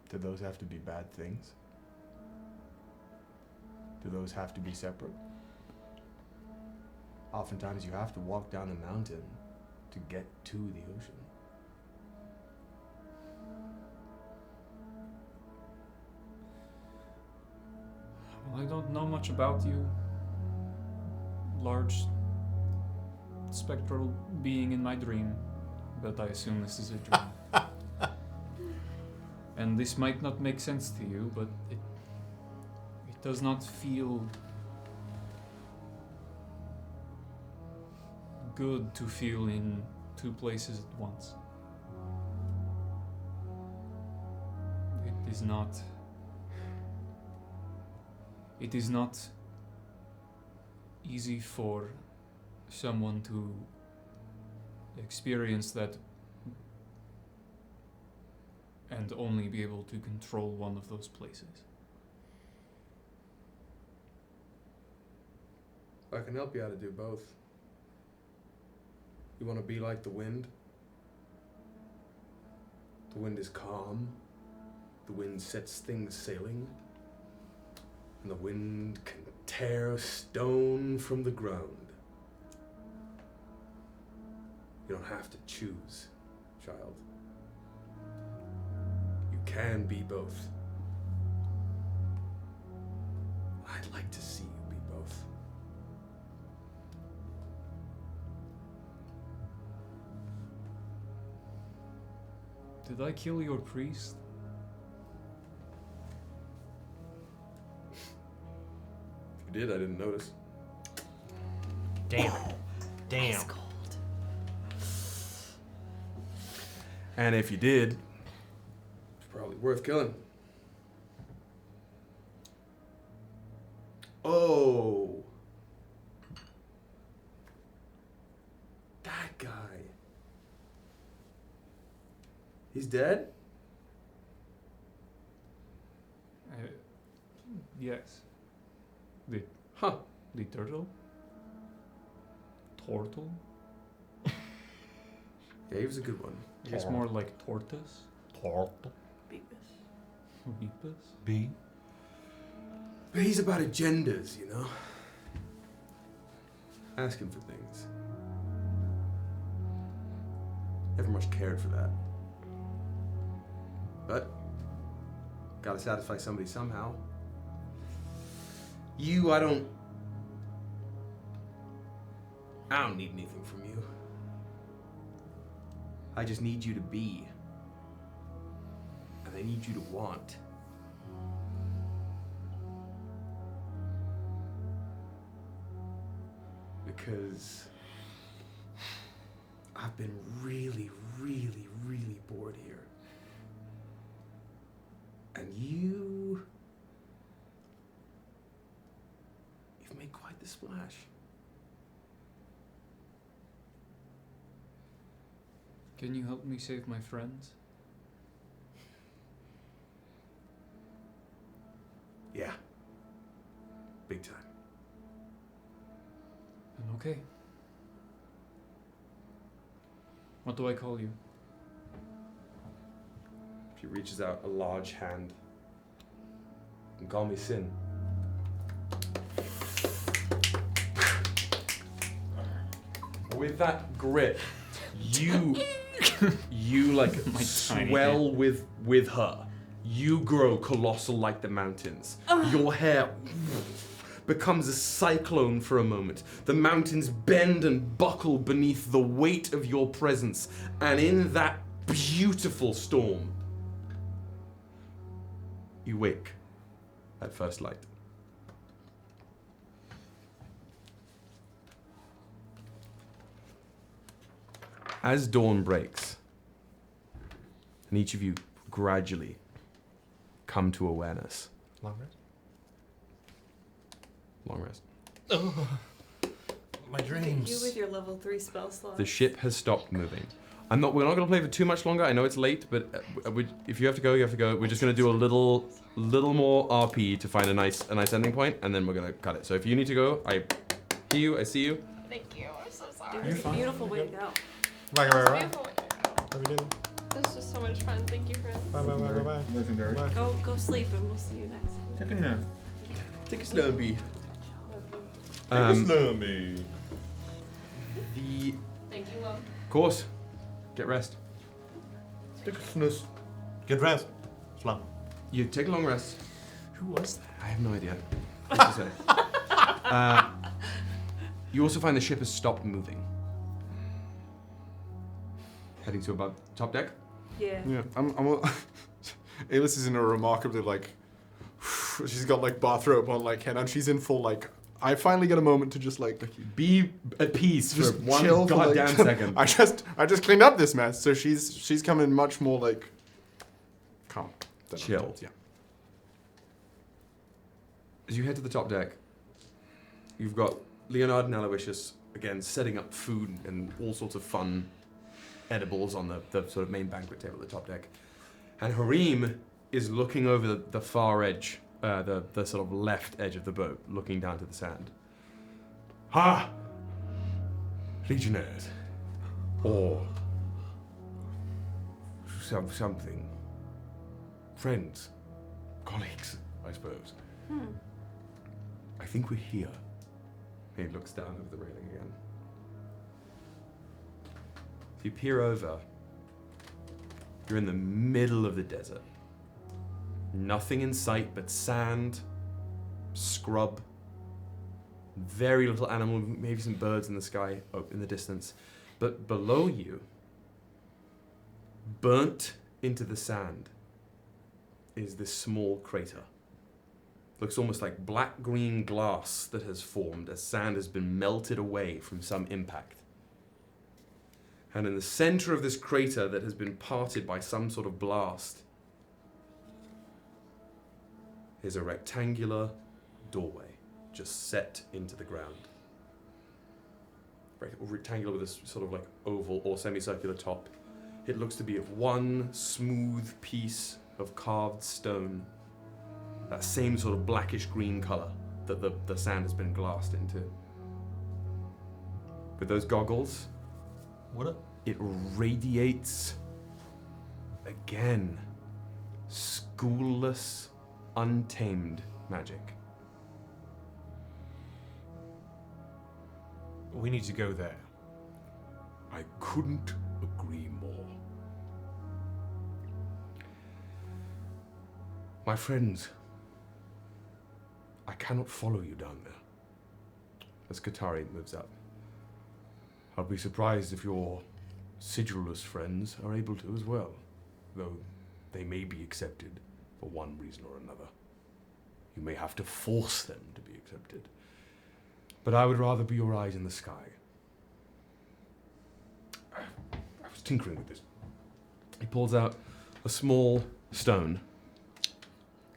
Do those have to be bad things? Do those have to be separate? Oftentimes you have to walk down a mountain to get to the ocean. Well, I don't know much about you, large spectral being in my dream, but I assume this is a dream. And this might not make sense to you, but it does not feel good to feel in two places at once. It is not easy for someone to experience that and only be able to control one of those places. I can help you how to do both. You want to be like the wind? The wind is calm. The wind sets things sailing. And the wind can tear stone from the ground. You don't have to choose, child. You can be both. I'd like to see you be both. Did I kill your priest? If you did, I didn't notice. Damn. Damn. Ice cold. And if you did, it's probably worth killing. Oh. That guy. He's dead? Yes. The turtle? Turtle? Yeah, he was a good one. It's more like tortoise. Turtle. Beepus? B. But he's about agendas, you know? Asking for things. Never much cared for that. But, gotta satisfy somebody somehow. You, I don't need anything from you. I just need you to be. And I need you to want. Because I've been really, really, really bored here. And you've made quite the splash. Can you help me save my friends? Yeah. Big time. Okay. What do I call you? She reaches out a large hand. And call me Sin. With that grip, you like swell with her. You grow colossal like the mountains. Your hair becomes a cyclone for a moment. The mountains bend and buckle beneath the weight of your presence, and in that beautiful storm, you wake at first light. As dawn breaks, and each of you gradually come to awareness. Long rest? Long rest. Oh, my dreams. You with your level 3 spell slot. The ship has stopped moving. We're not going to play for too much longer. I know it's late, but if you have to go, you have to go. We're just going to do a little more RP to find a nice ending point, and then we're going to cut it. So if you need to go, I hear you, I see you. Thank you. I'm so sorry. It's a beautiful way to go. Bye. Beautiful. What are we doing? This was just so much fun. Thank you, friends. Bye. Legendary. Go sleep, and we'll see you next. Take a nap. Take a slurpee. The Thank you, Will. course. Get rest. Take a snooze. Good rest. Slum. You take a long rest. Who was that? I have no idea. What to say. You also find the ship has stopped moving. Heading to about top deck. Yeah. Yeah. Aelys is in a remarkably like. She's got like bathrobe on like head, and she's in full like. I finally get a moment to just like be at peace just for one chill goddamn for, like, second. I just cleaned up this mess, so she's coming much more like calm. than Chill. I'm told, yeah. As you head to the top deck, you've got Leonard and Aloysius again setting up food and all sorts of fun edibles on the sort of main banquet table at the top deck. And Harim is looking over the far edge, the sort of left edge of the boat, looking down to the sand. Ha! Legionnaires. Or something. Friends. Colleagues, I suppose. I think we're here. He looks down over the railing again. If you peer over, you're in the middle of the desert. Nothing in sight but sand, scrub, very little animal, maybe some birds in the sky in the distance. But below you, burnt into the sand, is this small crater. Looks almost like black-green glass that has formed as sand has been melted away from some impact. And in the center of this crater that has been parted by some sort of blast is a rectangular doorway just set into the ground. Rectangular with a sort of like oval or semicircular top. It looks to be of one smooth piece of carved stone. That same sort of blackish green color that the sand has been glassed into. With those goggles, it radiates again schoolless, untamed magic. We need to go there. I couldn't agree more. My friends, I cannot follow you down there. As Katari moves up. I'll be surprised if your sigilless friends are able to as well, though they may be accepted for one reason or another. You may have to force them to be accepted. But I would rather be your eyes in the sky. I was tinkering with this. He pulls out a small stone,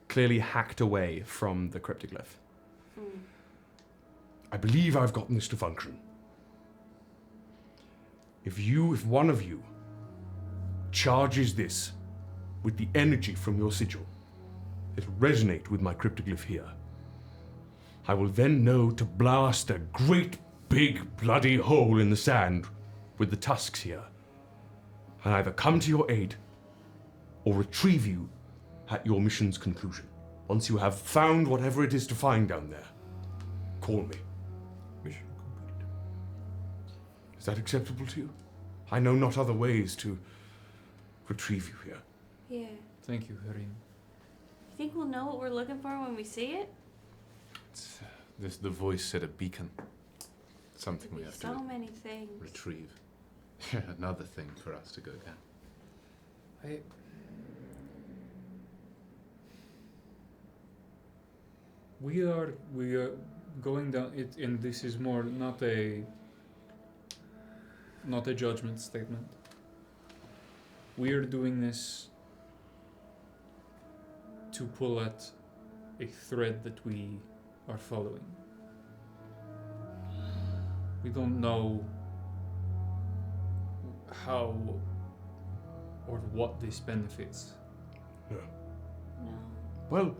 clearly hacked away from the cryptic glyph. I believe I've gotten this to function. If one of you charges this with the energy from your sigil, it'll resonate with my cryptoglyph here. I will then know to blast a great big bloody hole in the sand with the tusks here, and either come to your aid or retrieve you at your mission's conclusion. Once you have found whatever it is to find down there, call me. Mission complete. Is that acceptable to you? I know not other ways to retrieve you here. Yeah. Thank you, Harim. You think we'll know what we're looking for when we see it? The voice said a beacon. Something we have So to many things. retrieve. Another thing for us to go down. We are going down it, and this is more not a judgment statement. We are doing this to pull at a thread that we are following. We don't know how or what this benefits. No. No. Well,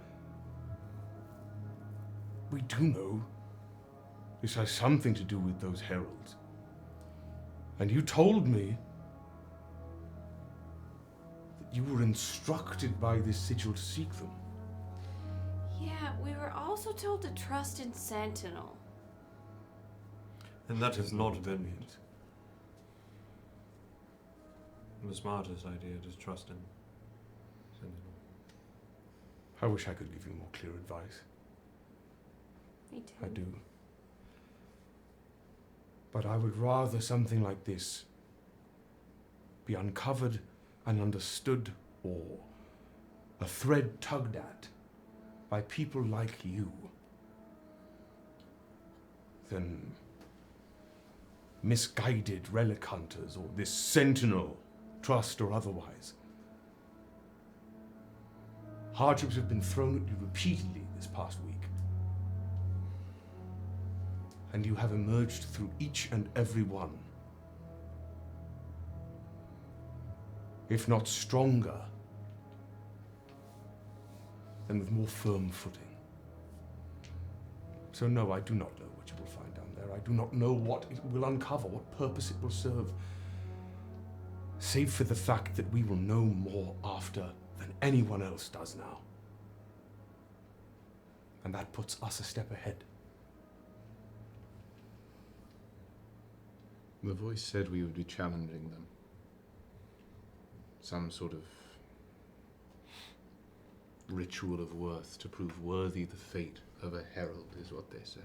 we do know this has something to do with those heralds. And you told me that you were instructed by this sigil to seek them. Yeah, we were also told to trust in Sentinel. And that has not been the smartest idea to trust in Sentinel. I wish I could give you more clear advice. Me too. I do. But I would rather something like this be uncovered and understood, or a thread tugged at by people like you, than misguided relic hunters or this sentinel, trust or otherwise. Hardships have been thrown at you repeatedly this past week. And you have emerged through each and every one. If not stronger, then with more firm footing. So no, I do not know what you will find down there. I do not know what it will uncover, what purpose it will serve. Save for the fact that we will know more after than anyone else does now. And that puts us a step ahead. The voice said we would be challenging them. Some sort of ritual of worth to prove worthy the fate of a herald is what they said.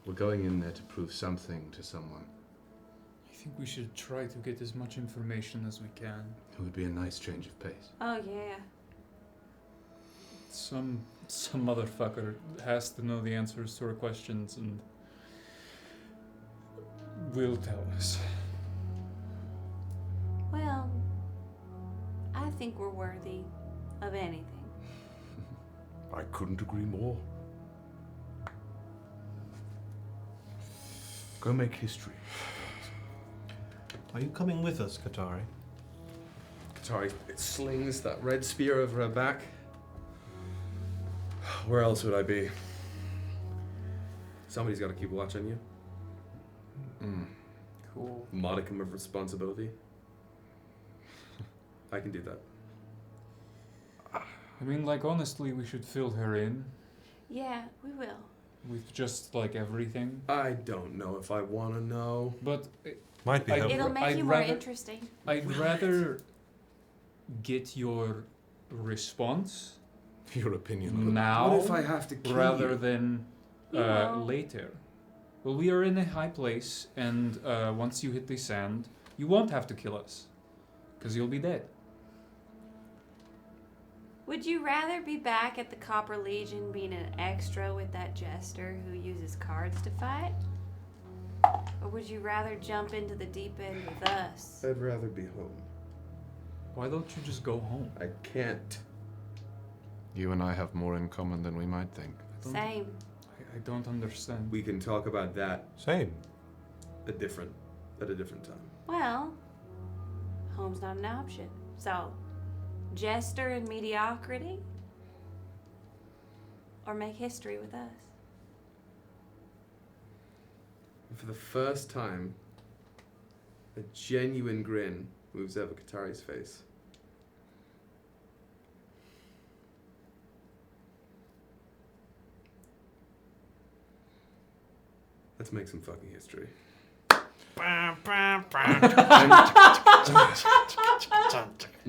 We're going in there to prove something to someone. I think we should try to get as much information as we can. It would be a nice change of pace. Oh yeah. Some motherfucker has to know the answers to our questions and will tell us. Well, I think we're worthy of anything. I couldn't agree more. Go make history. Are you coming with us, Katari? Katari slings that red spear over her back. Where else would I be? Somebody's got to keep watch on you. Cool. Modicum of responsibility. I can do that. I mean, like, honestly, we should fill her in Yeah, we will. with just, like, everything. I don't know if I want to know. But Might be helpful. It'll make you more interesting. I'd rather get your response Your opinion. now What if I have to kill rather you? than Yeah. later. Well, we are in a high place, and once you hit the sand, you won't have to kill us, because you'll be dead. Would you rather be back at the Copper Legion being an extra with that jester who uses cards to fight? Or would you rather jump into the deep end with us? I'd rather be home. Why don't you just go home? I can't. You and I have more in common than we might think. Same. I don't understand. We can talk about that. Same. At a different time. Well, home's not an option. So, jester and mediocrity? Or make history with us? For the first time, a genuine grin moves over Katari's face. Let's make some fucking history. And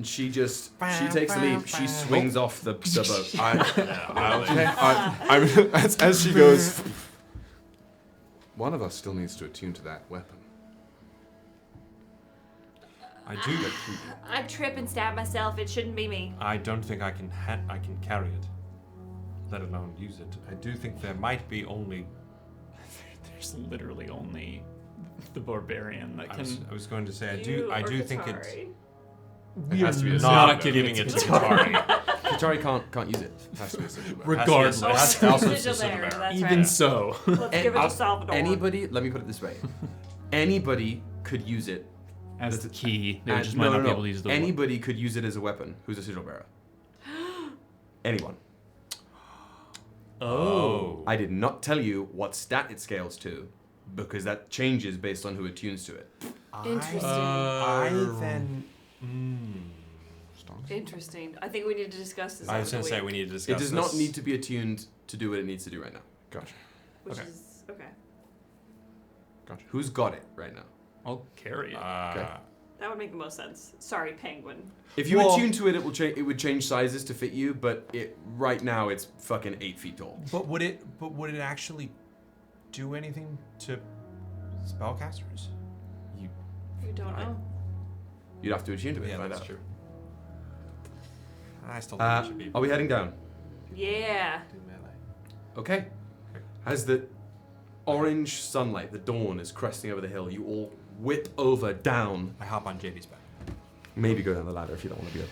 she takes the leap. She swings off the boat. As she goes, one of us still needs to attune to that weapon. I do. I trip and stab myself. It shouldn't be me. I don't think I can carry it, let alone use it. I do think there might be only. There's literally only the barbarian that can. I was going to say I do think it. It has to be a not giving it to Katari. Katari can't use it. It has to be a sigil bearer. Regardless. It has to also be a Sigil sigil bearer, bearer. that's Even right. so. Let's give it to Salvador. Anybody, let me put it this way. Anybody could use it as the key. They just might not be able to use the weapon. Anybody could use it as a weapon who's a sigil bearer. Anyone. Oh. I did not tell you what stat it scales to, because that changes based on who attunes to it. Interesting. Interesting. I think we need to discuss this. I was going to say we need to discuss It does this. not need to be attuned to do what it needs to do right now. Gotcha. Which is okay. Gotcha. Who's got it right now? I'll carry it. Okay. That would make the most sense. Sorry, Penguin. If you attune to it, it will change. It would change sizes to fit you, but right now it's fucking 8 feet tall. But would it actually do anything to spellcasters? You don't know. You'd have to attune to it. Yeah, to find that's out. true. I still think it should be. Are we heading down? Yeah. Okay. As the orange sunlight, the dawn is cresting over the hill, you all whip over down. I hop on JD's back. Maybe go down the ladder if you don't want to be,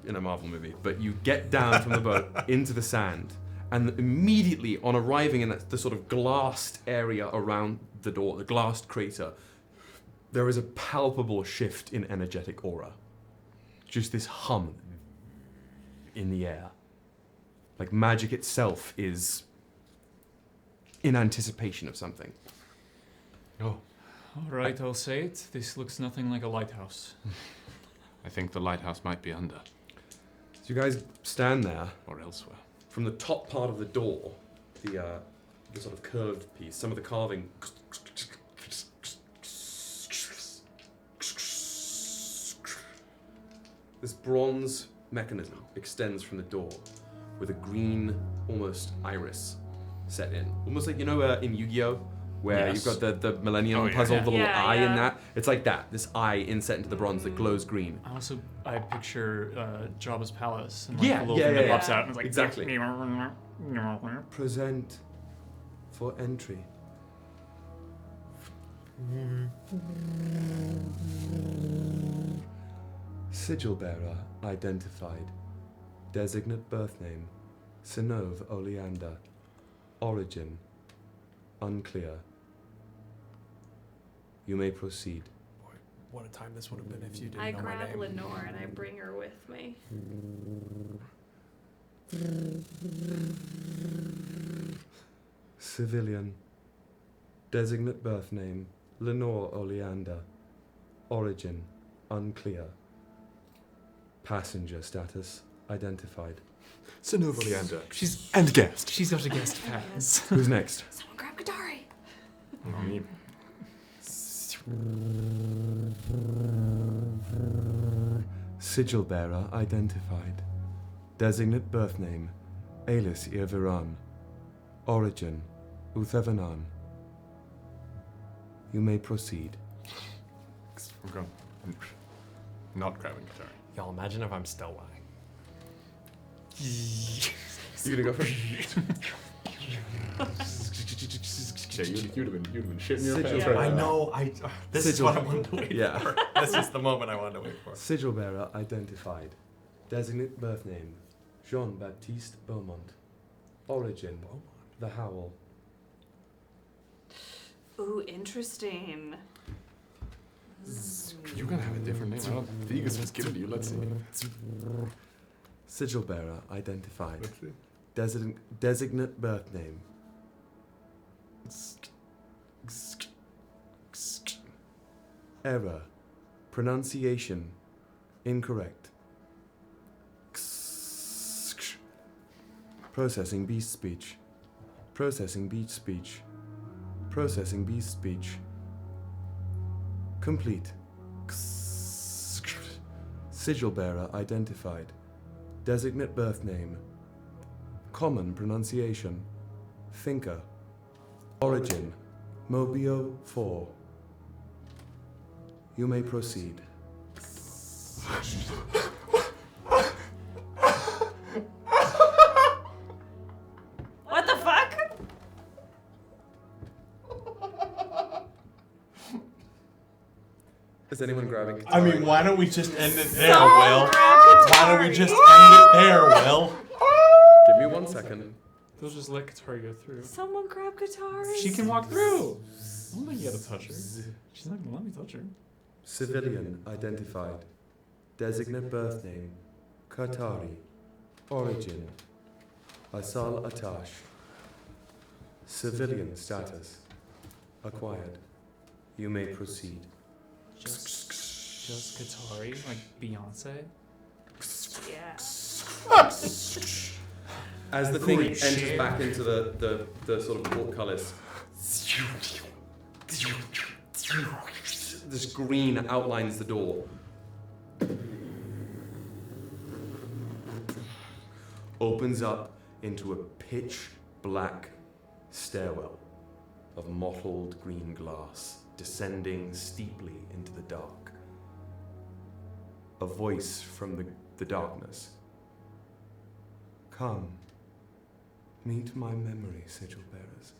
in a Marvel movie. But you get down from the boat into the sand, and immediately on arriving in the sort of glassed area around the door, the glassed crater, there is a palpable shift in energetic aura. Just this hum in the air. Like magic itself is in anticipation of something. Oh. All right, I'll say it. This looks nothing like a lighthouse. I think the lighthouse might be under. So you guys stand there. Or elsewhere. From the top part of the door, the sort of curved piece, some of the carving. This bronze mechanism extends from the door with a green, almost iris set in. Almost like, in Yu-Gi-Oh! Where Yes. you've got the Millennium yeah. puzzle, the little Yeah, eye in yeah. that. It's like that. This eye inset into the bronze that glows green. I picture Jabba's palace and Yeah, the little yeah, thing yeah, that yeah. pops out and it's like Exactly. Present for entry. Sigil bearer identified. Designate birth name. Synnove Oleander. Origin unclear. You may proceed. Boy, what a time this would have been if you didn't I know my grab name. Lenore and I bring her with me. Civilian. Designate birth name. Lenore Oleander. Origin unclear. Passenger status identified. Synnove Oleander. And guest. She's got a guest pass. Who's next? Someone grab Katari. Sigil bearer identified. Designate birth name. Aelys Xilyreon. Origin Uthevanan. You may proceed. I'm not grabbing Katari. Y'all imagine if I'm still lying. You gonna go first? Yeah, you'd have been shitting your Sigil pants. bearer. I know. This is Sigil- what I wanted to wait Yeah. for. This is the moment I wanted to wait for. Sigil bearer identified. Designate birth name. Jean-Baptiste Beaumont. Origin. The Howl. Ooh, interesting. You're gonna have a different name. I don't think it's just given to you. Let's see. Sigil bearer identified. Designate birth name. Error. Pronunciation incorrect. Processing beast speech. Processing beast speech. Processing beast speech. Complete. Sigil bearer identified. Designate birth name. Common pronunciation. Thinker. Origin. Mobio 4. You may proceed. What the fuck? Is anyone grabbing? I mean, why don't we just end it there, Someone Will? grab Why don't we just end it there, Will? Give me 1 second. They'll just let Katari go through. Someone grab guitars. She can walk through. I don't think you gotta touch her. She's not gonna let me touch her. Civilian identified. Designate birth name. Katari. Origin. Asal Atash. Civilian status. Acquired. You may proceed. Just Katari, like Beyonce. Yeah. As the thing enters back into the sort of portcullis, this green outlines the door. Opens up into a pitch black stairwell of mottled green glass, descending steeply into the dark. A voice from the darkness. Come, meet my memory, sigil bearers.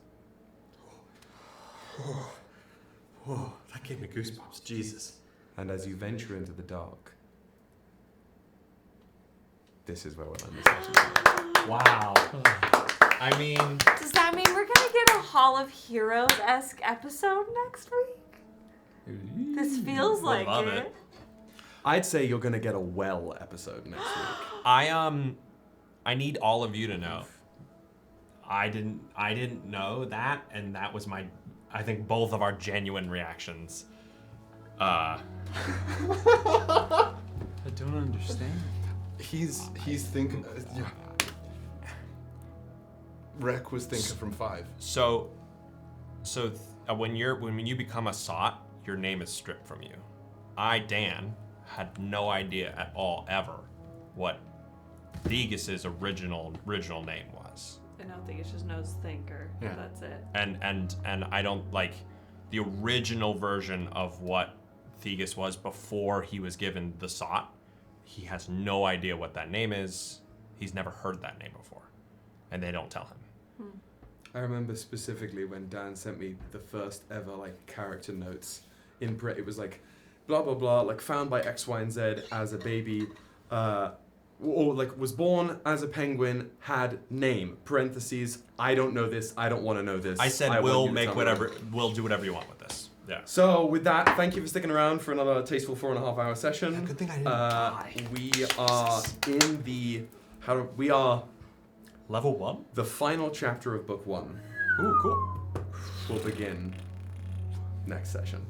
Whoa, that gave me goosebumps. Jesus. And as you venture into the dark, this is where we'll end the session. Wow. I mean, Does that mean we're gonna get a Hall of Heroes-esque episode next week? This feels like love it. it. I'd say you're gonna get a well episode next week. I need all of you to know. I didn't know that, and that was I think both of our genuine reactions. I don't understand. He's thinking. Rek was thinking from 5. So when you become a sot, your name is stripped from you. Dan, had no idea at all ever what Thegis's original name was. I don't think it just knows thinker. Yeah. That's it. And I don't like the original version of what Thegis was before he was given the sot. He has no idea what that name is. He's never heard that name before, and they don't tell him. I remember specifically when Dan sent me the first ever like character notes in Brit. It was like blah blah blah, like found by X, Y, and Z as a baby, or like was born as a penguin, had name parentheses. I don't know this. I don't want to know this. I said want we'll you to make tell me whatever. what it is." We'll do whatever you want with this. Yeah. So with that, thank you for sticking around for another tasteful 4.5 hour session. Good thing I didn't die. We are in the we are level 1, the final chapter of book 1. Ooh, cool. Will begin next session.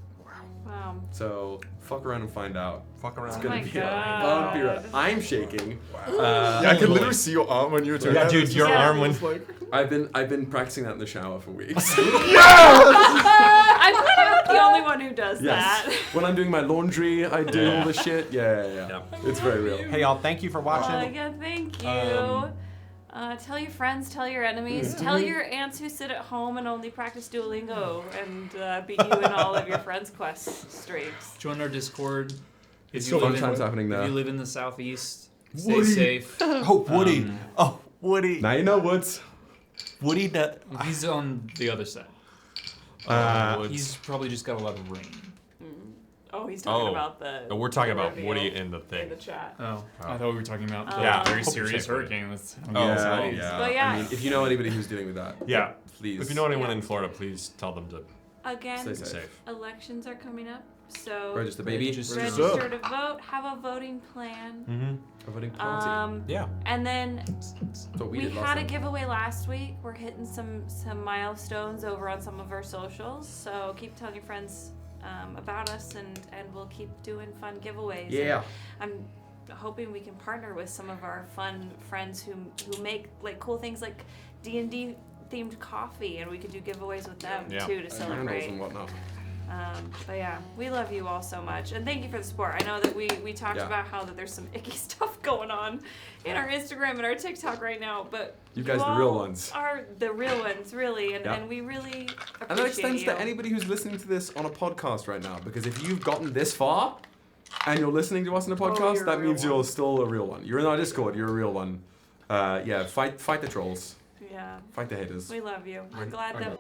Wow. So fuck around and find out. Fuck around. It's Oh gonna my be God. a bumpy ride. I'm shaking. Yeah, I could literally see your arm when you were doing that. dude, It's your just arm like- when. it's like- I've been practicing that in the shower for weeks. I'm not the only one who does that. When I'm doing my laundry, I do all the shit. Yeah. It's very real. Hey, y'all, thank you for watching. Yeah, thank you. Tell your friends, tell your enemies, tell your aunts who sit at home and only practice Duolingo and beat you in all of your friends' quest streaks. Join our Discord. It's so fun times happening there. If you live in the southeast, stay Woody. safe. Oh, Woody. Woody. Now you know Woods. Woody. He's on the other side. Woods. He's probably just got a lot of rain. Oh, he's talking about the. No, we're talking about reveal Woody in the thing. in the chat. Oh, I thought we were talking about the Yeah. very Hope you're serious safe, Woody. hurricane. That's But yeah. I mean, if you know anybody who's dealing with that, Yeah. please. If you know anyone in Florida, please tell them to Again, Stay safe. elections are coming up, so Register, baby. register to vote. Have a voting plan. A voting party. Yeah. And then That's what we we did last had a time. giveaway last week. We're hitting some milestones over on some of our socials. So keep telling your friends about us, and we'll keep doing fun giveaways. Yeah. And I'm hoping we can partner with some of our fun friends who make like cool things like D&D themed coffee, and we could do giveaways with them too to celebrate. Candles and whatnot. But yeah, we love you all so much, and thank you for the support. I know that we talked about how that there's some icky stuff going on in our Instagram and our TikTok right now, but You guys are the real ones. Are the real ones, really, and, Yeah. and we really appreciate And that extends you. to anybody who's listening to this on a podcast right now, because if you've gotten this far and you're listening to us on a podcast, you're that a real means you're still a real one. You're in our Discord, you're a real one. Yeah, fight the trolls. Yeah. Fight the haters. We love you. We're glad that